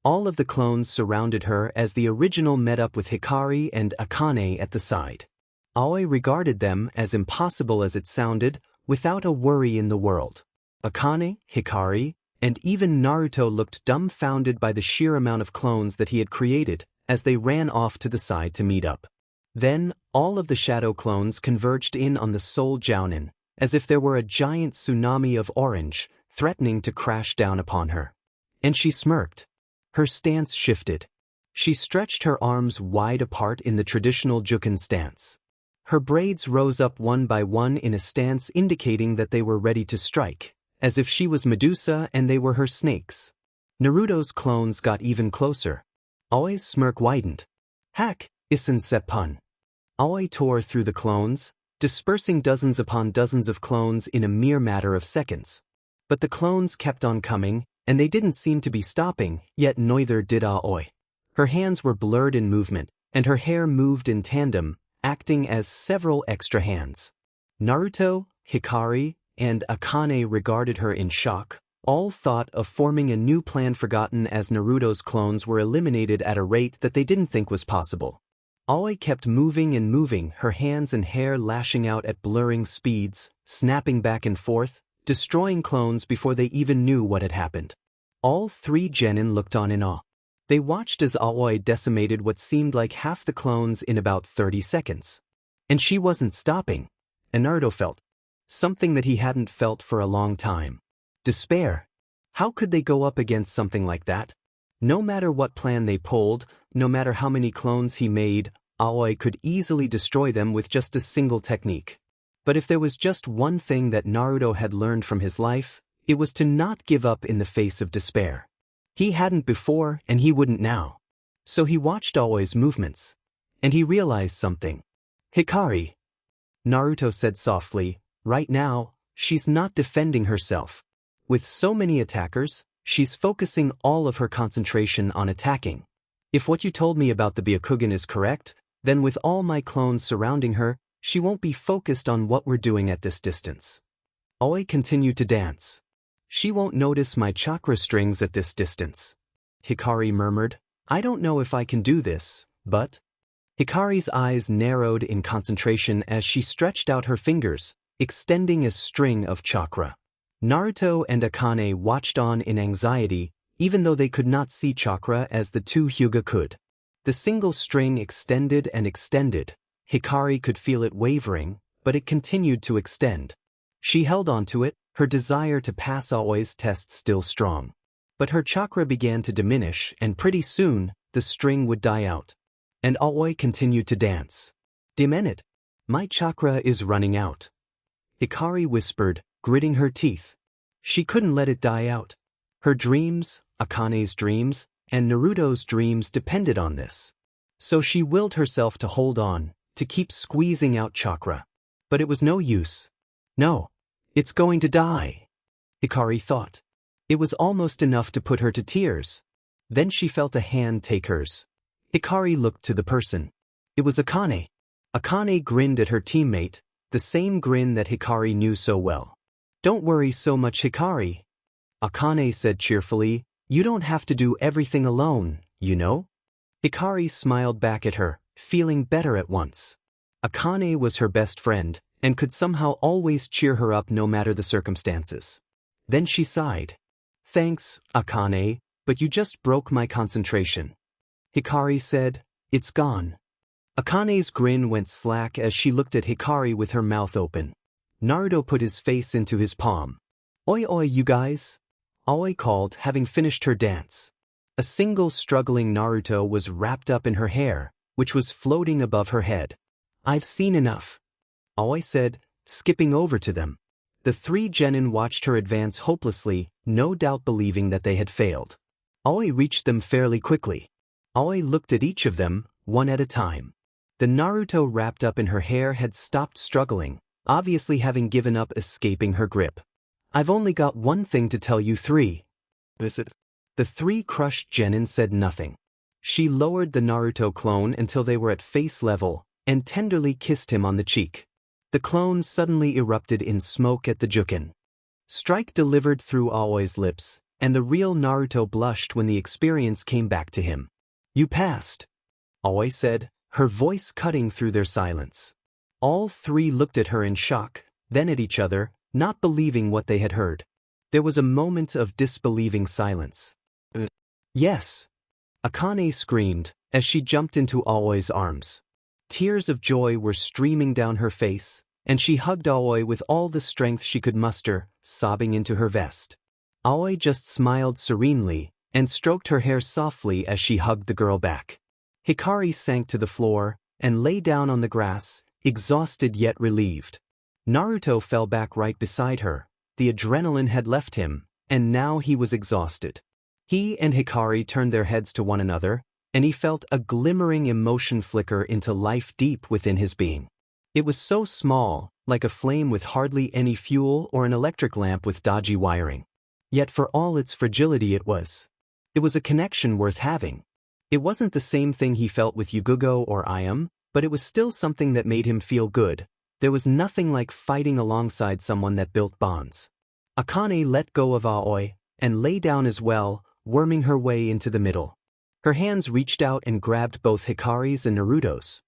All of the clones surrounded her as the original met up with Hikari and Akane at the side. Aoi regarded them, as impossible as it sounded, without a worry in the world. Akane, Hikari, and even Naruto looked dumbfounded by the sheer amount of clones that he had created, as they ran off to the side to meet up. Then, all of the shadow clones converged in on the Soul Jounin, as if there were a giant tsunami of orange, threatening to crash down upon her. And she smirked. Her stance shifted. She stretched her arms wide apart in the traditional Juken stance. Her braids rose up one by one in a stance indicating that they were ready to strike, as if she was Medusa and they were her snakes. Naruto's clones got even closer. Aoi's smirk widened. "Hack, Isen Seppun." Aoi tore through the clones, dispersing dozens upon dozens of clones in a mere matter of seconds. But the clones kept on coming, and they didn't seem to be stopping, yet neither did Aoi. Her hands were blurred in movement, and her hair moved in tandem, acting as several extra hands. Naruto, Hikari, and Akane regarded her in shock, all thought of forming a new plan forgotten as Naruto's clones were eliminated at a rate that they didn't think was possible. Aoi kept moving and moving, her hands and hair lashing out at blurring speeds, snapping back and forth, destroying clones before they even knew what had happened. All 3 genin looked on in awe. They watched as Aoi decimated what seemed like half the clones in about 30 seconds. And she wasn't stopping. And Naruto felt something that he hadn't felt for a long time. Despair. How could they go up against something like that? No matter what plan they pulled, no matter how many clones he made, Aoi could easily destroy them with just a single technique. But if there was just one thing that Naruto had learned from his life, it was to not give up in the face of despair. He hadn't before, and he wouldn't now. So he watched Aoi's movements. And he realized something. "Hikari," Naruto said softly, "right now, she's not defending herself. With so many attackers, she's focusing all of her concentration on attacking. If what you told me about the Byakugan is correct, then with all my clones surrounding her, she won't be focused on what we're doing at this distance." Aoi continued to dance. "She won't notice my chakra strings at this distance." Hikari murmured, "I don't know if I can do this, but..." Hikari's eyes narrowed in concentration as she stretched out her fingers, extending a string of chakra. Naruto and Akane watched on in anxiety, even though they could not see chakra as the two Hyuga could. The single string extended and extended. Hikari could feel it wavering, but it continued to extend. She held onto it, her desire to pass Aoi's test still strong. But her chakra began to diminish, and pretty soon, the string would die out. And Aoi continued to dance. "Demenit. My chakra is running out," Hikari whispered, gritting her teeth. She couldn't let it die out. Her dreams, Akane's dreams, and Naruto's dreams depended on this. So she willed herself to hold on, to keep squeezing out chakra. But it was no use. "No. It's going to die," Hikari thought. It was almost enough to put her to tears. Then she felt a hand take hers. Hikari looked to the person. It was Akane. Akane grinned at her teammate, the same grin that Hikari knew so well. "Don't worry so much, Hikari," Akane said cheerfully. "You don't have to do everything alone, you know?" Hikari smiled back at her, feeling better at once. Akane was her best friend, and could somehow always cheer her up no matter the circumstances. Then she sighed. "Thanks, Akane, but you just broke my concentration." Hikari said, "It's gone." Akane's grin went slack as she looked at Hikari with her mouth open. Naruto put his face into his palm. "Oi oi you guys," Aoi called, having finished her dance. A single struggling Naruto was wrapped up in her hair, which was floating above her head. "I've seen enough," Aoi said, skipping over to them. The three genin watched her advance hopelessly, no doubt believing that they had failed. Aoi reached them fairly quickly. Aoi looked at each of them, one at a time. The Naruto wrapped up in her hair had stopped struggling, obviously having given up escaping her grip. "I've only got one thing to tell you three." "Visit?" The three crushed genin said nothing. She lowered the Naruto clone until they were at face level, and tenderly kissed him on the cheek. The clone suddenly erupted in smoke at the Jukin. Strike delivered through Aoi's lips, and the real Naruto blushed when the experience came back to him. "You passed," Aoi said, her voice cutting through their silence. All three looked at her in shock, then at each other, not believing what they had heard. There was a moment of disbelieving silence. "Yes," Akane screamed, as she jumped into Aoi's arms. Tears of joy were streaming down her face, and she hugged Aoi with all the strength she could muster, sobbing into her vest. Aoi just smiled serenely, and stroked her hair softly as she hugged the girl back. Hikari sank to the floor, and lay down on the grass, exhausted yet relieved. Naruto fell back right beside her. The adrenaline had left him, and now he was exhausted. He and Hikari turned their heads to one another, and he felt a glimmering emotion flicker into life deep within his being. It was so small, like a flame with hardly any fuel or an electric lamp with dodgy wiring. Yet for all its fragility it was a connection worth having. It wasn't the same thing he felt with Yugugo or Ayam, but it was still something that made him feel good. There was nothing like fighting alongside someone that built bonds. Akane let go of Aoi, and lay down as well, worming her way into the middle. Her hands reached out and grabbed both Hikari's and Naruto's.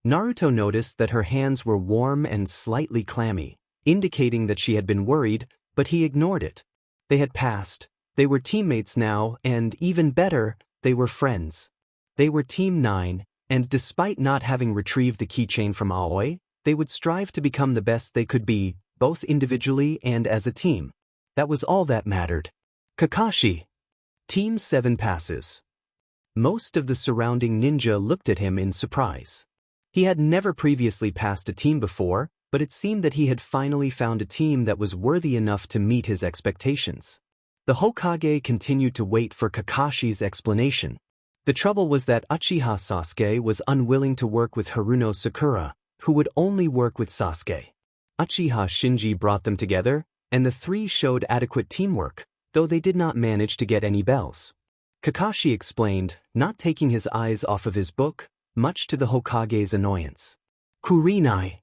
Naruto noticed that her hands were warm and slightly clammy, indicating that she had been worried, but he ignored it. They had passed, they were teammates now, and even better, they were friends. They were Team 9, and despite not having retrieved the keychain from Aoi, they would strive to become the best they could be, both individually and as a team. That was all that mattered. Kakashi. Team 7 passes. Most of the surrounding ninja looked at him in surprise. He had never previously passed a team before, but it seemed that he had finally found a team that was worthy enough to meet his expectations. The Hokage continued to wait for Kakashi's explanation. The trouble was that Uchiha Sasuke was unwilling to work with Haruno Sakura, who would only work with Sasuke. Uchiha Shinji brought them together, and the three showed adequate teamwork, though they did not manage to get any bells. Kakashi explained, not taking his eyes off of his book, much to the Hokage's annoyance. Kurinai.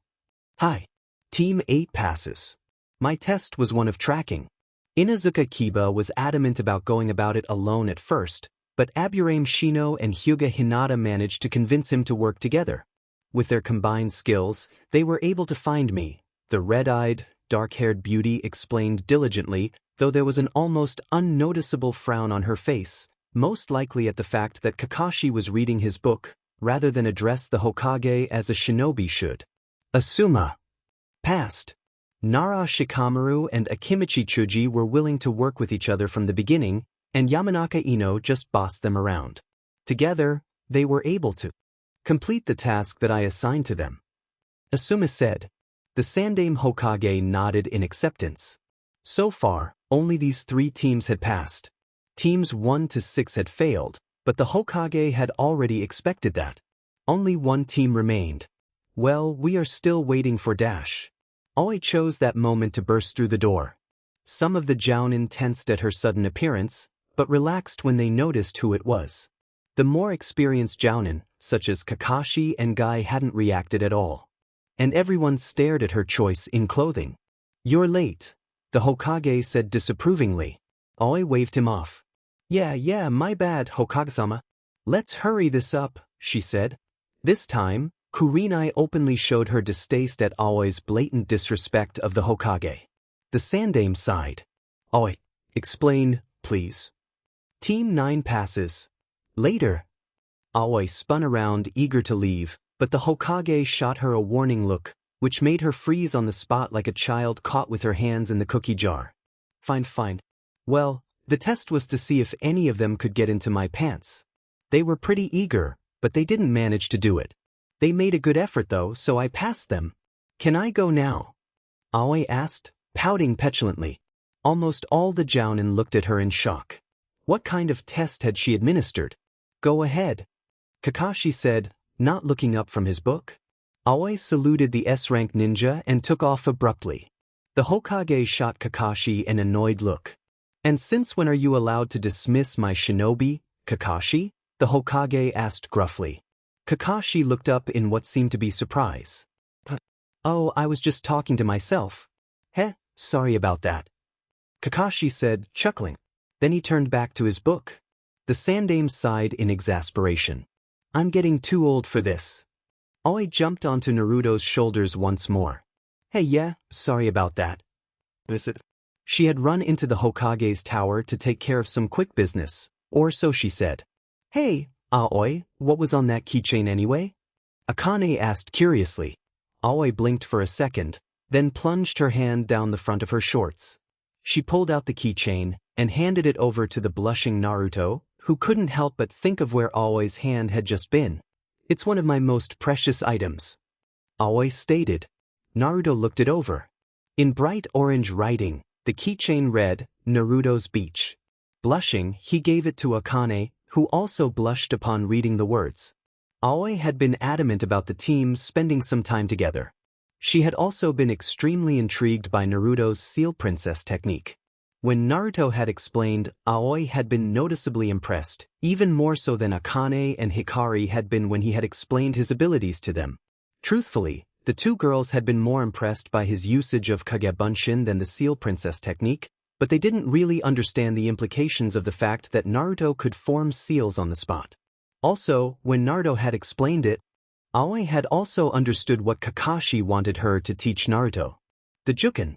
Hi. Team 8 passes. My test was one of tracking. Inazuka Kiba was adamant about going about it alone at first, but Aburame Shino and Hyuga Hinata managed to convince him to work together. With their combined skills, they were able to find me, the red-eyed, dark-haired beauty explained diligently, though there was an almost unnoticeable frown on her face, most likely at the fact that Kakashi was reading his book, rather than address the Hokage as a shinobi should. Asuma. Past. Nara Shikamaru and Akimichi Chuji were willing to work with each other from the beginning, and Yamanaka Ino just bossed them around. Together, they were able to complete the task that I assigned to them. Asuma said. The Sandaime Hokage nodded in acceptance. So far, only these 3 teams had passed. Teams 1 to 6 had failed, but the Hokage had already expected that. Only 1 team remained. Well, we are still waiting for Dash. Aoi chose that moment to burst through the door. Some of the Jounin tensed at her sudden appearance, but relaxed when they noticed who it was. The more experienced Jounin, such as Kakashi and Guy, hadn't reacted at all. And everyone stared at her choice in clothing. You're late, the Hokage said disapprovingly. Aoi waved him off. Yeah, my bad, Hokage-sama. Let's hurry this up, she said. This time, Kurenai openly showed her distaste at Aoi's blatant disrespect of the Hokage. The Sandaime sighed. Aoi, explain, please. Team 9 passes. Later. Aoi spun around, eager to leave, but the Hokage shot her a warning look, which made her freeze on the spot like a child caught with her hands in the cookie jar. Fine. Well, the test was to see if any of them could get into my pants. They were pretty eager, but they didn't manage to do it. They made a good effort though, so I passed them. Can I go now? Aoi asked, pouting petulantly. Almost all the Jounin looked at her in shock. What kind of test had she administered? Go ahead, Kakashi said, not looking up from his book. Aoi saluted the S-rank ninja and took off abruptly. The Hokage shot Kakashi an annoyed look. And since when are you allowed to dismiss my shinobi, Kakashi? The Hokage asked gruffly. Kakashi looked up in what seemed to be surprise. Oh, I was just talking to myself. Sorry about that, Kakashi said, chuckling. Then he turned back to his book. The Sandaime sighed in exasperation. I'm getting too old for this. Aoi jumped onto Naruto's shoulders once more. Yeah, sorry about that. Visit. She had run into the Hokage's tower to take care of some quick business, or so she said. Hey, Aoi, what was on that keychain anyway? Akane asked curiously. Aoi blinked for a second, then plunged her hand down the front of her shorts. She pulled out the keychain and handed it over to the blushing Naruto, who couldn't help but think of where Aoi's hand had just been. It's one of my most precious items, Aoi stated. Naruto looked it over. In bright orange writing, the keychain read, Naruto's Beach. Blushing, he gave it to Akane, who also blushed upon reading the words. Aoi had been adamant about the team spending some time together. She had also been extremely intrigued by Naruto's Seal Princess technique. When Naruto had explained, Aoi had been noticeably impressed, even more so than Akane and Hikari had been when he had explained his abilities to them. Truthfully, the 2 girls had been more impressed by his usage of Kagebunshin than the Seal Princess technique, but they didn't really understand the implications of the fact that Naruto could form seals on the spot. Also, when Naruto had explained it, Aoi had also understood what Kakashi wanted her to teach Naruto. The Juken.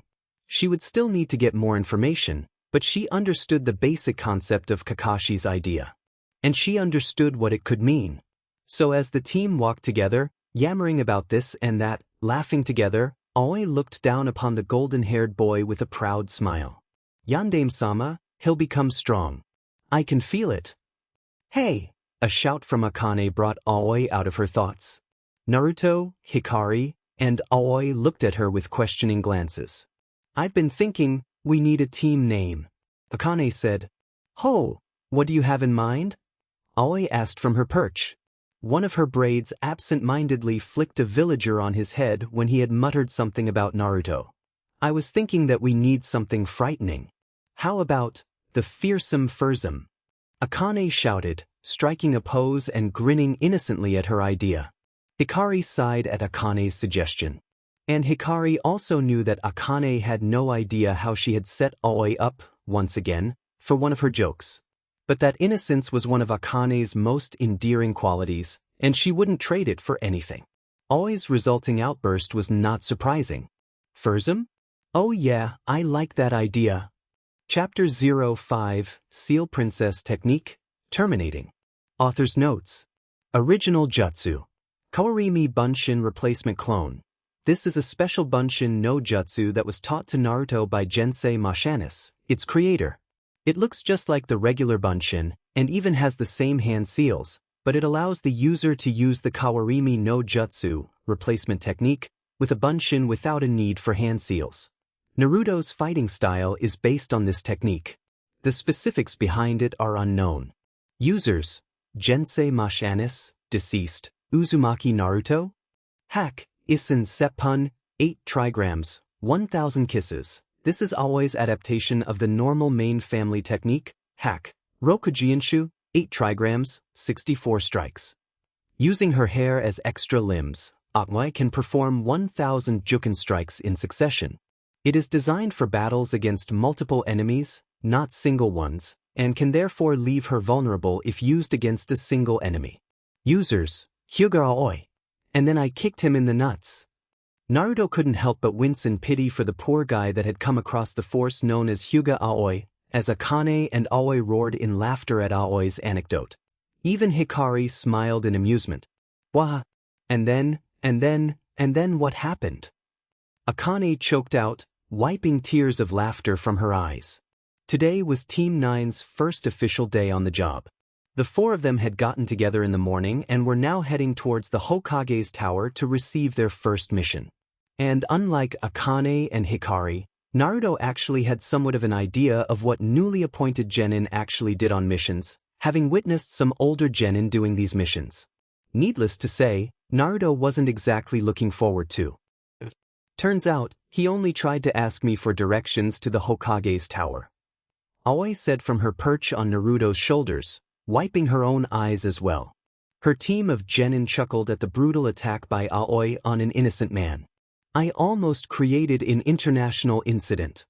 She would still need to get more information, but she understood the basic concept of Kakashi's idea. And she understood what it could mean. So as the team walked together, yammering about this and that, laughing together, Aoi looked down upon the golden-haired boy with a proud smile. Yondaime-sama, he'll become strong. I can feel it. Hey! A shout from Akane brought Aoi out of her thoughts. Naruto, Hikari, and Aoi looked at her with questioning glances. I've been thinking, we need a team name, Akane said. Ho, what do you have in mind? Aoi asked from her perch. One of her braids absent-mindedly flicked a villager on his head when he had muttered something about Naruto. I was thinking that we need something frightening. How about the fearsome Furzum? Akane shouted, striking a pose and grinning innocently at her idea. Hikari sighed at Akane's suggestion. And Hikari also knew that Akane had no idea how she had set Aoi up, once again, for one of her jokes. But that innocence was one of Akane's most endearing qualities, and she wouldn't trade it for anything. Aoi's resulting outburst was not surprising. Fursum? Oh yeah, I like that idea. Chapter 05, Seal Princess Technique, Terminating. Author's Notes. Original Jutsu. Kawarimi Bunshin Replacement Clone. This is a special Bunshin no Jutsu that was taught to Naruto by Jensei Mashanis, its creator. It looks just like the regular Bunshin, and even has the same hand seals, but it allows the user to use the Kawarimi no Jutsu replacement technique with a Bunshin without a need for hand seals. Naruto's fighting style is based on this technique. The specifics behind it are unknown. Users: Jensei Mashanis, deceased, Uzumaki Naruto. Hack: Isin Seppun, 8 trigrams, 1000 kisses. This is always adaptation of the normal main family technique. Hack: Rokujinshu, 8 trigrams, 64 strikes. Using her hair as extra limbs, Akmai can perform 1000 juken strikes in succession. It is designed for battles against multiple enemies, not single ones, and can therefore leave her vulnerable if used against a single enemy. Users: Hyuga Aoi. And then I kicked him in the nuts. Naruto couldn't help but wince in pity for the poor guy that had come across the force known as Hyuga Aoi, as Akane and Aoi roared in laughter at Aoi's anecdote. Even Hikari smiled in amusement. Wah! And then what happened? Akane choked out, wiping tears of laughter from her eyes. Today was Team 9's first official day on the job. The 4 of them had gotten together in the morning and were now heading towards the Hokage's tower to receive their first mission. And unlike Akane and Hikari, Naruto actually had somewhat of an idea of what newly appointed genin actually did on missions, having witnessed some older genin doing these missions. Needless to say, Naruto wasn't exactly looking forward to. Turns out, he only tried to ask me for directions to the Hokage's tower. Aoi said from her perch on Naruto's shoulders, wiping her own eyes as well. Her team of genin chuckled at the brutal attack by Aoi on an innocent man. I almost created an international incident,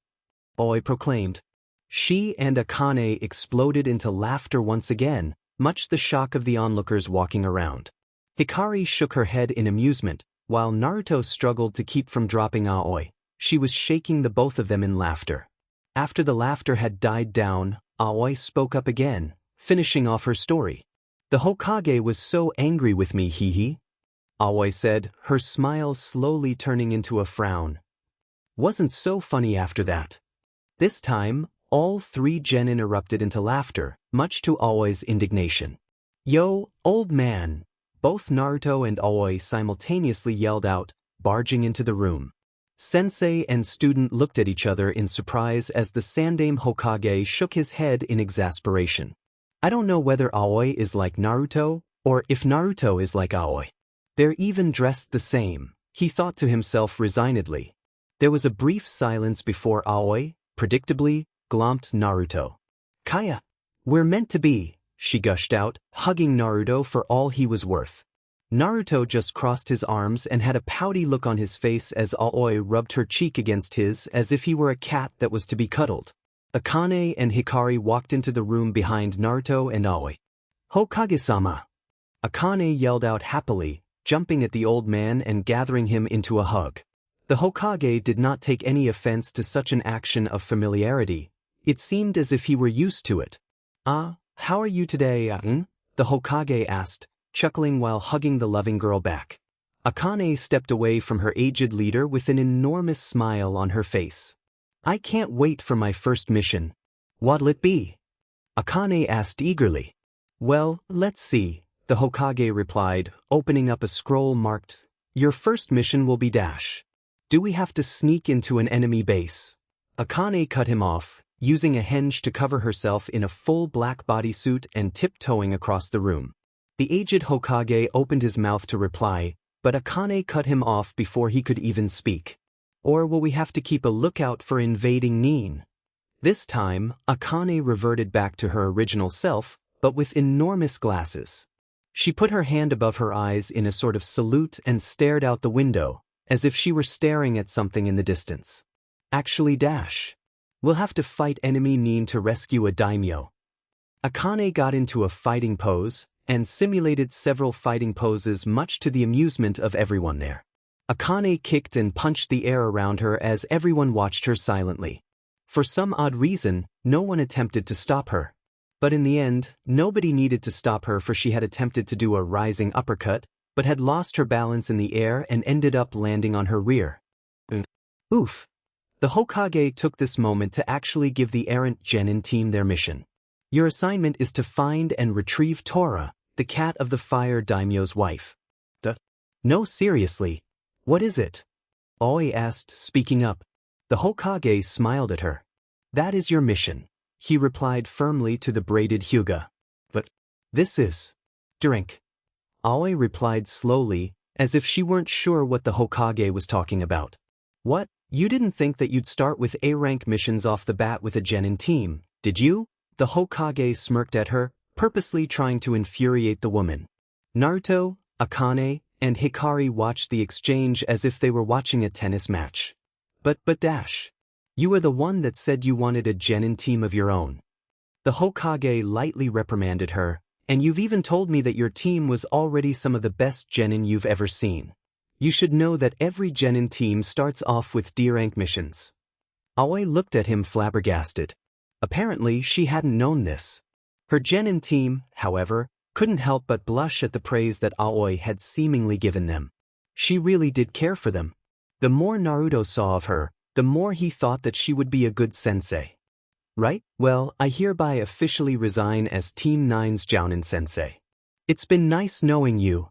Aoi proclaimed. She and Akane exploded into laughter once again, much the shock of the onlookers walking around. Hikari shook her head in amusement, while Naruto struggled to keep from dropping Aoi. She was shaking the both of them in laughter. After the laughter had died down, Aoi spoke up again, finishing off her story. The Hokage was so angry with me, hee. Aoi said, her smile slowly turning into a frown. Wasn't so funny after that. This time, all 3 genin erupted into laughter, much to Aoi's indignation. Yo, old man! Both Naruto and Aoi simultaneously yelled out, barging into the room. Sensei and student looked at each other in surprise as the Sandaime Hokage shook his head in exasperation. I don't know whether Aoi is like Naruto, or if Naruto is like Aoi. They're even dressed the same, he thought to himself resignedly. There was a brief silence before Aoi, predictably, glomped Naruto. Kaya! We're meant to be, she gushed out, hugging Naruto for all he was worth. Naruto just crossed his arms and had a pouty look on his face as Aoi rubbed her cheek against his as if he were a cat that was to be cuddled. Akane and Hikari walked into the room behind Naruto and Aoi. Hokage-sama! Akane yelled out happily, jumping at the old man and gathering him into a hug. The Hokage did not take any offense to such an action of familiarity. It seemed as if he were used to it. How are you today, the Hokage asked, chuckling while hugging the loving girl back. Akane stepped away from her aged leader with an enormous smile on her face. I can't wait for my first mission. What'll it be? Akane asked eagerly. Well, let's see, the Hokage replied, opening up a scroll marked, Your first mission will be dash. Do we have to sneak into an enemy base? Akane cut him off, using a henge to cover herself in a full black bodysuit and tiptoeing across the room. The aged Hokage opened his mouth to reply, but Akane cut him off before he could even speak. Or will we have to keep a lookout for invading Nin? This time, Akane reverted back to her original self, but with enormous glasses. She put her hand above her eyes in a sort of salute and stared out the window, as if she were staring at something in the distance. Actually dash. We'll have to fight enemy Nin to rescue a daimyo. Akane got into a fighting pose, and simulated several fighting poses much to the amusement of everyone there. Akane kicked and punched the air around her as everyone watched her silently. For some odd reason, no one attempted to stop her. But in the end, nobody needed to stop her, for she had attempted to do a rising uppercut, but had lost her balance in the air and ended up landing on her rear. Oof. The Hokage took this moment to actually give the errant genin team their mission. Your assignment is to find and retrieve Tora, the cat of the fire daimyo's wife. No, seriously. What is it? Aoi asked, speaking up. The Hokage smiled at her. That is your mission, he replied firmly to the braided Hyuga. But this is drink. Aoi replied slowly, as if she weren't sure what the Hokage was talking about. What? You didn't think that you'd start with A-rank missions off the bat with a genin team, did you? The Hokage smirked at her, purposely trying to infuriate the woman. Naruto, Akane, and Hikari watched the exchange as if they were watching a tennis match. But Dash. You were the one that said you wanted a genin team of your own. The Hokage lightly reprimanded her, and you've even told me that your team was already some of the best genin you've ever seen. You should know that every genin team starts off with D-rank missions. Aoi looked at him flabbergasted. Apparently, she hadn't known this. Her genin team, however, couldn't help but blush at the praise that Aoi had seemingly given them. She really did care for them. The more Naruto saw of her, the more he thought that she would be a good sensei. Right? Well, I hereby officially resign as Team 9's Jounin sensei. It's been nice knowing you,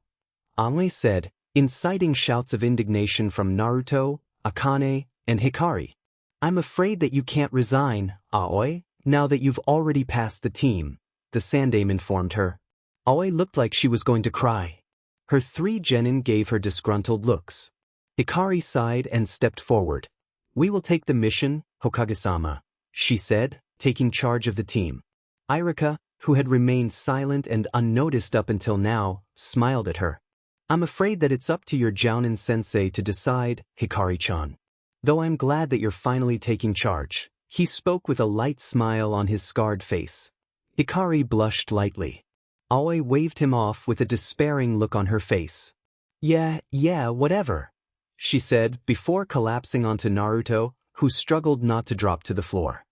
Aoi said, inciting shouts of indignation from Naruto, Akane, and Hikari. I'm afraid that you can't resign, Aoi, now that you've already passed the team, the Sandaime informed her. Aoi looked like she was going to cry. Her three genin gave her disgruntled looks. Hikari sighed and stepped forward. We will take the mission, Hokage-sama, she said, taking charge of the team. Irika, who had remained silent and unnoticed up until now, smiled at her. I'm afraid that it's up to your Jounin sensei to decide, Hikari-chan. Though I'm glad that you're finally taking charge, he spoke with a light smile on his scarred face. Hikari blushed lightly. Aoi waved him off with a despairing look on her face. Yeah, whatever, she said before collapsing onto Naruto, who struggled not to drop to the floor.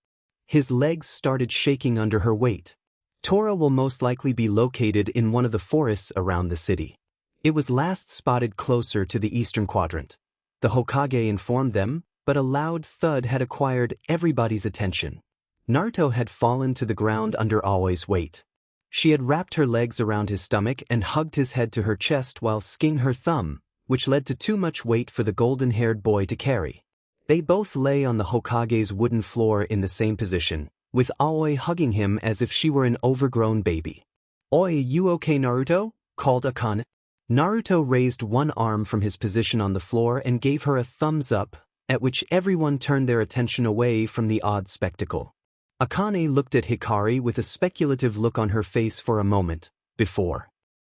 His legs started shaking under her weight. Tora will most likely be located in one of the forests around the city. It was last spotted closer to the eastern quadrant. The Hokage informed them, but a loud thud had acquired everybody's attention. Naruto had fallen to the ground under Aoi's weight. She had wrapped her legs around his stomach and hugged his head to her chest while skinning her thumb, which led to too much weight for the golden-haired boy to carry. They both lay on the Hokage's wooden floor in the same position, with Aoi hugging him as if she were an overgrown baby. Oi, you okay, Naruto? Called Akane. Naruto raised one arm from his position on the floor and gave her a thumbs up, at which everyone turned their attention away from the odd spectacle. Akane looked at Hikari with a speculative look on her face for a moment, before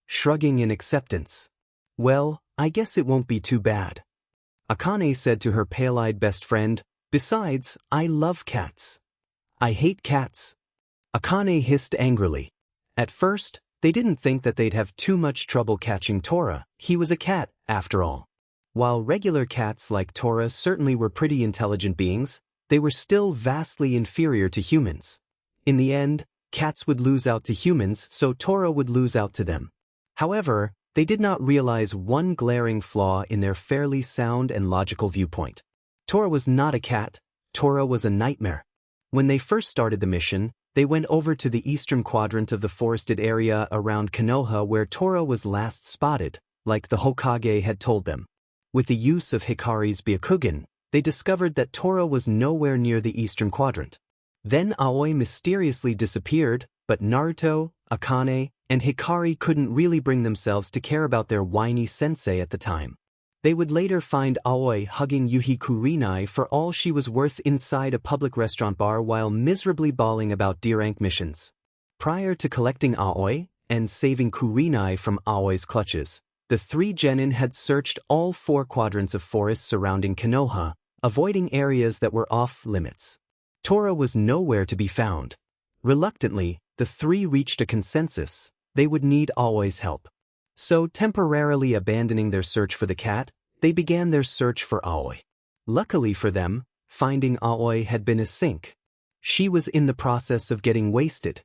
shrugging in acceptance. Well, I guess it won't be too bad. Akane said to her pale-eyed best friend, besides, I love cats. I hate cats. Akane hissed angrily. At first, they didn't think that they'd have too much trouble catching Tora. He was a cat, after all. While regular cats like Tora certainly were pretty intelligent beings, they were still vastly inferior to humans. In the end, cats would lose out to humans, so Tora would lose out to them. However, they did not realize one glaring flaw in their fairly sound and logical viewpoint. Tora was not a cat, Tora was a nightmare. When they first started the mission, they went over to the eastern quadrant of the forested area around Konoha where Tora was last spotted, like the Hokage had told them. With the use of Hikari's Byakugan, they discovered that Tora was nowhere near the eastern quadrant. Then Aoi mysteriously disappeared, but Naruto, Akane, and Hikari couldn't really bring themselves to care about their whiny sensei at the time. They would later find Aoi hugging Yuhi Kurenai for all she was worth inside a public restaurant bar while miserably bawling about D-rank missions. Prior to collecting Aoi and saving Kurenai from Aoi's clutches, the three genin had searched all 4 quadrants of forests surrounding Konoha, avoiding areas that were off-limits. Tora was nowhere to be found. Reluctantly, the three reached a consensus: they would need Aoi's help. So, temporarily abandoning their search for the cat, they began their search for Aoi. Luckily for them, finding Aoi had been a sink. She was in the process of getting wasted.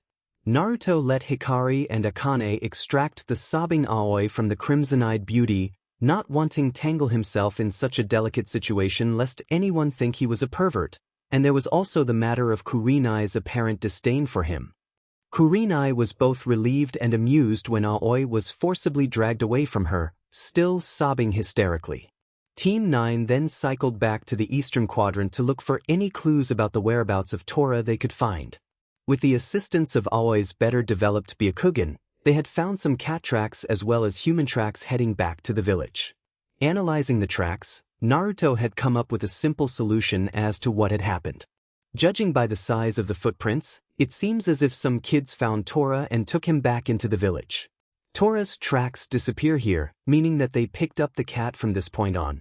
Naruto let Hikari and Akane extract the sobbing Aoi from the crimson-eyed beauty, not wanting to tangle himself in such a delicate situation lest anyone think he was a pervert, and there was also the matter of Kurenai's apparent disdain for him. Kurenai was both relieved and amused when Aoi was forcibly dragged away from her, still sobbing hysterically. Team 9 then cycled back to the Eastern Quadrant to look for any clues about the whereabouts of Tora they could find. With the assistance of Aoi's better-developed Byakugan, they had found some cat tracks as well as human tracks heading back to the village. Analyzing the tracks, Naruto had come up with a simple solution as to what had happened. Judging by the size of the footprints, it seems as if some kids found Tora and took him back into the village. Tora's tracks disappear here, meaning that they picked up the cat from this point on.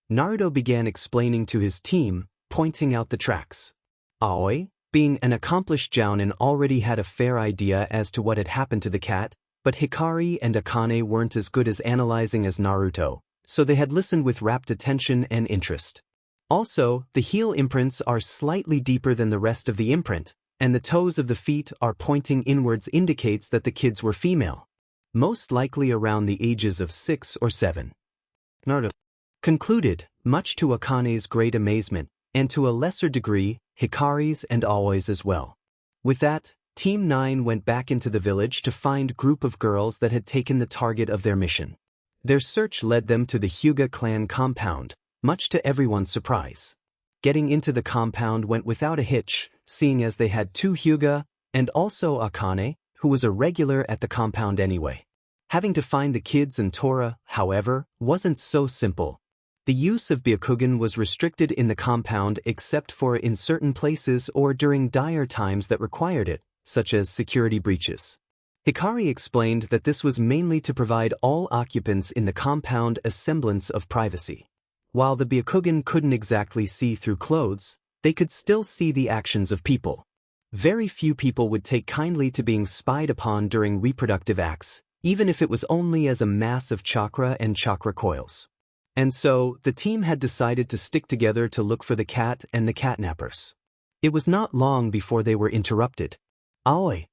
Naruto began explaining to his team, pointing out the tracks. Aoi, being an accomplished jounin, already had a fair idea as to what had happened to the cat, but Hikari and Akane weren't as good as analyzing as Naruto, so they had listened with rapt attention and interest. Also, the heel imprints are slightly deeper than the rest of the imprint, and the toes of the feet are pointing inwards indicates that the kids were female. Most likely around the ages of 6 or 7. Naruto concluded, much to Akane's great amazement, and to a lesser degree, Hikari's and Aoi's as well. With that, Team 9 went back into the village to find a group of girls that had taken the target of their mission. Their search led them to the Hyuga clan compound, much to everyone's surprise. Getting into the compound went without a hitch, seeing as they had 2 Hyuga, and also Akane, who was a regular at the compound anyway. Having to find the kids and Tora, however, wasn't so simple. The use of Byakugan was restricted in the compound except for in certain places or during dire times that required it, such as security breaches. Hikari explained that this was mainly to provide all occupants in the compound a semblance of privacy. While the Byakugan couldn't exactly see through clothes, they could still see the actions of people. Very few people would take kindly to being spied upon during reproductive acts, even if it was only as a mass of chakra and chakra coils. And so, the team had decided to stick together to look for the cat and the catnappers. It was not long before they were interrupted. Aoi!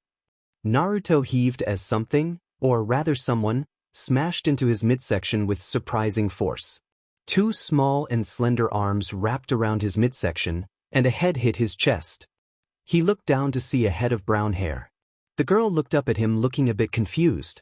Naruto heaved as something, or rather someone, smashed into his midsection with surprising force. 2 small and slender arms wrapped around his midsection, and a head hit his chest. He looked down to see a head of brown hair. The girl looked up at him looking a bit confused.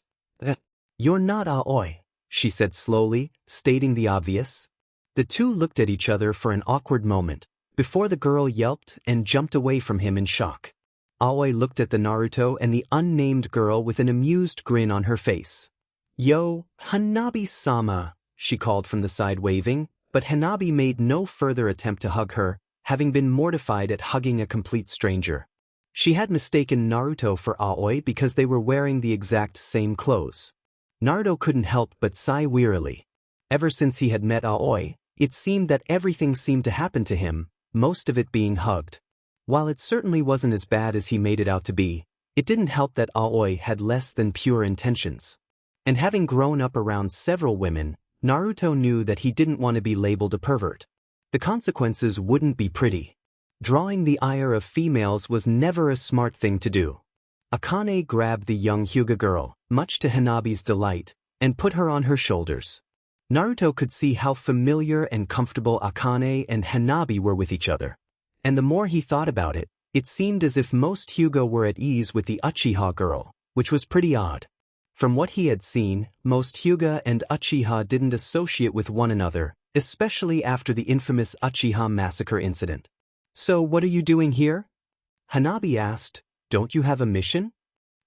"You're not Aoi," she said slowly, stating the obvious. The two looked at each other for an awkward moment, before the girl yelped and jumped away from him in shock. Aoi looked at the Naruto and the unnamed girl with an amused grin on her face. "Yo, Hanabi-sama," she called from the side waving, but Hanabi made no further attempt to hug her, having been mortified at hugging a complete stranger. She had mistaken Naruto for Aoi because they were wearing the exact same clothes. Naruto couldn't help but sigh wearily. Ever since he had met Aoi, it seemed that everything seemed to happen to him, most of it being hugged. While it certainly wasn't as bad as he made it out to be, it didn't help that Aoi had less than pure intentions. And having grown up around several women, Naruto knew that he didn't want to be labeled a pervert. The consequences wouldn't be pretty. Drawing the ire of females was never a smart thing to do. Akane grabbed the young Hyuga girl, much to Hanabi's delight, and put her on her shoulders. Naruto could see how familiar and comfortable Akane and Hanabi were with each other. And the more he thought about it, it seemed as if most Hyuga were at ease with the Uchiha girl, which was pretty odd. From what he had seen, most Hyuga and Uchiha didn't associate with one another, especially after the infamous Uchiha massacre incident. "So what are you doing here?" Hanabi asked. "Don't you have a mission?"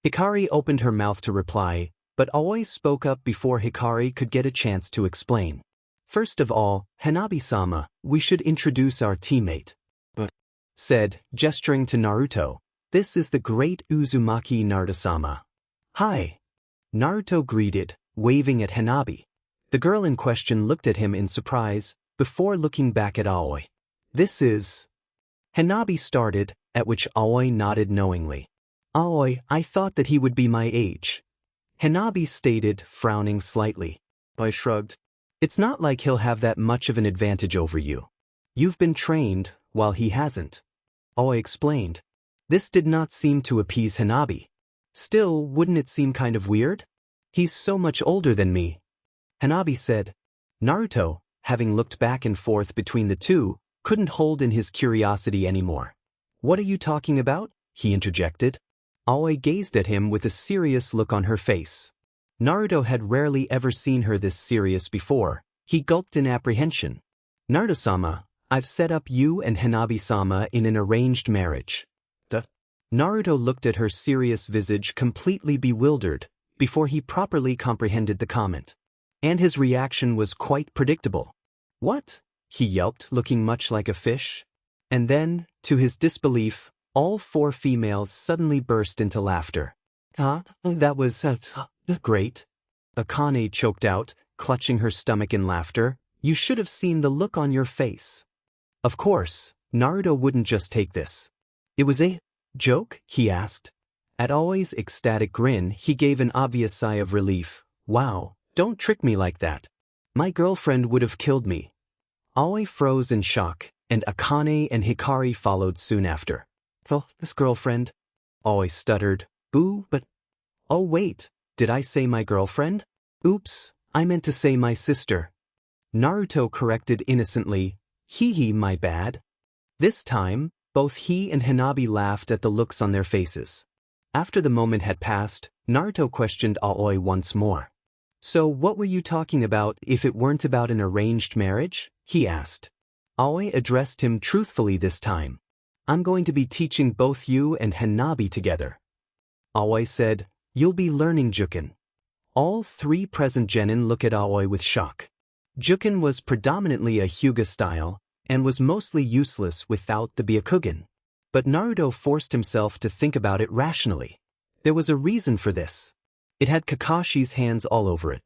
Hikari opened her mouth to reply, but Aoi spoke up before Hikari could get a chance to explain. "First of all, Hanabi-sama, we should introduce our teammate," said, gesturing to Naruto. "This is the great Uzumaki Naruto-sama." "Hi." Naruto greeted, waving at Hanabi. The girl in question looked at him in surprise, before looking back at Aoi. "This is..." Hanabi started, at which Aoi nodded knowingly. "Aoi, I thought that he would be my age." Hanabi stated, frowning slightly. I shrugged. It's not like he'll have that much of an advantage over you. You've been trained, while he hasn't. Aoi explained. This did not seem to appease Hanabi. Still, wouldn't it seem kind of weird? He's so much older than me. Hanabi said. Naruto, having looked back and forth between the two, couldn't hold in his curiosity anymore. What are you talking about? He interjected. Aoi gazed at him with a serious look on her face. Naruto had rarely ever seen her this serious before. He gulped in apprehension. Naruto-sama, I've set up you and Hanabi-sama in an arranged marriage. Naruto looked at her serious visage completely bewildered, before he properly comprehended the comment. And his reaction was quite predictable. What? He yelped, looking much like a fish. And then, to his disbelief, all four females suddenly burst into laughter. That was, great. Akane choked out, clutching her stomach in laughter. You should have seen the look on your face. Of course, Naruto wouldn't just take this. It was a joke, he asked. At Aoi's ecstatic grin, he gave an obvious sigh of relief. Wow, don't trick me like that. My girlfriend would have killed me. Aoi froze in shock, and Akane and Hikari followed soon after. Oh, this girlfriend? Aoi stuttered. Boo, but... Oh wait, did I say my girlfriend? Oops, I meant to say my sister. Naruto corrected innocently. Hee, my bad. This time, both he and Hanabi laughed at the looks on their faces. After the moment had passed, Naruto questioned Aoi once more. So what were you talking about if it weren't about an arranged marriage? He asked. Aoi addressed him truthfully this time. I'm going to be teaching both you and Hanabi together. Aoi said, You'll be learning Juken. All three present genin look at Aoi with shock. Juken was predominantly a Hyuga style, and was mostly useless without the Byakugan. But Naruto forced himself to think about it rationally. There was a reason for this. It had Kakashi's hands all over it.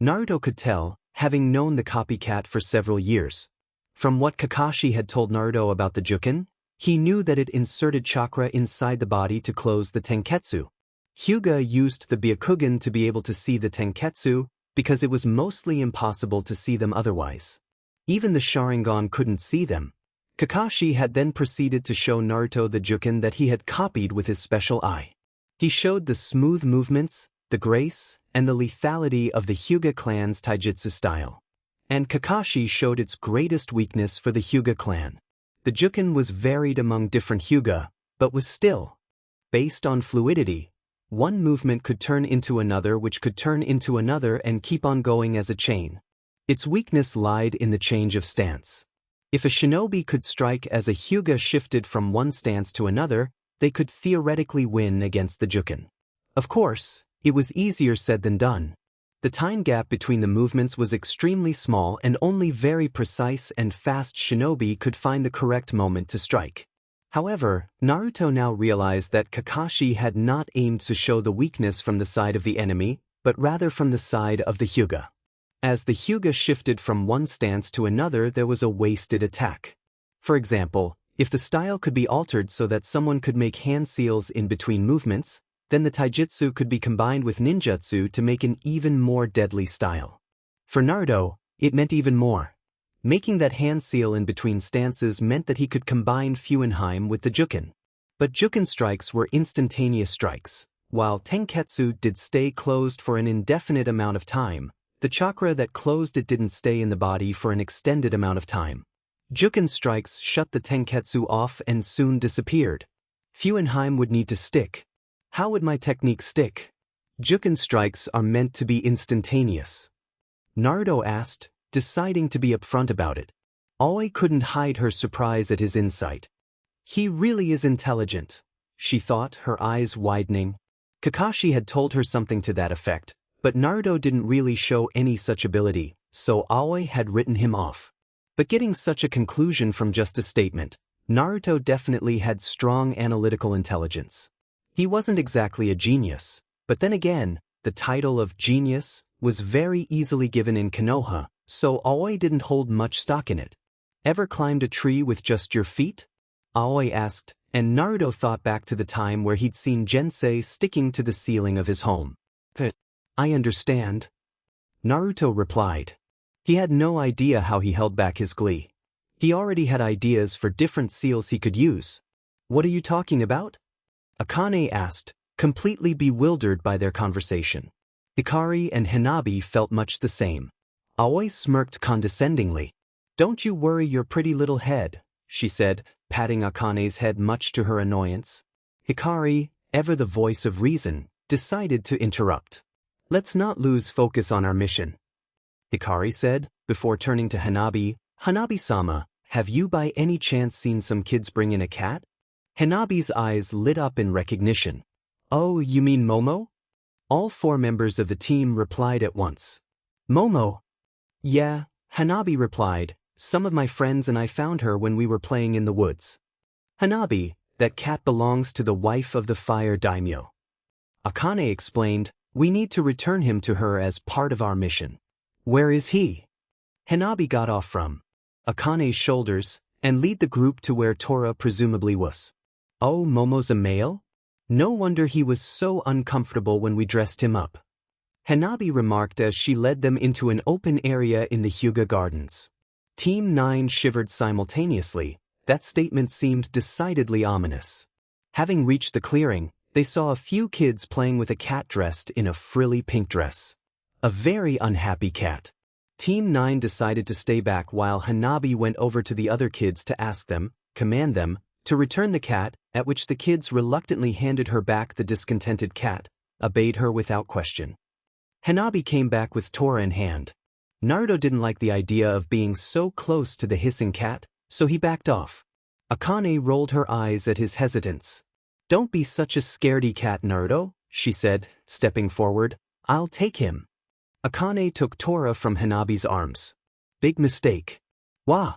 Naruto could tell, having known the copycat for several years. From what Kakashi had told Naruto about the Juken, he knew that it inserted chakra inside the body to close the tenketsu. Hyuga used the Byakugan to be able to see the tenketsu because it was mostly impossible to see them otherwise. Even the Sharingan couldn't see them. Kakashi had then proceeded to show Naruto the Juken that he had copied with his special eye. He showed the smooth movements, the grace, and the lethality of the Hyuga clan's taijutsu style. And Kakashi showed its greatest weakness for the Hyuga clan. The Juken was varied among different Hyuga, but was still based on fluidity. One movement could turn into another which could turn into another and keep on going as a chain. Its weakness lied in the change of stance. If a shinobi could strike as a Hyuga shifted from one stance to another, they could theoretically win against the Juken. Of course, it was easier said than done. The time gap between the movements was extremely small and only very precise and fast shinobi could find the correct moment to strike. However, Naruto now realized that Kakashi had not aimed to show the weakness from the side of the enemy, but rather from the side of the Hyuga. As the Hyuga shifted from one stance to another, there was a wasted attack. For example, if the style could be altered so that someone could make hand seals in between movements, then the taijutsu could be combined with ninjutsu to make an even more deadly style. For Naruto, it meant even more. Making that hand seal in between stances meant that he could combine Fuuinjin with the Juken. But Juken strikes were instantaneous strikes, while tenketsu did stay closed for an indefinite amount of time. The chakra that closed it didn't stay in the body for an extended amount of time. Juken strikes shut the tenketsu off and soon disappeared. Fuuinjin would need to stick. How would my technique stick? Juken strikes are meant to be instantaneous. Naruto asked, deciding to be upfront about it. Aoi couldn't hide her surprise at his insight. He really is intelligent, she thought, her eyes widening. Kakashi had told her something to that effect, but Naruto didn't really show any such ability, so Aoi had written him off. But getting such a conclusion from just a statement, Naruto definitely had strong analytical intelligence. He wasn't exactly a genius, but then again, the title of genius was very easily given in Konoha, so Aoi didn't hold much stock in it. Ever climbed a tree with just your feet? Aoi asked, and Naruto thought back to the time where he'd seen Jensei sticking to the ceiling of his home. I understand. Naruto replied. He had no idea how he held back his glee. He already had ideas for different seals he could use. What are you talking about? Akane asked, completely bewildered by their conversation. Hikari and Hanabi felt much the same. Aoi smirked condescendingly. Don't you worry your pretty little head, she said, patting Akane's head much to her annoyance. Hikari, ever the voice of reason, decided to interrupt. Let's not lose focus on our mission, Hikari said, before turning to Hanabi. Hanabi-sama, have you by any chance seen some kids bring in a cat? Hanabi's eyes lit up in recognition. Oh, you mean Momo? All 4 members of the team replied at once. Momo? Yeah, Hanabi replied, some of my friends and I found her when we were playing in the woods. Hanabi, that cat belongs to the wife of the fire daimyo. Akane explained, we need to return him to her as part of our mission. Where is he? Hanabi got off from Akane's shoulders and led the group to where Tora presumably was. Oh, Momo's a male? No wonder he was so uncomfortable when we dressed him up. Hanabi remarked as she led them into an open area in the Hyuga Gardens. Team 9 shivered simultaneously. That statement seemed decidedly ominous. Having reached the clearing, they saw a few kids playing with a cat dressed in a frilly pink dress. A very unhappy cat. Team 9 decided to stay back while Hanabi went over to the other kids to ask them, command them, to return the cat, at which the kids reluctantly handed her back the discontented cat, obeyed her without question. Hanabi came back with Tora in hand. Naruto didn't like the idea of being so close to the hissing cat, so he backed off. Akane rolled her eyes at his hesitance. Don't be such a scaredy cat, Naruto, she said, stepping forward. I'll take him. Akane took Tora from Hanabi's arms. Big mistake. Wah!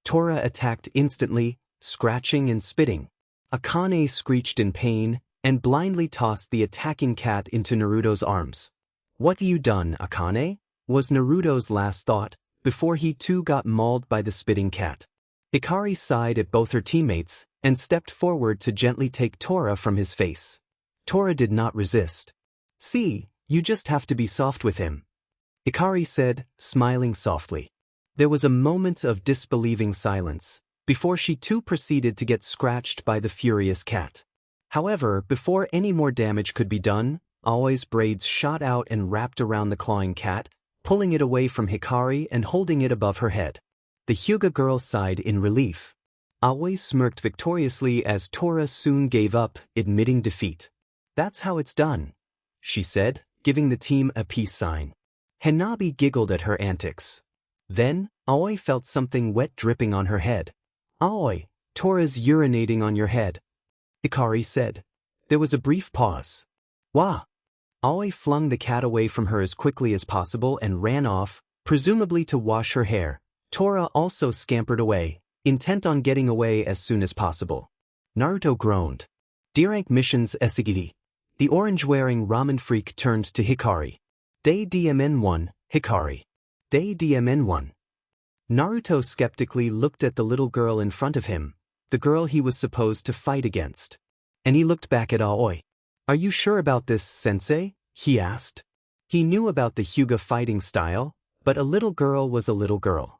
Tora attacked instantly, scratching and spitting. Akane screeched in pain and blindly tossed the attacking cat into Naruto's arms. What you done, Akane? Was Naruto's last thought, before he too got mauled by the spitting cat. Hikari sighed at both her teammates and stepped forward to gently take Tora from his face. Tora did not resist. See, you just have to be soft with him, Hikari said, smiling softly. There was a moment of disbelieving silence, before she too proceeded to get scratched by the furious cat. However, before any more damage could be done, Aoi's braids shot out and wrapped around the clawing cat, pulling it away from Hikari and holding it above her head. The Hyuga girl sighed in relief. Aoi smirked victoriously as Tora soon gave up, admitting defeat. That's how it's done, she said, giving the team a peace sign. Hanabi giggled at her antics. Then, Aoi felt something wet dripping on her head. Aoi, Tora's urinating on your head, Hikari said. There was a brief pause. Wah! Aoi flung the cat away from her as quickly as possible and ran off, presumably to wash her hair. Tora also scampered away, intent on getting away as soon as possible. Naruto groaned. D-rank missions Esigiri. The orange-wearing ramen freak turned to Hikari. Day DMN1, Hikari. Day DMN1. Naruto skeptically looked at the little girl in front of him, the girl he was supposed to fight against. And he looked back at Aoi. Are you sure about this, sensei? He asked. He knew about the Hyuga fighting style, but a little girl was a little girl.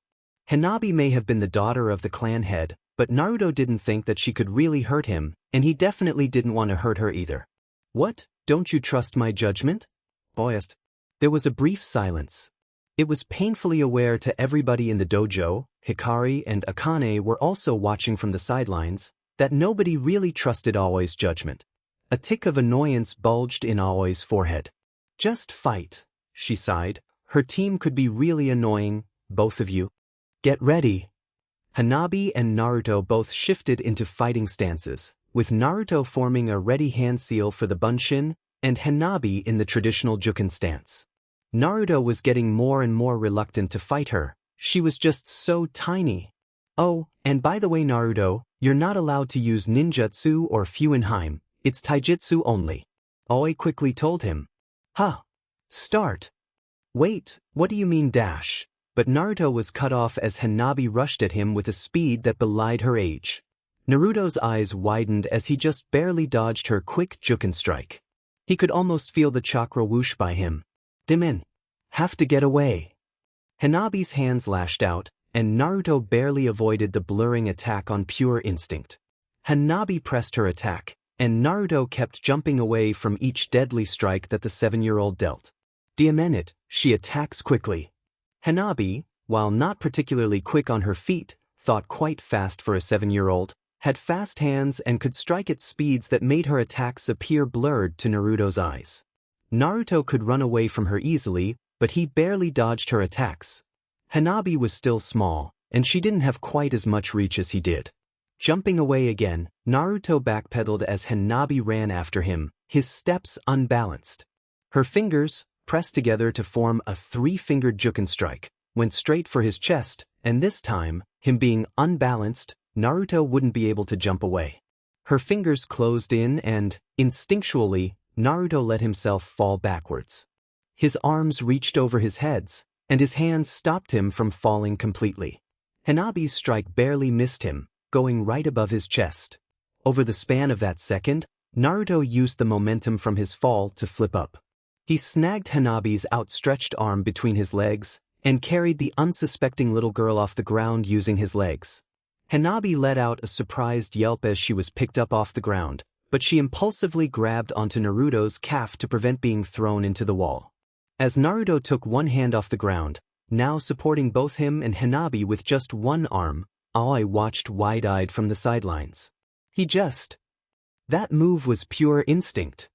Hanabi may have been the daughter of the clan head, but Naruto didn't think that she could really hurt him, and he definitely didn't want to hurt her either. What? Don't you trust my judgment? Boyest. There was a brief silence. It was painfully aware to everybody in the dojo, Hikari and Akane were also watching from the sidelines, that nobody really trusted Aoi's judgment. A tick of annoyance bulged in Aoi's forehead. Just fight, she sighed. Her team could be really annoying, both of you. Get ready. Hanabi and Naruto both shifted into fighting stances, with Naruto forming a ready hand seal for the bunshin, and Hanabi in the traditional juken stance. Naruto was getting more and more reluctant to fight her. She was just so tiny. Oh, and by the way, Naruto, you're not allowed to use ninjutsu or fuuinjutsu. It's taijutsu only. Aoi quickly told him. Huh. Start. Wait, what do you mean dash? But Naruto was cut off as Hanabi rushed at him with a speed that belied her age. Naruto's eyes widened as he just barely dodged her quick juken strike. He could almost feel the chakra whoosh by him. Dimin. Have to get away. Hanabi's hands lashed out, and Naruto barely avoided the blurring attack on pure instinct. Hanabi pressed her attack, and Naruto kept jumping away from each deadly strike that the 7-year-old dealt. Demented, she attacks quickly. Hanabi, while not particularly quick on her feet, thought quite fast for a 7-year-old, had fast hands and could strike at speeds that made her attacks appear blurred to Naruto's eyes. Naruto could run away from her easily, but he barely dodged her attacks. Hanabi was still small, and she didn't have quite as much reach as he did. Jumping away again, Naruto backpedaled as Hanabi ran after him, his steps unbalanced. Her fingers, pressed together to form a 3-fingered Juken strike, went straight for his chest, and this time, him being unbalanced, Naruto wouldn't be able to jump away. Her fingers closed in and, instinctually, Naruto let himself fall backwards. His arms reached over his heads, and his hands stopped him from falling completely. Hanabi's strike barely missed him, going right above his chest. Over the span of that second, Naruto used the momentum from his fall to flip up. He snagged Hanabi's outstretched arm between his legs and carried the unsuspecting little girl off the ground using his legs. Hanabi let out a surprised yelp as she was picked up off the ground, but she impulsively grabbed onto Naruto's calf to prevent being thrown into the wall. As Naruto took one hand off the ground, now supporting both him and Hanabi with just one arm, Aoi watched wide-eyed from the sidelines. That move was pure instinct.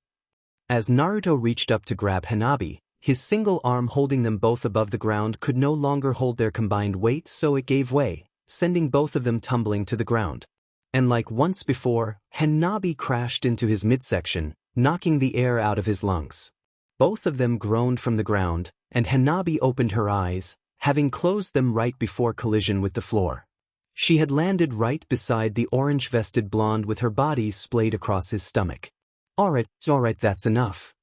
As Naruto reached up to grab Hanabi, his single arm holding them both above the ground could no longer hold their combined weight, so it gave way, sending both of them tumbling to the ground. And like once before, Hanabi crashed into his midsection, knocking the air out of his lungs. Both of them groaned from the ground, and Hanabi opened her eyes, having closed them right before collision with the floor. She had landed right beside the orange-vested blonde with her body splayed across his stomach. Alright, that's enough,"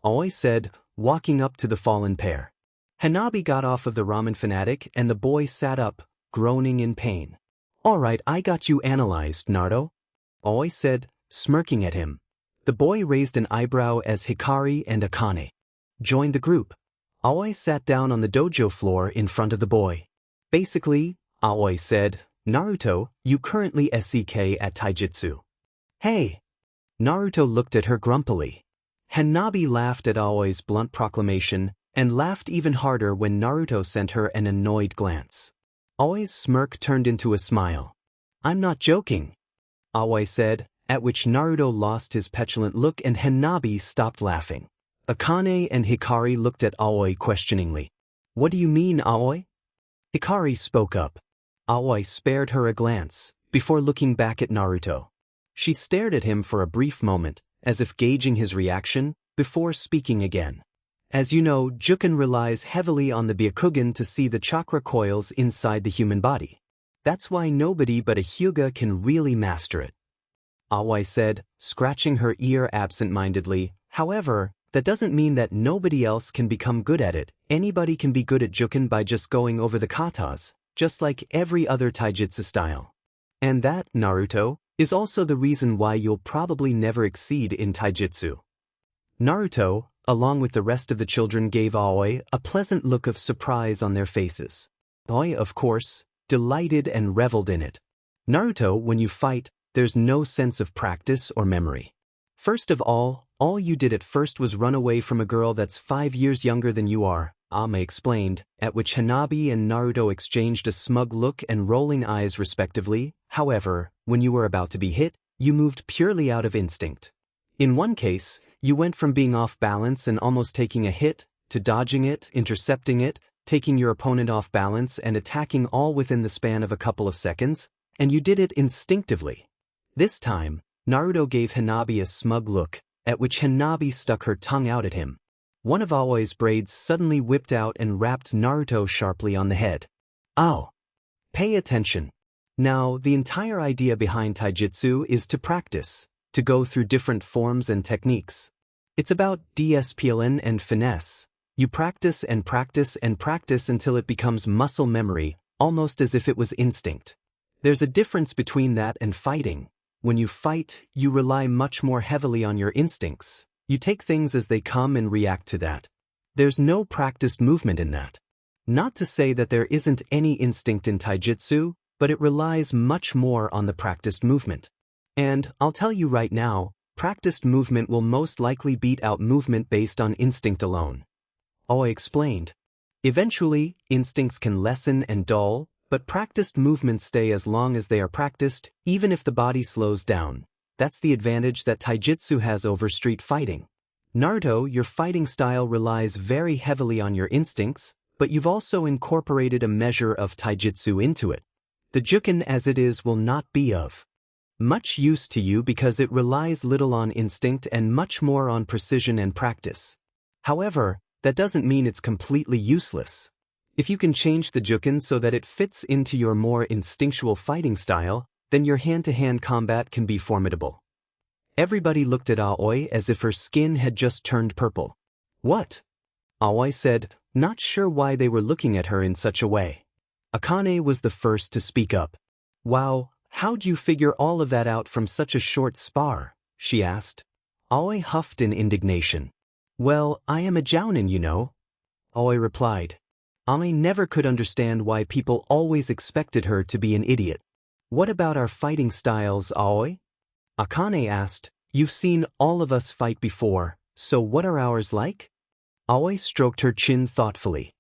Aoi said, walking up to the fallen pair. Hanabi got off of the ramen fanatic and the boy sat up, groaning in pain. "Alright, I got you analyzed, Naruto," Aoi said, smirking at him. The boy raised an eyebrow as Hikari and Akane joined the group. Aoi sat down on the dojo floor in front of the boy. "Basically," Aoi said, "Naruto, you currently SEK at Taijutsu." "Hey!" Naruto looked at her grumpily. Hanabi laughed at Aoi's blunt proclamation, and laughed even harder when Naruto sent her an annoyed glance. Aoi's smirk turned into a smile. "I'm not joking," Aoi said, at which Naruto lost his petulant look and Hanabi stopped laughing. Akane and Hikari looked at Aoi questioningly. "What do you mean, Aoi?" Hikari spoke up. Aoi spared her a glance, before looking back at Naruto. She stared at him for a brief moment, as if gauging his reaction, before speaking again. "As you know, Juken relies heavily on the Byakugan to see the chakra coils inside the human body. That's why nobody but a Hyuga can really master it," Aoi said, scratching her ear absent-mindedly. "However, that doesn't mean that nobody else can become good at it. Anybody can be good at Juken by just going over the katas, just like every other taijutsu style. And that, Naruto, is also the reason why you'll probably never exceed in taijutsu." Naruto, along with the rest of the children, gave Aoi a pleasant look of surprise on their faces. Aoi, of course, delighted and reveled in it. "Naruto, when you fight, there's no sense of practice or memory. First of all you did at first was run away from a girl that's 5 years younger than you are," Ame explained, at which Hanabi and Naruto exchanged a smug look and rolling eyes respectively. "However, when you were about to be hit, you moved purely out of instinct. In one case, you went from being off balance and almost taking a hit, to dodging it, intercepting it, taking your opponent off balance and attacking all within the span of a couple of seconds, and you did it instinctively." This time, Naruto gave Hanabi a smug look, at which Hanabi stuck her tongue out at him. One of Aoi's braids suddenly whipped out and rapped Naruto sharply on the head. "Ow! Pay attention. Now, the entire idea behind taijutsu is to practice, to go through different forms and techniques. It's about discipline and finesse. You practice and practice and practice until it becomes muscle memory, almost as if it was instinct. There's a difference between that and fighting. When you fight, you rely much more heavily on your instincts. You take things as they come and react to that. There's no practiced movement in that." Not to say that there isn't any instinct in taijutsu, but it relies much more on the practiced movement. And, I'll tell you right now, practiced movement will most likely beat out movement based on instinct alone. Aoi explained. Eventually, instincts can lessen and dull, but practiced movements stay as long as they are practiced, even if the body slows down. That's the advantage that taijutsu has over street fighting. Naruto, your fighting style relies very heavily on your instincts, but you've also incorporated a measure of taijutsu into it. The juken as it is will not be of much use to you because it relies little on instinct and much more on precision and practice. However, that doesn't mean it's completely useless. If you can change the juken so that it fits into your more instinctual fighting style, then your hand-to-hand combat can be formidable. Everybody looked at Aoi as if her skin had just turned purple. What? Aoi said, not sure why they were looking at her in such a way. Akane was the first to speak up. Wow, how'd you figure all of that out from such a short spar? She asked. Aoi huffed in indignation. Well, I am a jounin, you know. Aoi replied. Aoi never could understand why people always expected her to be an idiot. What about our fighting styles, Aoi? Akane asked. You've seen all of us fight before, so what are ours like? Aoi stroked her chin thoughtfully.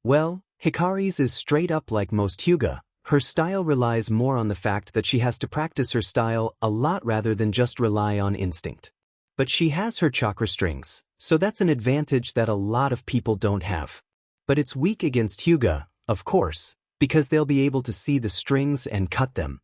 Well, Hikari's is straight up like most Hyuga. Her style relies more on the fact that she has to practice her style a lot rather than just rely on instinct. But she has her chakra strings, so that's an advantage that a lot of people don't have. But it's weak against Hyuga, of course, because they'll be able to see the strings and cut them.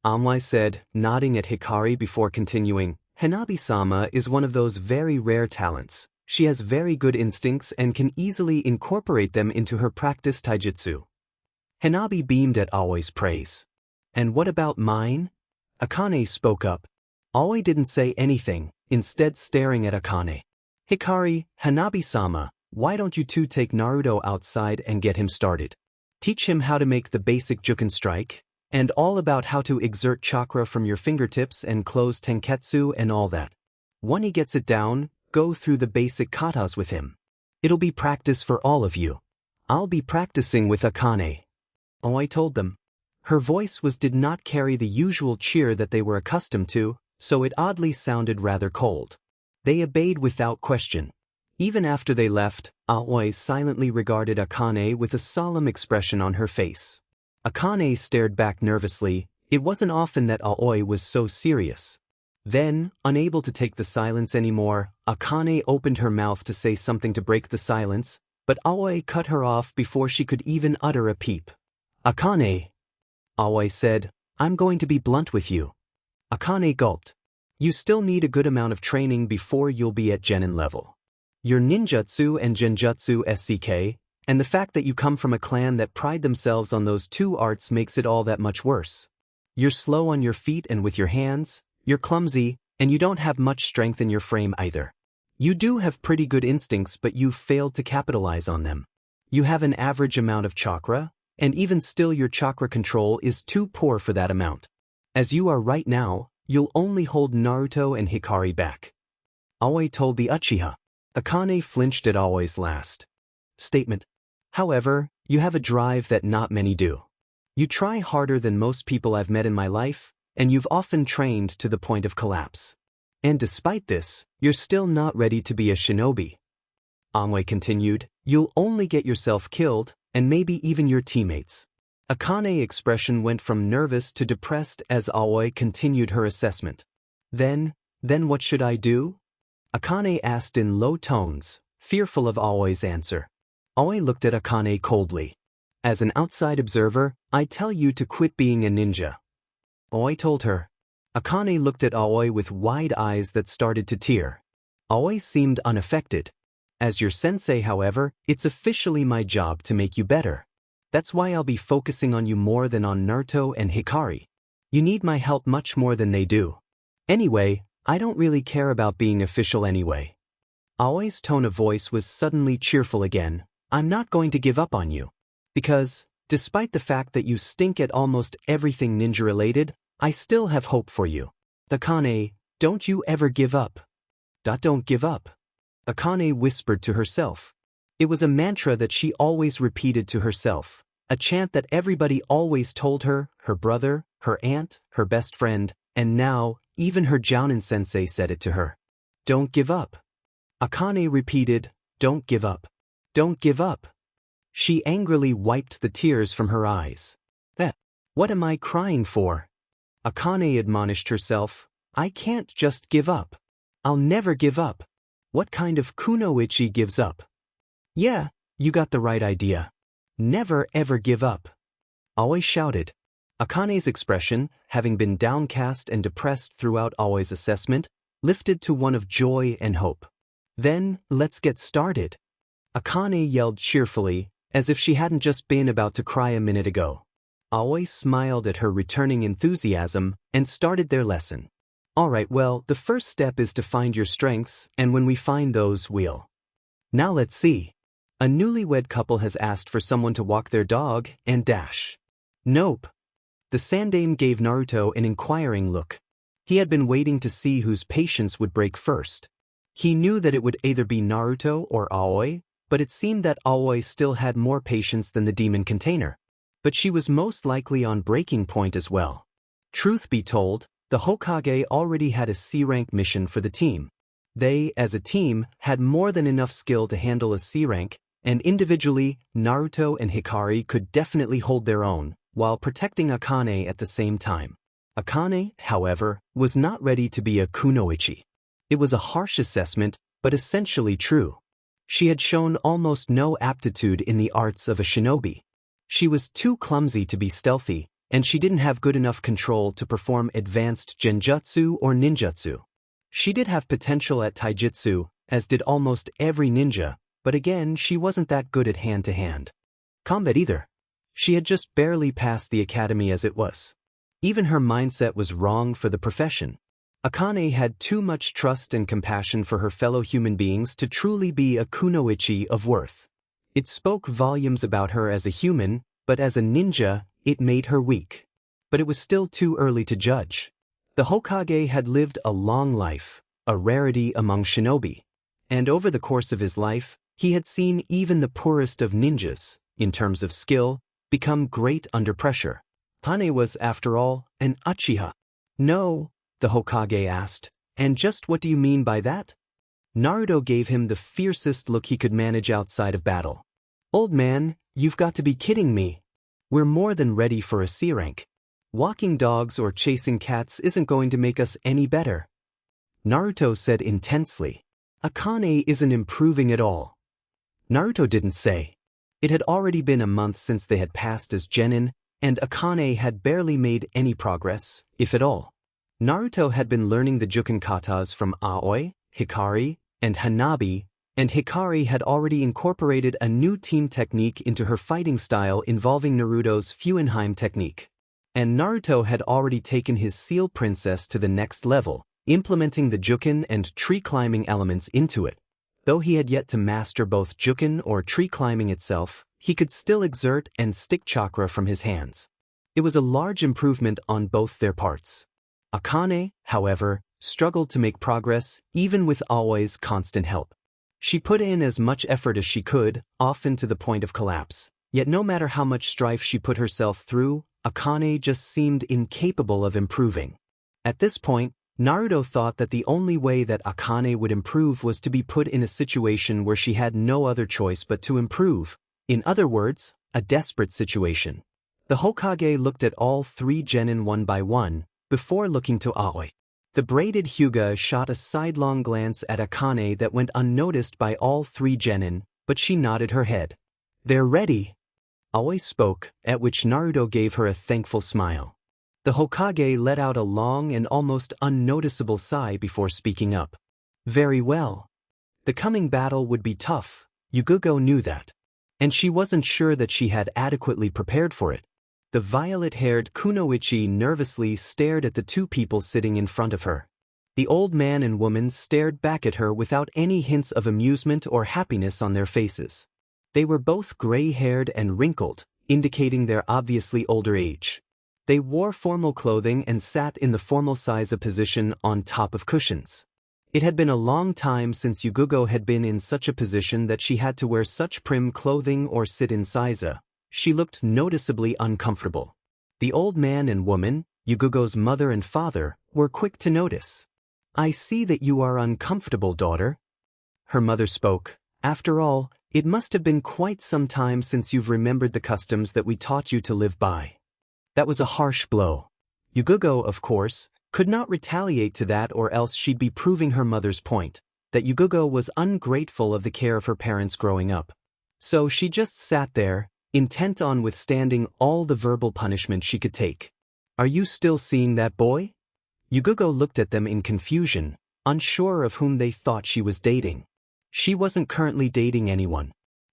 Amwai said, nodding at Hikari before continuing, Hanabi-sama is one of those very rare talents. She has very good instincts and can easily incorporate them into her practice taijutsu. Hanabi beamed at Aoi's praise. And what about mine? Akane spoke up. Aoi didn't say anything, instead staring at Akane. Hikari, Hanabi-sama, why don't you two take Naruto outside and get him started? Teach him how to make the basic juken strike, and all about how to exert chakra from your fingertips and close tenketsu and all that. When he gets it down, go through the basic katas with him. It'll be practice for all of you. I'll be practicing with Akane. Aoi told them. Her voice did not carry the usual cheer that they were accustomed to, so it oddly sounded rather cold. They obeyed without question. Even after they left, Aoi silently regarded Akane with a solemn expression on her face. Akane stared back nervously. It wasn't often that Aoi was so serious. Then, unable to take the silence anymore, Akane opened her mouth to say something to break the silence, but Aoi cut her off before she could even utter a peep. Akane, Aoi said, I'm going to be blunt with you. Akane gulped. You still need a good amount of training before you'll be at genin level. Your ninjutsu and genjutsu SCK, and the fact that you come from a clan that pride themselves on those two arts makes it all that much worse. You're slow on your feet and with your hands, you're clumsy, and you don't have much strength in your frame either. You do have pretty good instincts, but you've failed to capitalize on them. You have an average amount of chakra, and even still your chakra control is too poor for that amount. As you are right now, you'll only hold Naruto and Hikari back. Aoi told the Uchiha. Akane flinched at Aoi's last statement. However, you have a drive that not many do. You try harder than most people I've met in my life, and you've often trained to the point of collapse. And despite this, you're still not ready to be a shinobi. Aoi continued, you'll only get yourself killed, and maybe even your teammates. Akane's expression went from nervous to depressed as Aoi continued her assessment. Then what should I do? Akane asked in low tones, fearful of Aoi's answer. Aoi looked at Akane coldly. As an outside observer, I tell you to quit being a ninja. Aoi told her. Akane looked at Aoi with wide eyes that started to tear. Aoi seemed unaffected. As your sensei, however, it's officially my job to make you better. That's why I'll be focusing on you more than on Naruto and Hikari. You need my help much more than they do. Anyway, I don't really care about being official anyway. Aoi's tone of voice was suddenly cheerful again. I'm not going to give up on you. Because, despite the fact that you stink at almost everything ninja-related, I still have hope for you. Akane, don't you ever give up. Don't give up. Akane whispered to herself. It was a mantra that she always repeated to herself, a chant that everybody always told her, her brother, her aunt, her best friend, and now, even her Jounin sensei said it to her. Don't give up. Akane repeated, don't give up. Don't give up. She angrily wiped the tears from her eyes. What am I crying for? Akane admonished herself, I can't just give up. I'll never give up. What kind of kunoichi gives up? Yeah, you got the right idea. Never ever give up. Aoi shouted. Akane's expression, having been downcast and depressed throughout Aoi's assessment, lifted to one of joy and hope. Then, let's get started. Akane yelled cheerfully, as if she hadn't just been about to cry a minute ago. Aoi smiled at her returning enthusiasm and started their lesson. Alright, well, the first step is to find your strengths, and when we find those, we'll. Now let's see. A newlywed couple has asked for someone to walk their dog and dash. Nope. The sandaime gave Naruto an inquiring look. He had been waiting to see whose patience would break first. He knew that it would either be Naruto or Aoi, but it seemed that Aoi still had more patience than the demon container. But she was most likely on breaking point as well. Truth be told, the Hokage already had a C-rank mission for the team. They, as a team, had more than enough skill to handle a C-rank, and individually, Naruto and Hikari could definitely hold their own, while protecting Akane at the same time. Akane, however, was not ready to be a kunoichi. It was a harsh assessment, but essentially true. She had shown almost no aptitude in the arts of a shinobi. She was too clumsy to be stealthy, and she didn't have good enough control to perform advanced genjutsu or ninjutsu. She did have potential at taijutsu, as did almost every ninja, but again she wasn't that good at hand-to-hand combat either. She had just barely passed the academy as it was. Even her mindset was wrong for the profession. Akane had too much trust and compassion for her fellow human beings to truly be a kunoichi of worth. It spoke volumes about her as a human, but as a ninja, it made her weak. But it was still too early to judge. The Hokage had lived a long life, a rarity among shinobi. And over the course of his life, he had seen even the poorest of ninjas, in terms of skill, become great under pressure. Akane was, after all, an Uchiha. No, the Hokage asked, and just what do you mean by that? Naruto gave him the fiercest look he could manage outside of battle. Old man, you've got to be kidding me. We're more than ready for a C-rank. Walking dogs or chasing cats isn't going to make us any better. Naruto said intensely. Akane isn't improving at all. Naruto didn't say. It had already been a month since they had passed as genin, and Akane had barely made any progress, if at all. Naruto had been learning the Juken katas from Aoi, Hikari, and Hanabi, and Hikari had already incorporated a new team technique into her fighting style involving Naruto's Fuuinjin technique. And Naruto had already taken his Seal Princess to the next level, implementing the Juken and tree climbing elements into it. Though he had yet to master both Juken or tree climbing itself, he could still exert and stick chakra from his hands. It was a large improvement on both their parts. Akane, however, struggled to make progress even with Aoi's constant help. She put in as much effort as she could, often to the point of collapse. Yet no matter how much strife she put herself through, Akane just seemed incapable of improving. At this point, Naruto thought that the only way that Akane would improve was to be put in a situation where she had no other choice but to improve. In other words, a desperate situation. The Hokage looked at all three genin one by one, before looking to Aoi. The braided Hyuga shot a sidelong glance at Akane that went unnoticed by all three genin, but she nodded her head. They're ready. Aoi spoke, at which Naruto gave her a thankful smile. The Hokage let out a long and almost unnoticeable sigh before speaking up. Very well. The coming battle would be tough, Yugugo knew that. And she wasn't sure that she had adequately prepared for it. The violet-haired kunoichi nervously stared at the two people sitting in front of her. The old man and woman stared back at her without any hints of amusement or happiness on their faces. They were both gray-haired and wrinkled, indicating their obviously older age. They wore formal clothing and sat in the formal size position on top of cushions. It had been a long time since Yugugo had been in such a position that she had to wear such prim clothing or sit in seiza. She looked noticeably uncomfortable. The old man and woman, Yugugo's mother and father, were quick to notice. "I see that you are uncomfortable, daughter." Her mother spoke. "After all, it must have been quite some time since you've remembered the customs that we taught you to live by." That was a harsh blow. Yugugo, of course, could not retaliate to that, or else she'd be proving her mother's point, that Yugugo was ungrateful of the care of her parents growing up. So she just sat there, intent on withstanding all the verbal punishment she could take. "Are you still seeing that boy?" Yugugo looked at them in confusion, unsure of whom they thought she was dating. She wasn't currently dating anyone.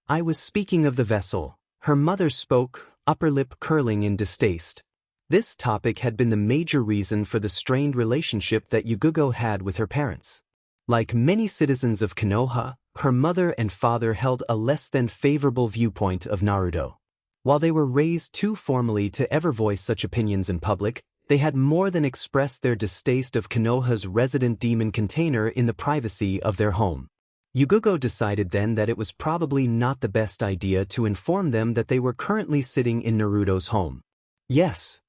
"I was speaking of the vessel," her mother spoke, upper lip curling in distaste. This topic had been the major reason for the strained relationship that Yugugo had with her parents. Like many citizens of Konoha, her mother and father held a less than favorable viewpoint of Naruto. While they were raised too formally to ever voice such opinions in public, they had more than expressed their distaste of Konoha's resident demon container in the privacy of their home. Yugugo decided then that it was probably not the best idea to inform them that they were currently sitting in Naruto's home. "Yes,"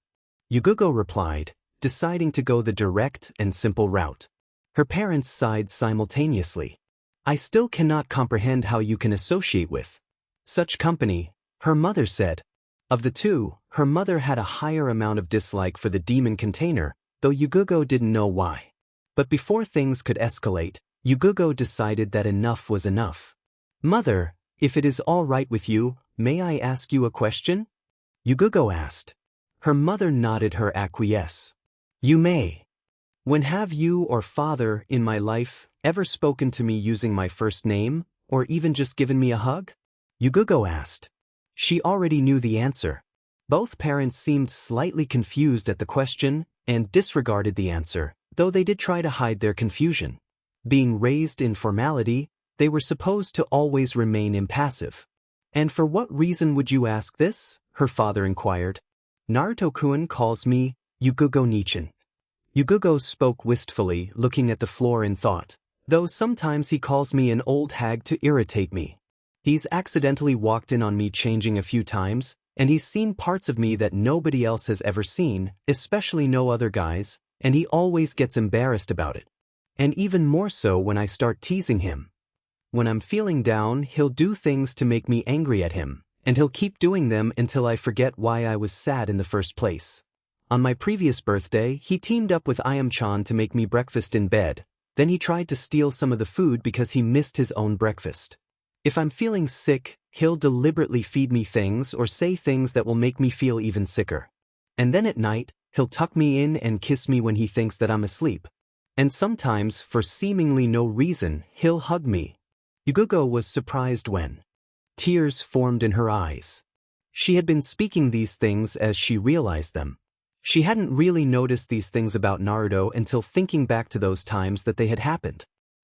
Yugugo replied, deciding to go the direct and simple route. Her parents sighed simultaneously. "I still cannot comprehend how you can associate with such company," her mother said. Of the two, her mother had a higher amount of dislike for the demon container, though Yugugo didn't know why. But before things could escalate, Yugugo decided that enough was enough. "Mother, if it is all right with you, may I ask you a question?" Yugugo asked. Her mother nodded her acquiesce. "You may." "When have you or father, in my life, ever spoken to me using my first name, or even just given me a hug?" Yugugo asked. She already knew the answer. Both parents seemed slightly confused at the question, and disregarded the answer, though they did try to hide their confusion. Being raised in formality, they were supposed to always remain impassive. "And for what reason would you ask this?" her father inquired. "Naruto-kun calls me Yugugo-nichan." Yugugo spoke wistfully, looking at the floor in thought. "Though sometimes he calls me an old hag to irritate me. He's accidentally walked in on me changing a few times, and he's seen parts of me that nobody else has ever seen, especially no other guys, and he always gets embarrassed about it. And even more so when I start teasing him. When I'm feeling down, he'll do things to make me angry at him, and he'll keep doing them until I forget why I was sad in the first place. On my previous birthday, he teamed up with Ayam-chan to make me breakfast in bed, then he tried to steal some of the food because he missed his own breakfast. If I'm feeling sick, he'll deliberately feed me things or say things that will make me feel even sicker. And then at night, he'll tuck me in and kiss me when he thinks that I'm asleep. And sometimes, for seemingly no reason, he'll hug me." Yugugo was surprised when tears formed in her eyes. She had been speaking these things as she realized them. She hadn't really noticed these things about Naruto until thinking back to those times that they had happened.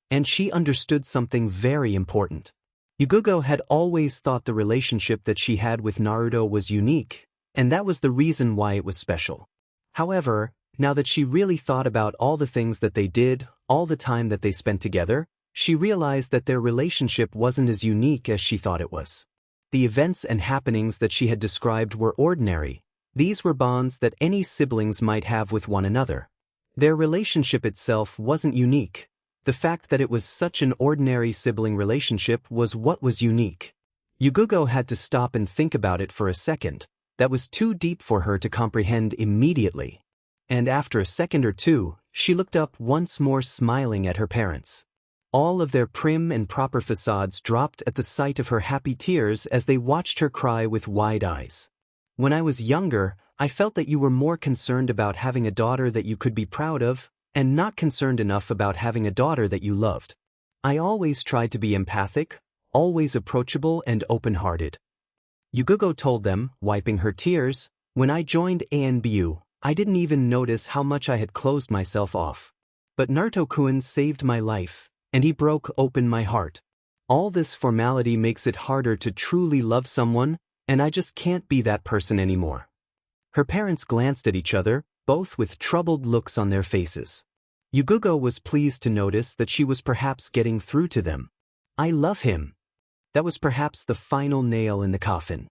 And she understood something very important. Yugugo had always thought the relationship that she had with Naruto was unique, and that was the reason why it was special. However, now that she really thought about all the things that they did, all the time that they spent together, she realized that their relationship wasn't as unique as she thought it was. The events and happenings that she had described were ordinary. These were bonds that any siblings might have with one another. Their relationship itself wasn't unique. The fact that it was such an ordinary sibling relationship was what was unique. Yugugo had to stop and think about it for a second. That was too deep for her to comprehend immediately. And after a second or two, she looked up once more, smiling at her parents. All of their prim and proper facades dropped at the sight of her happy tears as they watched her cry with wide eyes. "When I was younger, I felt that you were more concerned about having a daughter that you could be proud of, and not concerned enough about having a daughter that you loved. I always tried to be empathic, always approachable and open-hearted." Yugugo told them, wiping her tears, "When I joined ANBU, I didn't even notice how much I had closed myself off. But Naruto-kun saved my life, and he broke open my heart. All this formality makes it harder to truly love someone, and I just can't be that person anymore." Her parents glanced at each other, both with troubled looks on their faces. Yugugo was pleased to notice that she was perhaps getting through to them. I love him. That was perhaps the final nail in the coffin.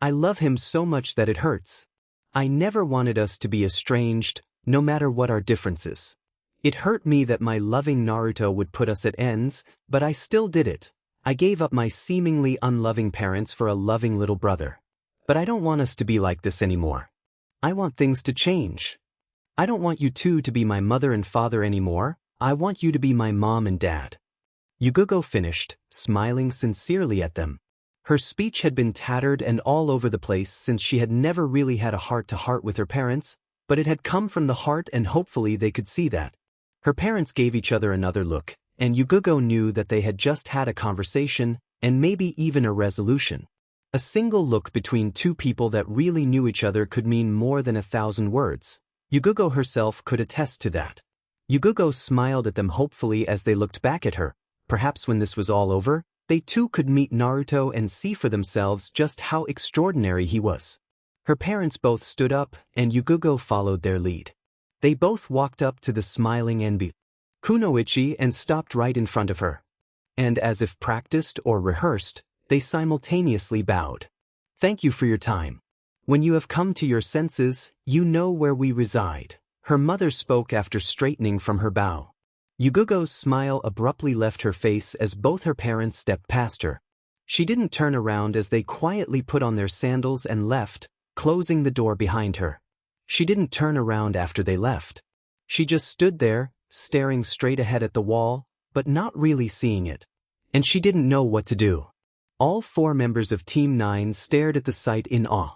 I love him so much that it hurts. I never wanted us to be estranged, no matter what our differences. It hurt me that my loving Naruto would put us at ends, but I still did it. I gave up my seemingly unloving parents for a loving little brother. But I don't want us to be like this anymore. I want things to change. I don't want you two to be my mother and father anymore. I want you to be my mom and dad. Yugugo finished, smiling sincerely at them. Her speech had been tattered and all over the place since she had never really had a heart-to-heart with her parents, but it had come from the heart and hopefully they could see that. Her parents gave each other another look, and Yugugo knew that they had just had a conversation, and maybe even a resolution. A single look between two people that really knew each other could mean more than 1,000 words. Yugugo herself could attest to that. Yugugo smiled at them hopefully as they looked back at her. Perhaps when this was all over, they too could meet Naruto and see for themselves just how extraordinary he was. Her parents both stood up, and Yugugo followed their lead. They both walked up to the smiling Enbi Kunoichi and stopped right in front of her. And as if practiced or rehearsed, they simultaneously bowed. Thank you for your time. When you have come to your senses, you know where we reside. Her mother spoke after straightening from her bow. Yugugo's smile abruptly left her face as both her parents stepped past her. She didn't turn around as they quietly put on their sandals and left, closing the door behind her. She didn't turn around after they left. She just stood there, staring straight ahead at the wall, but not really seeing it. And she didn't know what to do. All 4 members of Team 9 stared at the sight in awe.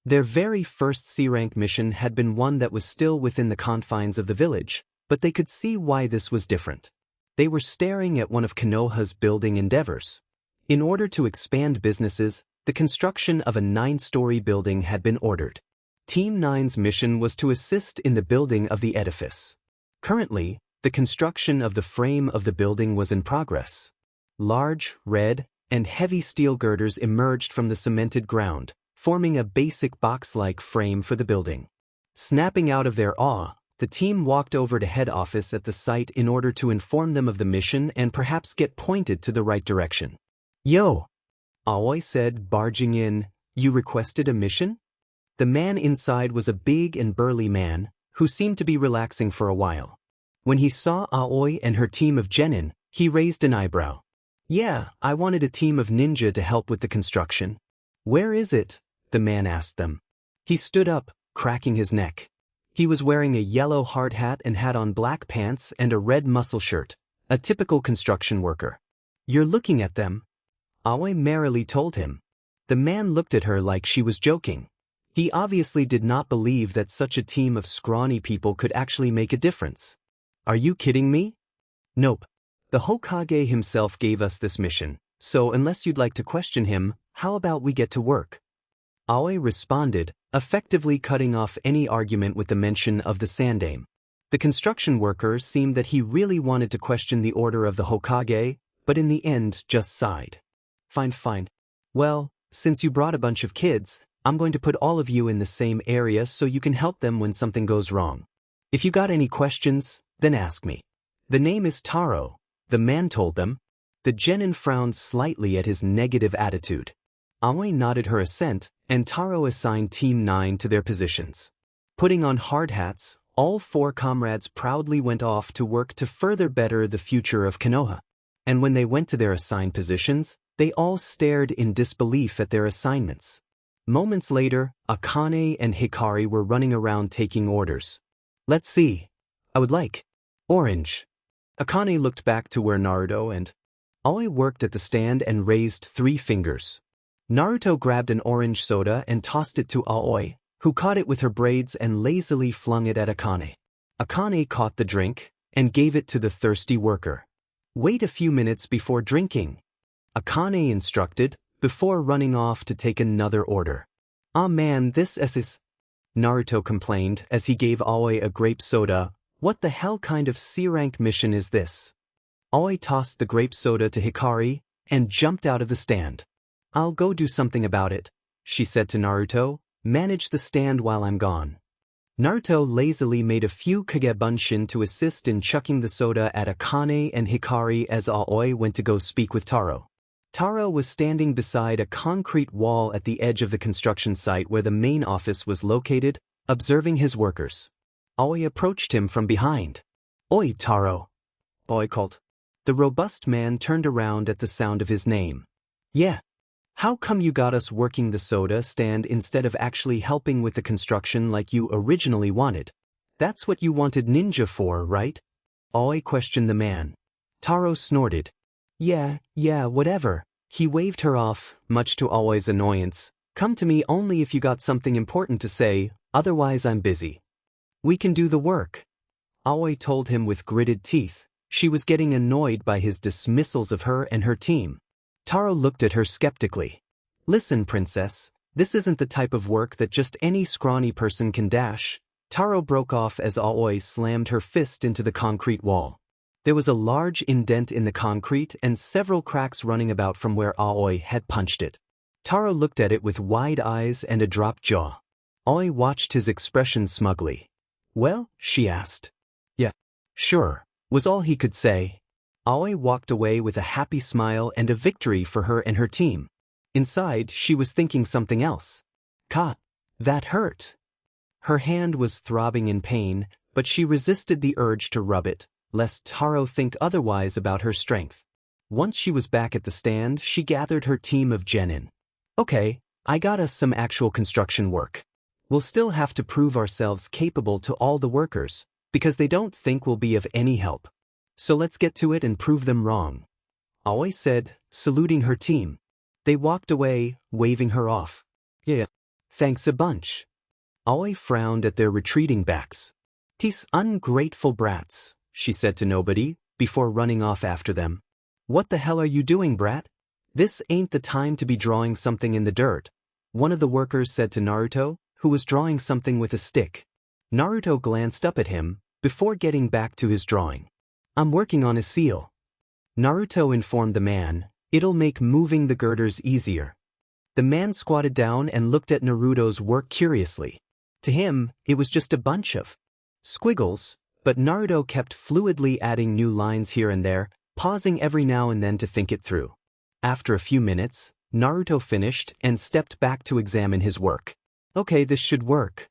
Their very first C-rank mission had been one that was still within the confines of the village, but they could see why this was different. They were staring at one of Konoha's building endeavors. In order to expand businesses, the construction of a 9-story building had been ordered. Team 9's mission was to assist in the building of the edifice. Currently, the construction of the frame of the building was in progress. Large, red, and heavy steel girders emerged from the cemented ground, forming a basic box-like frame for the building. Snapping out of their awe, the team walked over to head office at the site in order to inform them of the mission and perhaps get pointed to the right direction. Yo! Aoi said, barging in, you requested a mission? The man inside was a big and burly man, who seemed to be relaxing for a while. When he saw Aoi and her team of genin, he raised an eyebrow. Yeah, I wanted a team of ninja to help with the construction. Where is it? The man asked them. He stood up, cracking his neck. He was wearing a yellow hard hat and had on black pants and a red muscle shirt, a typical construction worker. You're looking at them? Aoi merrily told him. The man looked at her like she was joking. He obviously did not believe that such a team of scrawny people could actually make a difference. Are you kidding me? Nope. The Hokage himself gave us this mission, so unless you'd like to question him, how about we get to work? Aoi responded, effectively cutting off any argument with the mention of the Sandaime. The construction worker seemed that he really wanted to question the order of the Hokage, but in the end just sighed. Fine. Well, since you brought a bunch of kids, I'm going to put all of you in the same area so you can help them when something goes wrong. If you got any questions, then ask me. The name is Taro, the man told them. The genin frowned slightly at his negative attitude. Aoi nodded her assent, and Taro assigned Team 9 to their positions. Putting on hard hats, all 4 comrades proudly went off to work to further better the future of Konoha. And when they went to their assigned positions, they all stared in disbelief at their assignments. Moments later, Akane and Hikari were running around taking orders. Let's see. I would like orange. Akane looked back to where Naruto and Aoi worked at the stand and raised 3 fingers. Naruto grabbed an orange soda and tossed it to Aoi, who caught it with her braids and lazily flung it at Akane. Akane caught the drink and gave it to the thirsty worker. Wait a few minutes before drinking, Akane instructed, before running off to take another order. Ah man, this is... Naruto complained as he gave Aoi a grape soda. What the hell kind of C-rank mission is this? Aoi tossed the grape soda to Hikari and jumped out of the stand. I'll go do something about it, she said to Naruto. Manage the stand while I'm gone. Naruto lazily made a few kagebunshin to assist in chucking the soda at Akane and Hikari as Aoi went to go speak with Taro. Taro was standing beside a concrete wall at the edge of the construction site where the main office was located, observing his workers. Aoi approached him from behind. "Oi, Taro," Aoi called. The robust man turned around at the sound of his name. "Yeah. How come you got us working the soda stand instead of actually helping with the construction like you originally wanted? That's what you wanted ninja for, right?" Aoi questioned the man. Taro snorted. Yeah, whatever." He waved her off, much to Aoi's annoyance. "Come to me only if you got something important to say, otherwise I'm busy." "We can do the work," Aoi told him with gritted teeth. She was getting annoyed by his dismissals of her and her team. Taro looked at her skeptically. "Listen, princess, this isn't the type of work that just any scrawny person can dash." Taro broke off as Aoi slammed her fist into the concrete wall. There was a large indent in the concrete and several cracks running about from where Aoi had punched it. Taro looked at it with wide eyes and a dropped jaw. Aoi watched his expression smugly. "Well?" she asked. "Yeah, sure," was all he could say. Aoi walked away with a happy smile and a victory for her and her team. Inside, she was thinking something else. That hurt." Her hand was throbbing in pain, but she resisted the urge to rub it, lest Taro think otherwise about her strength. Once she was back at the stand, she gathered her team of genin. "Okay, I got us some actual construction work. We'll still have to prove ourselves capable to all the workers, because they don't think we'll be of any help. So let's get to it and prove them wrong," Aoi said, saluting her team. They walked away, waving her off. "Yeah, thanks a bunch." Aoi frowned at their retreating backs. "These ungrateful brats," she said to nobody, before running off after them. "What the hell are you doing, brat? This ain't the time to be drawing something in the dirt," one of the workers said to Naruto, who was drawing something with a stick. Naruto glanced up at him, before getting back to his drawing. "I'm working on a seal," Naruto informed the man. "It'll make moving the girders easier." The man squatted down and looked at Naruto's work curiously. To him, it was just a bunch of squiggles, but Naruto kept fluidly adding new lines here and there, pausing every now and then to think it through. After a few minutes, Naruto finished and stepped back to examine his work. "Okay, this should work,"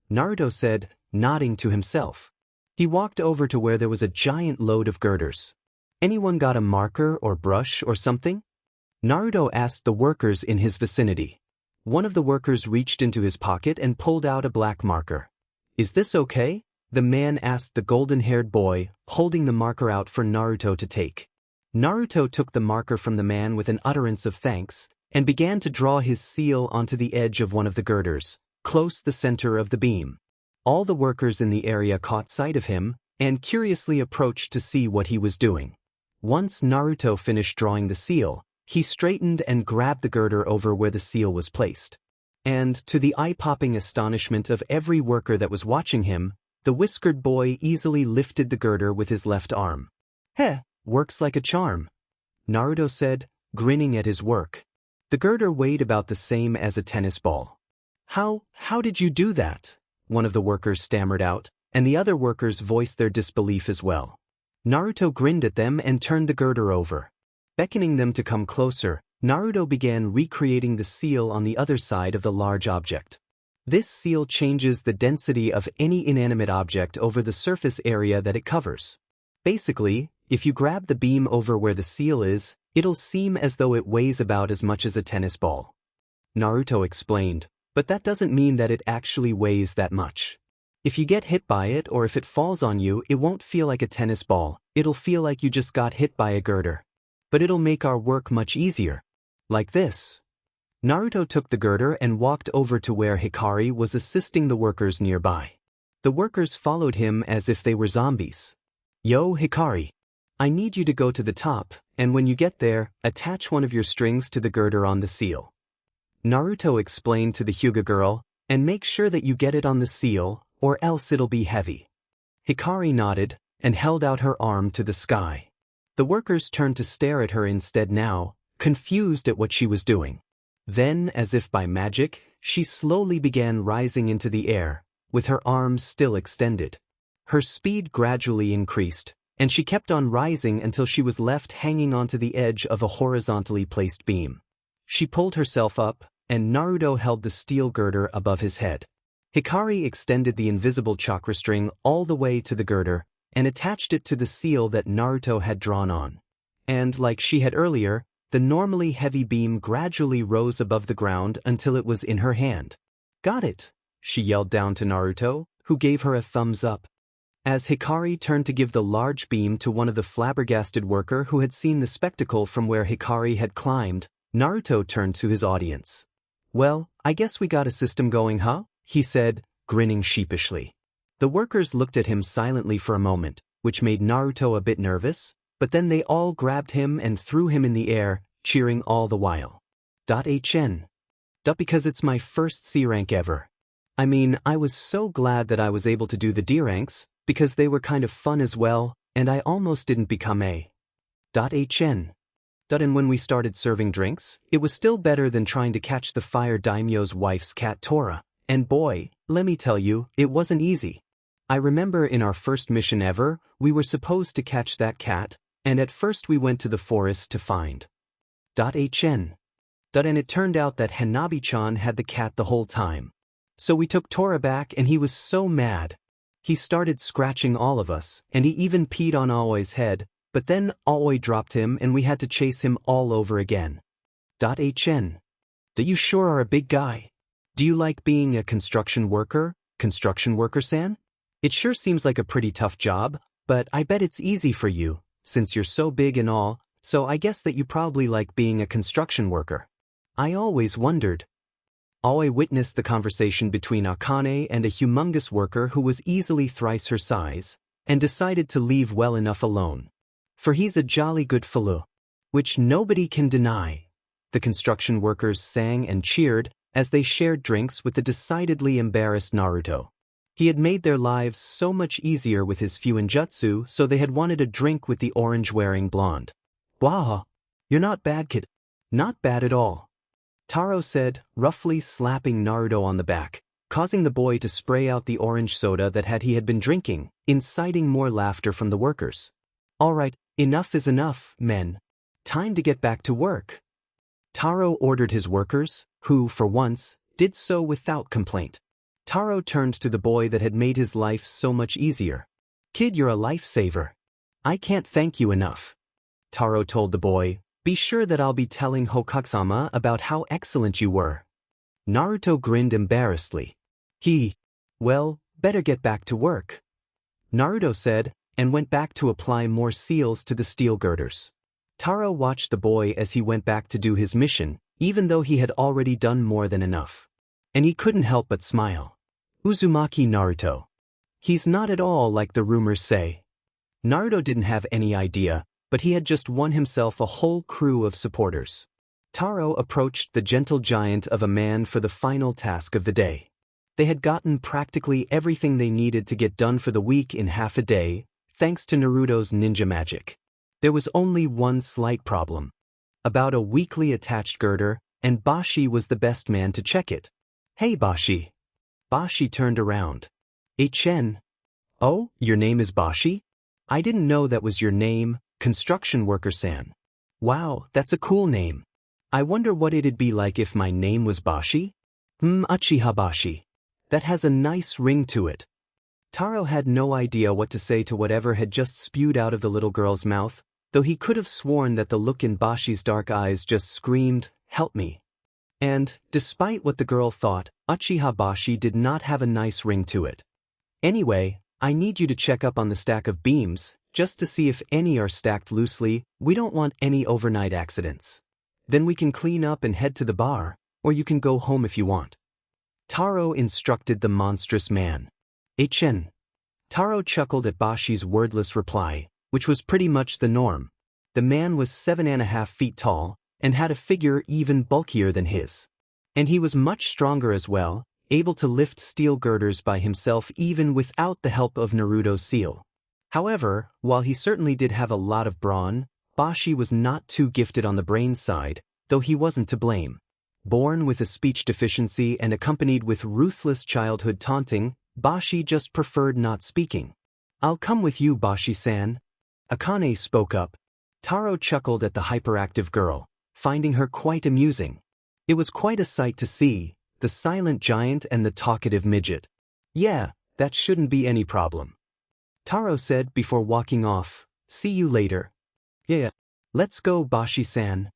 Naruto said, nodding to himself. He walked over to where there was a giant load of girders. "Anyone got a marker or brush or something?" Naruto asked the workers in his vicinity. One of the workers reached into his pocket and pulled out a black marker. "Is this okay?" the man asked the golden-haired boy, holding the marker out for Naruto to take. Naruto took the marker from the man with an utterance of thanks, and began to draw his seal onto the edge of one of the girders, close the center of the beam. All the workers in the area caught sight of him, and curiously approached to see what he was doing. Once Naruto finished drawing the seal, he straightened and grabbed the girder over where the seal was placed. And, to the eye-popping astonishment of every worker that was watching him, the whiskered boy easily lifted the girder with his left arm. "Heh, works like a charm," Naruto said, grinning at his work. The girder weighed about the same as a tennis ball. How did you do that?" one of the workers stammered out, and the other workers voiced their disbelief as well. Naruto grinned at them and turned the girder over. Beckoning them to come closer, Naruto began recreating the seal on the other side of the large object. This seal changes the density of any inanimate object over the surface area that it covers. Basically, if you grab the beam over where the seal is, it'll seem as though it weighs about as much as a tennis ball. Naruto explained, but that doesn't mean that it actually weighs that much. If you get hit by it or if it falls on you, it won't feel like a tennis ball, it'll feel like you just got hit by a girder. But it'll make our work much easier. Like this. Naruto took the girder and walked over to where Hikari was assisting the workers nearby. The workers followed him as if they were zombies. "Yo, Hikari. I need you to go to the top, and when you get there, attach one of your strings to the girder on the seal," Naruto explained to the Hyuga girl, "and make sure that you get it on the seal, or else it'll be heavy." Hikari nodded, and held out her arm to the sky. The workers turned to stare at her instead now, confused at what she was doing. Then, as if by magic, she slowly began rising into the air, with her arms still extended. Her speed gradually increased, and she kept on rising until she was left hanging onto the edge of a horizontally placed beam. She pulled herself up, and Naruto held the steel girder above his head. Hikari extended the invisible chakra string all the way to the girder and attached it to the seal that Naruto had drawn on. And, like she had earlier, the normally heavy beam gradually rose above the ground until it was in her hand. "Got it!" she yelled down to Naruto, who gave her a thumbs up. As Hikari turned to give the large beam to one of the flabbergasted worker who had seen the spectacle from where Hikari had climbed, Naruto turned to his audience. "Well, I guess we got a system going, huh?" he said, grinning sheepishly. The workers looked at him silently for a moment, which made Naruto a bit nervous, but then they all grabbed him and threw him in the air, cheering all the while. "HN. Because it's my first C rank ever. I mean, I was so glad that I was able to do the D ranks, because they were kind of fun as well, and I almost didn't become a HN. And when we started serving drinks, it was still better than trying to catch the fire daimyo's wife's cat Tora. And boy, let me tell you, it wasn't easy. I remember in our first mission ever, we were supposed to catch that cat, and at first we went to the forest to find HN. And it turned out that Hanabi-chan had the cat the whole time. So we took Tora back and he was so mad. He started scratching all of us, and he even peed on Aoi's head, but then Aoi dropped him and we had to chase him all over again. HN. You sure are a big guy. Do you like being a construction worker-san? It sure seems like a pretty tough job, but I bet it's easy for you, since you're so big and all, so I guess that you probably like being a construction worker. I always wondered. Aoi witnessed the conversation between Akane and a humongous worker who was easily thrice her size, and decided to leave well enough alone. For he's a jolly good fellow, which nobody can deny. The construction workers sang and cheered as they shared drinks with the decidedly embarrassed Naruto. He had made their lives so much easier with his fuuinjutsu, so they had wanted a drink with the orange-wearing blonde. "Wow, you're not bad, kid." "Not bad at all," Taro said, roughly slapping Naruto on the back, causing the boy to spray out the orange soda that he had been drinking, inciting more laughter from the workers. "All right, enough is enough, men. Time to get back to work." Taro ordered his workers, who, for once, did so without complaint. Taro turned to the boy that had made his life so much easier. "Kid, you're a lifesaver. I can't thank you enough." Taro told the boy, "Be sure that I'll be telling Hokage-sama about how excellent you were." Naruto grinned embarrassedly. Well, better get back to work," Naruto said, and went back to apply more seals to the steel girders. Taro watched the boy as he went back to do his mission, even though he had already done more than enough. And he couldn't help but smile. Uzumaki Naruto. He's not at all like the rumors say. Naruto didn't have any idea, but he had just won himself a whole crew of supporters. Taro approached the gentle giant of a man for the final task of the day. They had gotten practically everything they needed to get done for the week in half a day, thanks to Naruto's ninja magic. There was only one slight problem. About a weakly attached girder, and Bashi was the best man to check it. "Hey Bashi." Bashi turned around. "HN. Oh, your name is Bashi? I didn't know that was your name, construction worker-san. Wow, that's a cool name. I wonder what it'd be like if my name was Bashi? Uchiha Bashi. That has a nice ring to it." Taro had no idea what to say to whatever had just spewed out of the little girl's mouth, though he could have sworn that the look in Bashi's dark eyes just screamed, "Help me." And, despite what the girl thought, Uchiha Bashi did not have a nice ring to it. "Anyway, I need you to check up on the stack of beams, just to see if any are stacked loosely. We don't want any overnight accidents. Then we can clean up and head to the bar, or you can go home if you want." Taro instructed the monstrous man. "HN. Taro chuckled at Bashi's wordless reply, which was pretty much the norm. The man was 7.5 feet tall, and had a figure even bulkier than his. And he was much stronger as well, able to lift steel girders by himself even without the help of Naruto's seal. However, while he certainly did have a lot of brawn, Bashi was not too gifted on the brain side, though he wasn't to blame. Born with a speech deficiency and accompanied with ruthless childhood taunting, Bashi just preferred not speaking. "I'll come with you, Bashi-san." Akane spoke up. Taro chuckled at the hyperactive girl, finding her quite amusing. It was quite a sight to see, the silent giant and the talkative midget. "Yeah, that shouldn't be any problem," Taro said before walking off. "See you later." "Yeah. Let's go, Bashi-san,"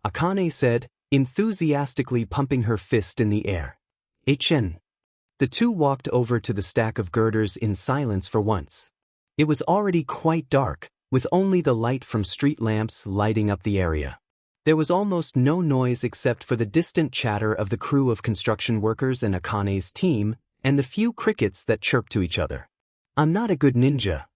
Akane said, enthusiastically pumping her fist in the air. "HN." The two walked over to the stack of girders in silence for once. It was already quite dark, with only the light from street lamps lighting up the area. There was almost no noise except for the distant chatter of the crew of construction workers and Akane's team, and the few crickets that chirped to each other. "I'm not a good ninja,"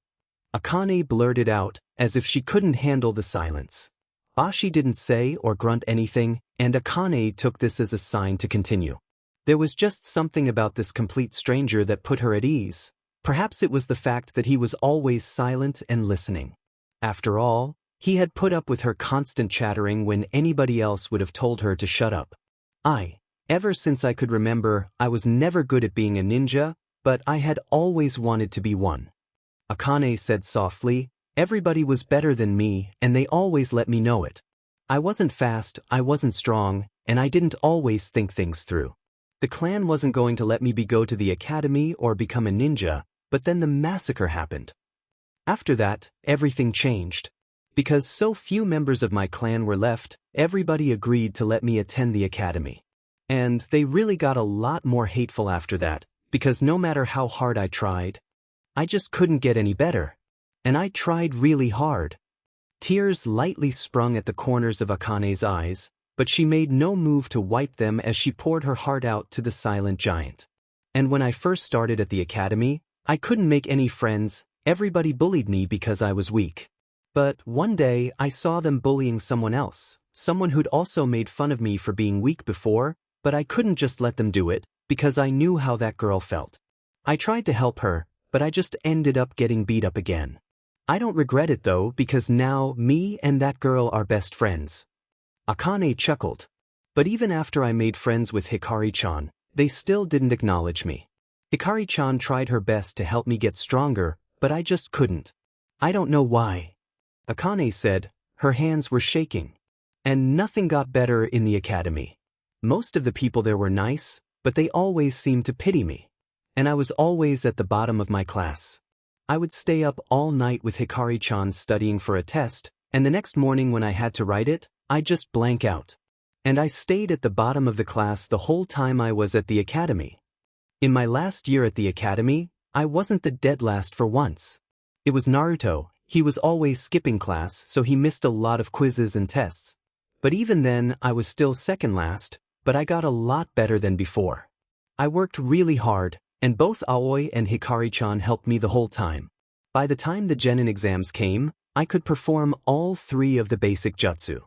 Akane blurted out, as if she couldn't handle the silence. Bashi didn't say or grunt anything, and Akane took this as a sign to continue. There was just something about this complete stranger that put her at ease. Perhaps it was the fact that he was always silent and listening. After all, he had put up with her constant chattering when anybody else would have told her to shut up. Ever since I could remember, I was never good at being a ninja, but I had always wanted to be one," Akane said softly. "Everybody was better than me, and they always let me know it. I wasn't fast, I wasn't strong, and I didn't always think things through. The clan wasn't going to let me go to the academy or become a ninja, but then the massacre happened. After that, everything changed. Because so few members of my clan were left, everybody agreed to let me attend the academy. And they really got a lot more hateful after that, because no matter how hard I tried, I just couldn't get any better. And I tried really hard." Tears lightly sprung at the corners of Akane's eyes, but she made no move to wipe them as she poured her heart out to the silent giant. "And when I first started at the academy, I couldn't make any friends, everybody bullied me because I was weak. But one day I saw them bullying someone else, someone who'd also made fun of me for being weak before, but I couldn't just let them do it, because I knew how that girl felt. I tried to help her, but I just ended up getting beat up again. I don't regret it though, because now me and that girl are best friends." Akane chuckled. "But even after I made friends with Hikari-chan, they still didn't acknowledge me. Hikari-chan tried her best to help me get stronger, but I just couldn't. I don't know why," Akane said. Her hands were shaking. "And nothing got better in the academy. Most of the people there were nice, but they always seemed to pity me. And I was always at the bottom of my class. I would stay up all night with Hikari-chan studying for a test, and the next morning when I had to write it, I'd just blank out. And I stayed at the bottom of the class the whole time I was at the academy. In my last year at the academy, I wasn't the dead last for once. It was Naruto. He was always skipping class, so he missed a lot of quizzes and tests. But even then, I was still second last, but I got a lot better than before. I worked really hard, and both Aoi and Hikari-chan helped me the whole time. By the time the genin exams came, I could perform all 3 of the basic jutsu.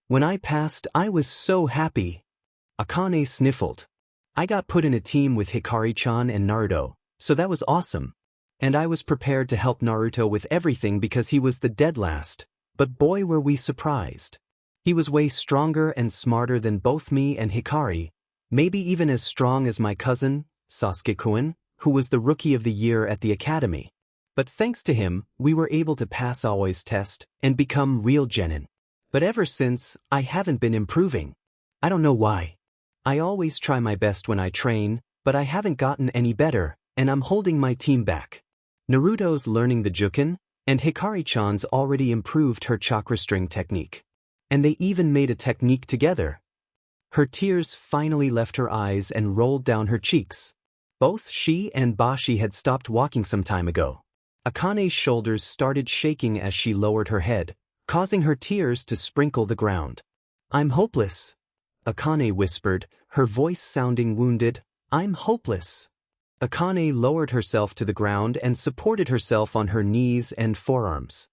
When I passed, I was so happy." Akane sniffled. "I got put in a team with Hikari-chan and Naruto, so that was awesome. And I was prepared to help Naruto with everything because he was the dead last, but boy were we surprised. He was way stronger and smarter than both me and Hikari, maybe even as strong as my cousin, Sasuke-kun, who was the rookie of the year at the academy. But thanks to him, we were able to pass Aoi's test and become real genin. But ever since, I haven't been improving. I don't know why. I always try my best when I train, but I haven't gotten any better, and I'm holding my team back. Naruto's learning the Juken, and Hikari-chan's already improved her chakra string technique. And they even made a technique together." Her tears finally left her eyes and rolled down her cheeks. Both she and Bashi had stopped walking some time ago. Akane's shoulders started shaking as she lowered her head, causing her tears to sprinkle the ground. "I'm hopeless," Akane whispered, her voice sounding wounded. "I'm hopeless." Akane lowered herself to the ground and supported herself on her knees and forearms.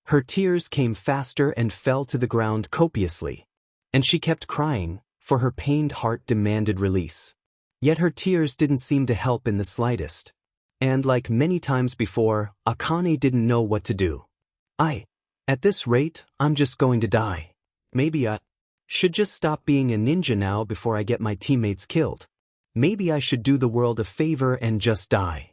Her tears came faster and fell to the ground copiously. And she kept crying, for her pained heart demanded release. Yet her tears didn't seem to help in the slightest. And like many times before, Akane didn't know what to do. At this rate, I'm just going to die. Maybe I should just stop being a ninja now before I get my teammates killed. Maybe I should do the world a favor and just die.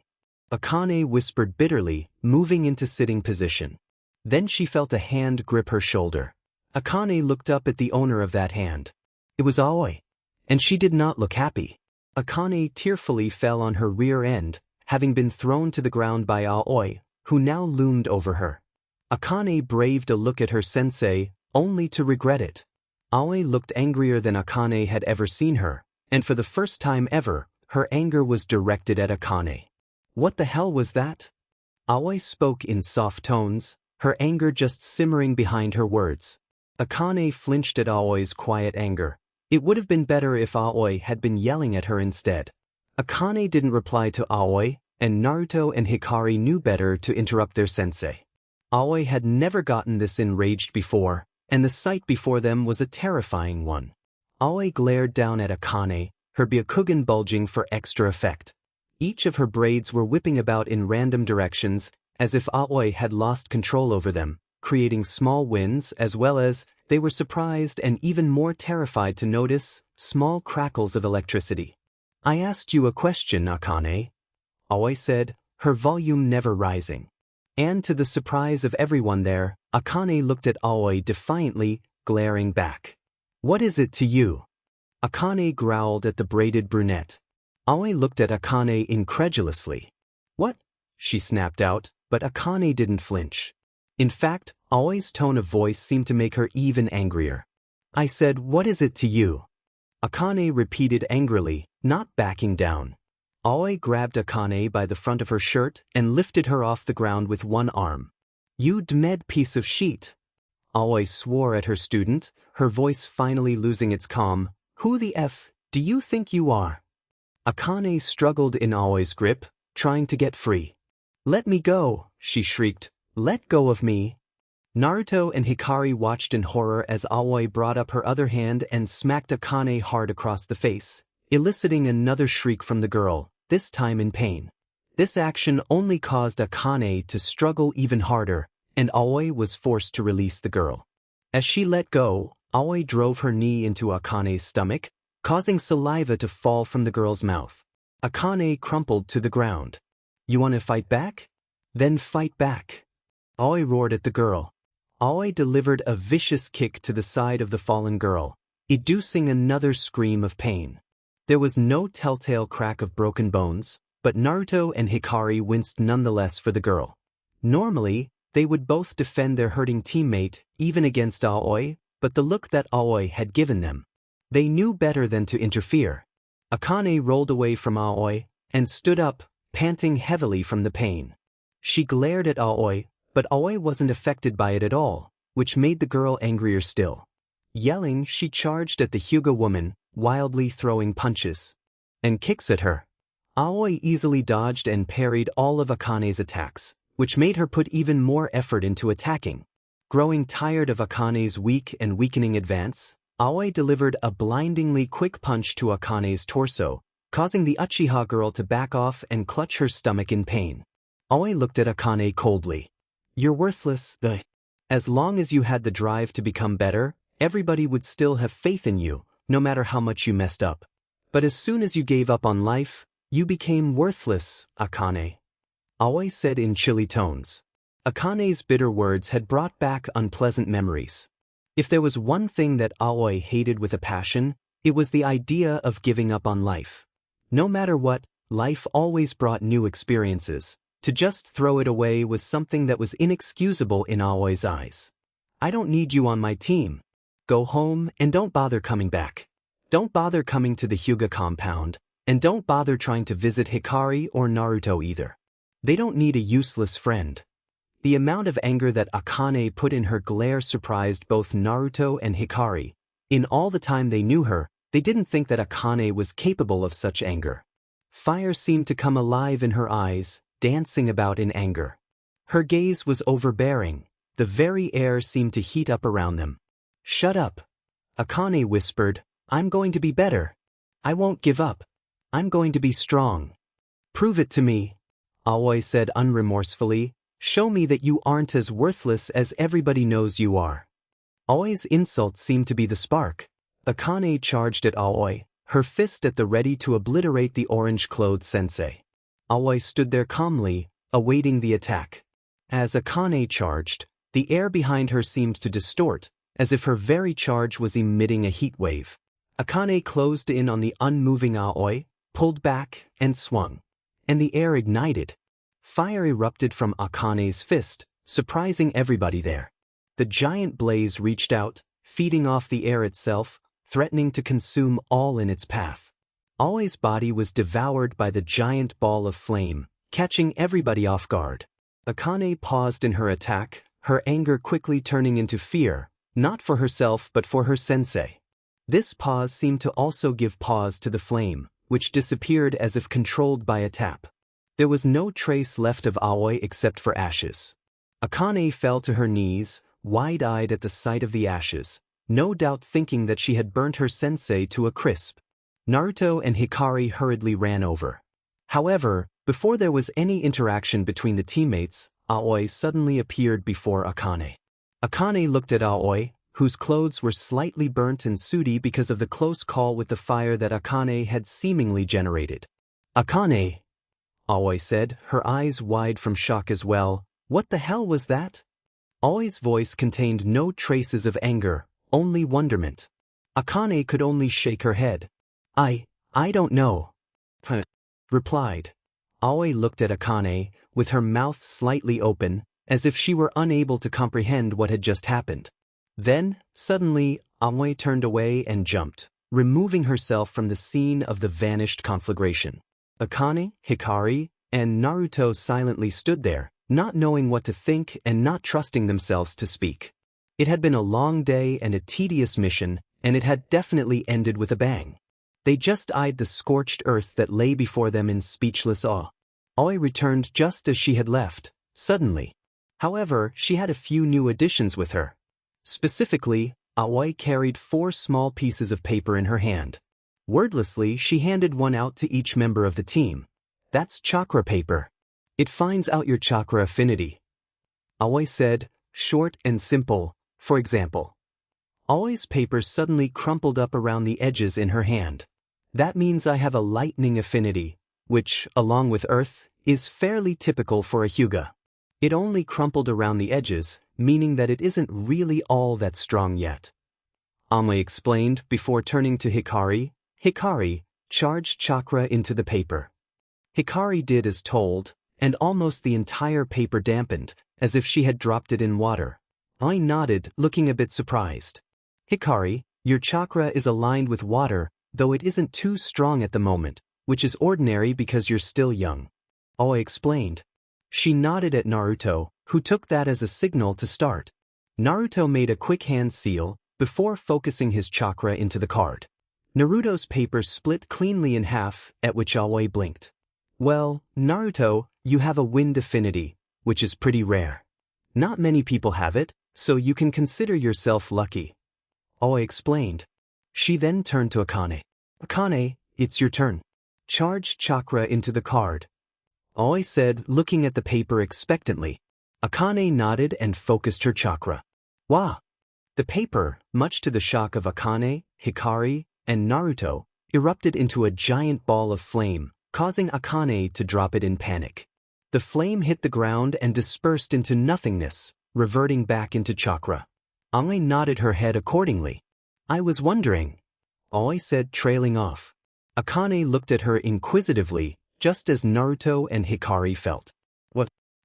Akane whispered bitterly, moving into sitting position. Then she felt a hand grip her shoulder. Akane looked up at the owner of that hand. It was Aoi. And she did not look happy. Akane tearfully fell on her rear end, having been thrown to the ground by Aoi, who now loomed over her. Akane braved a look at her sensei, only to regret it. Aoi looked angrier than Akane had ever seen her, and for the first time ever, her anger was directed at Akane. What the hell was that? Aoi spoke in soft tones, her anger just simmering behind her words. Akane flinched at Aoi's quiet anger. It would have been better if Aoi had been yelling at her instead. Akane didn't reply to Aoi, and Naruto and Hikari knew better to interrupt their sensei. Aoi had never gotten this enraged before, and the sight before them was a terrifying one. Aoi glared down at Akane, her byakugan bulging for extra effect. Each of her braids were whipping about in random directions, as if Aoi had lost control over them, creating small winds as well as, they were surprised and even more terrified to notice, small crackles of electricity. I asked you a question, Akane, Aoi said, her volume never rising. And to the surprise of everyone there, Akane looked at Aoi defiantly, glaring back. What is it to you? Akane growled at the braided brunette. Aoi looked at Akane incredulously. What? She snapped out, but Akane didn't flinch. In fact, Aoi's tone of voice seemed to make her even angrier. I said, what is it to you? Akane repeated angrily, not backing down. Aoi grabbed Akane by the front of her shirt and lifted her off the ground with one arm. You dmed piece of shit. Aoi swore at her student, her voice finally losing its calm. Who the F do you think you are? Akane struggled in Aoi's grip, trying to get free. Let me go, she shrieked. Let go of me. Naruto and Hikari watched in horror as Aoi brought up her other hand and smacked Akane hard across the face, eliciting another shriek from the girl, this time in pain. This action only caused Akane to struggle even harder, and Aoi was forced to release the girl. As she let go, Aoi drove her knee into Akane's stomach, causing saliva to fall from the girl's mouth. Akane crumpled to the ground. You want to fight back? Then fight back. Aoi roared at the girl. Aoi delivered a vicious kick to the side of the fallen girl, inducing another scream of pain. There was no telltale crack of broken bones, but Naruto and Hikari winced nonetheless for the girl. Normally, they would both defend their hurting teammate, even against Aoi, but the look that Aoi had given them. They knew better than to interfere. Akane rolled away from Aoi, and stood up, panting heavily from the pain. She glared at Aoi, but Aoi wasn't affected by it at all, which made the girl angrier still. Yelling, she charged at the Hyuga woman, wildly throwing punches and kicks at her. Aoi easily dodged and parried all of Akane's attacks, which made her put even more effort into attacking. Growing tired of Akane's weak and weakening advance, Aoi delivered a blindingly quick punch to Akane's torso, causing the Uchiha girl to back off and clutch her stomach in pain. Aoi looked at Akane coldly. You're worthless, As long as you had the drive to become better, everybody would still have faith in you, no matter how much you messed up. But as soon as you gave up on life, you became worthless, Akane. Aoi said in chilly tones. Akane's bitter words had brought back unpleasant memories. If there was one thing that Aoi hated with a passion, it was the idea of giving up on life. No matter what, life always brought new experiences. To just throw it away was something that was inexcusable in Aoi's eyes. I don't need you on my team. Go home and don't bother coming back. Don't bother coming to the Hyuga compound, and don't bother trying to visit Hikari or Naruto either. They don't need a useless friend. The amount of anger that Akane put in her glare surprised both Naruto and Hikari. In all the time they knew her, they didn't think that Akane was capable of such anger. Fire seemed to come alive in her eyes, dancing about in anger. Her gaze was overbearing. The very air seemed to heat up around them. Shut up. Akane whispered, I'm going to be better. I won't give up. I'm going to be strong. Prove it to me. Aoi said unremorsefully. Show me that you aren't as worthless as everybody knows you are. Aoi's insult seemed to be the spark. Akane charged at Aoi, her fist at the ready to obliterate the orange-clothed sensei. Aoi stood there calmly, awaiting the attack. As Akane charged, the air behind her seemed to distort, as if her very charge was emitting a heat wave. Akane closed in on the unmoving Aoi, pulled back, and swung. And the air ignited. Fire erupted from Akane's fist, surprising everybody there. The giant blaze reached out, feeding off the air itself, threatening to consume all in its path. Aoi's body was devoured by the giant ball of flame, catching everybody off guard. Akane paused in her attack, her anger quickly turning into fear, not for herself but for her sensei. This pause seemed to also give pause to the flame, which disappeared as if controlled by a tap. There was no trace left of Aoi except for ashes. Akane fell to her knees, wide-eyed at the sight of the ashes, no doubt thinking that she had burnt her sensei to a crisp. Naruto and Hikari hurriedly ran over. However, before there was any interaction between the teammates, Aoi suddenly appeared before Akane. Akane looked at Aoi, whose clothes were slightly burnt and sooty because of the close call with the fire that Akane had seemingly generated. "Akane," Aoi said, her eyes wide from shock as well. "What the hell was that?" Aoi's voice contained no traces of anger, only wonderment. Akane could only shake her head. I don't know," replied. Aoi looked at Akane, with her mouth slightly open, as if she were unable to comprehend what had just happened. Then, suddenly, Aoi turned away and jumped, removing herself from the scene of the vanished conflagration. Akane, Hikari, and Naruto silently stood there, not knowing what to think and not trusting themselves to speak. It had been a long day and a tedious mission, and it had definitely ended with a bang. They just eyed the scorched earth that lay before them in speechless awe. Aoi returned just as she had left, suddenly. However, she had a few new additions with her. Specifically, Aoi carried 4 small pieces of paper in her hand. Wordlessly, she handed one out to each member of the team. "That's chakra paper. It finds out your chakra affinity," Aoi said, short and simple. For example, Aoi's paper suddenly crumpled up around the edges in her hand. "That means I have a lightning affinity, which, along with earth, is fairly typical for a Hyuga. It only crumpled around the edges, meaning that it isn't really all that strong yet," Aoi explained before turning to Hikari. Hikari, charged chakra into the paper. Hikari did as told, and almost the entire paper dampened, as if she had dropped it in water. Aoi nodded, looking a bit surprised. "Hikari, your chakra is aligned with water, though it isn't too strong at the moment, which is ordinary because you're still young," Aoi explained. She nodded at Naruto, who took that as a signal to start. Naruto made a quick hand seal, before focusing his chakra into the card. Naruto's paper split cleanly in half, at which Aoi blinked. "Well, Naruto, you have a wind affinity, which is pretty rare. Not many people have it, so you can consider yourself lucky," Aoi explained. She then turned to Akane. "Akane, it's your turn. Charge chakra into the card," Aoi said, looking at the paper expectantly. Akane nodded and focused her chakra. Wah! The paper, much to the shock of Akane, Hikari, and Naruto, erupted into a giant ball of flame, causing Akane to drop it in panic. The flame hit the ground and dispersed into nothingness, reverting back into chakra. Aoi nodded her head accordingly. "I was wondering," Aoi said, trailing off. Akane looked at her inquisitively, just as Naruto and Hikari felt.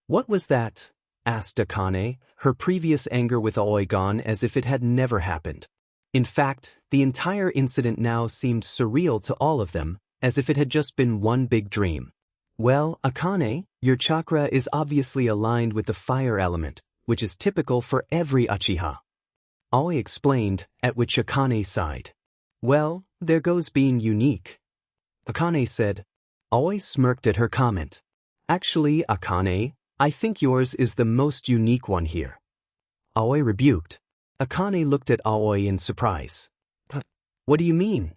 What was that?" asked Akane, her previous anger with Aoi gone as if it had never happened. In fact, the entire incident now seemed surreal to all of them, as if it had just been one big dream. "Well, Akane, your chakra is obviously aligned with the fire element, which is typical for every Uchiha," Aoi explained, at which Akane sighed. "Well, there goes being unique," Akane said. Aoi smirked at her comment. "Actually, Akane, I think yours is the most unique one here," Aoi rebuked. Akane looked at Aoi in surprise. "What do you mean?"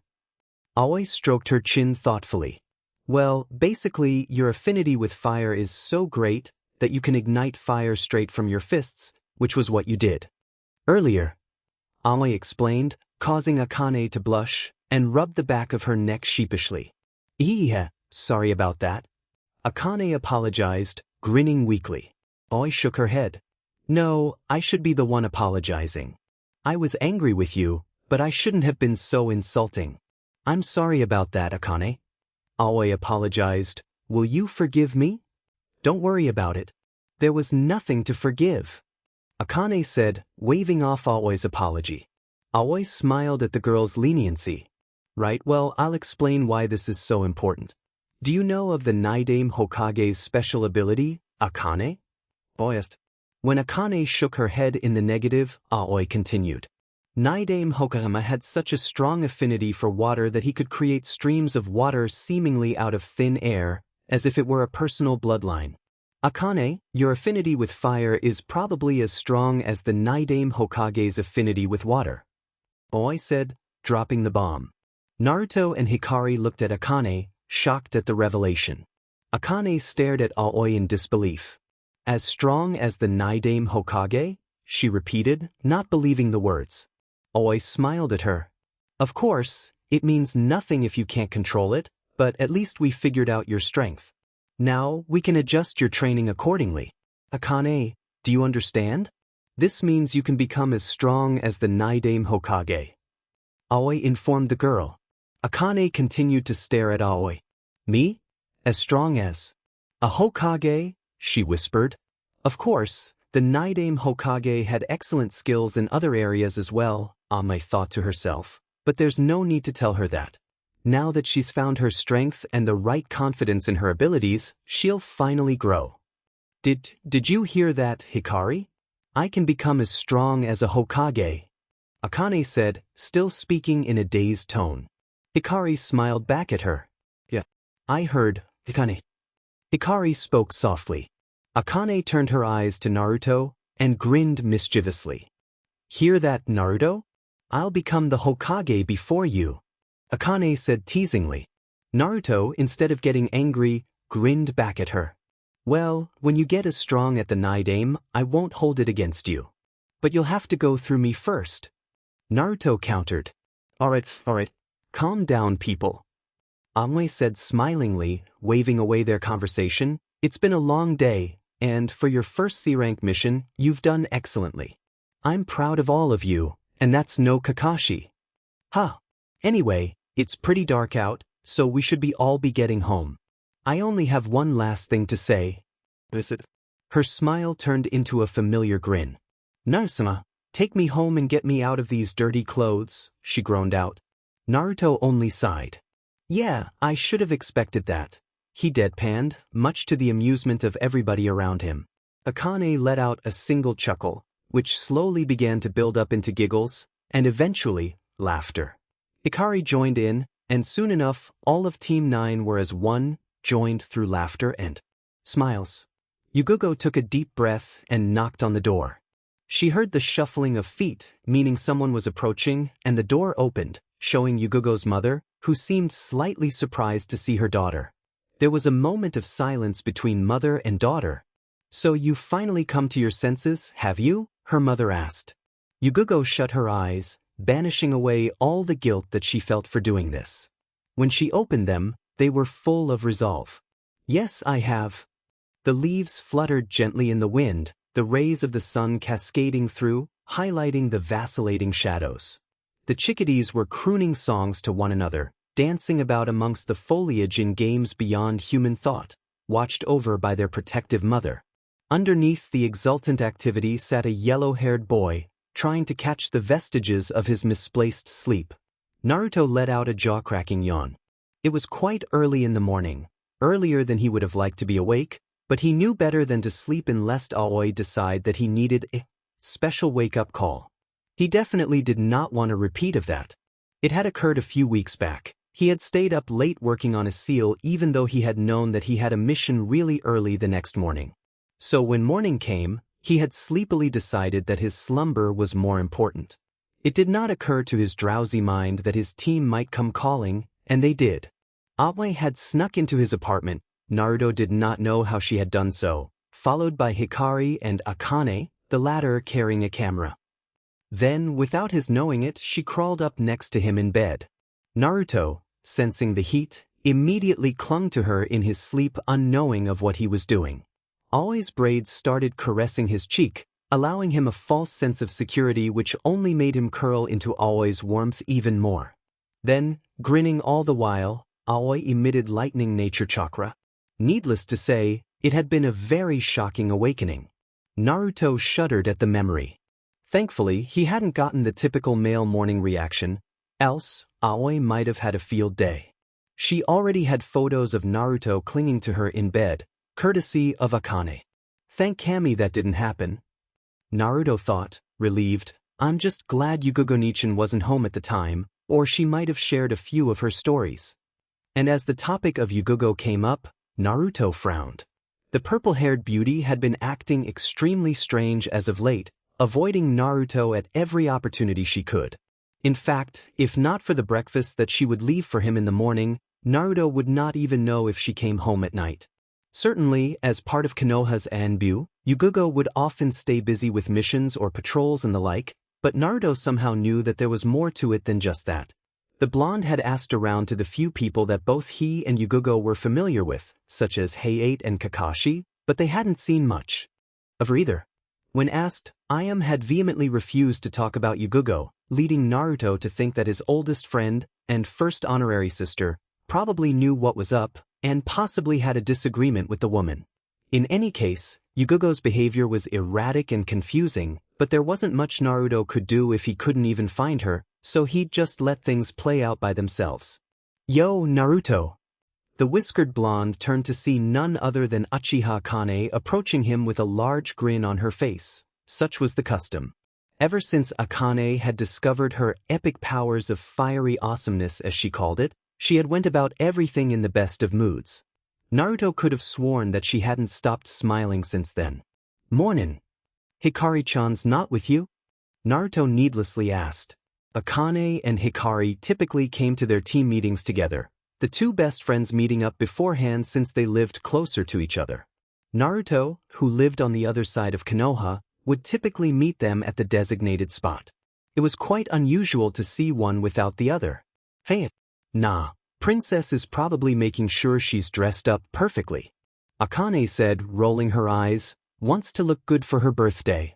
Aoi stroked her chin thoughtfully. "Well, basically, your affinity with fire is so great that you can ignite fire straight from your fists, which was what you did earlier," Aoi explained, causing Akane to blush and rub the back of her neck sheepishly. Yeah, sorry about that. Akane apologized, grinning weakly. Aoi shook her head. No, I should be the one apologizing. I was angry with you, but I shouldn't have been so insulting. I'm sorry about that, Akane. Aoi apologized. Will you forgive me? Don't worry about it. There was nothing to forgive. Akane said, waving off Aoi's apology. Aoi smiled at the girl's leniency. Right, well, I'll explain why this is so important. Do you know of the Nidaime Hokage's special ability, Akane? Boyest. When Akane shook her head in the negative, Aoi continued. Nidaime Hokage had such a strong affinity for water that he could create streams of water seemingly out of thin air, as if it were a personal bloodline. Akane, your affinity with fire is probably as strong as the Nidaime Hokage's affinity with water. Aoi said, dropping the bomb. Naruto and Hikari looked at Akane, shocked at the revelation. Akane stared at Aoi in disbelief. As strong as the Nidaime Hokage? She repeated, not believing the words. Aoi smiled at her. Of course, it means nothing if you can't control it, but at least we figured out your strength. Now, we can adjust your training accordingly. Akane, do you understand? This means you can become as strong as the Nidaime Hokage. Aoi informed the girl. Akane continued to stare at Aoi. Me? As strong as a Hokage? She whispered. Of course, the Nidaime Hokage had excellent skills in other areas as well, Aoi thought to herself, but there's no need to tell her that. Now that she's found her strength and the right confidence in her abilities, she'll finally grow. Did you hear that, Hikari? I can become as strong as a Hokage, Akane said, still speaking in a dazed tone. Hikari smiled back at her. Yeah. I heard, Akane. Hikari spoke softly. Akane turned her eyes to Naruto and grinned mischievously. Hear that, Naruto? I'll become the Hokage before you, Akane said teasingly. Naruto, instead of getting angry, grinned back at her. Well, when you get as strong at the Nidaime, I won't hold it against you. But you'll have to go through me first. Naruto countered. Alright, calm down, people. Aoi said smilingly, waving away their conversation. It's been a long day, and for your first C-rank mission, you've done excellently. I'm proud of all of you, and that's no Kakashi. Huh. Anyway, it's pretty dark out, so we should all be getting home. I only have one last thing to say. Is it? Her smile turned into a familiar grin. Naruto, take me home and get me out of these dirty clothes, she groaned out. Naruto only sighed. Yeah, I should have expected that. He deadpanned, much to the amusement of everybody around him. Akane let out a single chuckle, which slowly began to build up into giggles, and eventually, laughter. Hikari joined in, and soon enough, all of Team 9 were as one, joined through laughter and smiles. Yugugo took a deep breath and knocked on the door. She heard the shuffling of feet, meaning someone was approaching, and the door opened, showing Yugugo's mother, who seemed slightly surprised to see her daughter. There was a moment of silence between mother and daughter. So you've finally come to your senses, have you? Her mother asked. Yugugo shut her eyes, banishing away all the guilt that she felt for doing this. When she opened them, they were full of resolve. Yes, I have. The leaves fluttered gently in the wind, the rays of the sun cascading through, highlighting the vacillating shadows. The chickadees were crooning songs to one another, dancing about amongst the foliage in games beyond human thought, watched over by their protective mother. Underneath the exultant activity sat a yellow-haired boy, trying to catch the vestiges of his misplaced sleep. Naruto let out a jaw-cracking yawn. It was quite early in the morning, earlier than he would have liked to be awake, but he knew better than to sleep in lest Aoi decide that he needed a special wake-up call. He definitely did not want a repeat of that. It had occurred a few weeks back. He had stayed up late working on a seal even though he had known that he had a mission really early the next morning. So when morning came, he had sleepily decided that his slumber was more important. It did not occur to his drowsy mind that his team might come calling, and they did. Aoi had snuck into his apartment. Naruto did not know how she had done so, followed by Hikari and Akane, the latter carrying a camera. Then, without his knowing it, she crawled up next to him in bed. Naruto, sensing the heat, immediately clung to her in his sleep, unknowing of what he was doing. Aoi's braids started caressing his cheek, allowing him a false sense of security which only made him curl into Aoi's warmth even more. Then, grinning all the while, Aoi emitted lightning nature chakra. Needless to say, it had been a very shocking awakening. Naruto shuddered at the memory. Thankfully, he hadn't gotten the typical male morning reaction, else Aoi might have had a field day. She already had photos of Naruto clinging to her in bed, courtesy of Akane. Thank Kami that didn't happen. Naruto thought, relieved. I'm just glad Yugogo-nichan wasn't home at the time, or she might have shared a few of her stories. And as the topic of Yugogo came up, Naruto frowned. The purple-haired beauty had been acting extremely strange as of late, avoiding Naruto at every opportunity she could. In fact, if not for the breakfast that she would leave for him in the morning, Naruto would not even know if she came home at night. Certainly, as part of Konoha's Anbu, Yugogo would often stay busy with missions or patrols and the like, but Naruto somehow knew that there was more to it than just that. The blonde had asked around to the few people that both he and Yugogo were familiar with, such as Hayate and Kakashi, but they hadn't seen much of her either. When asked, Ayame had vehemently refused to talk about Yugogo, leading Naruto to think that his oldest friend and first honorary sister probably knew what was up and possibly had a disagreement with the woman. In any case, Yugogo's behavior was erratic and confusing, but there wasn't much Naruto could do if he couldn't even find her, so he'd just let things play out by themselves. Yo, Naruto! The whiskered blonde turned to see none other than Uchiha Akane approaching him with a large grin on her face. Such was the custom. Ever since Akane had discovered her epic powers of fiery awesomeness, as she called it, she had went about everything in the best of moods. Naruto could have sworn that she hadn't stopped smiling since then. Mornin'. Hikari-chan's not with you? Naruto needlessly asked. Akane and Hikari typically came to their team meetings together, the two best friends meeting up beforehand since they lived closer to each other. Naruto, who lived on the other side of Konoha, would typically meet them at the designated spot. It was quite unusual to see one without the other. Hey, nah, Princess is probably making sure she's dressed up perfectly. Akane said, rolling her eyes, wants to look good for her birthday.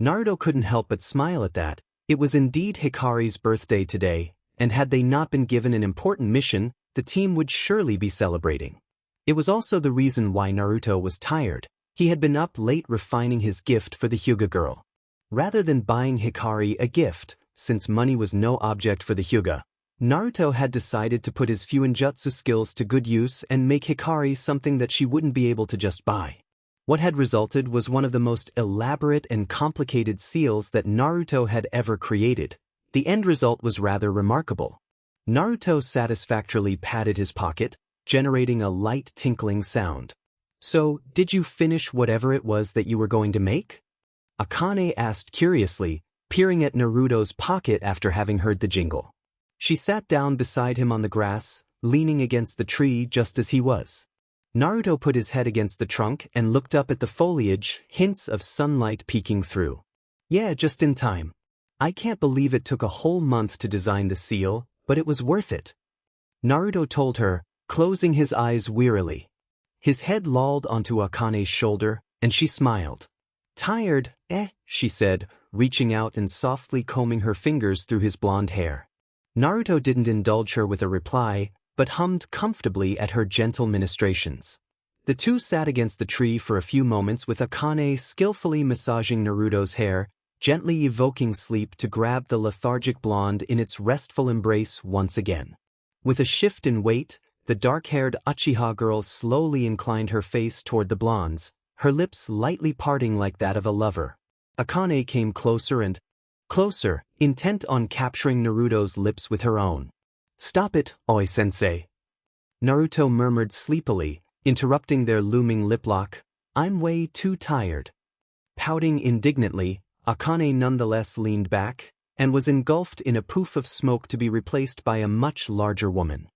Naruto couldn't help but smile at that. It was indeed Hikari's birthday today, and had they not been given an important mission, the team would surely be celebrating. It was also the reason why Naruto was tired. He had been up late refining his gift for the Hyuga girl. Rather than buying Hikari a gift, since money was no object for the Hyuga, Naruto had decided to put his fuuinjutsu skills to good use and make Hikari something that she wouldn't be able to just buy. What had resulted was one of the most elaborate and complicated seals that Naruto had ever created. The end result was rather remarkable. Naruto satisfactorily patted his pocket, generating a light tinkling sound. So, did you finish whatever it was that you were going to make? Akane asked curiously, peering at Naruto's pocket after having heard the jingle. She sat down beside him on the grass, leaning against the tree just as he was. Naruto put his head against the trunk and looked up at the foliage, hints of sunlight peeking through. Yeah, just in time. I can't believe it took a whole month to design the seal, but it was worth it. Naruto told her, closing his eyes wearily. His head lolled onto Akane's shoulder, and she smiled. Tired, she said, reaching out and softly combing her fingers through his blonde hair. Naruto didn't indulge her with a reply, but hummed comfortably at her gentle ministrations. The two sat against the tree for a few moments with Akane skillfully massaging Naruto's hair, gently evoking sleep to grab the lethargic blonde in its restful embrace once again. With a shift in weight, the dark-haired Uchiha girl slowly inclined her face toward the blonde's, her lips lightly parting like that of a lover. Akane came closer and closer, intent on capturing Naruto's lips with her own. Stop it, Oi-sensei. Naruto murmured sleepily, interrupting their looming lip-lock. I'm way too tired. Pouting indignantly, Akane nonetheless leaned back, and was engulfed in a poof of smoke to be replaced by a much larger woman.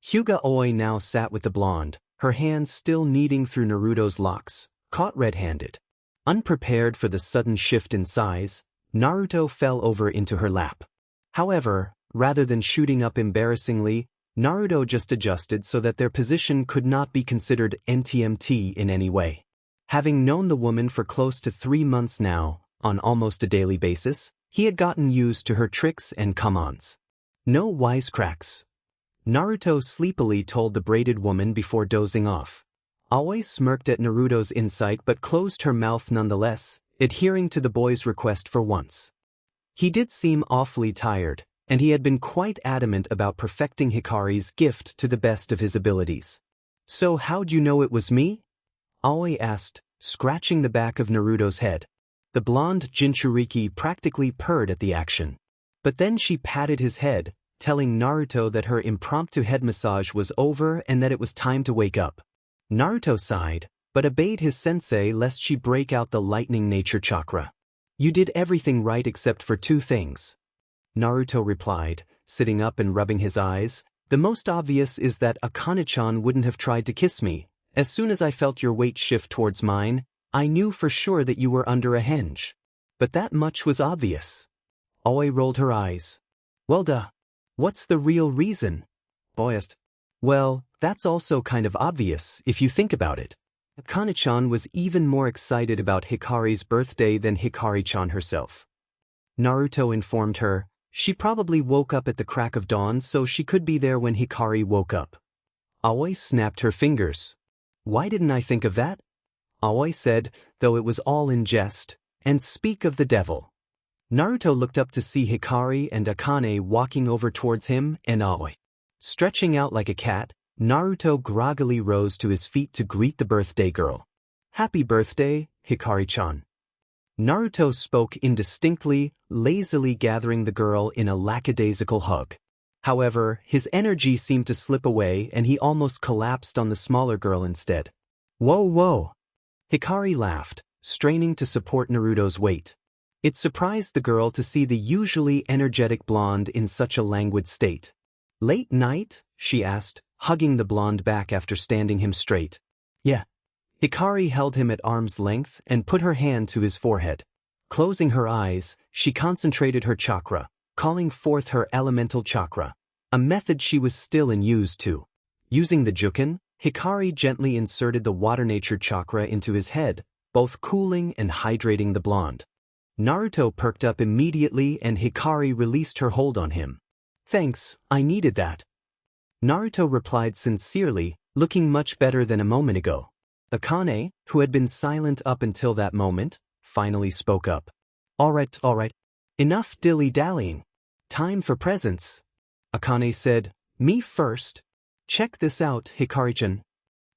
Hyuga Oi now sat with the blonde, her hands still kneading through Naruto's locks, caught red-handed. Unprepared for the sudden shift in size, Naruto fell over into her lap. However, rather than shooting up embarrassingly, Naruto just adjusted so that their position could not be considered NTMT in any way. Having known the woman for close to 3 months now, on almost a daily basis, he had gotten used to her tricks and come-ons. No wisecracks. Naruto sleepily told the braided woman before dozing off. Aoi smirked at Naruto's insight but closed her mouth nonetheless, adhering to the boy's request for once. He did seem awfully tired, and he had been quite adamant about perfecting Hikari's gift to the best of his abilities. "So how'd you know it was me?" Aoi asked, scratching the back of Naruto's head. The blonde Jinchuriki practically purred at the action. But then she patted his head, telling Naruto that her impromptu head massage was over and that it was time to wake up. Naruto sighed, but obeyed his sensei lest she break out the lightning nature chakra. "You did everything right except for 2 things. Naruto replied, sitting up and rubbing his eyes. "The most obvious is that Akane-chan wouldn't have tried to kiss me. As soon as I felt your weight shift towards mine, I knew for sure that you were under a henge. But that much was obvious." Aoi rolled her eyes. "Well duh. What's the real reason?" Aoi asked. "Well, that's also kind of obvious if you think about it. Akane-chan was even more excited about Hikari's birthday than Hikari-chan herself." Naruto informed her. She probably woke up at the crack of dawn so she could be there when Hikari woke up. Aoi snapped her fingers. "Why didn't I think of that?" Aoi said, though it was all in jest, "And speak of the devil." Naruto looked up to see Hikari and Akane walking over towards him and Aoi. Stretching out like a cat, Naruto groggily rose to his feet to greet the birthday girl. "Happy birthday, Hikari-chan." Naruto spoke indistinctly, lazily gathering the girl in a lackadaisical hug. However, his energy seemed to slip away and he almost collapsed on the smaller girl instead. "Whoa whoa." Hikari laughed, straining to support Naruto's weight. It surprised the girl to see the usually energetic blonde in such a languid state. "Late night?" she asked, hugging the blonde back after standing him straight. "Yeah." Hikari held him at arm's length and put her hand to his forehead. Closing her eyes, she concentrated her chakra, calling forth her elemental chakra, a method she was still in use to. Using the juken, Hikari gently inserted the water nature chakra into his head, both cooling and hydrating the blonde. Naruto perked up immediately and Hikari released her hold on him. "Thanks, I needed that." Naruto replied sincerely, looking much better than a moment ago. Akane, who had been silent up until that moment, finally spoke up. All right. Enough dilly-dallying. Time for presents." Akane said, "Me first. Check this out, Hikari-chan."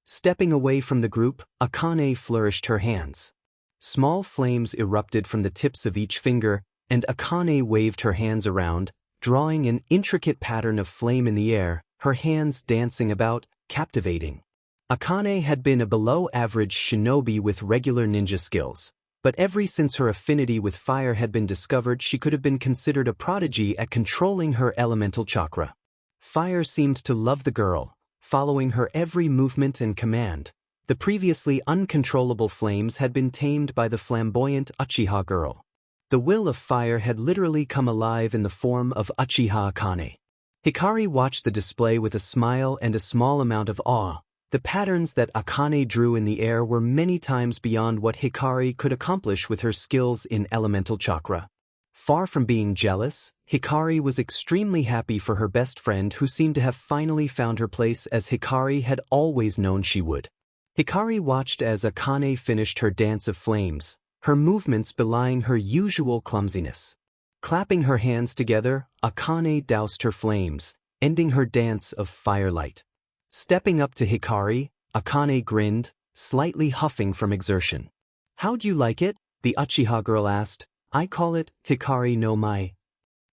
Stepping away from the group, Akane flourished her hands. Small flames erupted from the tips of each finger, and Akane waved her hands around, drawing an intricate pattern of flame in the air, her hands dancing about, captivating. Akane had been a below-average shinobi with regular ninja skills, but ever since her affinity with fire had been discovered, she could have been considered a prodigy at controlling her elemental chakra. Fire seemed to love the girl, following her every movement and command. The previously uncontrollable flames had been tamed by the flamboyant Uchiha girl. The will of fire had literally come alive in the form of Uchiha Akane. Hikari watched the display with a smile and a small amount of awe. The patterns that Akane drew in the air were many times beyond what Hikari could accomplish with her skills in elemental chakra. Far from being jealous, Hikari was extremely happy for her best friend who seemed to have finally found her place as Hikari had always known she would. Hikari watched as Akane finished her dance of flames, her movements belying her usual clumsiness. Clapping her hands together, Akane doused her flames, ending her dance of firelight. Stepping up to Hikari, Akane grinned, slightly huffing from exertion. "How'd you like it?" the Uchiha girl asked. "I call it Hikari no Mai."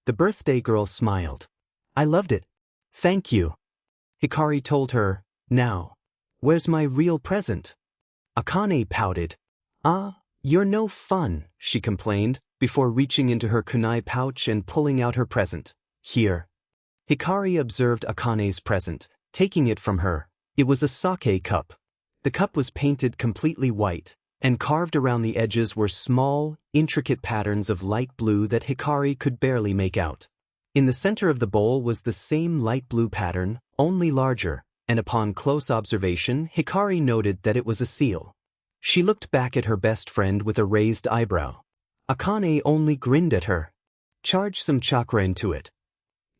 The birthday girl smiled. "I loved it. Thank you." Hikari told her, "Now, where's my real present?" Akane pouted. You're no fun," she complained, before reaching into her kunai pouch and pulling out her present. "Here." Hikari observed Akane's present, taking it from her. It was a sake cup. The cup was painted completely white, and carved around the edges were small, intricate patterns of light blue that Hikari could barely make out. In the center of the bowl was the same light blue pattern, only larger, and upon close observation, Hikari noted that it was a seal. She looked back at her best friend with a raised eyebrow. Akane only grinned at her. Charge some chakra into it.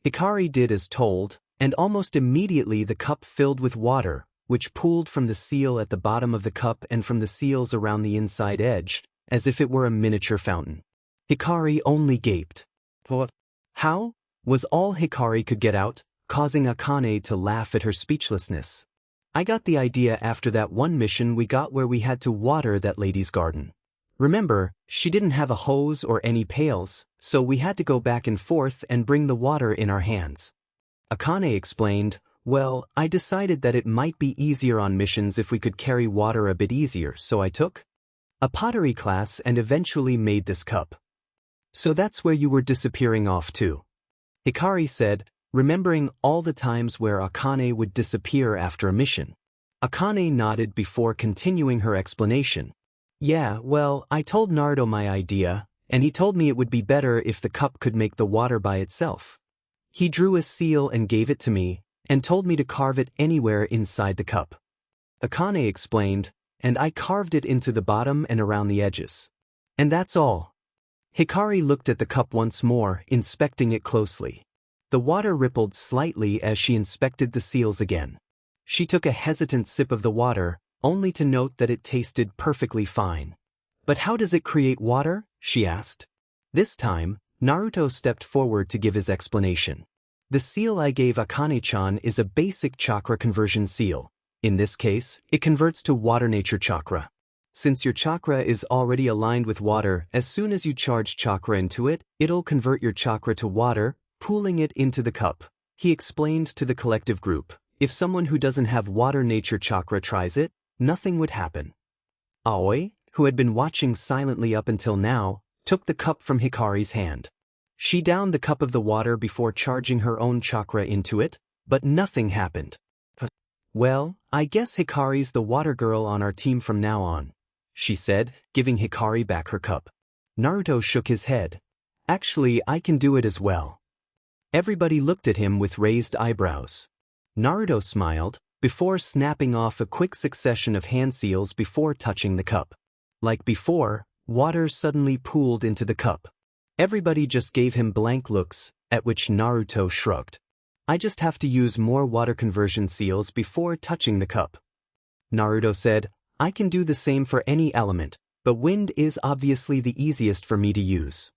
Hikari did as told, and almost immediately the cup filled with water, which pooled from the seal at the bottom of the cup and from the seals around the inside edge, as if it were a miniature fountain. Hikari only gaped. What? How? Was all Hikari could get out, causing Akane to laugh at her speechlessness. I got the idea after that one mission we got where we had to water that lady's garden. Remember, she didn't have a hose or any pails, so we had to go back and forth and bring the water in our hands. Akane explained, well, I decided that it might be easier on missions if we could carry water a bit easier, so I took a pottery class and eventually made this cup. So that's where you were disappearing off to. Hikari said, remembering all the times where Akane would disappear after a mission. Akane nodded before continuing her explanation. Yeah, well, I told Naruto my idea, and he told me it would be better if the cup could make the water by itself. He drew a seal and gave it to me, and told me to carve it anywhere inside the cup. Akane explained, and I carved it into the bottom and around the edges. And that's all. Hikari looked at the cup once more, inspecting it closely. The water rippled slightly as she inspected the seals again. She took a hesitant sip of the water, only to note that it tasted perfectly fine. But how does it create water? She asked. This time, Naruto stepped forward to give his explanation. The seal I gave Akane-chan is a basic chakra conversion seal. In this case, it converts to water nature chakra. Since your chakra is already aligned with water, as soon as you charge chakra into it, it'll convert your chakra to water, pooling it into the cup. He explained to the collective group, if someone who doesn't have water nature chakra tries it, nothing would happen. Aoi, who had been watching silently up until now, took the cup from Hikari's hand. She downed the cup of the water before charging her own chakra into it, but nothing happened. Well, I guess Hikari's the water girl on our team from now on, she said, giving Hikari back her cup. Naruto shook his head. Actually, I can do it as well. Everybody looked at him with raised eyebrows. Naruto smiled, before snapping off a quick succession of hand seals before touching the cup. Like before, water suddenly pooled into the cup. Everybody just gave him blank looks, at which Naruto shrugged. I just have to use more water conversion seals before touching the cup. Naruto said, I can do the same for any element, but wind is obviously the easiest for me to use.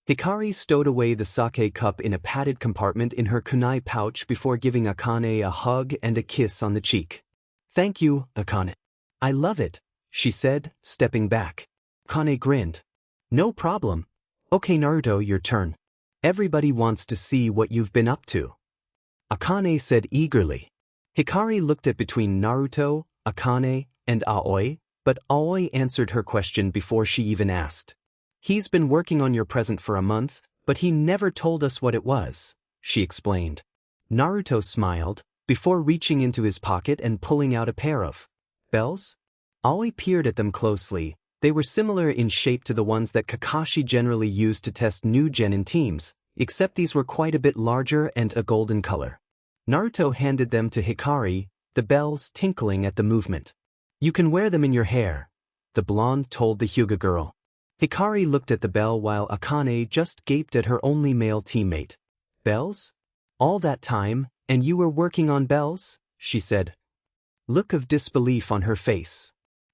Hikari stowed away the sake cup in a padded compartment in her kunai pouch before giving Akane a hug and a kiss on the cheek. Thank you, Akane. I love it, she said, stepping back. Akane grinned. No problem. Okay Naruto, your turn. Everybody wants to see what you've been up to. Akane said eagerly. Hikari looked at between Naruto, Akane, and Aoi, but Aoi answered her question before she even asked. He's been working on your present for a month, but he never told us what it was, she explained. Naruto smiled, before reaching into his pocket and pulling out a pair of bells. Aoi peered at them closely. They were similar in shape to the ones that Kakashi generally used to test new genin teams, except these were quite a bit larger and a golden color. Naruto handed them to Hikari, the bells tinkling at the movement. You can wear them in your hair, the blonde told the Hyuga girl. Hikari looked at the bell while Akane just gaped at her only male teammate. Bells? All that time, and you were working on bells? She said. Look of disbelief on her face.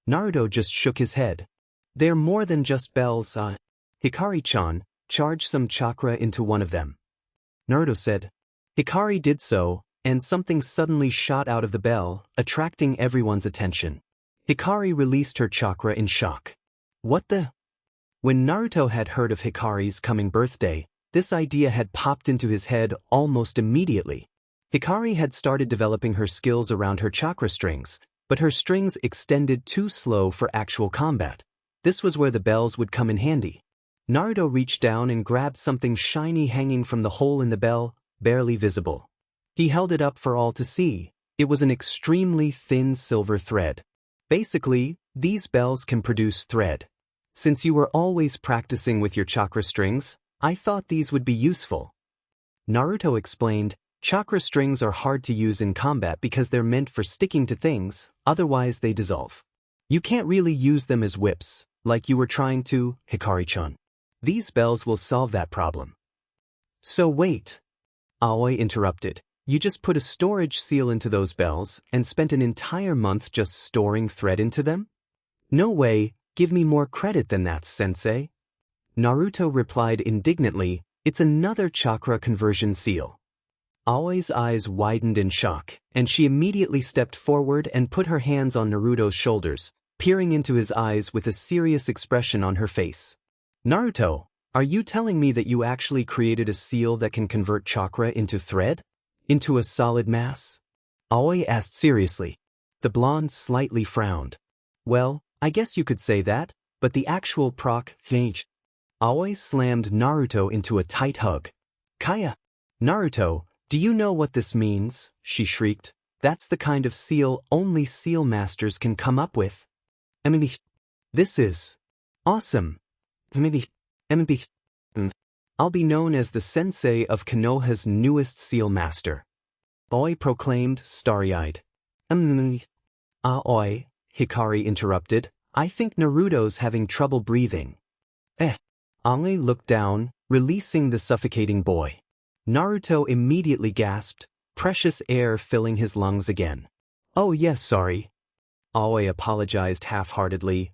Naruto just shook his head. They're more than just bells, Hikari-chan, charge some chakra into one of them. Naruto said. Hikari did so, and something suddenly shot out of the bell, attracting everyone's attention. Hikari released her chakra in shock. What the? When Naruto had heard of Hikari's coming birthday, this idea had popped into his head almost immediately. Hikari had started developing her skills around her chakra strings, but her strings extended too slow for actual combat. This was where the bells would come in handy. Naruto reached down and grabbed something shiny hanging from the hole in the bell, barely visible. He held it up for all to see. It was an extremely thin silver thread. Basically, These bells can produce thread. Since you were always practicing with your chakra strings, I thought these would be useful. Naruto explained, chakra strings are hard to use in combat because they're meant for sticking to things, otherwise they dissolve. You can't really use them as whips, like you were trying to, Hikari-chan. These bells will solve that problem. So wait. Aoi interrupted. You just put a storage seal into those bells and spent an entire month just storing thread into them? No way, give me more credit than that, sensei. Naruto replied indignantly, it's another chakra conversion seal. Aoi's eyes widened in shock, and she immediately stepped forward and put her hands on Naruto's shoulders, peering into his eyes with a serious expression on her face. Naruto, are you telling me that you actually created a seal that can convert chakra into thread? Into a solid mass? Aoi asked seriously. The blonde slightly frowned. Well, I guess you could say that, but the actual thing. Aoi slammed Naruto into a tight hug. Kaya! Naruto, do you know what this means? She shrieked. That's the kind of seal only seal masters can come up with. This is awesome. I'll be known as the sensei of Konoha's newest seal master. Aoi proclaimed, starry-eyed. Aoi, Hikari interrupted. I think Naruto's having trouble breathing. Aoi looked down, releasing the suffocating boy. Naruto immediately gasped, precious air filling his lungs again. Oh yes, sorry. Aoi apologized half-heartedly.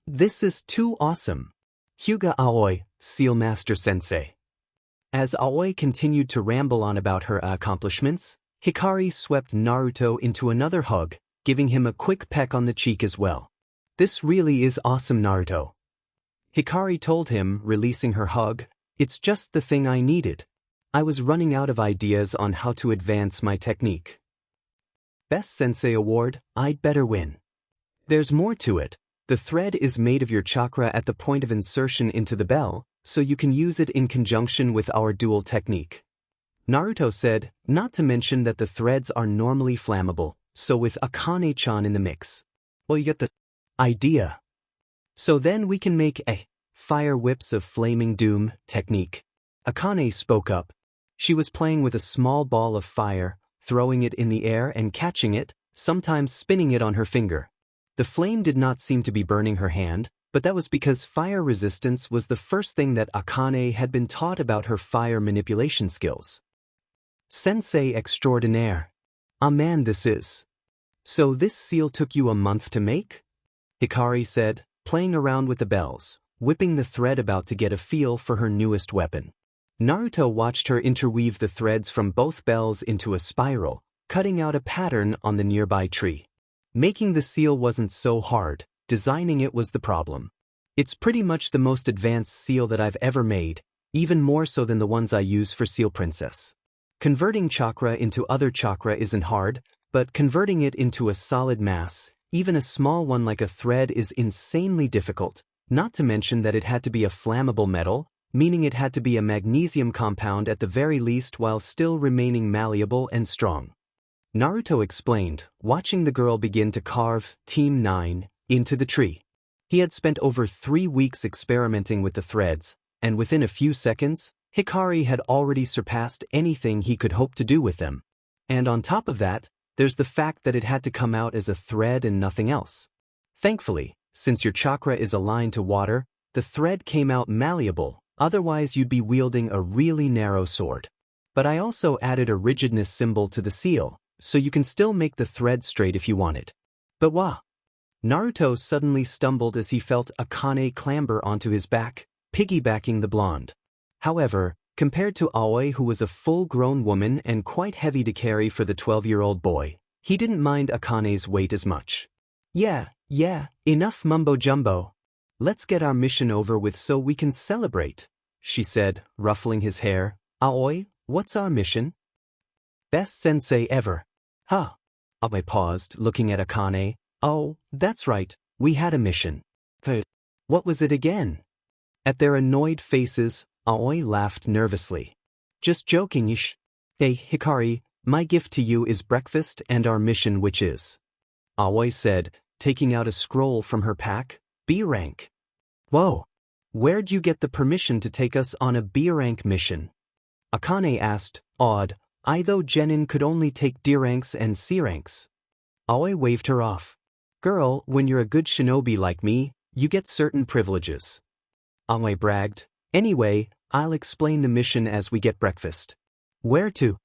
This is too awesome. Hyuga Aoi, Seal Master Sensei. As Aoi continued to ramble on about her accomplishments, Hikari swept Naruto into another hug, giving him a quick peck on the cheek as well. This really is awesome, Naruto. Hikari told him, releasing her hug, it's just the thing I needed. I was running out of ideas on how to advance my technique. Best Sensei Award, I'd better win. There's more to it. The thread is made of your chakra at the point of insertion into the bell, so you can use it in conjunction with our dual technique. Naruto said, not to mention that the threads are normally flammable, so with Akane-chan in the mix. Well, you get the idea. So then we can make a fire whips of flaming doom technique. Akane spoke up. She was playing with a small ball of fire, throwing it in the air and catching it, sometimes spinning it on her finger. The flame did not seem to be burning her hand, but that was because fire resistance was the first thing that Akane had been taught about her fire manipulation skills. Sensei extraordinaire. Ah man, this is. So this seal took you a month to make? Hikari said, playing around with the bells, whipping the thread about to get a feel for her newest weapon. Naruto watched her interweave the threads from both bells into a spiral, cutting out a pattern on the nearby tree. Making the seal wasn't so hard, designing it was the problem. It's pretty much the most advanced seal that I've ever made, even more so than the ones I use for Seal Princess. Converting chakra into other chakra isn't hard, but converting it into a solid mass, even a small one like a thread, is insanely difficult, not to mention that it had to be a flammable metal, meaning it had to be a magnesium compound at the very least while still remaining malleable and strong. Naruto explained, watching the girl begin to carve Team 9 into the tree. He had spent over 3 weeks experimenting with the threads, and within a few seconds, Hikari had already surpassed anything he could hope to do with them. And on top of that, there's the fact that it had to come out as a thread and nothing else. Thankfully, since your chakra is aligned to water, the thread came out malleable, otherwise you'd be wielding a really narrow sword. But I also added a rigidness symbol to the seal, so you can still make the thread straight if you want it. But wah! Naruto suddenly stumbled as he felt Akane clamber onto his back, piggybacking the blonde. However, compared to Aoi, who was a full-grown woman and quite heavy to carry for the 12-year-old boy, he didn't mind Akane's weight as much. Yeah, enough mumbo-jumbo. Let's get our mission over with so we can celebrate, she said, ruffling his hair. Aoi, what's our mission? Best sensei ever. Huh. Aoi paused, looking at Akane. Oh, that's right, we had a mission. What was it again? At their annoyed faces, Aoi laughed nervously. Just joking-ish. Hey, Hikari, my gift to you is breakfast and our mission, which is. Aoi said, taking out a scroll from her pack. B rank. Whoa. Where'd you get the permission to take us on a B rank mission? Akane asked, awed. I thought genin could only take D ranks and C ranks. Aoi waved her off. Girl, when you're a good shinobi like me, you get certain privileges. Aoi bragged. Anyway, I'll explain the mission as we get breakfast. Where to?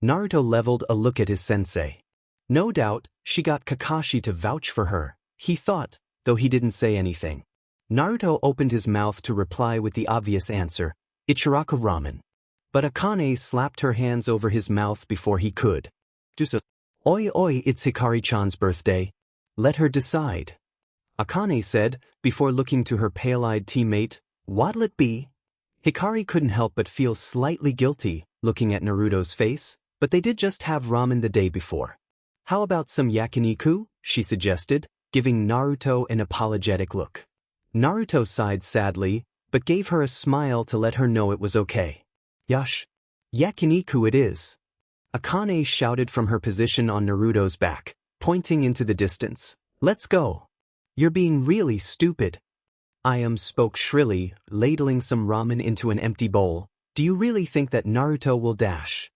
Naruto leveled a look at his sensei. No doubt, she got Kakashi to vouch for her, he thought, though he didn't say anything. Naruto opened his mouth to reply with the obvious answer, Ichiraku ramen. But Akane slapped her hands over his mouth before he could. Just Oi, it's Hikari-chan's birthday. Let her decide. Akane said, before looking to her pale-eyed teammate, what'll it be? Hikari couldn't help but feel slightly guilty, looking at Naruto's face, but they did just have ramen the day before. How about some yakiniku? She suggested, giving Naruto an apologetic look. Naruto sighed sadly, but gave her a smile to let her know it was okay. Yash. Yakiniku it is. Akane shouted from her position on Naruto's back, pointing into the distance. Let's go. You're being really stupid. Ayam spoke shrilly, ladling some ramen into an empty bowl. Do you really think that Naruto will dash?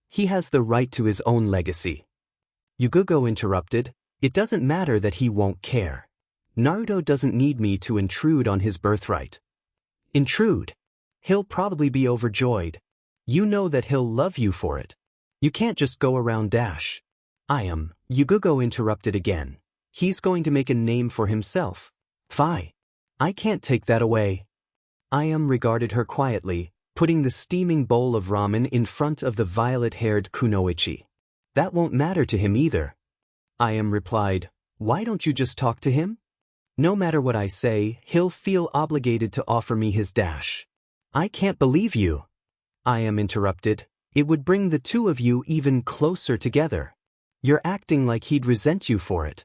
He has the right to his own legacy. Yugugo interrupted. It doesn't matter that he won't care. Naruto doesn't need me to intrude on his birthright. Intrude? He'll probably be overjoyed. You know that he'll love you for it. You can't just go around dash. Yugugo interrupted again. He's going to make a name for himself. Fie. I can't take that away. Ayam regarded her quietly, putting the steaming bowl of ramen in front of the violet-haired kunoichi. That won't matter to him either. Ayam replied, why don't you just talk to him? No matter what I say, he'll feel obligated to offer me his dash. I can't believe you. Ayam interrupted. It would bring the two of you even closer together. You're acting like he'd resent you for it.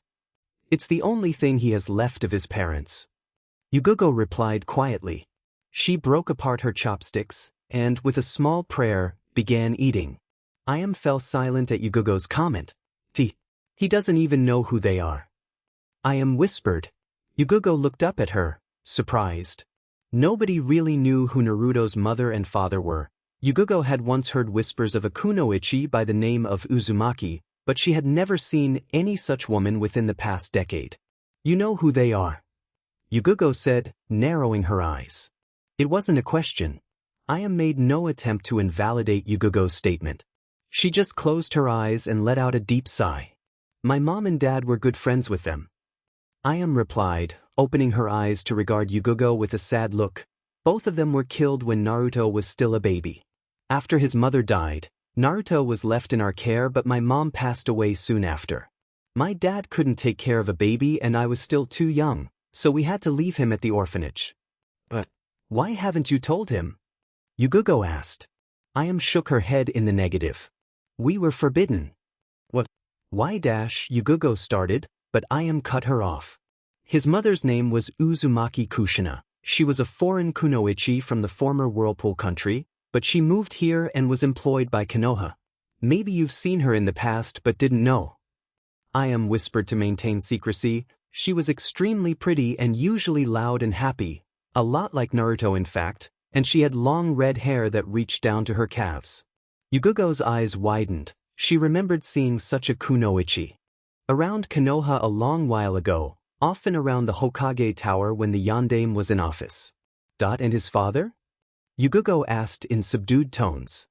It's the only thing he has left of his parents. Yugugo replied quietly. She broke apart her chopsticks, and with a small prayer, began eating. Ayam fell silent at Yugugo's comment. He doesn't even know who they are. Ayam whispered. Yugugo looked up at her, surprised. Nobody really knew who Naruto's mother and father were. Yugugo had once heard whispers of a kunoichi by the name of Uzumaki, but she had never seen any such woman within the past decade. You know who they are? Yugugo said, narrowing her eyes. It wasn't a question. Ayam made no attempt to invalidate Yugugo's statement. She just closed her eyes and let out a deep sigh. My mom and dad were good friends with them. Ayam replied, opening her eyes to regard Yugugo with a sad look. Both of them were killed when Naruto was still a baby. After his mother died, Naruto was left in our care, but my mom passed away soon after. My dad couldn't take care of a baby and I was still too young, so we had to leave him at the orphanage. But why haven't you told him? Yugugo asked. Ayam shook her head in the negative. We were forbidden. What? Why? Yugugo started, but Ayam cut her off. His mother's name was Uzumaki Kushina. She was a foreign kunoichi from the former Whirlpool country, but she moved here and was employed by Konoha. Maybe you've seen her in the past but didn't know. Ayam whispered to maintain secrecy. She was extremely pretty and usually loud and happy, a lot like Naruto in fact, and she had long red hair that reached down to her calves. Yugugo's eyes widened. She remembered seeing such a kunoichi around Konoha a long while ago, often around the Hokage Tower when the Yondaime was in office. And his father? Yugugo asked in subdued tones.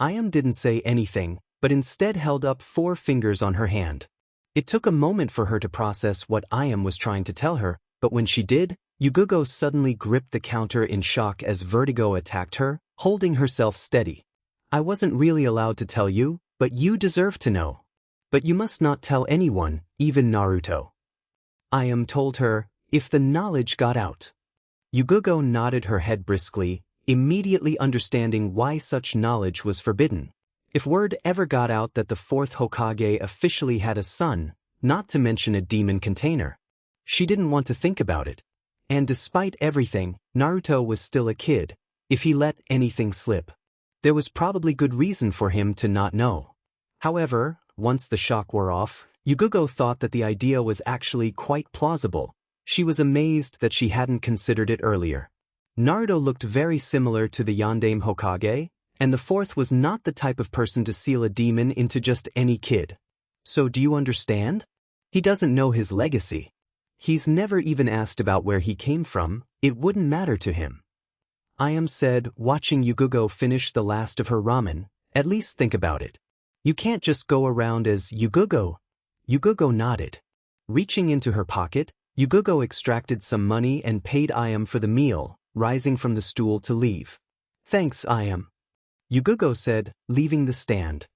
Ayam didn't say anything, but instead held up 4 fingers on her hand. It took a moment for her to process what Ayam was trying to tell her, but when she did, Yugugo suddenly gripped the counter in shock as vertigo attacked her, holding herself steady. I wasn't really allowed to tell you, but you deserve to know. But you must not tell anyone, even Naruto. Ayam told her, if the knowledge got out. Yugugo nodded her head briskly, immediately understanding why such knowledge was forbidden. If word ever got out that the 4th Hokage officially had a son, not to mention a demon container, she didn't want to think about it. And despite everything, Naruto was still a kid. If he let anything slip, there was probably good reason for him to not know. However, once the shock wore off, Yugugo thought that the idea was actually quite plausible. She was amazed that she hadn't considered it earlier. Naruto looked very similar to the Yondaime Hokage, and the fourth was not the type of person to seal a demon into just any kid. So do you understand? He doesn't know his legacy. He's never even asked about where he came from. It wouldn't matter to him. Ayam said, watching Yugugo finish the last of her ramen. At least think about it. You can't just go around as Yugugo. Yugugo nodded. Reaching into her pocket, Yugugo extracted some money and paid Ayam for the meal, rising from the stool to leave. Thanks, Ayam. Yugugo said, leaving the stand.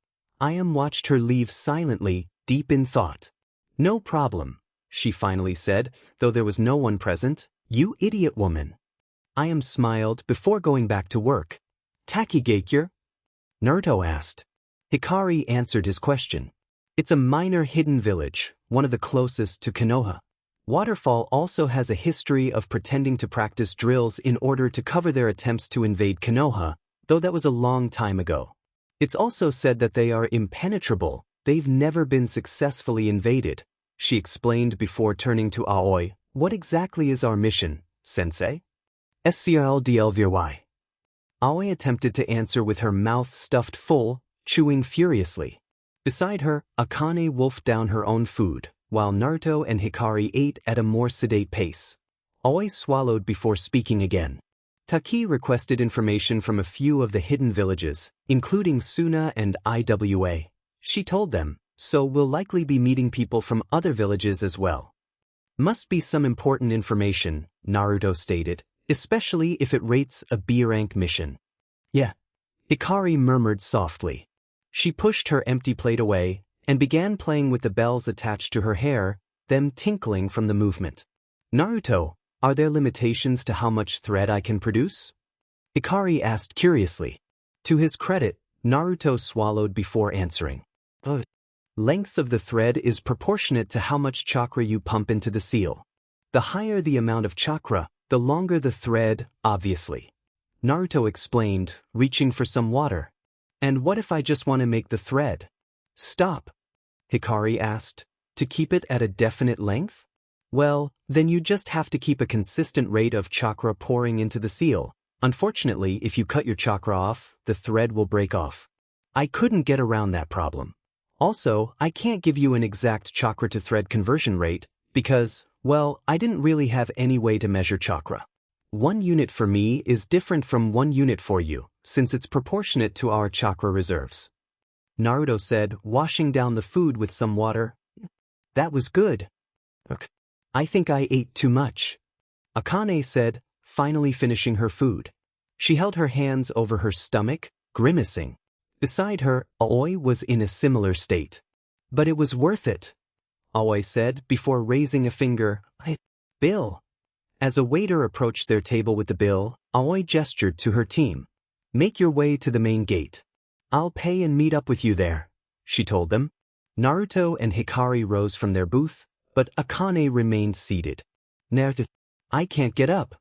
Ayam watched her leave silently, deep in thought. No problem, she finally said, though there was no one present. You idiot woman. Ayam smiled before going back to work. Takigaekure? Naruto asked. Hikari answered his question. It's a minor hidden village, one of the closest to Konoha. Waterfall also has a history of pretending to practice drills in order to cover their attempts to invade Konoha, though that was a long time ago. It's also said that they are impenetrable. They've never been successfully invaded, she explained before turning to Aoi. What exactly is our mission, sensei? SCRLDLVY. Aoi attempted to answer with her mouth stuffed full, chewing furiously. Beside her, Akane wolfed down her own food, while Naruto and Hikari ate at a more sedate pace. Aoi swallowed before speaking again. Taki requested information from a few of the hidden villages, including Suna and Iwa. She told them, so we'll likely be meeting people from other villages as well. Must be some important information, Naruto stated, especially if it rates a B-rank mission. Yeah. Hikari murmured softly. She pushed her empty plate away and began playing with the bells attached to her hair, them tinkling from the movement. Naruto, are there limitations to how much thread I can produce? Hikari asked curiously. To his credit, Naruto swallowed before answering. Length of the thread is proportionate to how much chakra you pump into the seal. The higher the amount of chakra, the longer the thread, obviously. Naruto explained, reaching for some water. And what if I just want to make the thread? Stop. Hikari asked. To keep it at a definite length? Well, then you just have to keep a consistent rate of chakra pouring into the seal. Unfortunately, if you cut your chakra off, the thread will break off. I couldn't get around that problem. Also, I can't give you an exact chakra to thread conversion rate, because, well, I didn't really have any way to measure chakra. 1 unit for me is different from 1 unit for you, since it's proportionate to our chakra reserves. Naruto said, washing down the food with some water. That was good. I think I ate too much. Akane said, finally finishing her food. She held her hands over her stomach, grimacing. Beside her, Aoi was in a similar state. But it was worth it, Aoi said before raising a finger. Bill. As a waiter approached their table with the bill, Aoi gestured to her team. Make your way to the main gate. I'll pay and meet up with you there, she told them. Naruto and Hikari rose from their booth, but Akane remained seated. Naruto, I can't get up.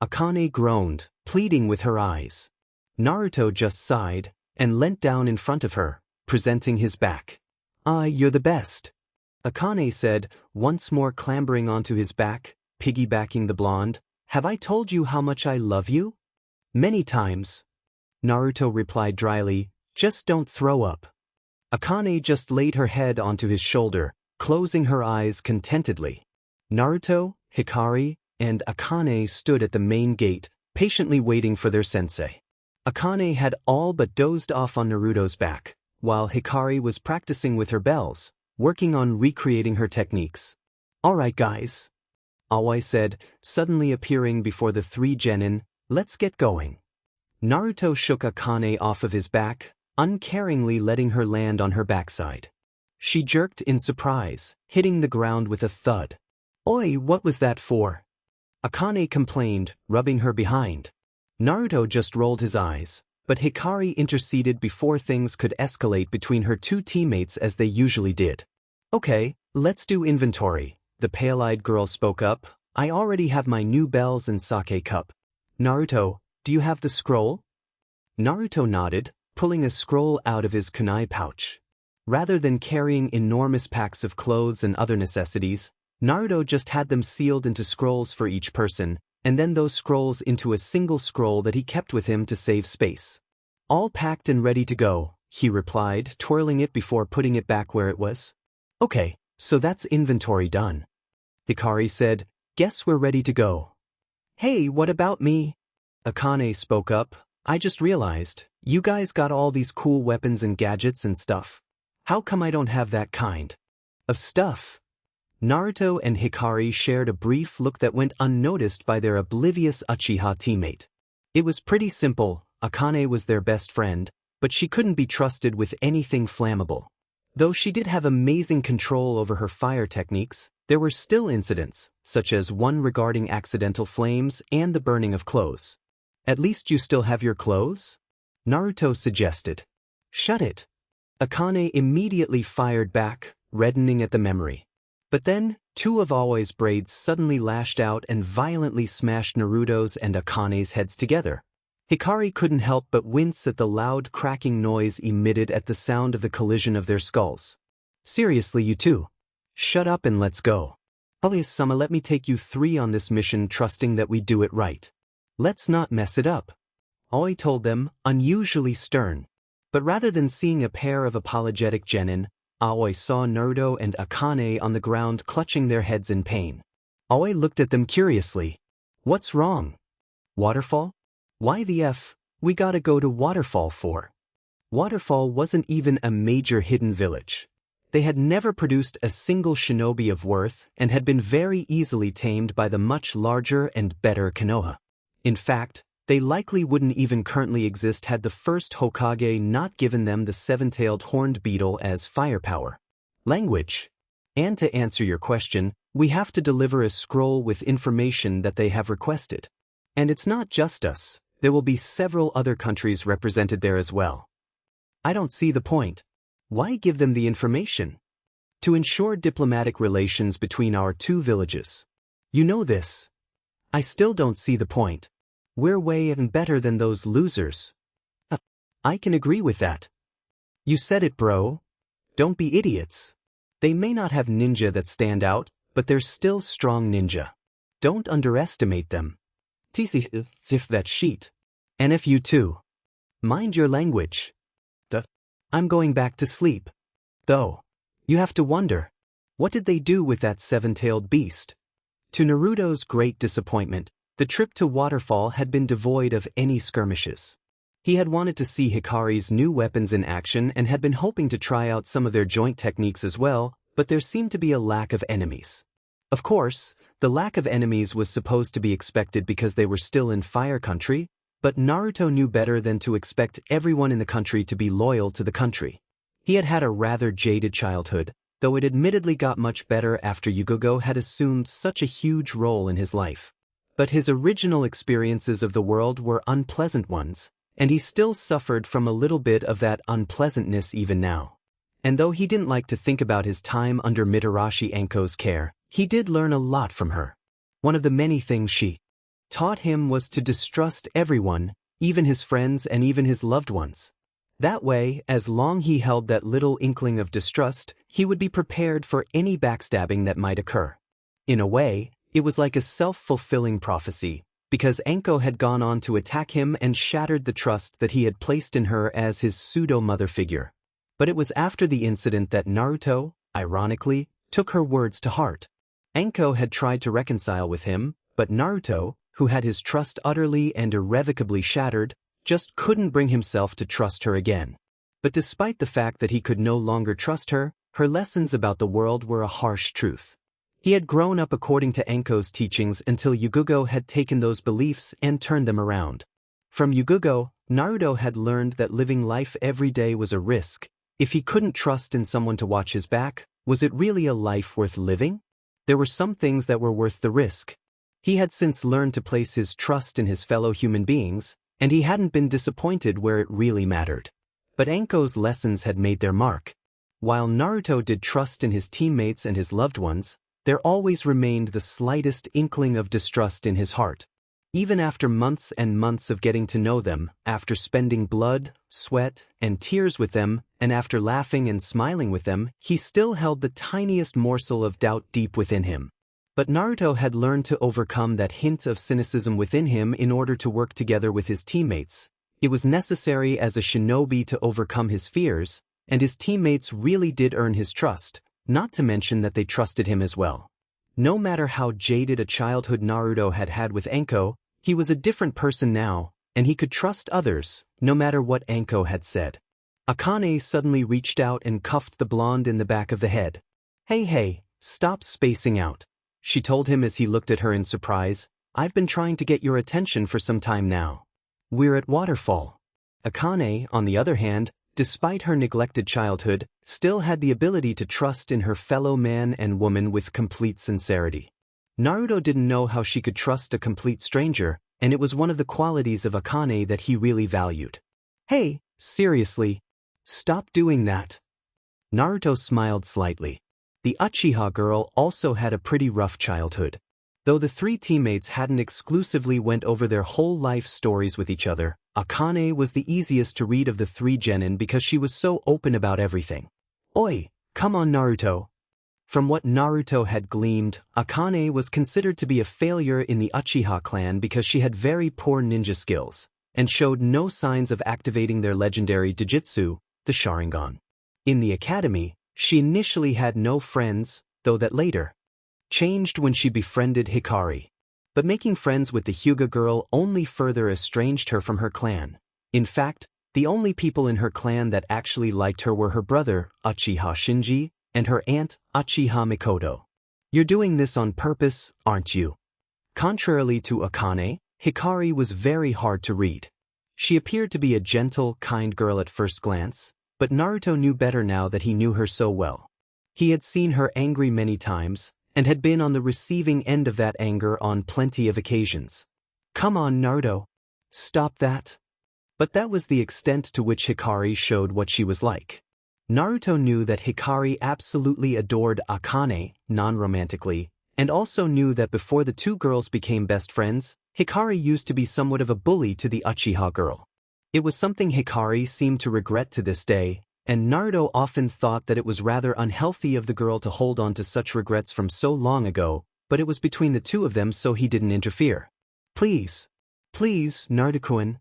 Akane groaned, pleading with her eyes. Naruto just sighed and leant down in front of her, presenting his back. You're the best. Akane said, once more clambering onto his back, piggybacking the blonde. Have I told you how much I love you? Many times. Naruto replied dryly, just don't throw up. Akane just laid her head onto his shoulder, closing her eyes contentedly. Naruto, Hikari, and Akane stood at the main gate, patiently waiting for their sensei. Akane had all but dozed off on Naruto's back, while Hikari was practicing with her bells, working on recreating her techniques. All right, guys, Aoi said, suddenly appearing before the 3 genin, let's get going. Naruto shook Akane off of his back, uncaringly letting her land on her backside. She jerked in surprise, hitting the ground with a thud. Oi, what was that for? Akane complained, rubbing her behind. Naruto just rolled his eyes, but Hikari interceded before things could escalate between her 2 teammates as they usually did. Okay, let's do inventory, the pale-eyed girl spoke up. I already have my new bells and sake cup. Naruto, do you have the scroll? Naruto nodded, pulling a scroll out of his kunai pouch. Rather than carrying enormous packs of clothes and other necessities, Naruto just had them sealed into scrolls for each person, and then those scrolls into a single scroll that he kept with him to save space. All packed and ready to go, he replied, twirling it before putting it back where it was. Okay, so that's inventory done. Hikari said, guess we're ready to go. Hey, what about me? Akane spoke up, I just realized, you guys got all these cool weapons and gadgets and stuff. How come I don't have that kind of stuff? Naruto and Hikari shared a brief look that went unnoticed by their oblivious Uchiha teammate. It was pretty simple, Akane was their best friend, but she couldn't be trusted with anything flammable. Though she did have amazing control over her fire techniques, there were still incidents, such as one regarding accidental flames and the burning of clothes. At least you still have your clothes? Naruto suggested. Shut it. Akane immediately fired back, reddening at the memory. But then, two of Aoi's braids suddenly lashed out and violently smashed Naruto's and Akane's heads together. Hikari couldn't help but wince at the loud cracking noise emitted at the sound of the collision of their skulls. Seriously, you two. Shut up and let's go. Alias-sama, let me take you three on this mission, trusting that we do it right. Let's not mess it up. Aoi told them, unusually stern. But rather than seeing a pair of apologetic genin, Aoi saw Naruto and Akane on the ground clutching their heads in pain. Aoi looked at them curiously. What's wrong? Waterfall? Why the F, we gotta go to Waterfall for? Waterfall wasn't even a major hidden village. They had never produced a single shinobi of worth and had been very easily tamed by the much larger and better Konoha. In fact, they likely wouldn't even currently exist had the first Hokage not given them the seven-tailed horned beetle as firepower. Language. And to answer your question, we have to deliver a scroll with information that they have requested. And it's not just us, there will be several other countries represented there as well. I don't see the point. Why give them the information? To ensure diplomatic relations between our two villages. You know this. I still don't see the point. We're way better than those losers. I can agree with that. You said it, bro. Don't be idiots. They may not have ninja that stand out, but they're still strong ninja. Don't underestimate them. If that sheet. And if you too. Mind your language. I'm going back to sleep. Though. You have to wonder. What did they do with that seven-tailed beast? To Naruto's great disappointment, the trip to Waterfall had been devoid of any skirmishes. He had wanted to see Hikari's new weapons in action and had been hoping to try out some of their joint techniques as well, but there seemed to be a lack of enemies. Of course, the lack of enemies was supposed to be expected because they were still in Fire Country, but Naruto knew better than to expect everyone in the country to be loyal to the country. He had had a rather jaded childhood, though it admittedly got much better after Yugogo had assumed such a huge role in his life. But his original experiences of the world were unpleasant ones, and he still suffered from a little bit of that unpleasantness even now. And though he didn't like to think about his time under Mitarashi Anko's care, he did learn a lot from her. One of the many things she taught him was to distrust everyone, even his friends and even his loved ones. That way, as long he held that little inkling of distrust, he would be prepared for any backstabbing that might occur. In a way, it was like a self-fulfilling prophecy, because Anko had gone on to attack him and shattered the trust that he had placed in her as his pseudo-mother figure. But it was after the incident that Naruto, ironically, took her words to heart. Anko had tried to reconcile with him, but Naruto, who had his trust utterly and irrevocably shattered, just couldn't bring himself to trust her again. But despite the fact that he could no longer trust her, her lessons about the world were a harsh truth. He had grown up according to Anko's teachings until Yugogo had taken those beliefs and turned them around. From Yugogo, Naruto had learned that living life every day was a risk. If he couldn't trust in someone to watch his back, was it really a life worth living? There were some things that were worth the risk. He had since learned to place his trust in his fellow human beings, and he hadn't been disappointed where it really mattered. But Anko's lessons had made their mark. While Naruto did trust in his teammates and his loved ones, there always remained the slightest inkling of distrust in his heart. Even after months and months of getting to know them, after spending blood, sweat, and tears with them, and after laughing and smiling with them, he still held the tiniest morsel of doubt deep within him. But Naruto had learned to overcome that hint of cynicism within him in order to work together with his teammates. It was necessary as a shinobi to overcome his fears, and his teammates really did earn his trust, not to mention that they trusted him as well. No matter how jaded a childhood Naruto had had with Anko, he was a different person now, and he could trust others, no matter what Anko had said. Akane suddenly reached out and cuffed the blonde in the back of the head. Hey, stop spacing out, she told him as he looked at her in surprise. I've been trying to get your attention for some time now. We're at Waterfall. Akane, on the other hand, despite her neglected childhood, still had the ability to trust in her fellow man and woman with complete sincerity. Naruto didn't know how she could trust a complete stranger, and it was one of the qualities of Akane that he really valued. Hey, seriously, stop doing that. Naruto smiled slightly. The Uchiha girl also had a pretty rough childhood. Though the three teammates hadn't exclusively went over their whole life stories with each other, Akane was the easiest to read of the three genin because she was so open about everything. Oi, come on Naruto. From what Naruto had gleaned, Akane was considered to be a failure in the Uchiha clan because she had very poor ninja skills, and showed no signs of activating their legendary Jujutsu, the Sharingan. In the academy, she initially had no friends, though that later changed when she befriended Hikari. But making friends with the Hyuga girl only further estranged her from her clan. In fact, the only people in her clan that actually liked her were her brother, Uchiha Shinji, and her aunt, Uchiha Mikoto. You're doing this on purpose, aren't you? Contrarily to Akane, Hikari was very hard to read. She appeared to be a gentle, kind girl at first glance, but Naruto knew better now that he knew her so well. He had seen her angry many times, and had been on the receiving end of that anger on plenty of occasions. Come on, Naruto. Stop that. But that was the extent to which Hikari showed what she was like. Naruto knew that Hikari absolutely adored Akane, non-romantically, and also knew that before the two girls became best friends, Hikari used to be somewhat of a bully to the Uchiha girl. It was something Hikari seemed to regret to this day, and Naruto often thought that it was rather unhealthy of the girl to hold on to such regrets from so long ago, but it was between the two of them so he didn't interfere. Please, Naruto-kun.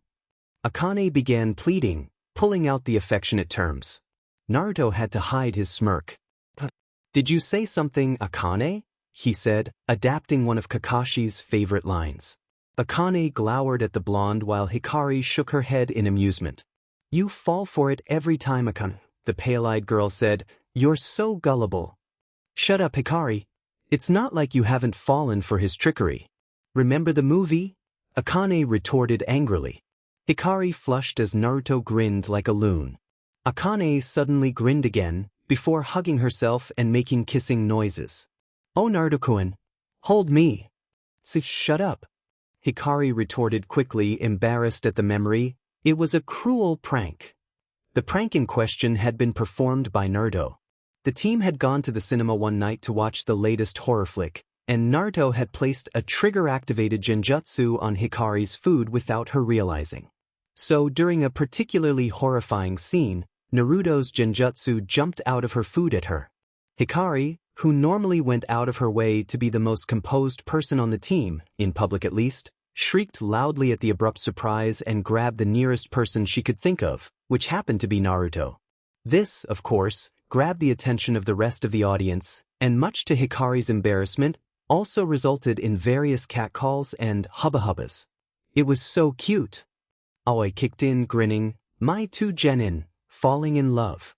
Akane began pleading, pulling out the affectionate terms. Naruto had to hide his smirk. Did you say something, Akane? He said, adapting one of Kakashi's favorite lines. Akane glowered at the blonde while Hikari shook her head in amusement. You fall for it every time, Akane, the pale-eyed girl said. You're so gullible. Shut up, Hikari. It's not like you haven't fallen for his trickery. Remember the movie? Akane retorted angrily. Hikari flushed as Naruto grinned like a loon. Akane suddenly grinned again, before hugging herself and making kissing noises. Oh Naruto-kun, hold me. Shut up. Hikari retorted quickly, embarrassed at the memory. It was a cruel prank. The prank in question had been performed by Naruto. The team had gone to the cinema one night to watch the latest horror flick, and Naruto had placed a trigger-activated genjutsu on Hikari's food without her realizing. So during a particularly horrifying scene, Naruto's genjutsu jumped out of her food at her. Hikari, who normally went out of her way to be the most composed person on the team, in public at least, shrieked loudly at the abrupt surprise and grabbed the nearest person she could think of, which happened to be Naruto. This, of course, grabbed the attention of the rest of the audience, and much to Hikari's embarrassment, also resulted in various catcalls and hubba-hubbas. It was so cute. Aoi kicked in, grinning, my two genin, falling in love.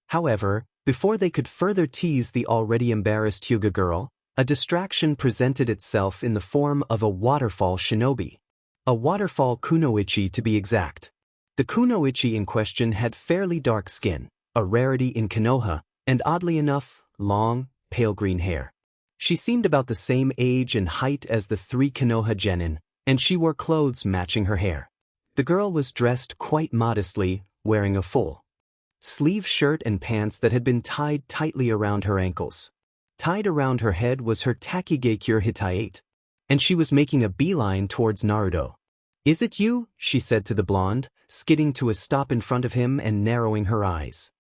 However, before they could further tease the already embarrassed Hyuga girl, a distraction presented itself in the form of a waterfall shinobi. A waterfall kunoichi to be exact. The kunoichi in question had fairly dark skin, a rarity in Konoha, and oddly enough, long, pale green hair. She seemed about the same age and height as the three Konoha genin, and she wore clothes matching her hair. The girl was dressed quite modestly, wearing a full-sleeve shirt and pants that had been tied tightly around her ankles. Tied around her head was her Takigakure Hitayate. and she was making a beeline towards Naruto. "Is it you?" she said to the blonde, skidding to a stop in front of him and narrowing her eyes.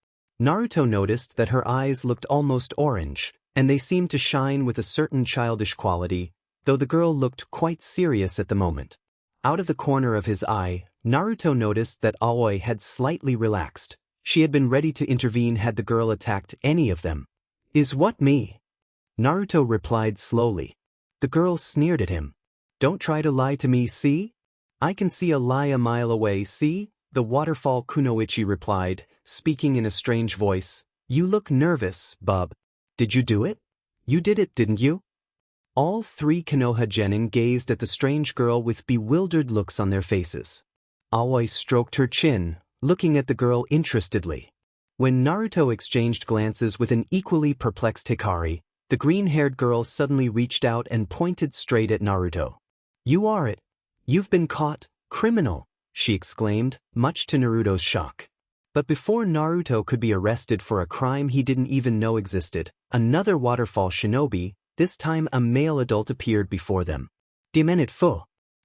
Naruto noticed that her eyes looked almost orange, and they seemed to shine with a certain childish quality, though the girl looked quite serious at the moment. Out of the corner of his eye, Naruto noticed that Aoi had slightly relaxed. She had been ready to intervene had the girl attacked any of them. "Is what me?" Naruto replied slowly. The girl sneered at him. "Don't try to lie to me, see? I can see a lie a mile away, see?" The waterfall Kunoichi replied, speaking in a strange voice. "You look nervous, bub. Did you do it? You did it, didn't you?" All three Konoha genin gazed at the strange girl with bewildered looks on their faces. Aoi stroked her chin, looking at the girl interestedly. When Naruto exchanged glances with an equally perplexed Hikari, the green-haired girl suddenly reached out and pointed straight at Naruto. "You are it. You've been caught, criminal," she exclaimed, much to Naruto's shock. But before Naruto could be arrested for a crime he didn't even know existed, another waterfall shinobi, this time a male adult, appeared before them. "Demenit fu.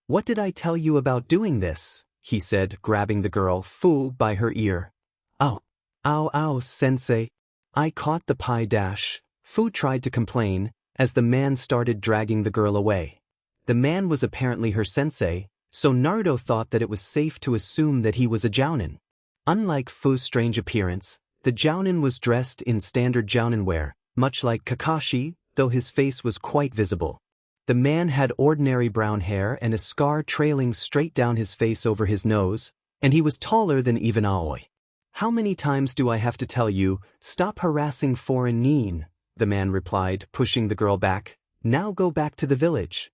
What did I tell you about doing this?" he said, grabbing the girl Fu by her ear. "Ow. Ow ow, sensei. I caught the pie dash," Fu tried to complain, as the man started dragging the girl away. The man was apparently her sensei, so Naruto thought that it was safe to assume that he was a jounin. Unlike Fu's strange appearance, the jounin was dressed in standard jounin wear, much like Kakashi, though his face was quite visible. The man had ordinary brown hair and a scar trailing straight down his face over his nose, and he was taller than even Aoi. "How many times do I have to tell you, stop harassing Furuenjin?" the man replied, pushing the girl back. "Now go back to the village."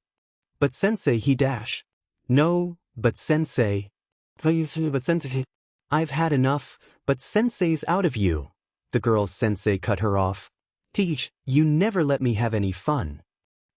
"But sensei," he dash. "No, but sensei. But sensei. I've had enough, but sensei's out of you." The girl's sensei cut her off. "Teach, you never let me have any fun."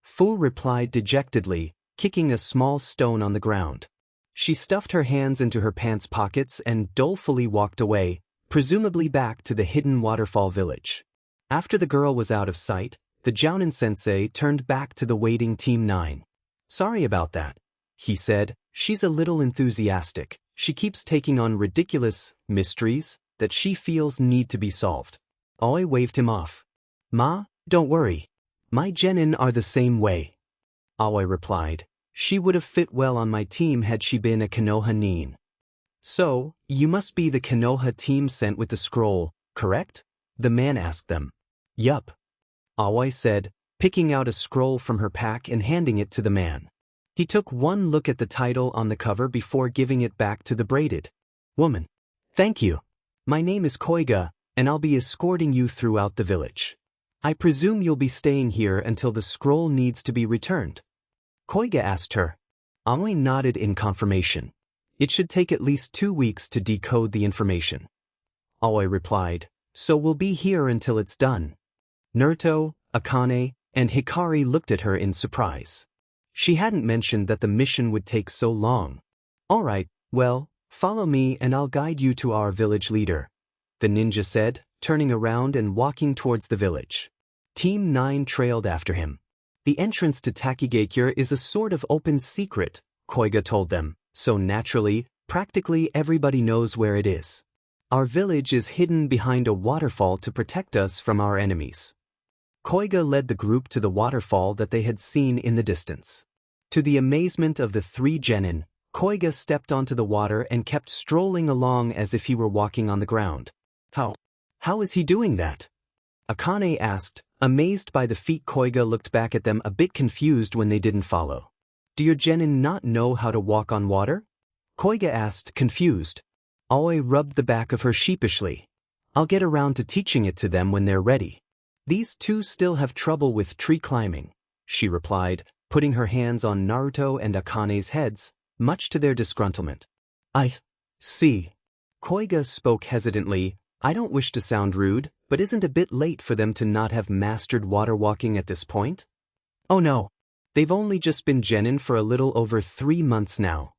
Fu replied dejectedly, kicking a small stone on the ground. She stuffed her hands into her pants pockets and dolefully walked away, presumably back to the hidden waterfall village. After the girl was out of sight, the jounin sensei turned back to the waiting Team 9. "Sorry about that," he said. "She's a little enthusiastic. She keeps taking on ridiculous mysteries that she feels need to be solved." Aoi waved him off. "Ma, don't worry. My genin are the same way." Aoi replied. "She would have fit well on my team had she been a Konoha nin." "So, you must be the Konoha team sent with the scroll, correct?" the man asked them. "Yup," Aoi said, picking out a scroll from her pack and handing it to the man. He took one look at the title on the cover before giving it back to the braided woman. "Thank you. My name is Koiga, and I'll be escorting you throughout the village. I presume you'll be staying here until the scroll needs to be returned?" Koiga asked her. Aoi nodded in confirmation. "It should take at least 2 weeks to decode the information." Aoi replied, "So we'll be here until it's done." Naruto, Akane, and Hikari looked at her in surprise. She hadn't mentioned that the mission would take so long. "All right, well, follow me and I'll guide you to our village leader," the ninja said, turning around and walking towards the village. Team 9 trailed after him. "The entrance to Takigakure is a sort of open secret," Koiga told them, "so naturally, practically everybody knows where it is. Our village is hidden behind a waterfall to protect us from our enemies." Koiga led the group to the waterfall that they had seen in the distance. To the amazement of the 3 genin, Koiga stepped onto the water and kept strolling along as if he were walking on the ground. How is he doing that?" Akane asked, amazed by the feat. Koiga looked back at them a bit confused when they didn't follow. "Do your genin not know how to walk on water?" Koiga asked, confused. Aoi rubbed the back of her sheepishly. "I'll get around to teaching it to them when they're ready. These 2 still have trouble with tree climbing," she replied, putting her hands on Naruto and Akane's heads, much to their disgruntlement. "I see." Koiga spoke hesitantly. "I don't wish to sound rude, but isn't it a bit late for them to not have mastered water walking at this point?" "Oh no. They've only just been genin for a little over 3 months now,"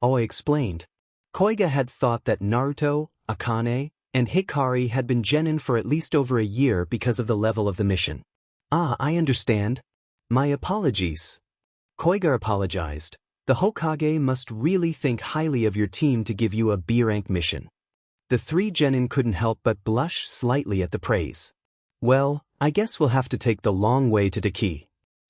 Aoi explained. Koiga had thought that Naruto, Akane, and Hikari had been genin for at least over a year because of the level of the mission. "Ah, I understand. My apologies." Koiga apologized. The Hokage must really think highly of your team to give you a B-rank mission. The three genin couldn't help but blush slightly at the praise. Well, I guess we'll have to take the long way to Taki,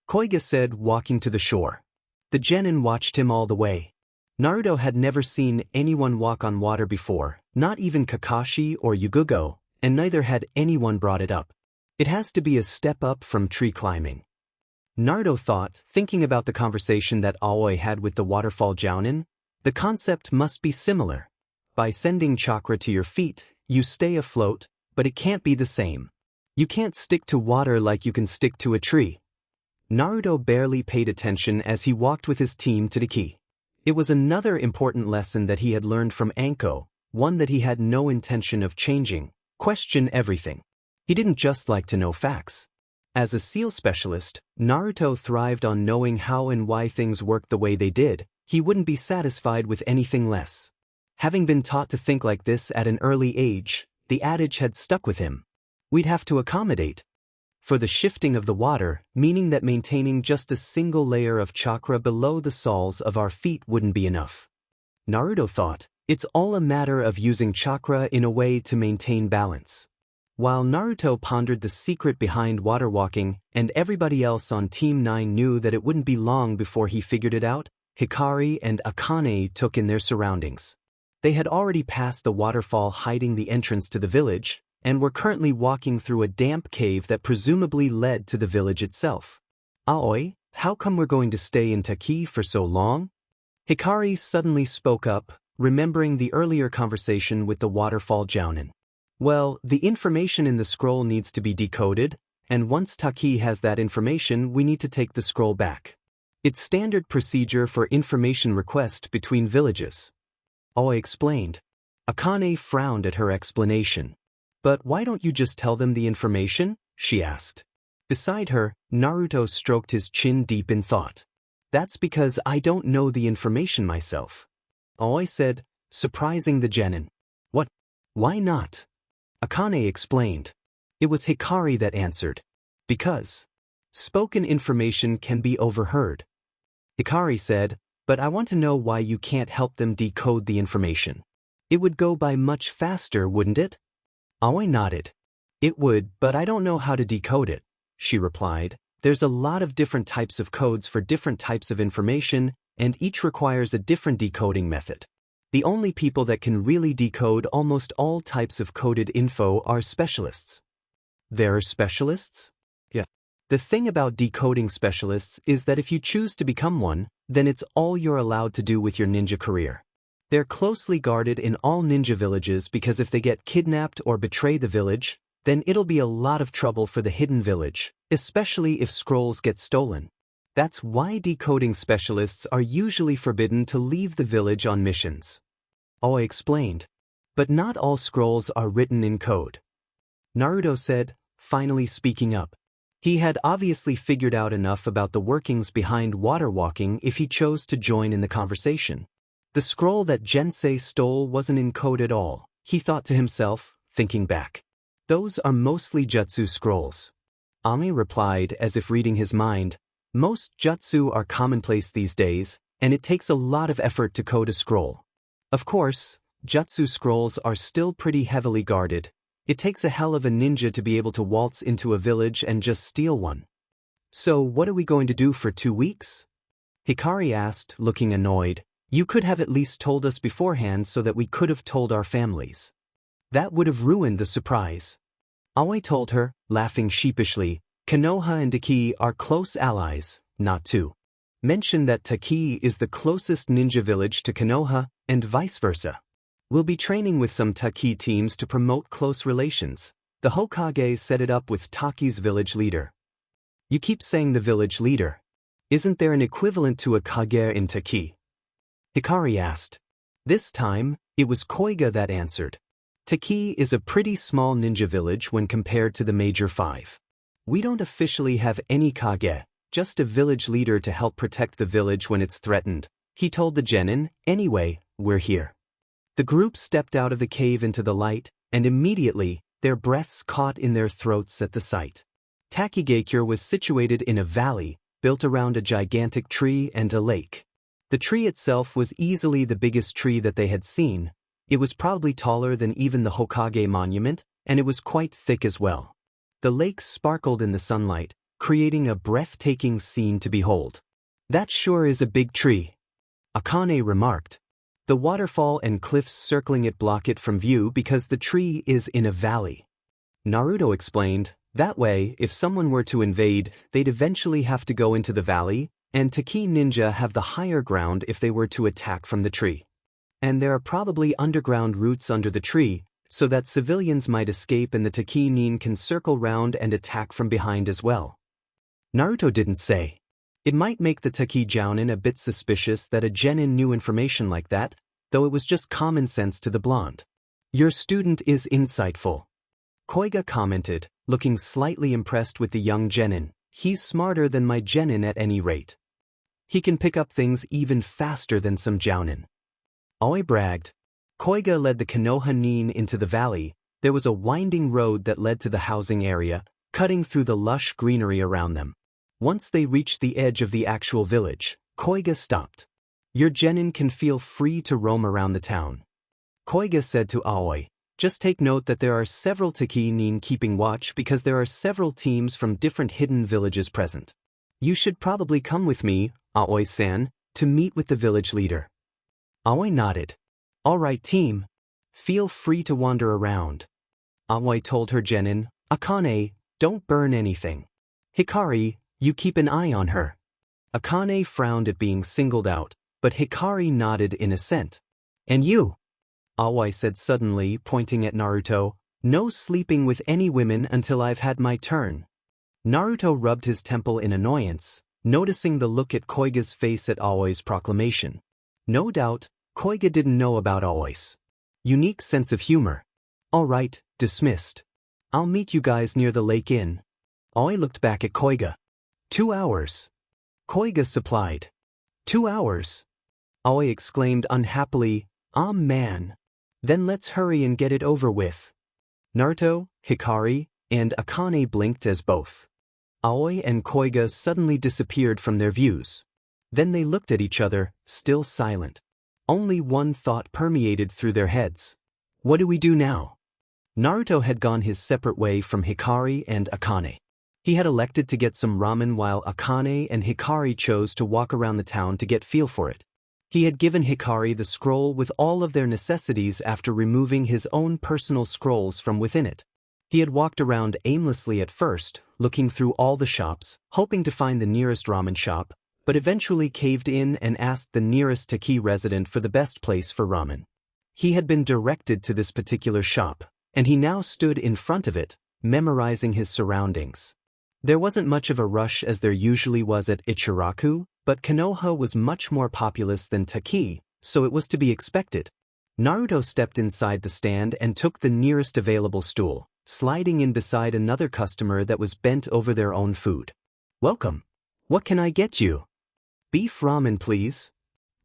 Koiga said, walking to the shore. The genin watched him all the way. Naruto had never seen anyone walk on water before, not even Kakashi or Yugugo, and neither had anyone brought it up. It has to be a step up from tree climbing. Naruto thought, thinking about the conversation that Aoi had with the waterfall Jounin. The concept must be similar. By sending chakra to your feet, you stay afloat, but it can't be the same. You can't stick to water like you can stick to a tree. Naruto barely paid attention as he walked with his team to the key. It was another important lesson that he had learned from Anko, one that he had no intention of changing: question everything. He didn't just like to know facts. As a seal specialist, Naruto thrived on knowing how and why things worked the way they did. He wouldn't be satisfied with anything less. Having been taught to think like this at an early age, the adage had stuck with him. We'd have to accommodate for the shifting of the water, meaning that maintaining just a single layer of chakra below the soles of our feet wouldn't be enough. Naruto thought, it's all a matter of using chakra in a way to maintain balance. While Naruto pondered the secret behind water walking, and everybody else on Team 9 knew that it wouldn't be long before he figured it out, Hikari and Akane took in their surroundings. They had already passed the waterfall hiding the entrance to the village, and were currently walking through a damp cave that presumably led to the village itself. Aoi, how come we're going to stay in Taki for so long? Hikari suddenly spoke up, remembering the earlier conversation with the waterfall Jounin. Well, the information in the scroll needs to be decoded, and once Taki has that information, we need to take the scroll back. It's standard procedure for information request between villages. Aoi explained. Akane frowned at her explanation. But why don't you just tell them the information? She asked. Beside her, Naruto stroked his chin deep in thought. That's because I don't know the information myself. Aoi said, surprising the genin. What? Why not? Akane explained. It was Hikari that answered. Because spoken information can be overheard. Hikari said, but I want to know why you can't help them decode the information. It would go by much faster, wouldn't it? Aoi nodded. It would, but I don't know how to decode it, she replied. There's a lot of different types of codes for different types of information, and each requires a different decoding method. The only people that can really decode almost all types of coded info are specialists. There are specialists? Yeah. The thing about decoding specialists is that if you choose to become one, then it's all you're allowed to do with your ninja career. They're closely guarded in all ninja villages because if they get kidnapped or betray the village, then it'll be a lot of trouble for the hidden village, especially if scrolls get stolen. That's why decoding specialists are usually forbidden to leave the village on missions. Aoi explained. But not all scrolls are written in code. Naruto said, finally speaking up. He had obviously figured out enough about the workings behind water walking if he chose to join in the conversation. The scroll that Jensei stole wasn't in code at all, he thought to himself, thinking back. Those are mostly jutsu scrolls. Ami replied as if reading his mind. Most jutsu are commonplace these days, and it takes a lot of effort to code a scroll. Of course, jutsu scrolls are still pretty heavily guarded. It takes a hell of a ninja to be able to waltz into a village and just steal one. So what are we going to do for 2 weeks? Hikari asked, looking annoyed. You could have at least told us beforehand so that we could have told our families. That would have ruined the surprise. Aoi told her, laughing sheepishly, Konoha and Taki are close allies, not to mention that Taki is the closest ninja village to Konoha, and vice versa. We'll be training with some Taki teams to promote close relations. The Hokage set it up with Taki's village leader. You keep saying the village leader. Isn't there an equivalent to a Kage in Taki? Hikari asked. This time, it was Koiga that answered. Taki is a pretty small ninja village when compared to the major 5. We don't officially have any Kage, just a village leader to help protect the village when it's threatened. He told the genin, anyway, we're here. The group stepped out of the cave into the light, and immediately, their breaths caught in their throats at the sight. Takigakure was situated in a valley, built around a gigantic tree and a lake. The tree itself was easily the biggest tree that they had seen. It was probably taller than even the Hokage monument, and it was quite thick as well. The lake sparkled in the sunlight, creating a breathtaking scene to behold. "That sure is a big tree," Akane remarked. "The waterfall and cliffs circling it block it from view because the tree is in a valley." Naruto explained, "That way, if someone were to invade, they'd eventually have to go into the valley, and Taki ninja have the higher ground if they were to attack from the tree. And there are probably underground routes under the tree, so that civilians might escape and the Taki nin can circle round and attack from behind as well." Naruto didn't say. It might make the Taki jounin a bit suspicious that a genin knew information like that, though it was just common sense to the blonde. "Your student is insightful," Koiga commented, looking slightly impressed with the young genin. "He's smarter than my genin at any rate. He can pick up things even faster than some jounin." Aoi bragged. Koiga led the Konoha nin into the valley. There was a winding road that led to the housing area, cutting through the lush greenery around them. Once they reached the edge of the actual village, Koiga stopped. "Your genin can feel free to roam around the town." Koiga said to Aoi, "Just take note that there are several Taki nin keeping watch because there are several teams from different hidden villages present. You should probably come with me, Aoi-san, to meet with the village leader." Aoi nodded. "All right, team. Feel free to wander around." Aoi told her genin, "Akane, don't burn anything. Hikari, you keep an eye on her." Akane frowned at being singled out, but Hikari nodded in assent. "And you?" Aoi said suddenly, pointing at Naruto, "No sleeping with any women until I've had my turn." Naruto rubbed his temple in annoyance, noticing the look at Koiga's face at Aoi's proclamation. No doubt, Koiga didn't know about Aoi's unique sense of humor. "All right, dismissed. I'll meet you guys near the lake inn." Aoi looked back at Koiga. 2 hours. Koiga supplied. 2 hours. Aoi exclaimed unhappily, "Ah man. Then let's hurry and get it over with." Naruto, Hikari, and Akane blinked as both Aoi and Koiga suddenly disappeared from their views. Then they looked at each other, still silent. Only one thought permeated through their heads. What do we do now? Naruto had gone his separate way from Hikari and Akane. He had elected to get some ramen while Akane and Hikari chose to walk around the town to get feel for it. He had given Hikari the scroll with all of their necessities after removing his own personal scrolls from within it. He had walked around aimlessly at first, looking through all the shops, hoping to find the nearest ramen shop, but eventually caved in and asked the nearest Taki resident for the best place for ramen. He had been directed to this particular shop, and he now stood in front of it, memorizing his surroundings. There wasn't much of a rush as there usually was at Ichiraku, but Konoha was much more populous than Taki, so it was to be expected. Naruto stepped inside the stand and took the nearest available stool, sliding in beside another customer that was bent over their own food. "Welcome. What can I get you?" "Beef ramen, please,"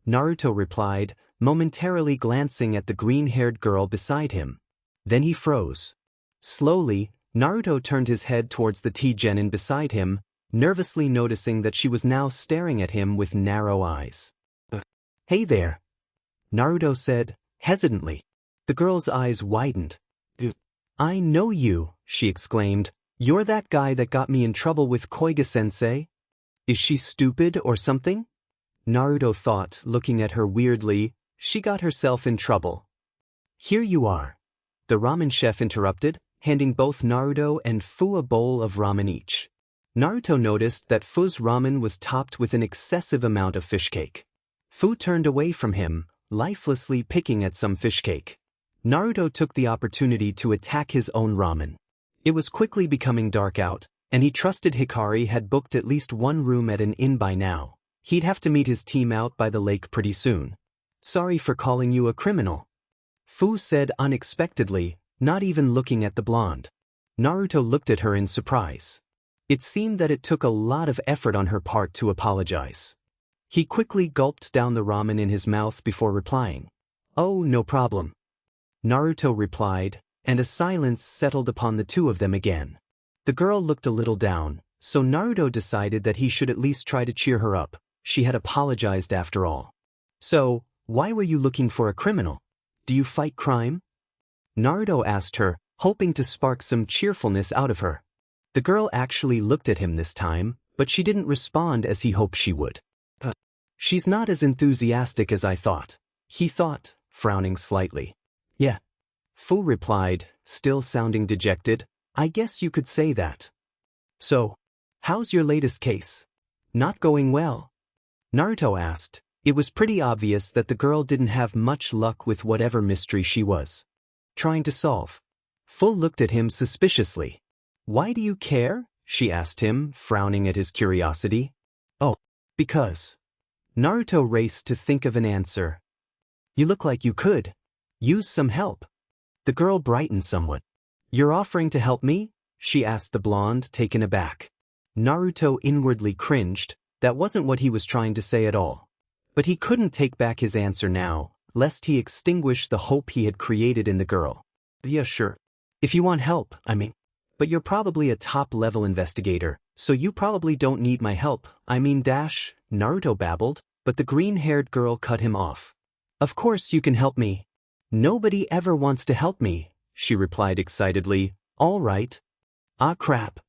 Naruto replied, momentarily glancing at the green-haired girl beside him. Then he froze. Slowly, Naruto turned his head towards the tea-genin beside him, nervously noticing that she was now staring at him with narrow eyes. "Hey there," Naruto said, hesitantly. The girl's eyes widened. "I know you," she exclaimed. "You're that guy that got me in trouble with Koiga-sensei?" "Is she stupid or something?" Naruto thought, looking at her weirdly. "She got herself in trouble." "Here you are," the ramen chef interrupted, handing both Naruto and Fu a bowl of ramen each. Naruto noticed that Fu's ramen was topped with an excessive amount of fish cake. Fu turned away from him, lifelessly picking at some fish cake. Naruto took the opportunity to attack his own ramen. It was quickly becoming dark out, and he trusted Hikari had booked at least one room at an inn by now. He'd have to meet his team out by the lake pretty soon. "Sorry for calling you a criminal," Fu said unexpectedly, not even looking at the blonde. Naruto looked at her in surprise. It seemed that it took a lot of effort on her part to apologize. He quickly gulped down the ramen in his mouth before replying. "Oh, no problem," Naruto replied, and a silence settled upon the two of them again. The girl looked a little down, So Naruto decided that he should at least try to cheer her up. She had apologized after all. So, why were you looking for a criminal? Do you fight crime? Naruto asked her, hoping to spark some cheerfulness out of her. The girl actually looked at him this time, but she didn't respond as he hoped she would. She's not as enthusiastic as I thought, he thought, frowning slightly. Yeah. Fu replied, still sounding dejected. I guess you could say that. So, how's your latest case? Not going well? Naruto asked. It was pretty obvious that the girl didn't have much luck with whatever mystery she was trying to solve. Fu looked at him suspiciously. Why do you care? She asked him, frowning at his curiosity. Oh, because. Naruto raced to think of an answer. You look like you could use some help. The girl brightened somewhat. You're offering to help me? She asked the blonde, taken aback. Naruto inwardly cringed. That wasn't what he was trying to say at all. But he couldn't take back his answer now, lest he extinguish the hope he had created in the girl. Yeah, sure. If you want help, I mean. But you're probably a top-level investigator, so you probably don't need my help. Naruto babbled, but the green-haired girl cut him off. Of course you can help me. Nobody ever wants to help me, she replied excitedly. All right. Ah crap.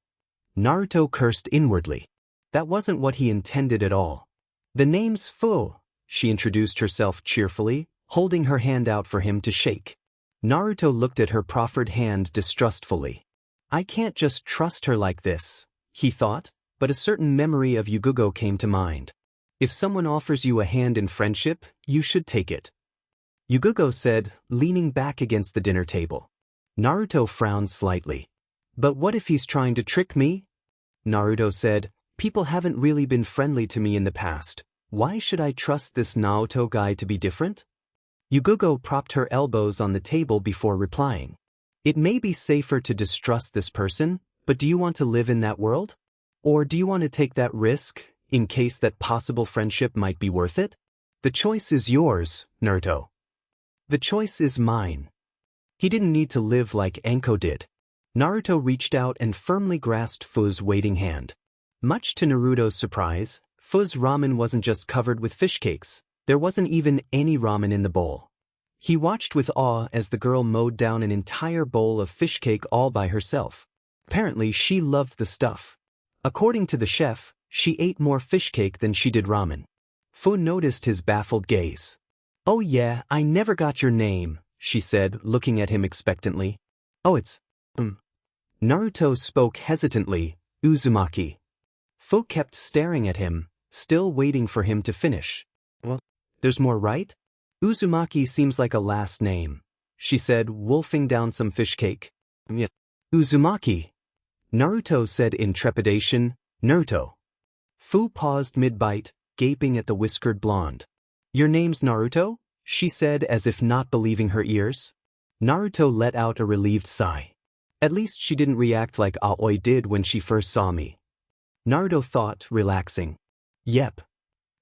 Naruto cursed inwardly. That wasn't what he intended at all. The name's Fu, she introduced herself cheerfully, holding her hand out for him to shake. Naruto looked at her proffered hand distrustfully. I can't just trust her like this, he thought, but a certain memory of Yugugo came to mind. If someone offers you a hand in friendship, you should take it. Yugugo said, leaning back against the dinner table. Naruto frowned slightly. But what if he's trying to trick me? Naruto said, people haven't really been friendly to me in the past. Why should I trust this Naoto guy to be different? Yugugo propped her elbows on the table before replying. It may be safer to distrust this person, but do you want to live in that world? Or do you want to take that risk, in case that possible friendship might be worth it? The choice is yours, Naruto. The choice is mine. He didn't need to live like Anko did. Naruto reached out and firmly grasped Fu's waiting hand. Much to Naruto's surprise, Fu's ramen wasn't just covered with fish cakes. There wasn't even any ramen in the bowl. He watched with awe as the girl mowed down an entire bowl of fish cake all by herself. Apparently she loved the stuff. According to the chef, she ate more fish cake than she did ramen. Fu noticed his baffled gaze. Oh yeah, I never got your name, she said, looking at him expectantly. Oh, it's, Naruto spoke hesitantly, Uzumaki. Fu kept staring at him, still waiting for him to finish. Well, there's more, right? Uzumaki seems like a last name, she said, wolfing down some fish cake. Yeah. Uzumaki. Naruto said in trepidation, Naruto. Fu paused mid-bite, gaping at the whiskered blonde. Your name's Naruto? She said as if not believing her ears. Naruto let out a relieved sigh. At least she didn't react like Aoi did when she first saw me. Naruto thought, relaxing. Yep.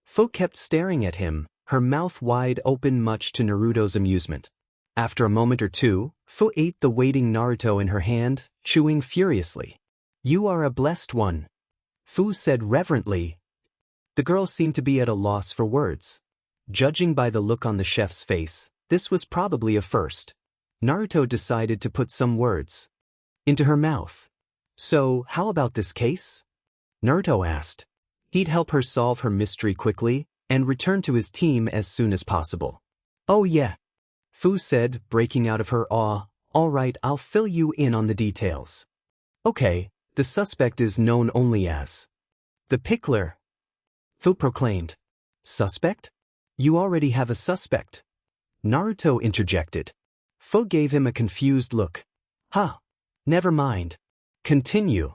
Fu kept staring at him, her mouth wide open much to Naruto's amusement. After a moment or two, Fu ate the waiting Naruto in her hand, chewing furiously. You are a blessed one. Fu said reverently. The girl seemed to be at a loss for words. Judging by the look on the chef's face, this was probably a first. Naruto decided to put some words into her mouth. So, how about this case? Naruto asked. He'd help her solve her mystery quickly and return to his team as soon as possible. Oh yeah, Fu said, breaking out of her awe. All right, I'll fill you in on the details. Okay, the suspect is known only as the Pickler. Fu proclaimed. Suspect? You already have a suspect. Naruto interjected. Fu gave him a confused look. Huh. Never mind. Continue.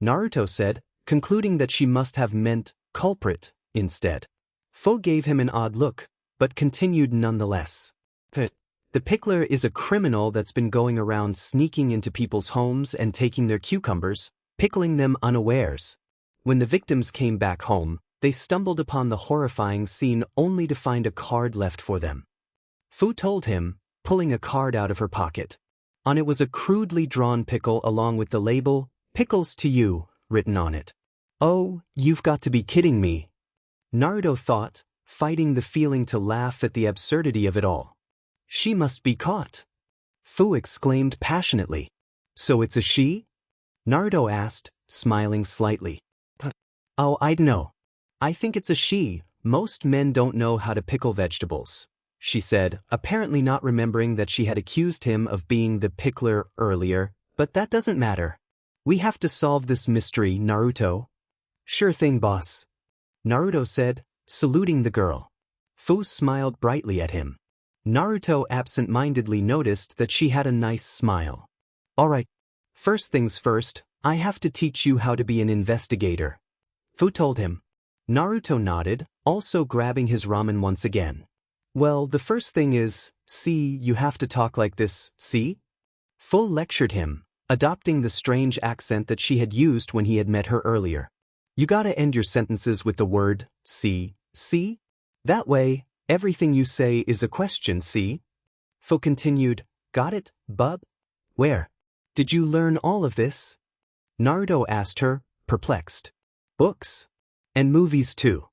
Naruto said, concluding that she must have meant culprit instead. Fu gave him an odd look, but continued nonetheless. The Pickler is a criminal that's been going around sneaking into people's homes and taking their cucumbers, pickling them unawares. When the victims came back home, they stumbled upon the horrifying scene only to find a card left for them. Fu told him, pulling a card out of her pocket. On it was a crudely drawn pickle along with the label, Pickles to You, written on it. Oh, you've got to be kidding me. Naruto thought, fighting the feeling to laugh at the absurdity of it all. She must be caught. Fu exclaimed passionately. So it's a she? Naruto asked, smiling slightly. Oh, I know. I think it's a she. Most men don't know how to pickle vegetables, she said, apparently not remembering that she had accused him of being the pickler earlier, but that doesn't matter. We have to solve this mystery, Naruto. Sure thing, boss. Naruto said, saluting the girl. Fu smiled brightly at him. Naruto absent-mindedly noticed that she had a nice smile. Alright. First things first, I have to teach you how to be an investigator. Fu told him. Naruto nodded, also grabbing his ramen once again. Well, the first thing is, see, you have to talk like this, see? Fu lectured him, adopting the strange accent that she had used when he had met her earlier. You gotta end your sentences with the word, see? That way, everything you say is a question, see? Fu continued, got it, bub? Where? Did you learn all of this? Naruto asked her, perplexed. Books. And movies too.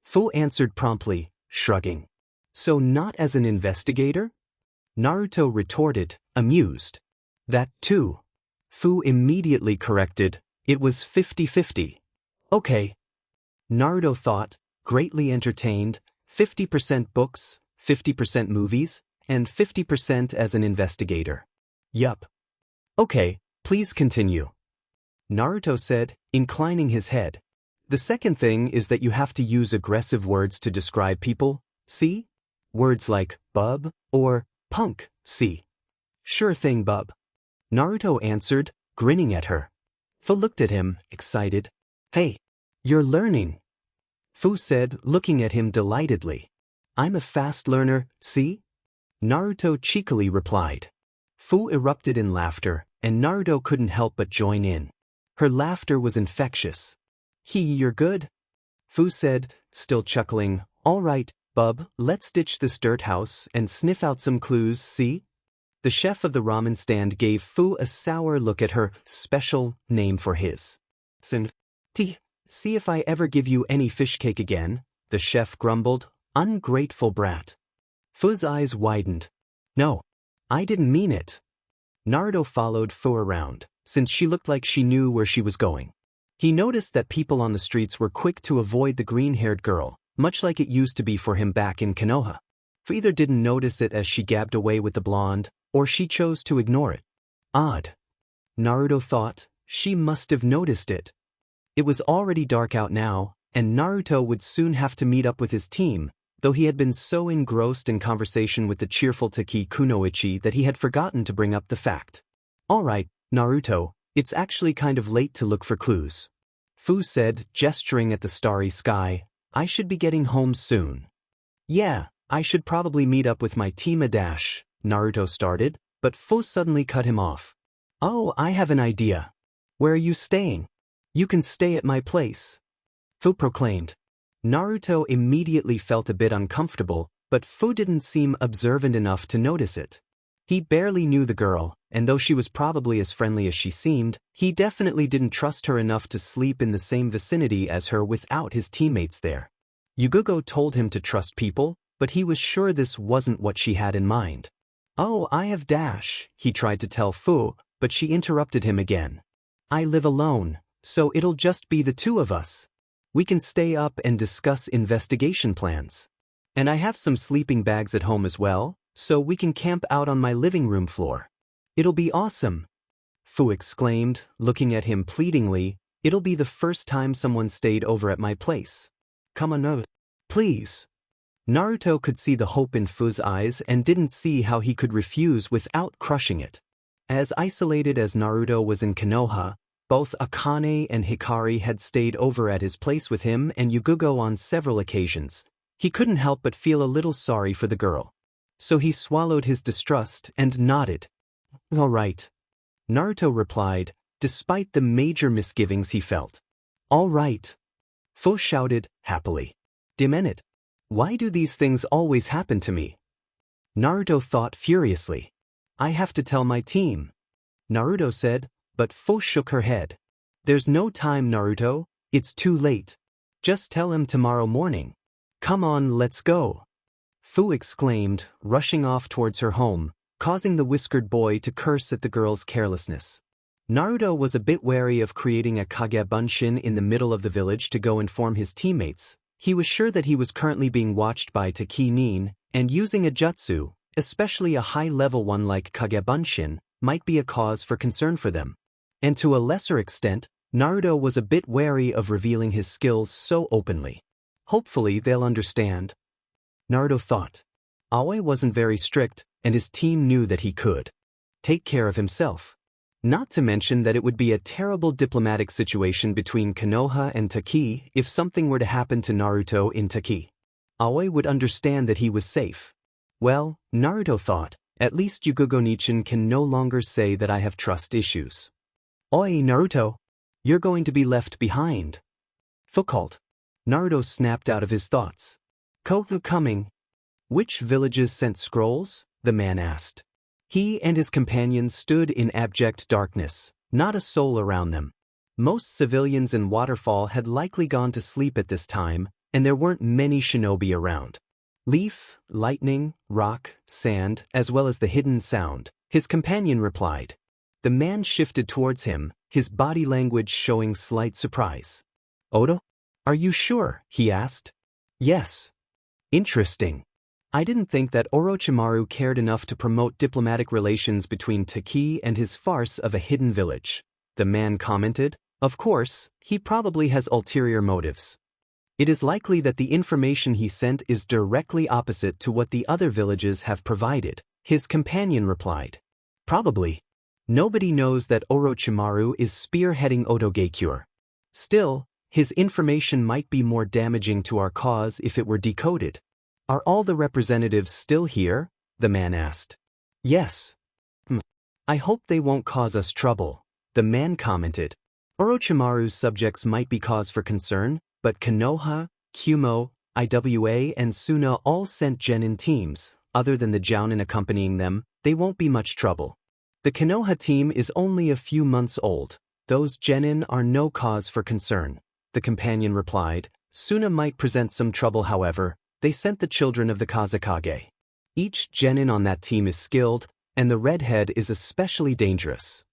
Fu answered promptly, shrugging. So not as an investigator? Naruto retorted, amused. That too. Fu immediately corrected, it was 50-50. Okay. Naruto thought, greatly entertained, 50% books, 50% movies, and 50% as an investigator. Yup. Okay, please continue. Naruto said, inclining his head. The second thing is that you have to use aggressive words to describe people, see? Words like bub or punk, see? Sure thing, bub. Naruto answered, grinning at her. Fu looked at him, excited. Hey, you're learning. Fu said, looking at him delightedly. I'm a fast learner, see? Naruto cheekily replied. Fu erupted in laughter, and Naruto couldn't help but join in. Her laughter was infectious. You're good? Fu said, still chuckling, all right, bub, let's ditch this dirt house and sniff out some clues, see? The chef of the ramen stand gave Fu a sour look at her special name for his. See if I ever give you any fish cake again, the chef grumbled, ungrateful brat. Fu's eyes widened. No, I didn't mean it. Naruto followed Fu around, since she looked like she knew where she was going. He noticed that people on the streets were quick to avoid the green-haired girl, much like it used to be for him back in Konoha. Fu either didn't notice it as she gabbed away with the blonde, or she chose to ignore it. Odd. Naruto thought, she must have noticed it. It was already dark out now, and Naruto would soon have to meet up with his team, though he had been so engrossed in conversation with the cheerful Taki Kunoichi that he had forgotten to bring up the fact. Alright, Naruto, it's actually kind of late to look for clues. Fu said, gesturing at the starry sky, I should be getting home soon. Yeah, I should probably meet up with my team a dash, Naruto started, but Fu suddenly cut him off. Oh, I have an idea. Where are you staying? You can stay at my place. Fu proclaimed. Naruto immediately felt a bit uncomfortable, but Fu didn't seem observant enough to notice it. He barely knew the girl, and though she was probably as friendly as she seemed, he definitely didn't trust her enough to sleep in the same vicinity as her without his teammates there. Yugugo told him to trust people, but he was sure this wasn't what she had in mind. Oh, I have dash, he tried to tell Fu, but she interrupted him again. I live alone, so it'll just be the two of us. We can stay up and discuss investigation plans. And I have some sleeping bags at home as well, so we can camp out on my living room floor. It'll be awesome. Fu exclaimed, looking at him pleadingly, it'll be the first time someone stayed over at my place. Come on, please. Naruto could see the hope in Fu's eyes and didn't see how he could refuse without crushing it. As isolated as Naruto was in Konoha, both Akane and Hikari had stayed over at his place with him and Yugugo on several occasions. He couldn't help but feel a little sorry for the girl. So he swallowed his distrust and nodded. All right. Naruto replied, despite the major misgivings he felt. All right. Fu shouted, happily. Demented. Why do these things always happen to me? Naruto thought furiously. I have to tell my team. Naruto said, but Fu shook her head. There's no time, Naruto. It's too late. Just tell him tomorrow morning. Come on, let's go. Fu exclaimed, rushing off towards her home, causing the whiskered boy to curse at the girl's carelessness. Naruto was a bit wary of creating a Kagebunshin in the middle of the village to go inform his teammates. He was sure that he was currently being watched by Takinin, and using a jutsu, especially a high-level one like Kagebunshin, might be a cause for concern for them. And to a lesser extent, Naruto was a bit wary of revealing his skills so openly. Hopefully they'll understand. Naruto thought. Aoi wasn't very strict, and his team knew that he could take care of himself. Not to mention that it would be a terrible diplomatic situation between Konoha and Taki if something were to happen to Naruto in Taki. Aoi would understand that he was safe. Well, Naruto thought, at least Yugogo-nichin can no longer say that I have trust issues. Oi, Naruto! You're going to be left behind. Fu called. Naruto snapped out of his thoughts. Koku coming. Which villages sent scrolls? The man asked. He and his companions stood in abject darkness, not a soul around them. Most civilians in Waterfall had likely gone to sleep at this time, and there weren't many shinobi around. Leaf, lightning, rock, sand, as well as the hidden sound, his companion replied. The man shifted towards him, his body language showing slight surprise. Oda? Are you sure? He asked. Yes. Interesting. I didn't think that Orochimaru cared enough to promote diplomatic relations between Taki and his farce of a hidden village. The man commented. Of course, he probably has ulterior motives. It is likely that the information he sent is directly opposite to what the other villages have provided, his companion replied. Probably. Nobody knows that Orochimaru is spearheading Otogekyure. Still, his information might be more damaging to our cause if it were decoded. Are all the representatives still here? The man asked. Yes. I hope they won't cause us trouble, the man commented. Orochimaru's subjects might be cause for concern, but Konoha, Kumo, Iwa and Suna all sent genin teams. Other than the Jounin accompanying them, they won't be much trouble. The Konoha team is only a few months old. Those genin are no cause for concern, the companion replied. Suna might present some trouble, however. They sent the children of the Kazekage. Each genin on that team is skilled, and the redhead is especially dangerous.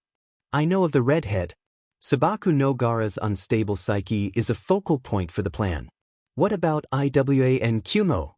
I know of the redhead. Sabaku no Gaara's unstable psyche is a focal point for the plan. What about Iwa and Kumo?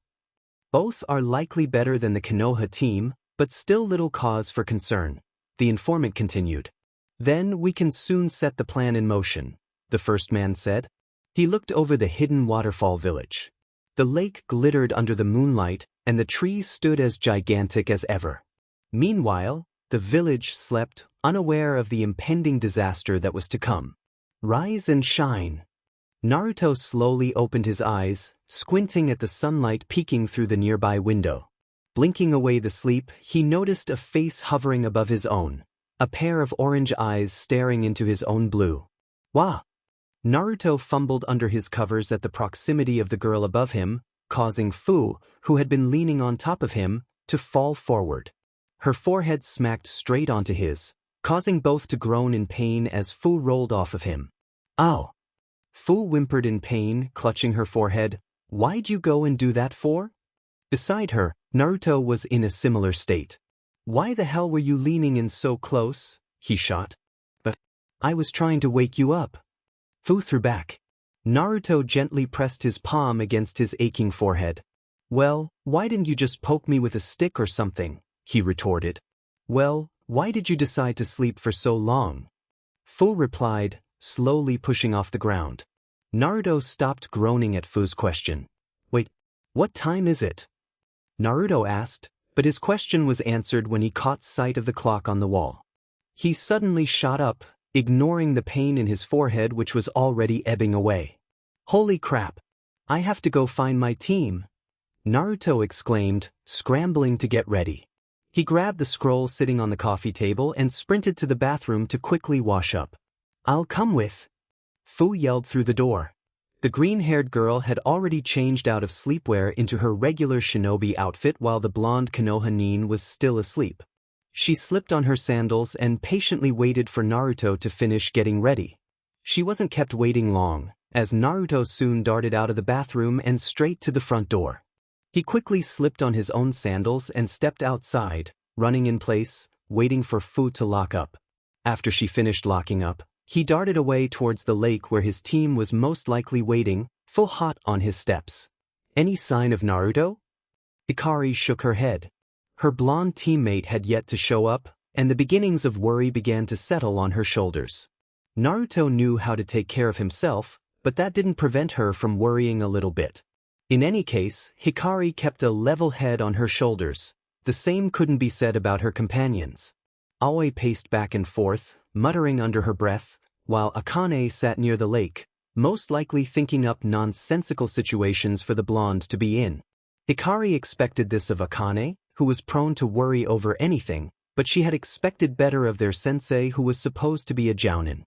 Both are likely better than the Konoha team, but still little cause for concern, the informant continued. Then we can soon set the plan in motion, the first man said. He looked over the hidden waterfall village. The lake glittered under the moonlight, and the trees stood as gigantic as ever. Meanwhile, the village slept, unaware of the impending disaster that was to come. Rise and shine. Naruto slowly opened his eyes, squinting at the sunlight peeking through the nearby window. Blinking away the sleep, he noticed a face hovering above his own, a pair of orange eyes staring into his own blue. Wah! Naruto fumbled under his covers at the proximity of the girl above him, causing Fu, who had been leaning on top of him, to fall forward. Her forehead smacked straight onto his, causing both to groan in pain as Fu rolled off of him. Ow! Fu whimpered in pain, clutching her forehead. Why'd you go and do that for? Beside her, Naruto was in a similar state. Why the hell were you leaning in so close? He shot. But I was trying to wake you up. Fu threw back. Naruto gently pressed his palm against his aching forehead. Well, why didn't you just poke me with a stick or something? He retorted. Well, why did you decide to sleep for so long? Fu replied, slowly pushing off the ground. Naruto stopped groaning at Fu's question. Wait, what time is it? Naruto asked, but his question was answered when he caught sight of the clock on the wall. He suddenly shot up, ignoring the pain in his forehead which was already ebbing away. Holy crap! I have to go find my team! Naruto exclaimed, scrambling to get ready. He grabbed the scroll sitting on the coffee table and sprinted to the bathroom to quickly wash up. I'll come with. Fu yelled through the door. The green-haired girl had already changed out of sleepwear into her regular shinobi outfit while the blonde Konoha nin was still asleep. She slipped on her sandals and patiently waited for Naruto to finish getting ready. She wasn't kept waiting long, as Naruto soon darted out of the bathroom and straight to the front door. He quickly slipped on his own sandals and stepped outside, running in place, waiting for Fu to lock up. After she finished locking up, he darted away towards the lake where his team was most likely waiting, full hot on his steps. Any sign of Naruto? Hikari shook her head. Her blonde teammate had yet to show up, and the beginnings of worry began to settle on her shoulders. Naruto knew how to take care of himself, but that didn't prevent her from worrying a little bit. In any case, Hikari kept a level head on her shoulders. The same couldn't be said about her companions. Aoi paced back and forth, muttering under her breath, while Akane sat near the lake, most likely thinking up nonsensical situations for the blonde to be in. Hikari expected this of Akane, who was prone to worry over anything, but she had expected better of their sensei who was supposed to be a jounin.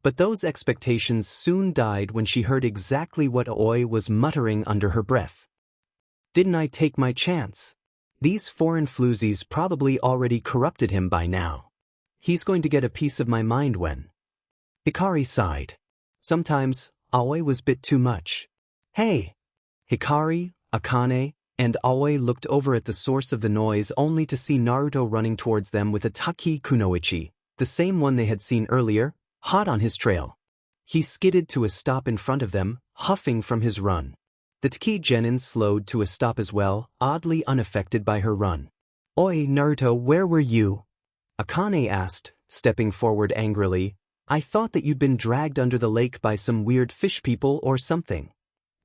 But those expectations soon died when she heard exactly what Aoi was muttering under her breath. Didn't I take my chance? These foreign floozies probably already corrupted him by now. He's going to get a piece of my mind when... Hikari sighed. Sometimes, Aoi was bit too much. Hey! Hikari, Akane, and Aoi looked over at the source of the noise only to see Naruto running towards them with a Taki Kunoichi, the same one they had seen earlier, hot on his trail. He skidded to a stop in front of them, huffing from his run. The Taki genin slowed to a stop as well, oddly unaffected by her run. Oi, Naruto, where were you? Akane asked, stepping forward angrily. I thought that you'd been dragged under the lake by some weird fish people or something.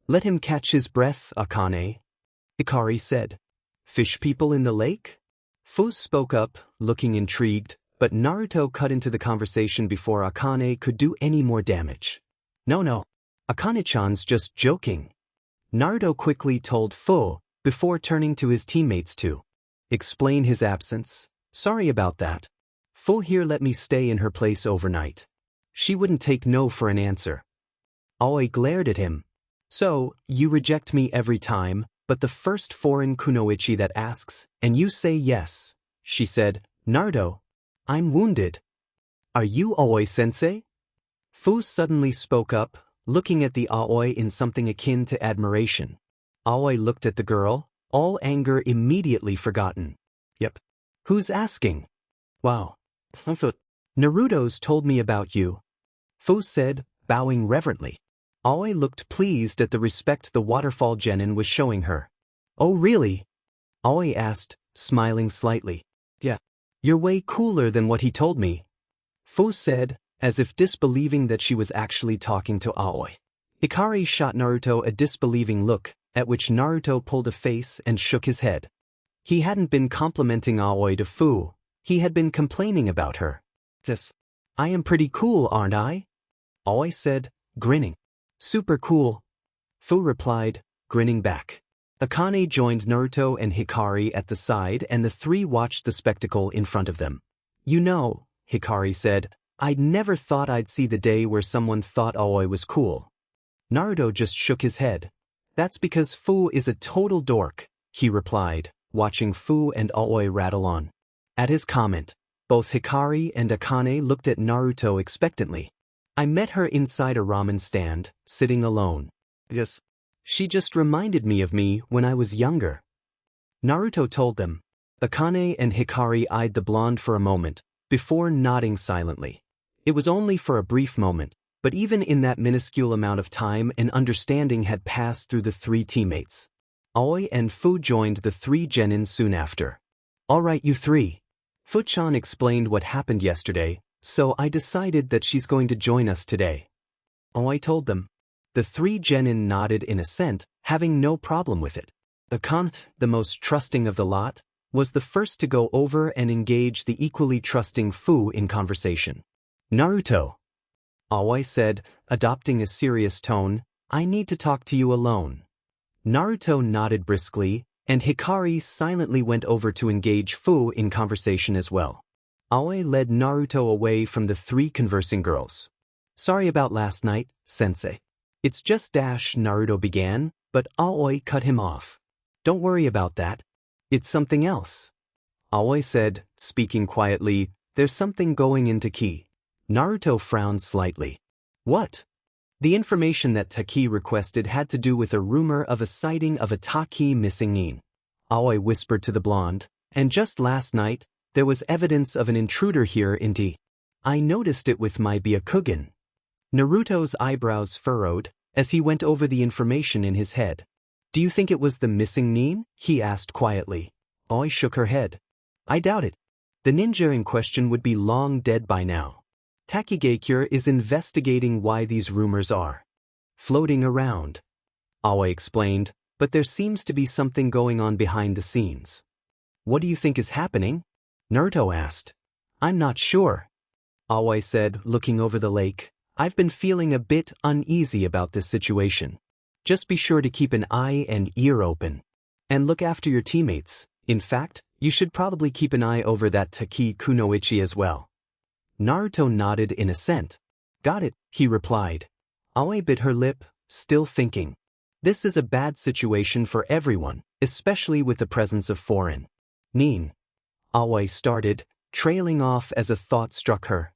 Let him catch his breath, Akane. Hikari said. Fish people in the lake? Fu spoke up, looking intrigued, but Naruto cut into the conversation before Akane could do any more damage. No. Akane-chan's just joking. Naruto quickly told Fu, before turning to his teammates to explain his absence. Sorry about that. Fu here let me stay in her place overnight. She wouldn't take no for an answer. Aoi glared at him. So, you reject me every time, but the first foreign kunoichi that asks, and you say yes, she said. Naruto, I'm wounded. Are you Aoi-sensei? Fu suddenly spoke up, looking at the Aoi in something akin to admiration. Aoi looked at the girl, all anger immediately forgotten. Yep. Who's asking? Wow. Naruto's told me about you. Fu said, bowing reverently. Aoi looked pleased at the respect the waterfall genin was showing her. Oh really? Aoi asked, smiling slightly. Yeah. You're way cooler than what he told me. Fu said, as if disbelieving that she was actually talking to Aoi. Hikari shot Naruto a disbelieving look, at which Naruto pulled a face and shook his head. He hadn't been complimenting Aoi to Fu, he had been complaining about her. Yes. I am pretty cool, aren't I? Aoi said, grinning. Super cool. Fu replied, grinning back. Akane joined Naruto and Hikari at the side and the three watched the spectacle in front of them. You know, Hikari said, I'd never thought I'd see the day where someone thought Aoi was cool. Naruto just shook his head. That's because Fu is a total dork, he replied, watching Fu and Aoi rattle on. At his comment, both Hikari and Akane looked at Naruto expectantly. I met her inside a ramen stand, sitting alone. Yes. She just reminded me of me when I was younger. Naruto told them. Akane and Hikari eyed the blonde for a moment, before nodding silently. It was only for a brief moment, but even in that minuscule amount of time an understanding had passed through the three teammates. Aoi and Fu joined the three genin soon after. Alright you three. Fu-chan explained what happened yesterday, so I decided that she's going to join us today. Aoi told them. The three genin nodded in assent, having no problem with it. Akane, the most trusting of the lot, was the first to go over and engage the equally trusting Fu in conversation. Naruto, Aoi said, adopting a serious tone, I need to talk to you alone. Naruto nodded briskly, and Hikari silently went over to engage Fu in conversation as well. Aoi led Naruto away from the three conversing girls. Sorry about last night, sensei. It's just Naruto began, but Aoi cut him off. Don't worry about that. It's something else. Aoi said, speaking quietly, there's something going into Ki. Naruto frowned slightly. What? The information that Taki requested had to do with a rumor of a sighting of a Taki missing nin. Aoi whispered to the blonde, and just last night, there was evidence of an intruder here in D. I noticed it with my Byakugan. Naruto's eyebrows furrowed as he went over the information in his head. Do you think it was the missing nin? He asked quietly. Aoi shook her head. I doubt it. The ninja in question would be long dead by now. Takigakure is investigating why these rumors are floating around. Aoi explained, but there seems to be something going on behind the scenes. What do you think is happening? Naruto asked. I'm not sure. Aoi said, looking over the lake. I've been feeling a bit uneasy about this situation. Just be sure to keep an eye and ear open. And look after your teammates. In fact, you should probably keep an eye over that Taki Kunoichi as well. Naruto nodded in assent. Got it, he replied. Aoi bit her lip, still thinking. This is a bad situation for everyone, especially with the presence of foreign nin. Aoi started, trailing off as a thought struck her.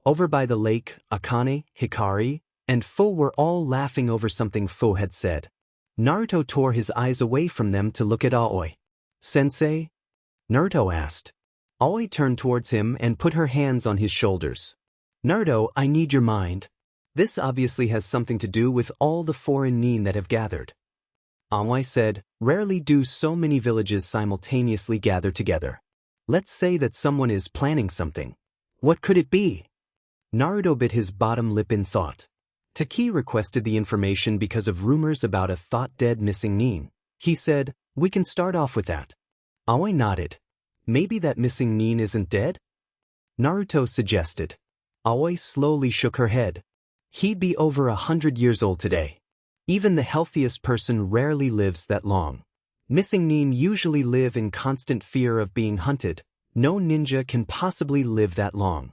Over by the lake, Akane, Hikari, and Fu were all laughing over something Fu had said. Naruto tore his eyes away from them to look at Aoi. Sensei? Naruto asked. Aoi turned towards him and put her hands on his shoulders. Naruto, I need your mind. This obviously has something to do with all the foreign nin that have gathered. Aoi said, rarely do so many villages simultaneously gather together. Let's say that someone is planning something. What could it be? Naruto bit his bottom lip in thought. Taki requested the information because of rumors about a thought-dead missing nin. He said, we can start off with that. Aoi nodded. Maybe that missing nin isn't dead? Naruto suggested. Aoi slowly shook her head. He'd be over 100 years old today. Even the healthiest person rarely lives that long. Missing nin usually live in constant fear of being hunted. No ninja can possibly live that long.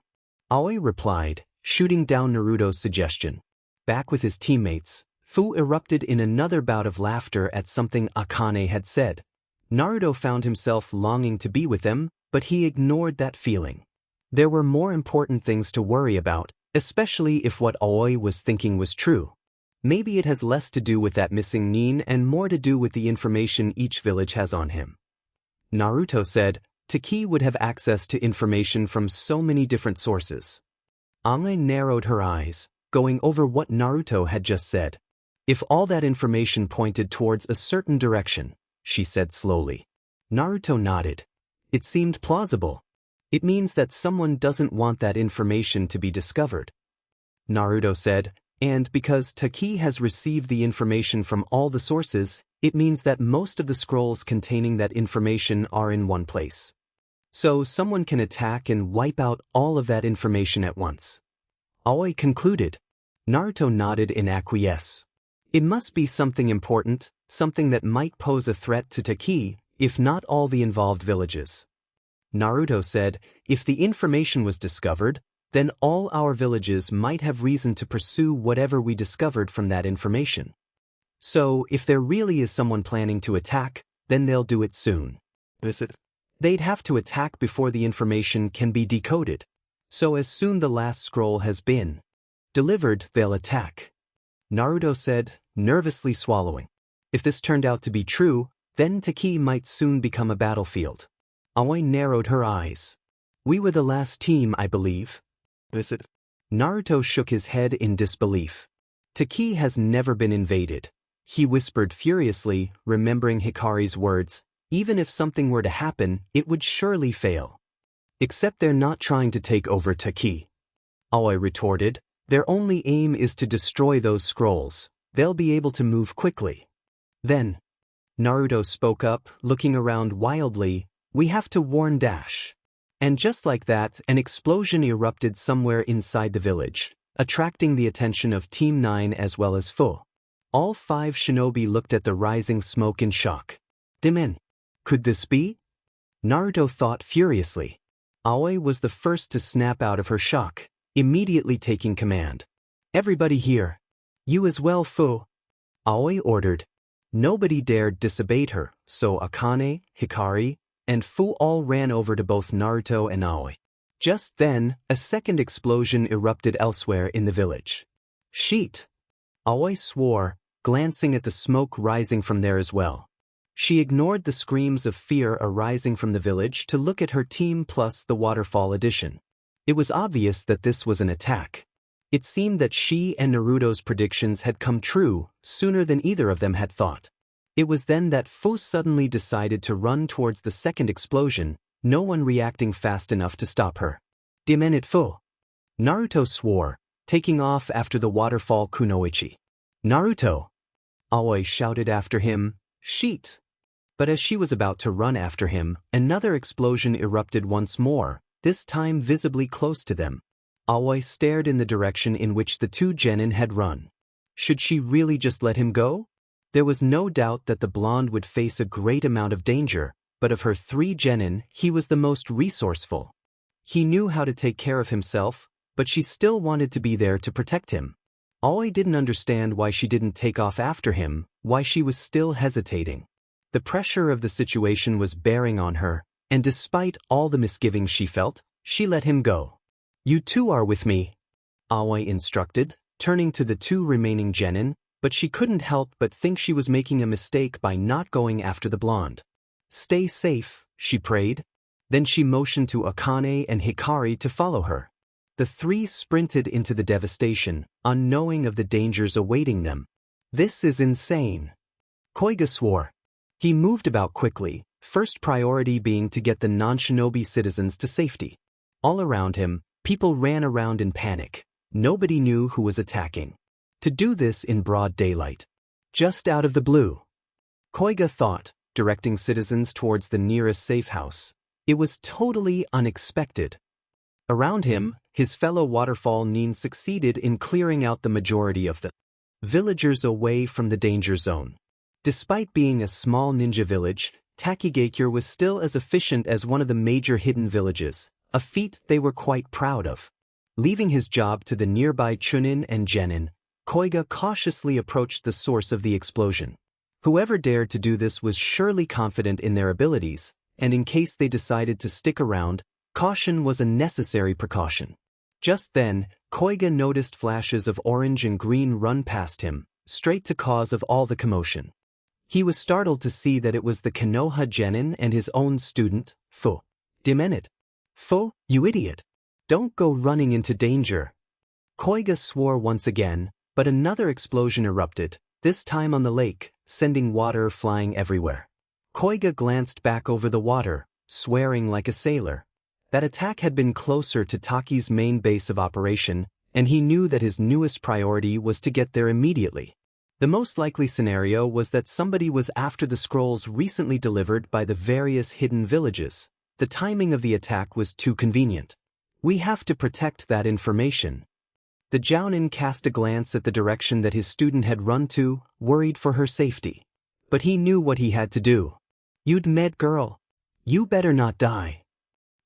Aoi replied, shooting down Naruto's suggestion. Back with his teammates, Fu erupted in another bout of laughter at something Akane had said. Naruto found himself longing to be with them, but he ignored that feeling. There were more important things to worry about, especially if what Aoi was thinking was true. Maybe it has less to do with that missing nin and more to do with the information each village has on him. Naruto said, Taki would have access to information from so many different sources. Aoi narrowed her eyes, going over what Naruto had just said. If all that information pointed towards a certain direction, she said slowly. Naruto nodded. It seemed plausible. It means that someone doesn't want that information to be discovered. Naruto said, and because Taki has received the information from all the sources, it means that most of the scrolls containing that information are in one place. So someone can attack and wipe out all of that information at once. Aoi concluded. Naruto nodded in acquiesce. It must be something important, something that might pose a threat to Taki, if not all the involved villages. Naruto said, if the information was discovered, then all our villages might have reason to pursue whatever we discovered from that information. So, if there really is someone planning to attack, then they'll do it soon. They'd have to attack before the information can be decoded. So as soon the last scroll has been delivered, they'll attack. Naruto said, nervously swallowing. If this turned out to be true, then Taki might soon become a battlefield. Aoi narrowed her eyes. We were the last team, I believe. Naruto shook his head in disbelief. Taki has never been invaded. He whispered furiously, remembering Hikari's words. Even if something were to happen, it would surely fail. Except they're not trying to take over Taki. Aoi retorted, their only aim is to destroy those scrolls. They'll be able to move quickly. Then, Naruto spoke up, looking around wildly, we have to warn Dash. And just like that, an explosion erupted somewhere inside the village, attracting the attention of Team 9 as well as Fu. All 5 shinobi looked at the rising smoke in shock. Dimen. Could this be? Naruto thought furiously. Aoi was the first to snap out of her shock, immediately taking command. Everybody here. You as well, Fu. Aoi ordered. Nobody dared disobey her, so Akane, Hikari, and Fu all ran over to both Naruto and Aoi. Just then, a second explosion erupted elsewhere in the village. Sheet. Aoi swore, glancing at the smoke rising from there as well. She ignored the screams of fear arising from the village to look at her team plus the waterfall addition. It was obvious that this was an attack. It seemed that she and Naruto's predictions had come true sooner than either of them had thought. It was then that Fu suddenly decided to run towards the second explosion, no one reacting fast enough to stop her. Destined Fu. Naruto swore, taking off after the waterfall kunoichi. Naruto! Aoi shouted after him, Sheet! But as she was about to run after him, another explosion erupted once more, this time visibly close to them. Aoi stared in the direction in which the two genin had run. Should she really just let him go? There was no doubt that the blonde would face a great amount of danger, but of her three genin, he was the most resourceful. He knew how to take care of himself, but she still wanted to be there to protect him. Aoi didn't understand why she didn't take off after him, why she was still hesitating. The pressure of the situation was bearing on her, and despite all the misgivings she felt, she let him go. You two are with me, Aoi instructed, turning to the two remaining genin, but she couldn't help but think she was making a mistake by not going after the blonde. Stay safe, she prayed. Then she motioned to Akane and Hikari to follow her. The three sprinted into the devastation, unknowing of the dangers awaiting them. This is insane. Koiga swore. He moved about quickly, first priority being to get the non-shinobi citizens to safety. All around him, people ran around in panic. Nobody knew who was attacking. To do this in broad daylight. Just out of the blue. Koiga thought, directing citizens towards the nearest safe house. It was totally unexpected. Around him, his fellow waterfall nin succeeded in clearing out the majority of the villagers away from the danger zone. Despite being a small ninja village, Takigakure was still as efficient as one of the major hidden villages, a feat they were quite proud of. Leaving his job to the nearby Chunin and Genin, Koiga cautiously approached the source of the explosion. Whoever dared to do this was surely confident in their abilities, and in case they decided to stick around, caution was a necessary precaution. Just then, Koiga noticed flashes of orange and green run past him, straight to cause of all the commotion. He was startled to see that it was the Konoha Genin and his own student, Fu. Destined. Fu, you idiot! Don't go running into danger. Koiga swore once again, but another explosion erupted, this time on the lake, sending water flying everywhere. Koiga glanced back over the water, swearing like a sailor. That attack had been closer to Taki's main base of operation, and he knew that his newest priority was to get there immediately. The most likely scenario was that somebody was after the scrolls recently delivered by the various hidden villages. The timing of the attack was too convenient. We have to protect that information. The Jounin cast a glance at the direction that his student had run to, worried for her safety. But he knew what he had to do. You'd med girl. You better not die.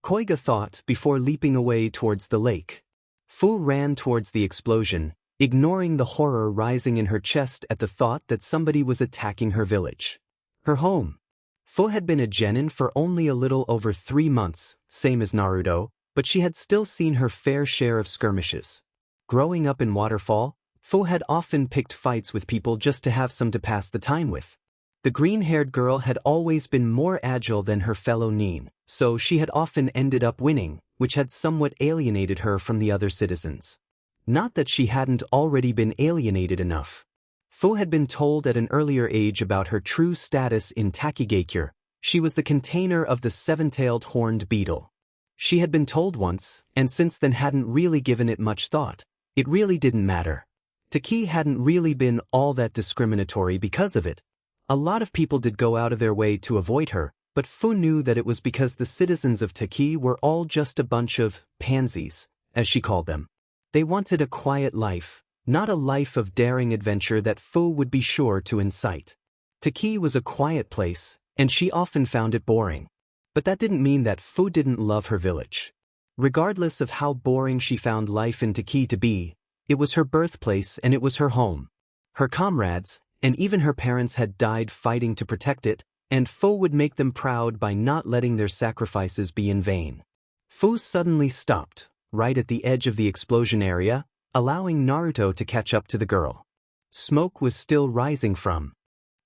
Koiga thought before leaping away towards the lake. Fu ran towards the explosion, ignoring the horror rising in her chest at the thought that somebody was attacking her village. Her home. Fu had been a genin for only a little over 3 months, same as Naruto, but she had still seen her fair share of skirmishes. Growing up in Waterfall, Fu had often picked fights with people just to have some to pass the time with. The green-haired girl had always been more agile than her fellow nin, so she had often ended up winning, which had somewhat alienated her from the other citizens. Not that she hadn't already been alienated enough. Fu had been told at an earlier age about her true status in Takigakure. She was the container of the seven-tailed horned beetle. She had been told once, and since then hadn't really given it much thought. It really didn't matter. Taki hadn't really been all that discriminatory because of it. A lot of people did go out of their way to avoid her, but Fu knew that it was because the citizens of Taki were all just a bunch of pansies, as she called them. They wanted a quiet life, not a life of daring adventure that Fu would be sure to incite. Taki was a quiet place, and she often found it boring. But that didn't mean that Fu didn't love her village. Regardless of how boring she found life in Taki to be, it was her birthplace and it was her home. Her comrades, and even her parents had died fighting to protect it, and Fu would make them proud by not letting their sacrifices be in vain. Fu suddenly stopped, right at the edge of the explosion area, allowing Naruto to catch up to the girl. Smoke was still rising from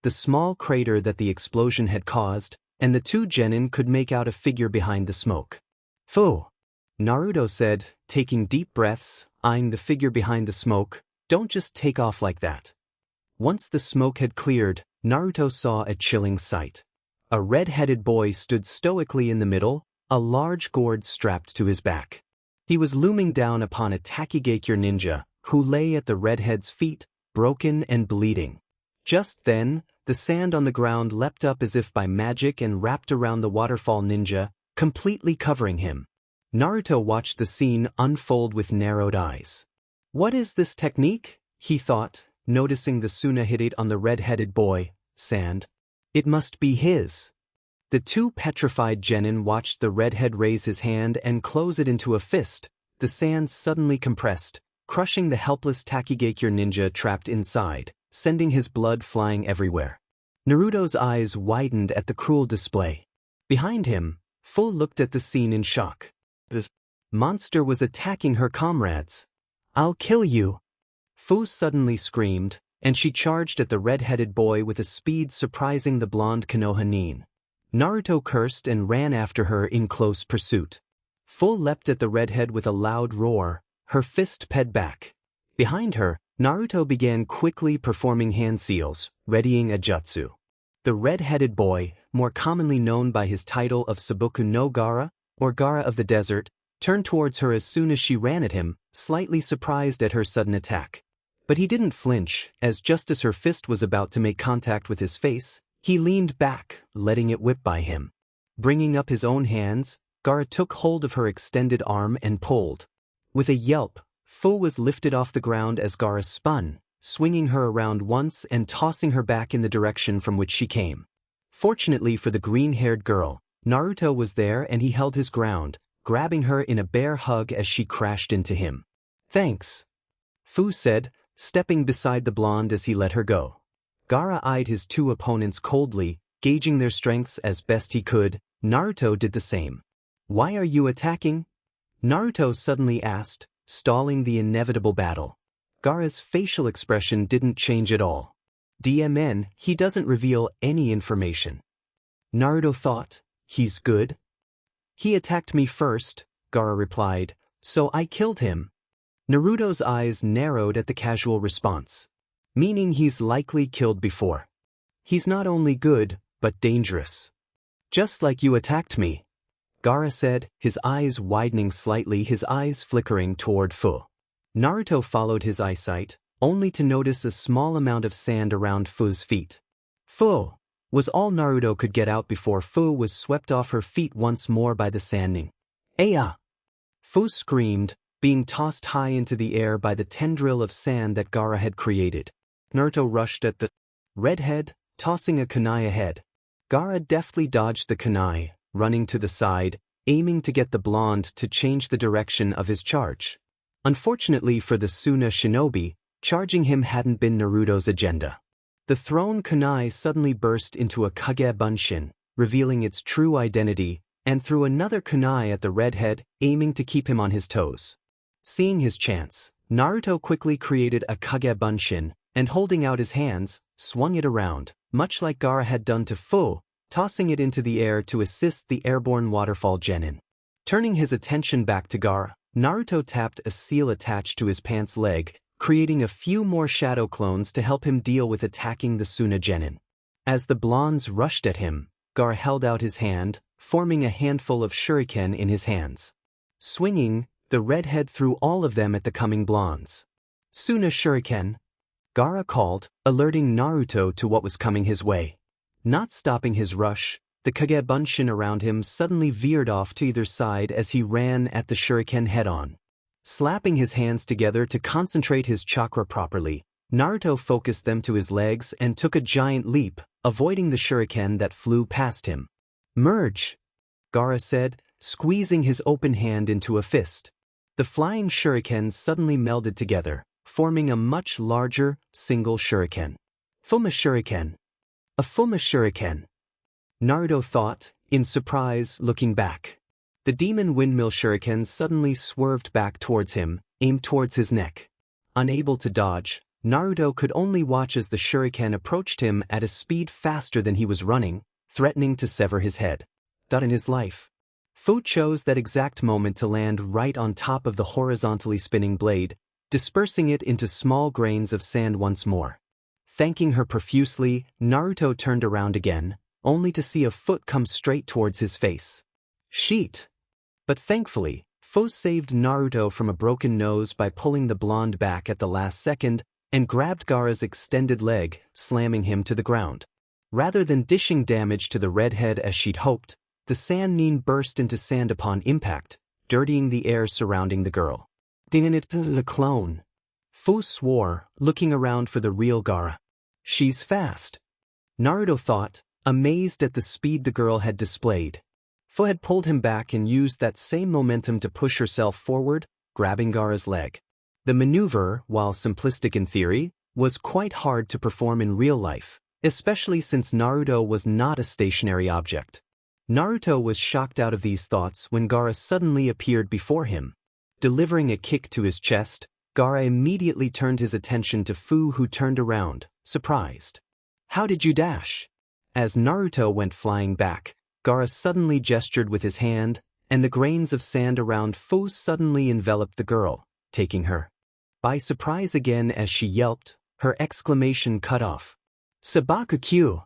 the small crater that the explosion had caused, and the two genin could make out a figure behind the smoke. "Fu," Naruto said, taking deep breaths, eyeing the figure behind the smoke. "Don't just take off like that." Once the smoke had cleared, Naruto saw a chilling sight. A red-headed boy stood stoically in the middle, a large gourd strapped to his back. He was looming down upon a Takigakure ninja, who lay at the redhead's feet, broken and bleeding. Just then, the sand on the ground leapt up as if by magic and wrapped around the waterfall ninja, completely covering him. Naruto watched the scene unfold with narrowed eyes. "What is this technique?" he thought, noticing the Suna hit it on the red-headed boy, sand. "It must be his." The two petrified genin watched the redhead raise his hand and close it into a fist. The sand suddenly compressed, crushing the helpless Takigakure ninja trapped inside, sending his blood flying everywhere. Naruto's eyes widened at the cruel display. Behind him, Fu looked at the scene in shock. The monster was attacking her comrades. "I'll kill you!" Fu suddenly screamed, and she charged at the red-headed boy with a speed surprising the blonde Konoha nin. Naruto cursed and ran after her in close pursuit. Fu leapt at the redhead with a loud roar, her fist ped back. Behind her, Naruto began quickly performing hand seals, readying a jutsu. The red-headed boy, more commonly known by his title of Saboku no Gaara, or Gaara of the Desert, turned towards her as soon as she ran at him, slightly surprised at her sudden attack. But he didn't flinch, as just as her fist was about to make contact with his face, he leaned back, letting it whip by him. Bringing up his own hands, Gaara took hold of her extended arm and pulled. With a yelp, Fu was lifted off the ground as Gaara spun, swinging her around once and tossing her back in the direction from which she came. Fortunately for the green-haired girl, Naruto was there and he held his ground, grabbing her in a bear hug as she crashed into him. "Thanks," Fu said, stepping beside the blonde as he let her go. Gaara eyed his two opponents coldly, gauging their strengths as best he could. Naruto did the same. "Why are you attacking?" Naruto suddenly asked, stalling the inevitable battle. Gaara's facial expression didn't change at all. DMN, he doesn't reveal any information. Naruto thought, "He's good?" "He attacked me first," Gaara replied, "so I killed him." Naruto's eyes narrowed at the casual response. "Meaning he's likely killed before. He's not only good, but dangerous. Just like you attacked me," Gaara said, his eyes widening slightly, his eyes flickering toward Fu. Naruto followed his eyesight, only to notice a small amount of sand around Fu's feet. "Fu," was all Naruto could get out before Fu was swept off her feet once more by the sanding. "Aya!" Fu screamed, being tossed high into the air by the tendril of sand that Gaara had created. Naruto rushed at the redhead, tossing a kunai ahead. Gaara deftly dodged the kunai, running to the side, aiming to get the blonde to change the direction of his charge. Unfortunately for the Suna shinobi, charging him hadn't been Naruto's agenda. The thrown kunai suddenly burst into a kage bunshin, revealing its true identity, and threw another kunai at the redhead, aiming to keep him on his toes. Seeing his chance, Naruto quickly created a kage bunshin, and holding out his hands, swung it around, much like Gaara had done to Fu, tossing it into the air to assist the airborne waterfall genin. Turning his attention back to Gaara, Naruto tapped a seal attached to his pants leg, creating a few more shadow clones to help him deal with attacking the Suna genin. As the blondes rushed at him, Gaara held out his hand, forming a handful of shuriken in his hands. Swinging, the redhead threw all of them at the coming blondes. "Suna shuriken," Gaara called, alerting Naruto to what was coming his way. Not stopping his rush, the kage bunshin around him suddenly veered off to either side as he ran at the shuriken head-on. Slapping his hands together to concentrate his chakra properly, Naruto focused them to his legs and took a giant leap, avoiding the shuriken that flew past him. "Merge," Gaara said, squeezing his open hand into a fist. The flying shurikens suddenly melded together, forming a much larger, single shuriken. "Fuma shuriken." A Fuma shuriken, Naruto thought, in surprise, looking back. The demon windmill shuriken suddenly swerved back towards him, aimed towards his neck. Unable to dodge, Naruto could only watch as the shuriken approached him at a speed faster than he was running, threatening to sever his head. In his life, Fu chose that exact moment to land right on top of the horizontally spinning blade, dispersing it into small grains of sand once more. Thanking her profusely, Naruto turned around again, only to see a foot come straight towards his face. Sheet! But thankfully, Fu saved Naruto from a broken nose by pulling the blonde back at the last second and grabbed Gaara's extended leg, slamming him to the ground. Rather than dishing damage to the redhead as she'd hoped, the sand nin burst into sand upon impact, dirtying the air surrounding the girl. Dang it, the clone. Fu swore, looking around for the real Gaara. She's fast. Naruto thought, amazed at the speed the girl had displayed. Fu had pulled him back and used that same momentum to push herself forward, grabbing Gaara's leg. The maneuver, while simplistic in theory, was quite hard to perform in real life, especially since Naruto was not a stationary object. Naruto was shocked out of these thoughts when Gaara suddenly appeared before him. Delivering a kick to his chest, Gaara immediately turned his attention to Fu, who turned around, surprised. How did you dash? As Naruto went flying back, Gaara suddenly gestured with his hand, and the grains of sand around Fu suddenly enveloped the girl, taking her by surprise again as she yelped, her exclamation cut off. Sabaku-kyu,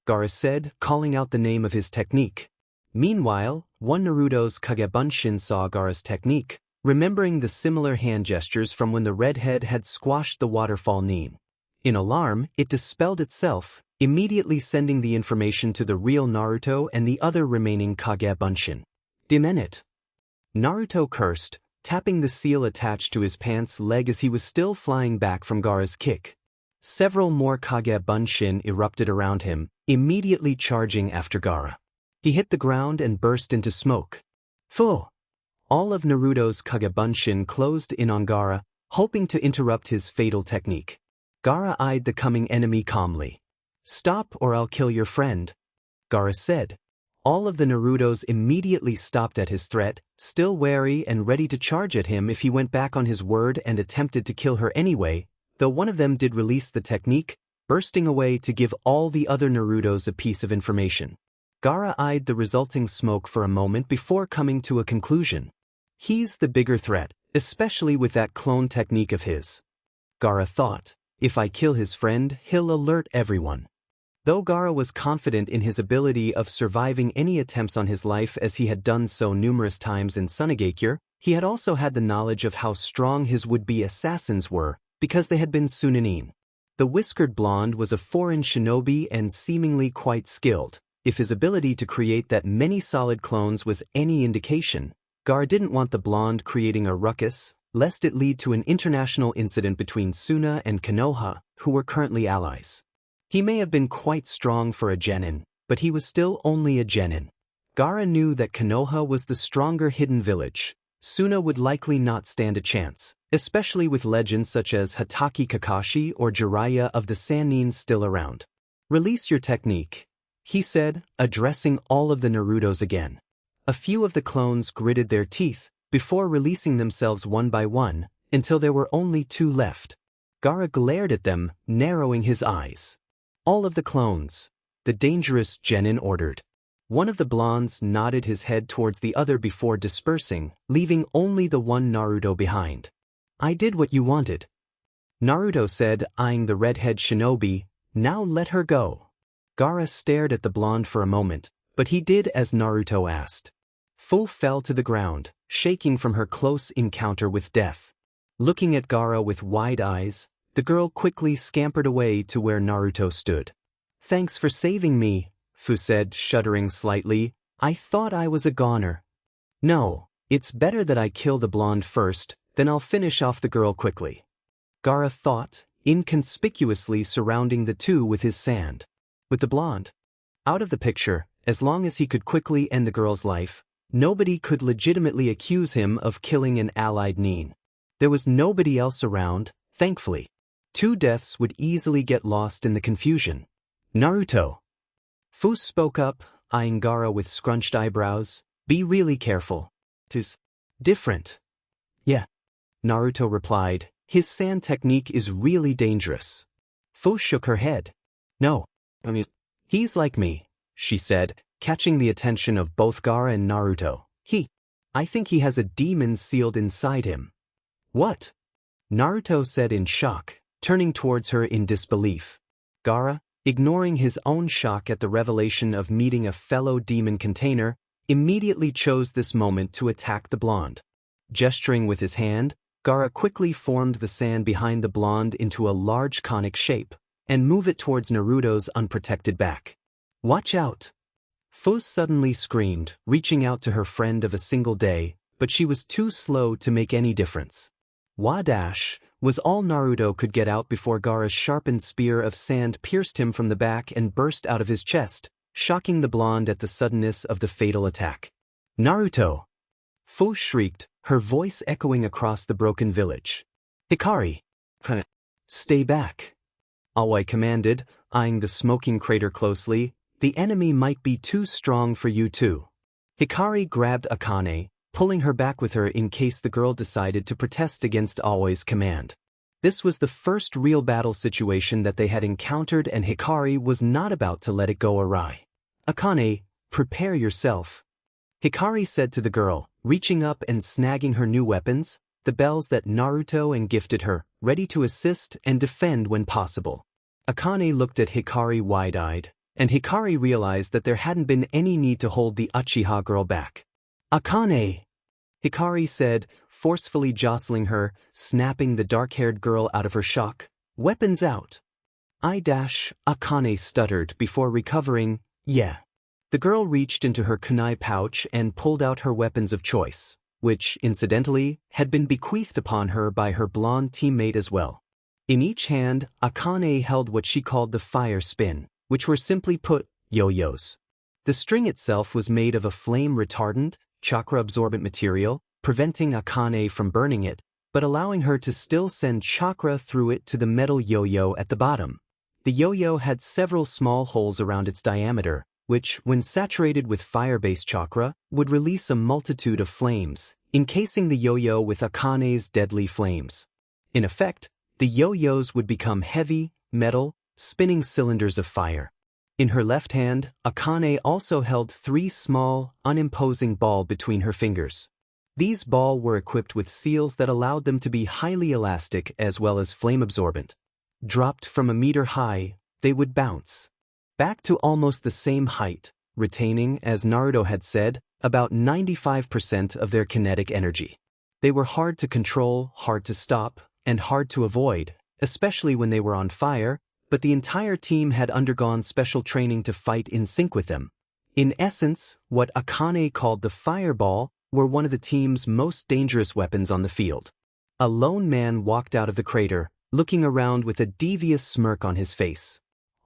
Gaara said, calling out the name of his technique. Meanwhile, one Naruto's Kagebunshin saw Gaara's technique, remembering the similar hand gestures from when the redhead had squashed the waterfall nin. In alarm, it dispelled itself, immediately sending the information to the real Naruto and the other remaining Kagebunshin. Demenit. Naruto cursed, tapping the seal attached to his pants leg as he was still flying back from Gaara's kick. Several more Kagebunshin erupted around him, immediately charging after Gaara. He hit the ground and burst into smoke. Fu! All of Naruto's Kagebunshin closed in on Gaara, hoping to interrupt his fatal technique. Gaara eyed the coming enemy calmly. Stop or I'll kill your friend, Gaara said. All of the Narutos immediately stopped at his threat, still wary and ready to charge at him if he went back on his word and attempted to kill her anyway, though one of them did release the technique, bursting away to give all the other Narutos a piece of information. Gaara eyed the resulting smoke for a moment before coming to a conclusion. He's the bigger threat, especially with that clone technique of his. Gaara thought, if I kill his friend, he'll alert everyone. Though Gaara was confident in his ability of surviving any attempts on his life as he had done so numerous times in Sunagakure, he had also had the knowledge of how strong his would-be assassins were, because they had been Sunanin. The whiskered blonde was a foreign shinobi and seemingly quite skilled. If his ability to create that many solid clones was any indication, Gaara didn't want the blonde creating a ruckus, lest it lead to an international incident between Suna and Konoha, who were currently allies. He may have been quite strong for a genin, but he was still only a genin. Gaara knew that Konoha was the stronger hidden village. Suna would likely not stand a chance, especially with legends such as Hatake Kakashi or Jiraiya of the Sannin still around. Release your technique, he said, addressing all of the Narutos again. A few of the clones gritted their teeth, before releasing themselves one by one, until there were only 2 left. Gaara glared at them, narrowing his eyes. All of the clones, the dangerous genin ordered. One of the blondes nodded his head towards the other before dispersing, leaving only the one Naruto behind. I did what you wanted, Naruto said, eyeing the redhead shinobi. Now let her go. Gaara stared at the blonde for a moment, but he did as Naruto asked. Fu fell to the ground, shaking from her close encounter with death. Looking at Gaara with wide eyes, the girl quickly scampered away to where Naruto stood. Thanks for saving me, Fu said, shuddering slightly. I thought I was a goner. No, it's better that I kill the blonde first, then I'll finish off the girl quickly. Gaara thought, inconspicuously surrounding the two with his sand. With the blonde out of the picture, as long as he could quickly end the girl's life, nobody could legitimately accuse him of killing an allied nin. There was nobody else around, thankfully. 2 deaths would easily get lost in the confusion. Naruto. Fu spoke up, eyeing Gaara with scrunched eyebrows. Be really careful. 'Tis different. Yeah, Naruto replied, His sand technique is really dangerous. Fu shook her head. No. He's like me, she said, catching the attention of both Gaara and Naruto. I think he has a demon sealed inside him. What? Naruto said in shock, turning towards her in disbelief. Gaara, ignoring his own shock at the revelation of meeting a fellow demon container, immediately chose this moment to attack the blonde. Gesturing with his hand, Gaara quickly formed the sand behind the blonde into a large conic shape, and moved it towards Naruto's unprotected back. Watch out! Fu suddenly screamed, reaching out to her friend of a single day, but she was too slow to make any difference. Wadash was all Naruto could get out before Gaara's sharpened spear of sand pierced him from the back and burst out of his chest, shocking the blonde at the suddenness of the fatal attack. Naruto! Fu shrieked, her voice echoing across the broken village. Hikari! Stay back! Aoi commanded, eyeing the smoking crater closely. The enemy might be too strong for you too. Hikari grabbed Akane, pulling her back with her in case the girl decided to protest against Aoi's command. This was the first real battle situation that they had encountered, and Hikari was not about to let it go awry. Akane, prepare yourself, Hikari said to the girl, reaching up and snagging her new weapons, the bells that Naruto and gifted her, ready to assist and defend when possible. Akane looked at Hikari wide-eyed, and Hikari realized that there hadn't been any need to hold the Uchiha girl back. Akane! Hikari said, forcefully jostling her, snapping the dark-haired girl out of her shock. Weapons out! Akane stuttered before recovering. Yeah. The girl reached into her kunai pouch and pulled out her weapons of choice, which, incidentally, had been bequeathed upon her by her blonde teammate as well. In each hand, Akane held what she called the fire spin, which were simply put, yo-yos. The string itself was made of a flame-retardant, chakra-absorbent material, preventing Akane from burning it, but allowing her to still send chakra through it to the metal yo-yo at the bottom. The yo-yo had several small holes around its diameter, which, when saturated with fire-based chakra, would release a multitude of flames, encasing the yo-yo with Akane's deadly flames. In effect, the yo-yos would become heavy, metal, spinning cylinders of fire. In her left hand, Akane also held 3 small, unimposing balls between her fingers. These balls were equipped with seals that allowed them to be highly elastic as well as flame-absorbent. Dropped from a meter high, they would bounce back to almost the same height, retaining, as Naruto had said, about 95% of their kinetic energy. They were hard to control, hard to stop, and hard to avoid, especially when they were on fire, but the entire team had undergone special training to fight in sync with them. In essence, what Akane called the fireball were one of the team's most dangerous weapons on the field. A lone man walked out of the crater, looking around with a devious smirk on his face.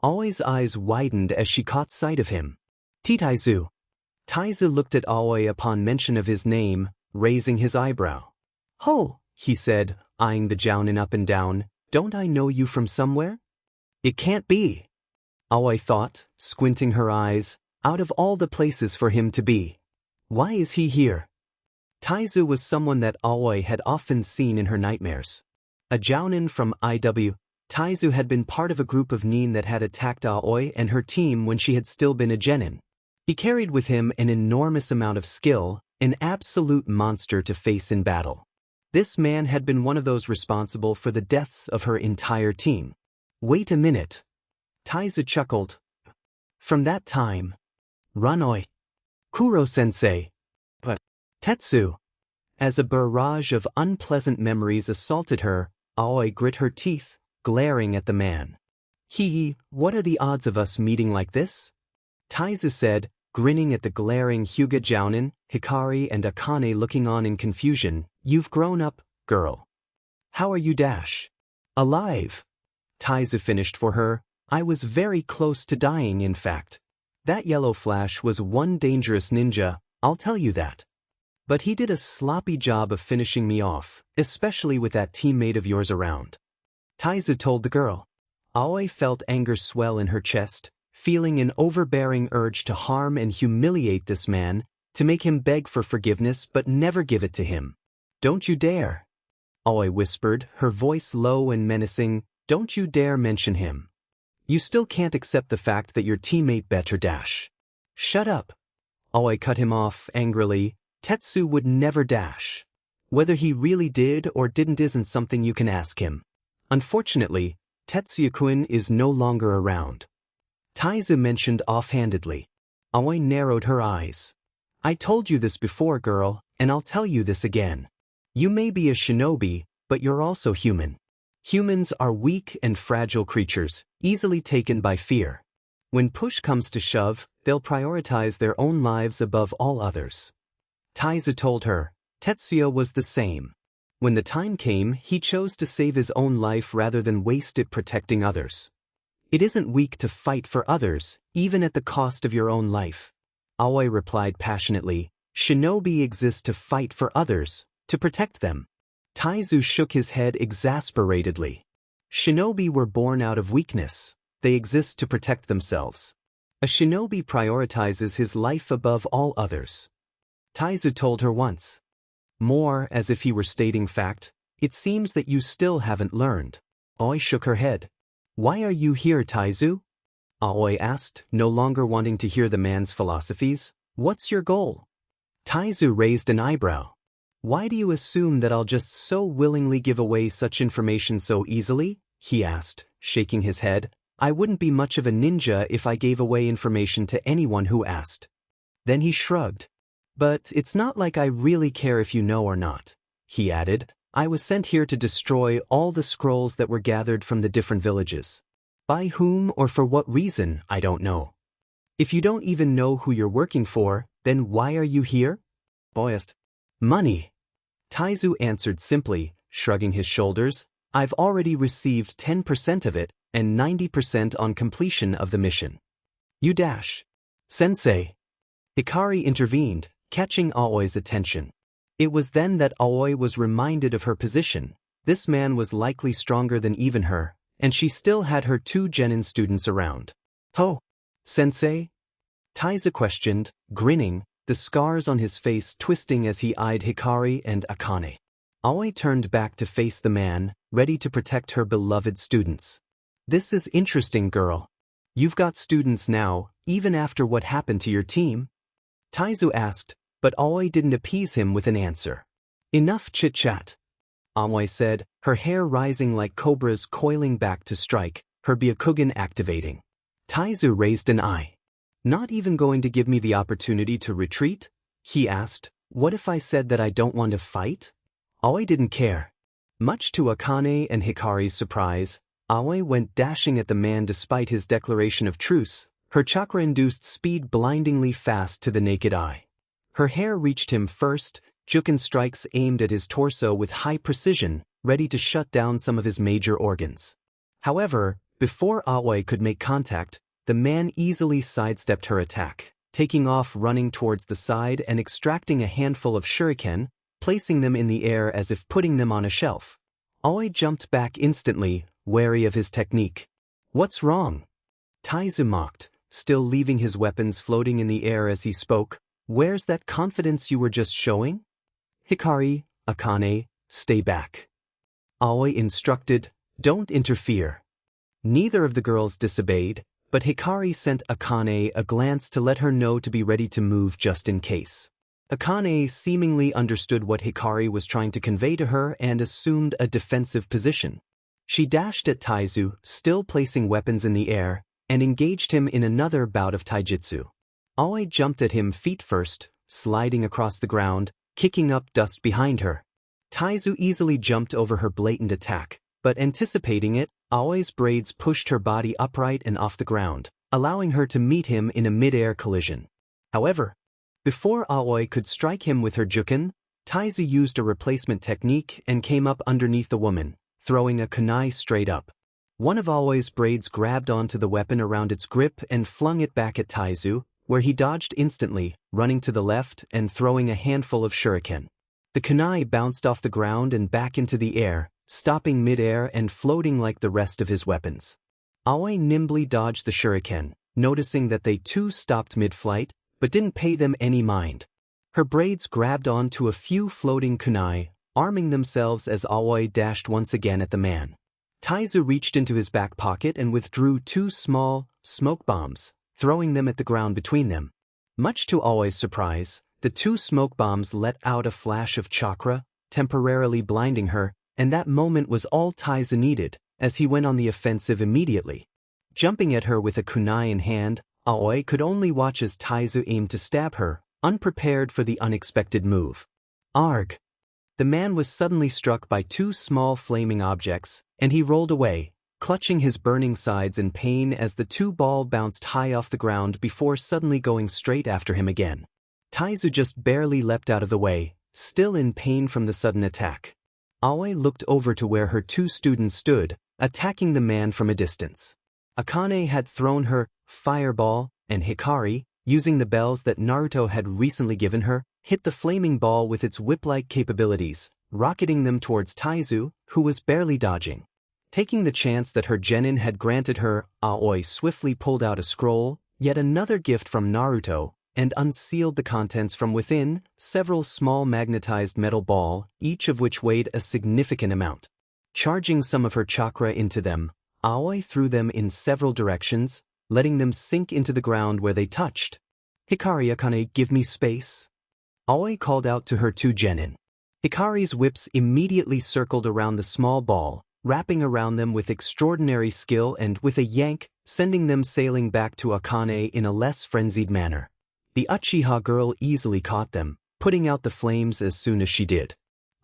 Aoi's eyes widened as she caught sight of him. Taizu. Taizu looked at Aoi upon mention of his name, raising his eyebrow. Ho, he said, eyeing the jounin up and down, don't I know you from somewhere? It can't be, Aoi thought, squinting her eyes, out of all the places for him to be. Why is he here? Taizu was someone that Aoi had often seen in her nightmares. A jounin from IW, Taizu had been part of a group of nin that had attacked Aoi and her team when she had still been a genin. He carried with him an enormous amount of skill, an absolute monster to face in battle. This man had been one of those responsible for the deaths of her entire team. Wait a minute. Taizu chuckled. From that time, Ranoi, Kuro-sensei, but Tetsu. As a barrage of unpleasant memories assaulted her, Aoi grit her teeth, glaring at the man. What are the odds of us meeting like this? Taizu said, grinning at the glaring Hyuga jounin, Hikari and Akane looking on in confusion. You've grown up, girl. How are you? Alive. Taizu finished for her. I was very close to dying, in fact. That yellow flash was one dangerous ninja, I'll tell you that. But he did a sloppy job of finishing me off, especially with that teammate of yours around. Taizu told the girl. Aoi felt anger swell in her chest, feeling an overbearing urge to harm and humiliate this man, to make him beg for forgiveness but never give it to him. Don't you dare. Aoi whispered, her voice low and menacing, "Don't you dare mention him. You still can't accept the fact that your teammate better dash." "Shut up." Aoi cut him off angrily. "Tetsu would never dash. Whether he really did or didn't isn't something you can ask him. Unfortunately, Tetsuya-kun is no longer around." Taizu mentioned offhandedly. Aoi narrowed her eyes. "I told you this before, girl, and I'll tell you this again. You may be a shinobi, but you're also human. Humans are weak and fragile creatures, easily taken by fear. When push comes to shove, they'll prioritize their own lives above all others." Taizu told her. Tetsuya was the same. When the time came, he chose to save his own life rather than waste it protecting others. It isn't weak to fight for others, even at the cost of your own life. Aoi replied passionately. Shinobi exists to fight for others, to protect them. Taizu shook his head exasperatedly. Shinobi were born out of weakness. They exist to protect themselves. A shinobi prioritizes his life above all others. Taizu told her once. More as if he were stating fact. "It seems that you still haven't learned." Aoi shook her head. "Why are you here, Taizu?" Aoi asked, no longer wanting to hear the man's philosophies. "What's your goal?" Taizu raised an eyebrow. "Why do you assume that I'll just so willingly give away such information so easily?" he asked, shaking his head. "I wouldn't be much of a ninja if I gave away information to anyone who asked." Then he shrugged. "But it's not like I really care if you know or not," he added. "I was sent here to destroy all the scrolls that were gathered from the different villages. By whom or for what reason, I don't know. If you don't even know who you're working for, then why are you here?" "Boyest. Money." Taizu answered simply, shrugging his shoulders. "I've already received 10% of it, and 90% on completion of the mission." "You dash." "Sensei." Hikari intervened, catching Aoi's attention. It was then that Aoi was reminded of her position. This man was likely stronger than even her, and she still had her 2 genin students around. "Oh, sensei?" Taizu questioned, grinning, the scars on his face twisting as he eyed Hikari and Akane. Aoi turned back to face the man, ready to protect her beloved students. "This is interesting, girl. You've got students now, even after what happened to your team?" Taizu asked, but Aoi didn't appease him with an answer. "Enough chit-chat," Aoi said, her hair rising like cobras coiling back to strike, her Byakugan activating. Taizu raised an eye. "Not even going to give me the opportunity to retreat?" he asked. "What if I said that I don't want to fight?" Aoi didn't care. Much to Akane and Hikari's surprise, Aoi went dashing at the man despite his declaration of truce, her chakra-induced speed blindingly fast to the naked eye. Her hair reached him first, Juken strikes aimed at his torso with high precision, ready to shut down some of his major organs. However, before Aoi could make contact, the man easily sidestepped her attack, taking off running towards the side and extracting a handful of shuriken, placing them in the air as if putting them on a shelf. Aoi jumped back instantly, wary of his technique. "What's wrong?" Taizu mocked, still leaving his weapons floating in the air as he spoke. "Where's that confidence you were just showing?" "Hikari, Akane, stay back." Aoi instructed, "Don't interfere." Neither of the girls disobeyed, but Hikari sent Akane a glance to let her know to be ready to move just in case. Akane seemingly understood what Hikari was trying to convey to her and assumed a defensive position. She dashed at Taizu, still placing weapons in the air, and engaged him in another bout of taijutsu. Aoi jumped at him feet first, sliding across the ground, kicking up dust behind her. Taizu easily jumped over her blatant attack, but anticipating it, Aoi's braids pushed her body upright and off the ground, allowing her to meet him in a mid-air collision. However, before Aoi could strike him with her juken, Taizu used a replacement technique and came up underneath the woman, throwing a kunai straight up. One of Aoi's braids grabbed onto the weapon around its grip and flung it back at Taizu, where he dodged instantly, running to the left and throwing a handful of shuriken. The kunai bounced off the ground and back into the air, stopping mid-air and floating like the rest of his weapons. Aoi nimbly dodged the shuriken, noticing that they too stopped mid-flight, but didn't pay them any mind. Her braids grabbed onto a few floating kunai, arming themselves as Aoi dashed once again at the man. Taizu reached into his back pocket and withdrew 2 small smoke bombs, throwing them at the ground between them. Much to Aoi's surprise, the 2 smoke bombs let out a flash of chakra, temporarily blinding her, and that moment was all Taizu needed, as he went on the offensive immediately. Jumping at her with a kunai in hand, Aoi could only watch as Taizu aimed to stab her, unprepared for the unexpected move. Arg! The man was suddenly struck by 2 small flaming objects, and he rolled away, clutching his burning sides in pain as the 2 balls bounced high off the ground before suddenly going straight after him again. Taizu just barely leapt out of the way, still in pain from the sudden attack. Aoi looked over to where her 2 students stood, attacking the man from a distance. Akane had thrown her fireball, and Hikari, using the bells that Naruto had recently given her, hit the flaming ball with its whip-like capabilities, rocketing them towards Taizu, who was barely dodging. Taking the chance that her genin had granted her, Aoi swiftly pulled out a scroll, yet another gift from Naruto, and unsealed the contents from within, several small magnetized metal balls, each of which weighed a significant amount. Charging some of her chakra into them, Aoi threw them in several directions, letting them sink into the ground where they touched. Hikari, Akane, give me space. Aoi called out to her 2 genin. Hikari's whips immediately circled around the small ball, wrapping around them with extraordinary skill and with a yank, sending them sailing back to Akane in a less frenzied manner. The Uchiha girl easily caught them, putting out the flames as soon as she did.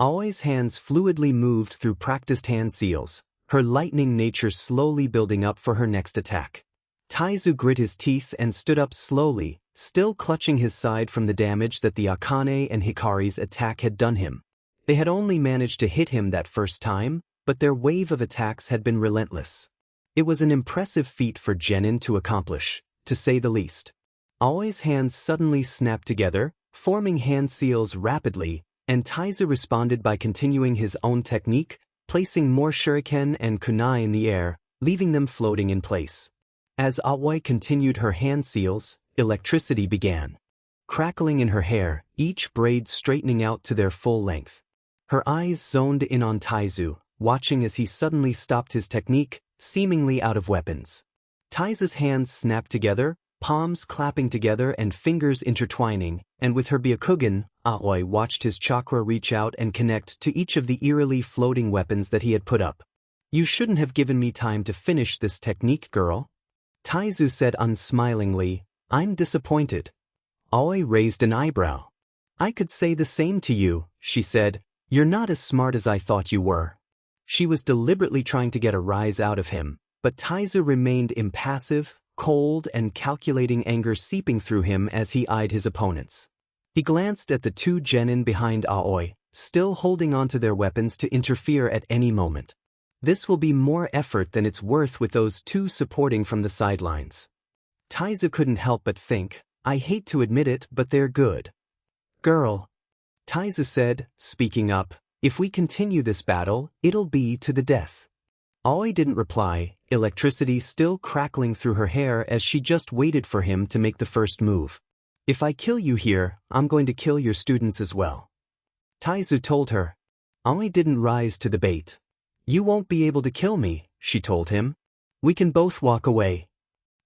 Aoi's hands fluidly moved through practiced hand seals, her lightning nature slowly building up for her next attack. Taizu grit his teeth and stood up slowly, still clutching his side from the damage that the Akane and Hikari's attack had done him. They had only managed to hit him that first time, but their wave of attacks had been relentless. It was an impressive feat for genin to accomplish, to say the least. Aoi's hands suddenly snapped together, forming hand seals rapidly, and Taizu responded by continuing his own technique, placing more shuriken and kunai in the air, leaving them floating in place. As Aoi continued her hand seals, electricity began. Crackling in her hair, each braid straightening out to their full length. Her eyes zoned in on Taizu, watching as he suddenly stopped his technique, seemingly out of weapons. Taizu's hands snapped together, palms clapping together and fingers intertwining, and with her Byakugan, Aoi watched his chakra reach out and connect to each of the eerily floating weapons that he had put up. You shouldn't have given me time to finish this technique, girl. Taizu said unsmilingly, I'm disappointed. Aoi raised an eyebrow. I could say the same to you, she said. You're not as smart as I thought you were. She was deliberately trying to get a rise out of him, but Taizu remained impassive, cold and calculating, anger seeping through him as he eyed his opponents. He glanced at the 2 genin behind Aoi, still holding onto their weapons to interfere at any moment. This will be more effort than it's worth with those 2 supporting from the sidelines. Taizu couldn't help but think, I hate to admit it, but they're good. Girl. Taizu said, speaking up, if we continue this battle, it'll be to the death. Aoi didn't reply, electricity still crackling through her hair as she just waited for him to make the first move. If I kill you here, I'm going to kill your students as well. Taizu told her. Aoi didn't rise to the bait. You won't be able to kill me, she told him. We can both walk away.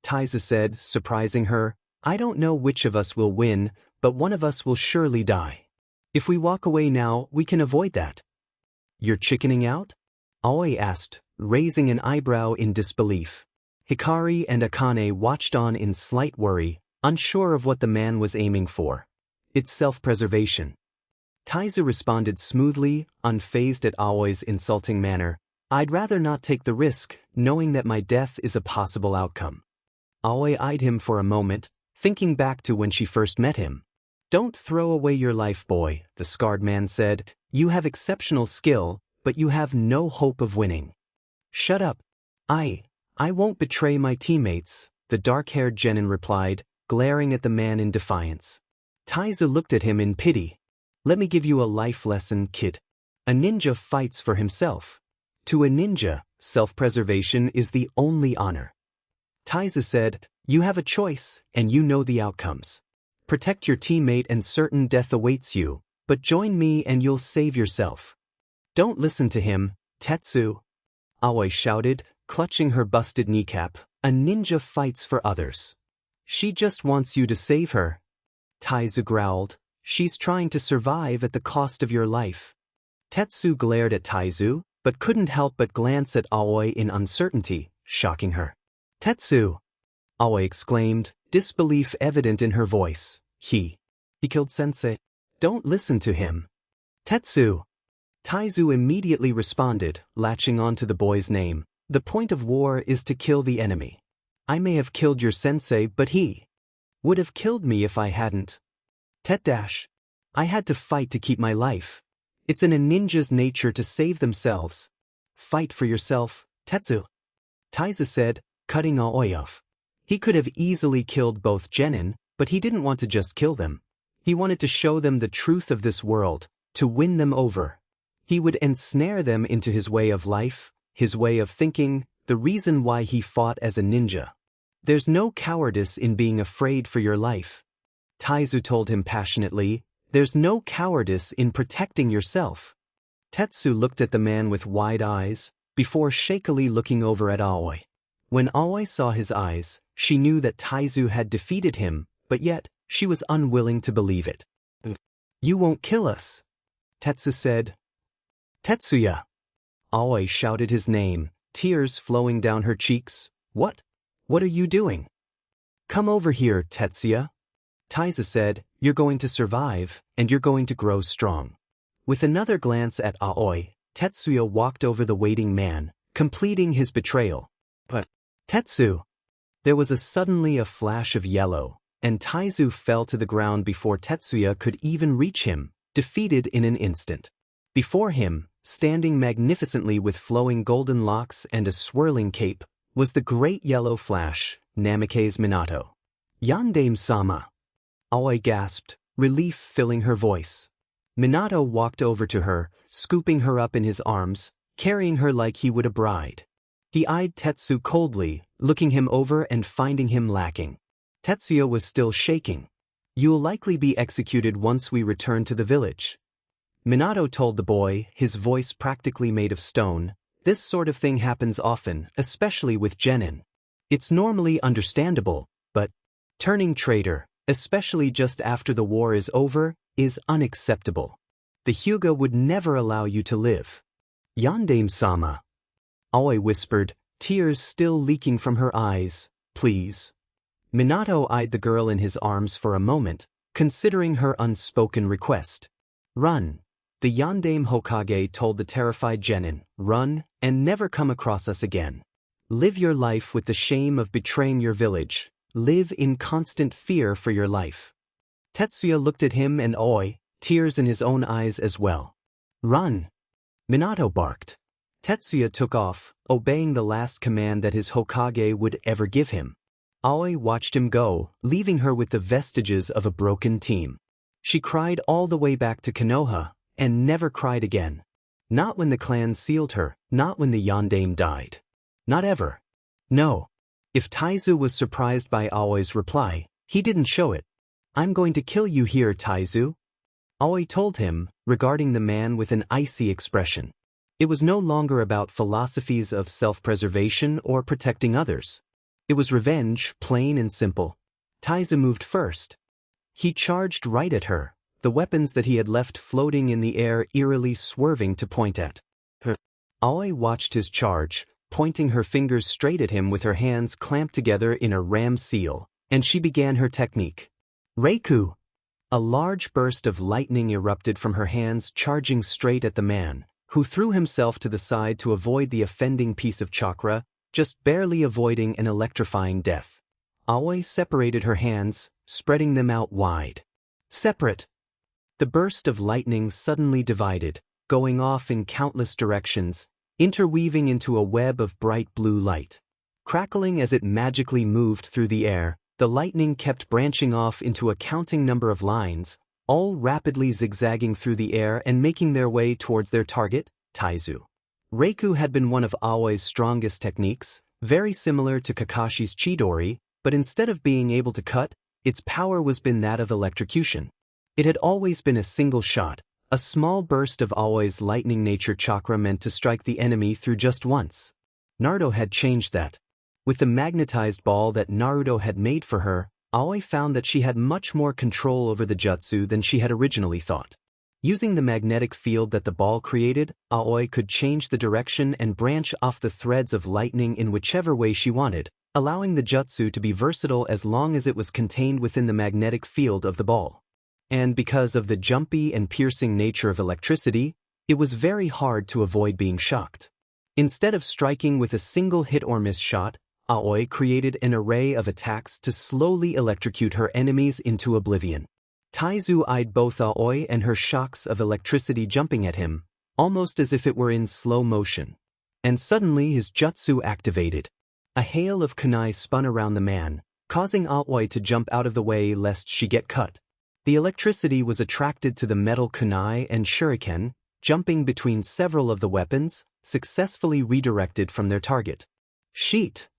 Taizu said, surprising her, I don't know which of us will win, but one of us will surely die. If we walk away now, we can avoid that. You're chickening out? Aoi asked, raising an eyebrow in disbelief. Hikari and Akane watched on in slight worry, unsure of what the man was aiming for. It's self-preservation. Taizu responded smoothly, unfazed at Aoi's insulting manner. I'd rather not take the risk, knowing that my death is a possible outcome. Aoi eyed him for a moment, thinking back to when she first met him. Don't throw away your life, boy, the scarred man said. You have exceptional skill, but you have no hope of winning. Shut up. I won't betray my teammates, the dark-haired genin replied, glaring at the man in defiance. Taizu looked at him in pity. Let me give you a life lesson, kid. A ninja fights for himself. To a ninja, self-preservation is the only honor. Taizu said, you have a choice, and you know the outcomes. Protect your teammate and certain death awaits you, But join me and you'll save yourself. Don't listen to him, Tetsu. Aoi shouted, clutching her busted kneecap. A ninja fights for others. She just wants you to save her. Taizu growled. She's trying to survive at the cost of your life. Tetsu glared at Taizu, but couldn't help but glance at Aoi in uncertainty, shocking her. Tetsu! Aoi exclaimed, disbelief evident in her voice. He killed sensei. Don't listen to him. Tetsu! Taizu immediately responded, latching onto the boy's name. The point of war is to kill the enemy. I may have killed your sensei, but he would have killed me if I hadn't. I had to fight to keep my life. It's in a ninja's nature to save themselves. Fight for yourself, Tetsu. Taizu said, cutting Aoi off. He could have easily killed both genin, but he didn't want to just kill them. He wanted to show them the truth of this world, to win them over. He would ensnare them into his way of life, his way of thinking, the reason why he fought as a ninja. There's no cowardice in being afraid for your life. Taizu told him passionately, there's no cowardice in protecting yourself. Tetsu looked at the man with wide eyes, before shakily looking over at Aoi. When Aoi saw his eyes, she knew that Taizu had defeated him, but yet, she was unwilling to believe it. You won't kill us, Tetsu said. Tetsuya! Aoi shouted his name, tears flowing down her cheeks. What? What are you doing? Come over here, Tetsuya. Taizu said, you're going to survive, and you're going to grow strong. With another glance at Aoi, Tetsuya walked over the waiting man, completing his betrayal. But, Tetsu! There was suddenly a flash of yellow, and Taizu fell to the ground before Tetsuya could even reach him, defeated in an instant. Before him, standing magnificently with flowing golden locks and a swirling cape, was the great yellow flash, Namikaze Minato. Yondaime-sama! Aoi gasped, relief filling her voice. Minato walked over to her, scooping her up in his arms, carrying her like he would a bride. He eyed Tetsu coldly, looking him over and finding him lacking. Tetsuya was still shaking. You'll likely be executed once we return to the village. Minato told the boy, his voice practically made of stone. This sort of thing happens often, especially with genin. It's normally understandable, but turning traitor, especially just after the war is over, is unacceptable. The Hyuga would never allow you to live. Yondaime-sama. Aoi whispered, tears still leaking from her eyes. Please. Minato eyed the girl in his arms for a moment, considering her unspoken request. Run. The Yondaime Hokage told the terrified genin, run, and never come across us again. Live your life with the shame of betraying your village. Live in constant fear for your life. Tetsuya looked at him and Aoi, tears in his own eyes as well. Run. Minato barked. Tetsuya took off, obeying the last command that his Hokage would ever give him. Aoi watched him go, leaving her with the vestiges of a broken team. She cried all the way back to Konoha, and never cried again. Not when the clan sealed her, not when the Yondaime died. Not ever. No. If Taizu was surprised by Aoi's reply, he didn't show it. I'm going to kill you here, Taizu. Aoi told him, regarding the man with an icy expression. It was no longer about philosophies of self-preservation or protecting others. It was revenge, plain and simple. Taizu moved first. He charged right at her, the weapons that he had left floating in the air eerily swerving to point at her. Aoi watched his charge, pointing her fingers straight at him with her hands clamped together in a ram seal, and she began her technique. Reiku! A large burst of lightning erupted from her hands, charging straight at the man, who threw himself to the side to avoid the offending piece of chakra, just barely avoiding an electrifying death. Aoi separated her hands, spreading them out wide. Separate! The burst of lightning suddenly divided, going off in countless directions, interweaving into a web of bright blue light. Crackling as it magically moved through the air, the lightning kept branching off into a counting number of lines, all rapidly zigzagging through the air and making their way towards their target, Taizu. Reiku had been one of Aoi's strongest techniques, very similar to Kakashi's Chidori, but instead of being able to cut, its power was been that of electrocution. It had always been a single shot, a small burst of Aoi's lightning nature chakra meant to strike the enemy through just once. Naruto had changed that. With the magnetized ball that Naruto had made for her, Aoi found that she had much more control over the jutsu than she had originally thought. Using the magnetic field that the ball created, Aoi could change the direction and branch off the threads of lightning in whichever way she wanted, allowing the jutsu to be versatile as long as it was contained within the magnetic field of the ball. And because of the jumpy and piercing nature of electricity, it was very hard to avoid being shocked. Instead of striking with a single hit or miss shot, Aoi created an array of attacks to slowly electrocute her enemies into oblivion. Taizu eyed both Aoi and her shocks of electricity jumping at him, almost as if it were in slow motion. And suddenly his jutsu activated. A hail of kunai spun around the man, causing Aoi to jump out of the way lest she get cut. The electricity was attracted to the metal kunai and shuriken, jumping between several of the weapons, successfully redirected from their target. Sheet!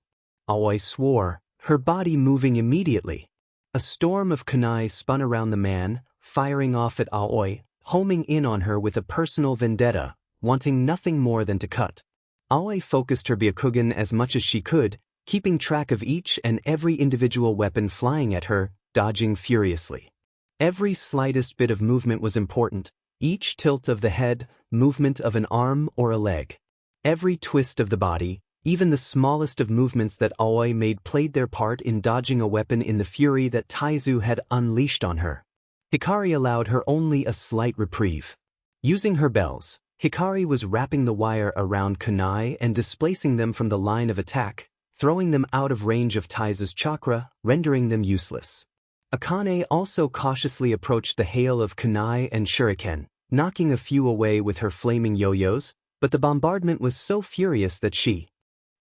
Aoi swore, her body moving immediately. A storm of kunai spun around the man, firing off at Aoi, homing in on her with a personal vendetta, wanting nothing more than to cut. Aoi focused her Byakugan as much as she could, keeping track of each and every individual weapon flying at her, dodging furiously. Every slightest bit of movement was important, each tilt of the head, movement of an arm or a leg. Every twist of the body, even the smallest of movements that Aoi made played their part in dodging a weapon in the fury that Taizu had unleashed on her. Hikari allowed her only a slight reprieve. Using her bells, Hikari was wrapping the wire around kunai and displacing them from the line of attack, throwing them out of range of Taizu's chakra, rendering them useless. Akane also cautiously approached the hail of kunai and shuriken, knocking a few away with her flaming yo-yos, but the bombardment was so furious that she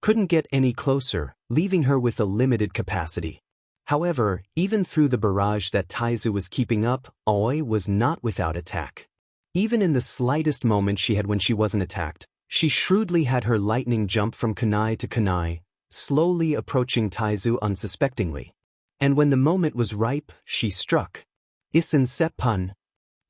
couldn't get any closer, leaving her with a limited capacity. However, even through the barrage that Taizu was keeping up, Aoi was not without attack. Even in the slightest moment she had when she wasn't attacked, she shrewdly had her lightning jump from kunai to kunai, slowly approaching Taizu unsuspectingly. And when the moment was ripe, she struck. Isen Seppun.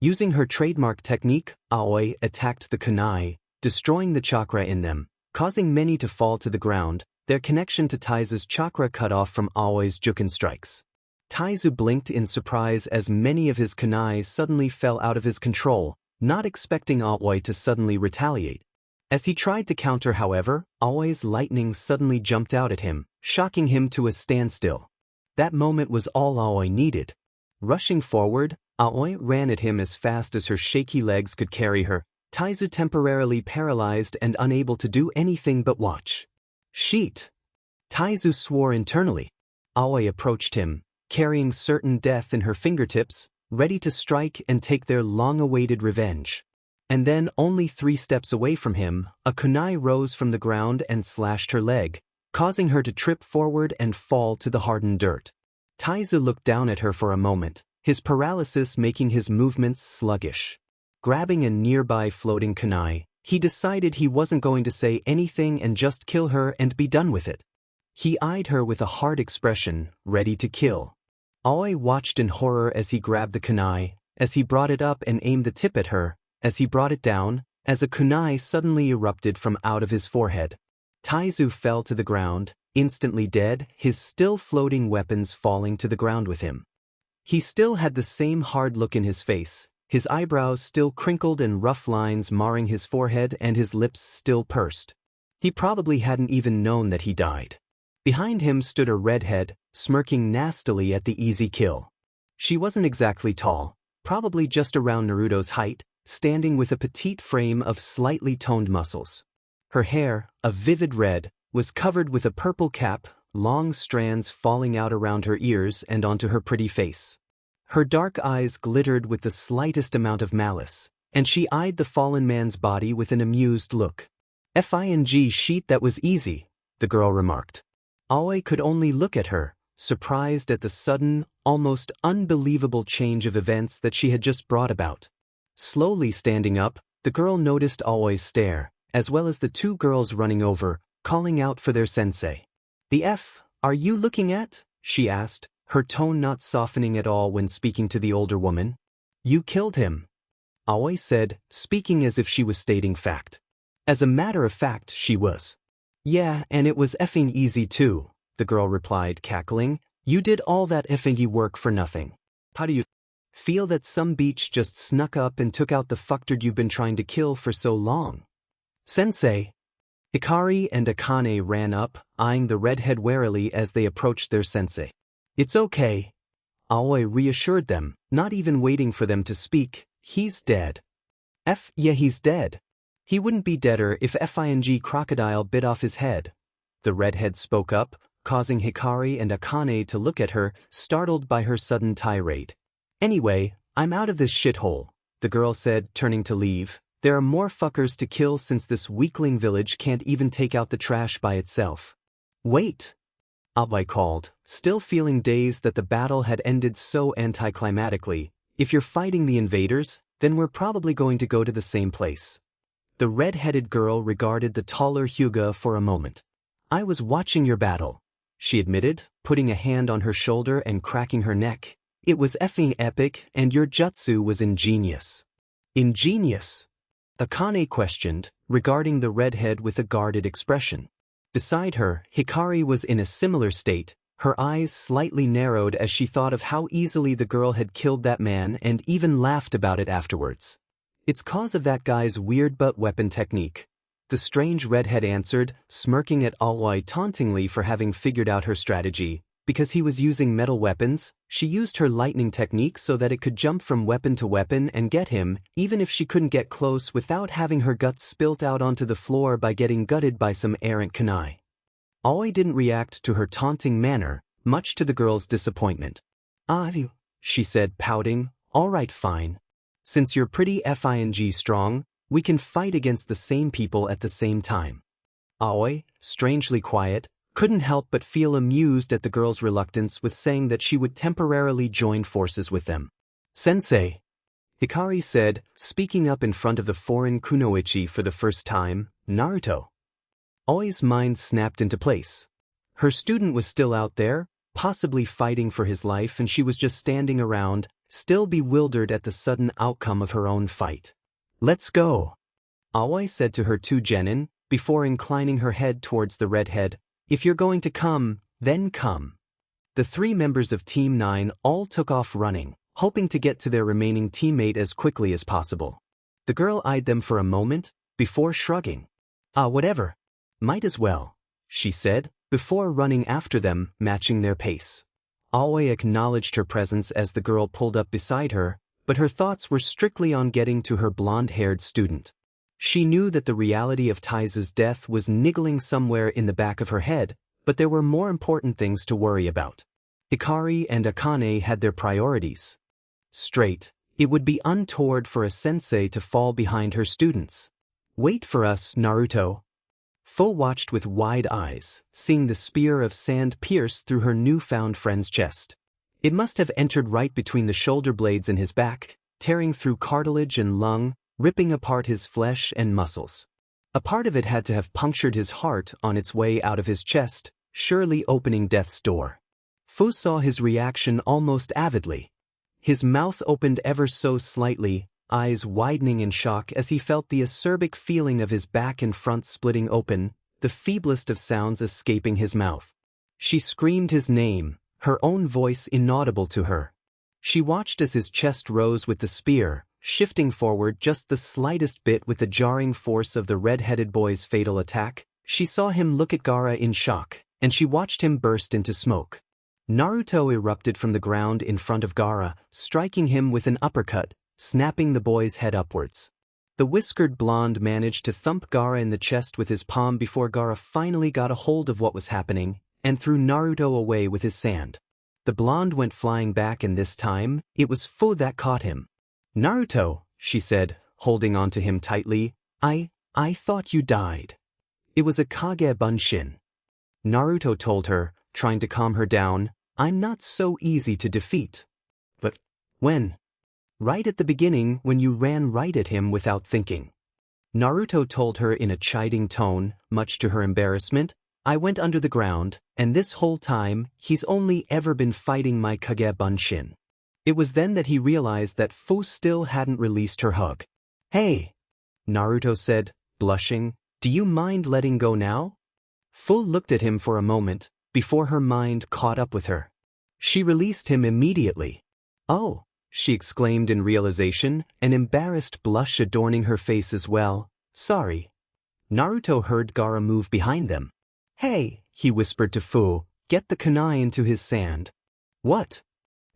Using her trademark technique, Aoi attacked the kunai, destroying the chakra in them, causing many to fall to the ground, their connection to Taizu's chakra cut off from Aoi's juken strikes. Taizu blinked in surprise as many of his kunai suddenly fell out of his control, not expecting Aoi to suddenly retaliate. As he tried to counter, however, Aoi's lightning suddenly jumped out at him, shocking him to a standstill. That moment was all Aoi needed. Rushing forward, Aoi ran at him as fast as her shaky legs could carry her, Taizu temporarily paralyzed and unable to do anything but watch. Sheet! Taizu swore internally. Aoi approached him, carrying certain death in her fingertips, ready to strike and take their long-awaited revenge. And then, only 3 steps away from him, a kunai rose from the ground and slashed her leg, causing her to trip forward and fall to the hardened dirt. Taizu looked down at her for a moment, his paralysis making his movements sluggish. Grabbing a nearby floating kunai, he decided he wasn't going to say anything and just kill her and be done with it. He eyed her with a hard expression, ready to kill. Aoi watched in horror as he grabbed the kunai, as he brought it up and aimed the tip at her, as he brought it down, as a kunai suddenly erupted from out of his forehead. Taizu fell to the ground, instantly dead, his still floating weapons falling to the ground with him. He still had the same hard look in his face, his eyebrows still crinkled and rough lines marring his forehead and his lips still pursed. He probably hadn't even known that he died. Behind him stood a redhead, smirking nastily at the easy kill. She wasn't exactly tall, probably just around Naruto's height, standing with a petite frame of slightly toned muscles. Her hair, a vivid red, was covered with a purple cap, long strands falling out around her ears and onto her pretty face. Her dark eyes glittered with the slightest amount of malice, and she eyed the fallen man's body with an amused look. "Fuuinjin sheet, that was easy," the girl remarked. Aoi could only look at her, surprised at the sudden, almost unbelievable change of events that she had just brought about. Slowly standing up, the girl noticed Aoi's stare, as well as the 2 girls running over, calling out for their sensei. "The F are you looking at?" she asked, her tone not softening at all when speaking to the older woman. You killed him, Aoi said, speaking as if she was stating fact. As a matter of fact, she was. Yeah, and it was effing easy too, the girl replied, cackling. You did all that effing work for nothing. How do you feel that some beach just snuck up and took out the fucktard you've been trying to kill for so long? Sensei. Hikari and Akane ran up, eyeing the redhead warily as they approached their sensei. It's okay, Aoi reassured them, not even waiting for them to speak. He's dead. Yeah, he's dead. He wouldn't be deader if FING crocodile bit off his head. The redhead spoke up, causing Hikari and Akane to look at her, startled by her sudden tirade. Anyway, I'm out of this shithole, the girl said, turning to leave. There are more fuckers to kill since this weakling village can't even take out the trash by itself. Wait, Aoi called, still feeling dazed that the battle had ended so anticlimactically. If you're fighting the invaders, then we're probably going to go to the same place. The red-headed girl regarded the taller Hyuga for a moment. I was watching your battle, she admitted, putting a hand on her shoulder and cracking her neck. It was effing epic, and your jutsu was ingenious. Ingenious? Akane questioned, regarding the redhead with a guarded expression. Beside her, Hikari was in a similar state, her eyes slightly narrowed as she thought of how easily the girl had killed that man and even laughed about it afterwards. It's cause of that guy's weird butt weapon technique, the strange redhead answered, smirking at Aoi tauntingly for having figured out her strategy. Because he was using metal weapons, she used her lightning technique so that it could jump from weapon to weapon and get him, even if she couldn't get close without having her guts spilt out onto the floor by getting gutted by some errant kunai. Aoi didn't react to her taunting manner, much to the girl's disappointment. She said, pouting. All right, fine. Since you're pretty FING strong, we can fight against the same people at the same time. Aoi, strangely quiet, couldn't help but feel amused at the girl's reluctance with saying that she would temporarily join forces with them. Sensei, Hikari said, speaking up in front of the foreign kunoichi for the first time, Naruto. Aoi's mind snapped into place. Her student was still out there, possibly fighting for his life, and she was just standing around, still bewildered at the sudden outcome of her own fight. Let's go, Aoi said to her two genin, before inclining her head towards the redhead. If you're going to come, then come. The three members of Team 9 all took off running, hoping to get to their remaining teammate as quickly as possible. The girl eyed them for a moment, before shrugging. Whatever. Might as well, she said, before running after them, matching their pace. Aoi acknowledged her presence as the girl pulled up beside her, but her thoughts were strictly on getting to her blonde-haired student. She knew that the reality of Taiza's death was niggling somewhere in the back of her head, but there were more important things to worry about. Hikari and Akane had their priorities straight. It would be untoward for a sensei to fall behind her students. Wait for us, Naruto. Fo watched with wide eyes, seeing the spear of sand pierce through her newfound friend's chest. It must have entered right between the shoulder blades in his back, tearing through cartilage and lung, ripping apart his flesh and muscles. A part of it had to have punctured his heart on its way out of his chest, surely opening death's door. Fu saw his reaction almost avidly. His mouth opened ever so slightly, eyes widening in shock as he felt the acerbic feeling of his back and front splitting open, the feeblest of sounds escaping his mouth. She screamed his name, her own voice inaudible to her. She watched as his chest rose with the spear, shifting forward just the slightest bit with the jarring force of the red-headed boy's fatal attack. She saw him look at Gaara in shock, and she watched him burst into smoke. Naruto erupted from the ground in front of Gaara, striking him with an uppercut, snapping the boy's head upwards. The whiskered blonde managed to thump Gaara in the chest with his palm before Gaara finally got a hold of what was happening, and threw Naruto away with his sand. The blonde went flying back, and this time, it was Fu that caught him. Naruto, she said, holding on to him tightly, I thought you died. It was a Kage Bunshin. Naruto told her, trying to calm her down, I'm not so easy to defeat. But when? Right at the beginning, when you ran right at him without thinking. Naruto told her in a chiding tone, much to her embarrassment, I went under the ground, and this whole time, he's only ever been fighting my Kage Bunshin. It was then that he realized that Fu still hadn't released her hug. "Hey," Naruto said, blushing, "do you mind letting go now?" Fu looked at him for a moment, before her mind caught up with her. She released him immediately. "Oh," she exclaimed in realization, an embarrassed blush adorning her face as well. "Sorry." Naruto heard Gaara move behind them. "Hey," he whispered to Fu, "get the kunai into his sand." "What?"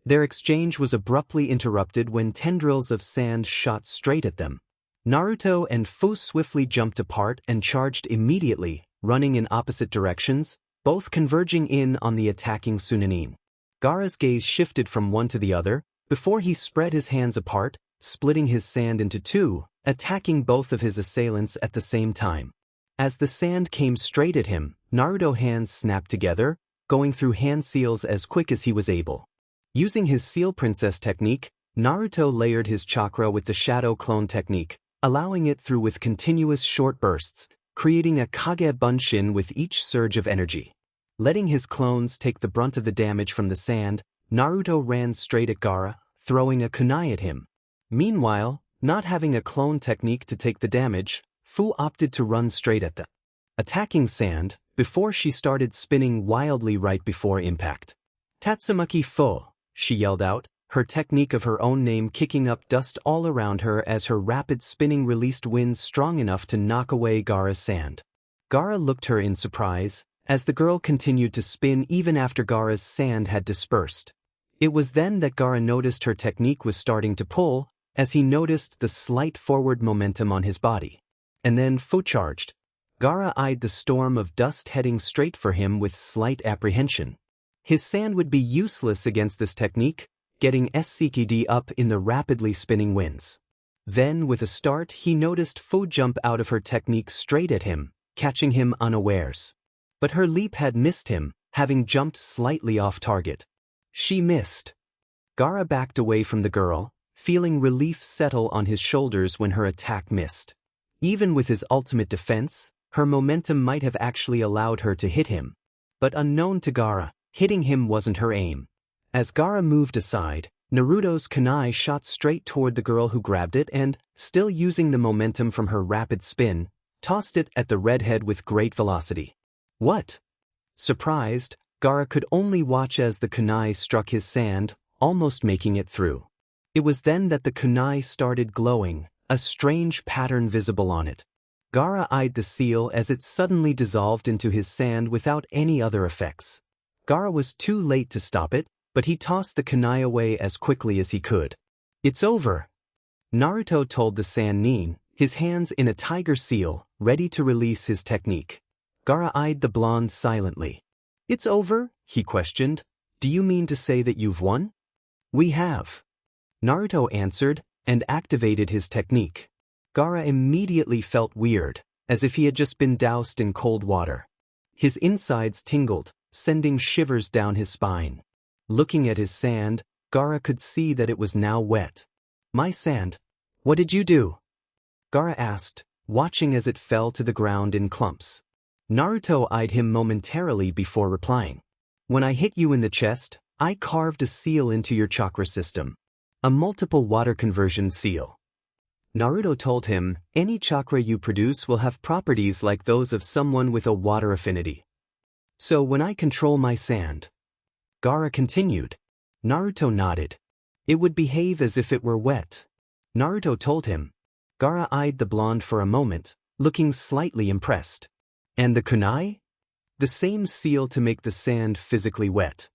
Their exchange was abruptly interrupted when tendrils of sand shot straight at them. Naruto and Fu swiftly jumped apart and charged immediately, running in opposite directions, both converging in on the attacking Sunanin. Gaara's gaze shifted from one to the other, before he spread his hands apart, splitting his sand into two, attacking both of his assailants at the same time. As the sand came straight at him, Naruto's hands snapped together, going through hand seals as quick as he was able. Using his Seal Princess technique, Naruto layered his chakra with the Shadow Clone technique, allowing it through with continuous short bursts, creating a Kage Bunshin with each surge of energy. Letting his clones take the brunt of the damage from the sand, Naruto ran straight at Gaara, throwing a kunai at him. Meanwhile, not having a clone technique to take the damage, Fu opted to run straight at the attacking sand, before she started spinning wildly right before impact. "Tatsumaki Fu," she yelled out, her technique of her own name kicking up dust all around her as her rapid spinning released winds strong enough to knock away Gaara's sand. Gaara looked her in surprise, as the girl continued to spin even after Gaara's sand had dispersed. It was then that Gaara noticed her technique was starting to pull, as he noticed the slight forward momentum on his body. And then Fu charged. Gaara eyed the storm of dust heading straight for him with slight apprehension. His sand would be useless against this technique, getting SCKD up in the rapidly spinning winds. Then, with a start, he noticed Fu jump out of her technique straight at him, catching him unawares. But her leap had missed him, having jumped slightly off target. She missed. Gaara backed away from the girl, feeling relief settle on his shoulders when her attack missed. Even with his ultimate defense, her momentum might have actually allowed her to hit him. But unknown to Gaara, hitting him wasn't her aim. As Gaara moved aside, Naruto's kunai shot straight toward the girl who grabbed it and, still using the momentum from her rapid spin, tossed it at the redhead with great velocity. "What?" Surprised, Gaara could only watch as the kunai struck his sand, almost making it through. It was then that the kunai started glowing, a strange pattern visible on it. Gaara eyed the seal as it suddenly dissolved into his sand without any other effects. Gaara was too late to stop it, but he tossed the kunai away as quickly as he could. "It's over," Naruto told the Sannin, his hands in a tiger seal, ready to release his technique. Gaara eyed the blonde silently. "It's over?" he questioned. "Do you mean to say that you've won?" "We have," Naruto answered, and activated his technique. Gaara immediately felt weird, as if he had just been doused in cold water. His insides tingled, sending shivers down his spine. Looking at his sand, Gaara could see that it was now wet. "My sand? What did you do?" Gaara asked, watching as it fell to the ground in clumps. Naruto eyed him momentarily before replying. "When I hit you in the chest, I carved a seal into your chakra system. A multiple water conversion seal." Naruto told him, "Any chakra you produce will have properties like those of someone with a water affinity. So when I control my sand," Gaara continued. Naruto nodded. "It would behave as if it were wet." Naruto told him. Gaara eyed the blonde for a moment, looking slightly impressed. "And the kunai?" "The same seal to make the sand physically wet."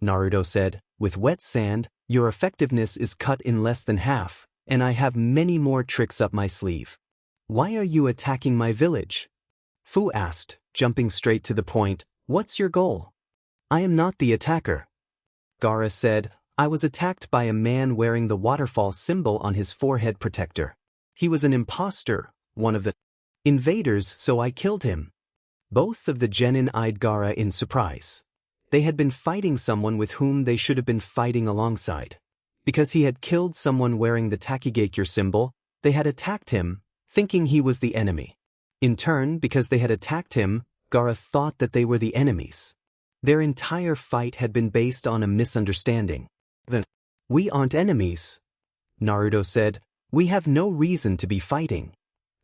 Naruto said, "With wet sand, your effectiveness is cut in less than half, and I have many more tricks up my sleeve." "Why are you attacking my village?" Fu asked, jumping straight to the point. "What's your goal?" "I am not the attacker." Gaara said, "I was attacked by a man wearing the waterfall symbol on his forehead protector. He was an imposter, one of the invaders, so I killed him." Both of the genin eyed Gaara in surprise. They had been fighting someone with whom they should have been fighting alongside. Because he had killed someone wearing the Takigakure symbol, they had attacked him, thinking he was the enemy. In turn, because they had attacked him, Gaara thought that they were the enemies. Their entire fight had been based on a misunderstanding. We aren't enemies. Naruto said, we have no reason to be fighting.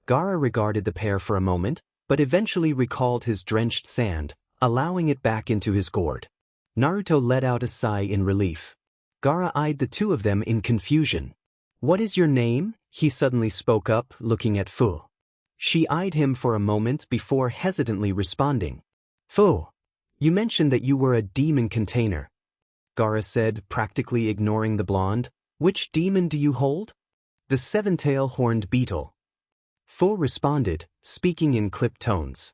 Gaara regarded the pair for a moment, but eventually recalled his drenched sand, allowing it back into his gourd. Naruto let out a sigh in relief. Gaara eyed the two of them in confusion. What is your name? He suddenly spoke up, looking at Fu. She eyed him for a moment before hesitantly responding. Fu, you mentioned that you were a demon container. Gaara said, practically ignoring the blonde. Which demon do you hold? The seven-tail horned beetle. Fu responded, speaking in clipped tones.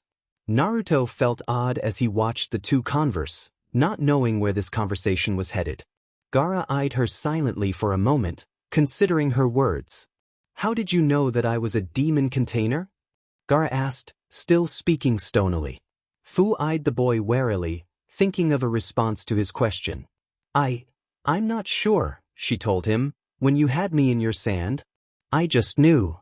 Naruto felt odd as he watched the two converse, not knowing where this conversation was headed. Gaara eyed her silently for a moment, considering her words. How did you know that I was a demon container? Gaara asked, still speaking stonily. Fu eyed the boy warily, thinking of a response to his question. I'm not sure, she told him. When you had me in your sand, I just knew.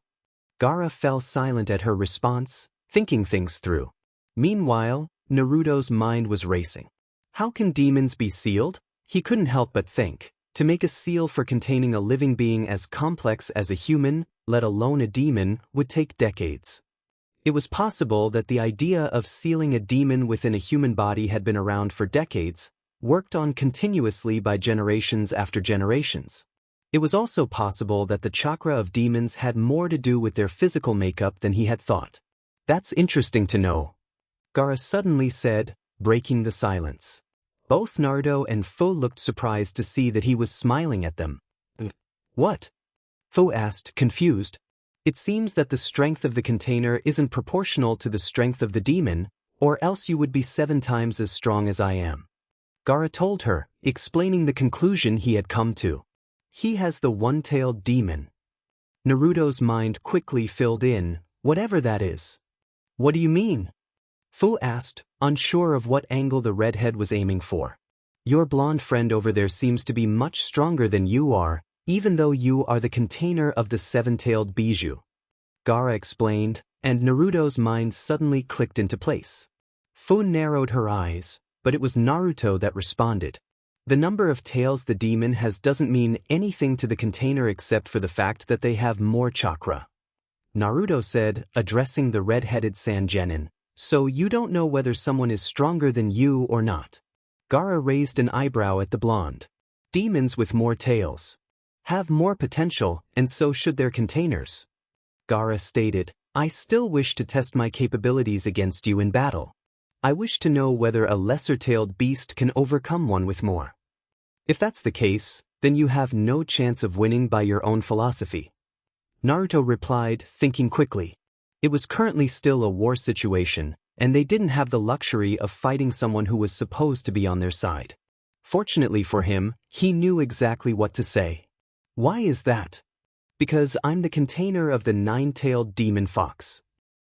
Gaara fell silent at her response, thinking things through. Meanwhile, Naruto's mind was racing. How can demons be sealed? He couldn't help but think. To make a seal for containing a living being as complex as a human, let alone a demon, would take decades. It was possible that the idea of sealing a demon within a human body had been around for decades, worked on continuously by generations after generations. It was also possible that the chakra of demons had more to do with their physical makeup than he had thought. That's interesting to know, Gaara suddenly said, breaking the silence. Both Naruto and Fu looked surprised to see that he was smiling at them. What? Fu asked, confused. It seems that the strength of the container isn't proportional to the strength of the demon, or else you would be 7 times as strong as I am. Gaara told her, explaining the conclusion he had come to. He has the one-tailed demon. Naruto's mind quickly filled in, whatever that is. What do you mean? Fu asked, unsure of what angle the redhead was aiming for. Your blonde friend over there seems to be much stronger than you are, even though you are the container of the seven-tailed bijou. Gaara explained, and Naruto's mind suddenly clicked into place. Fu narrowed her eyes, but it was Naruto that responded. The number of tails the demon has doesn't mean anything to the container except for the fact that they have more chakra. Naruto said, addressing the red-headed Sangenin. So you don't know whether someone is stronger than you or not. Gaara raised an eyebrow at the blonde. Demons with more tails have more potential, and so should their containers. Gaara stated, I still wish to test my capabilities against you in battle. I wish to know whether a lesser-tailed beast can overcome one with more. If that's the case, then you have no chance of winning by your own philosophy. Naruto replied, thinking quickly. It was currently still a war situation, and they didn't have the luxury of fighting someone who was supposed to be on their side. Fortunately for him, he knew exactly what to say. Why is that? Because I'm the container of the 9-tailed demon fox.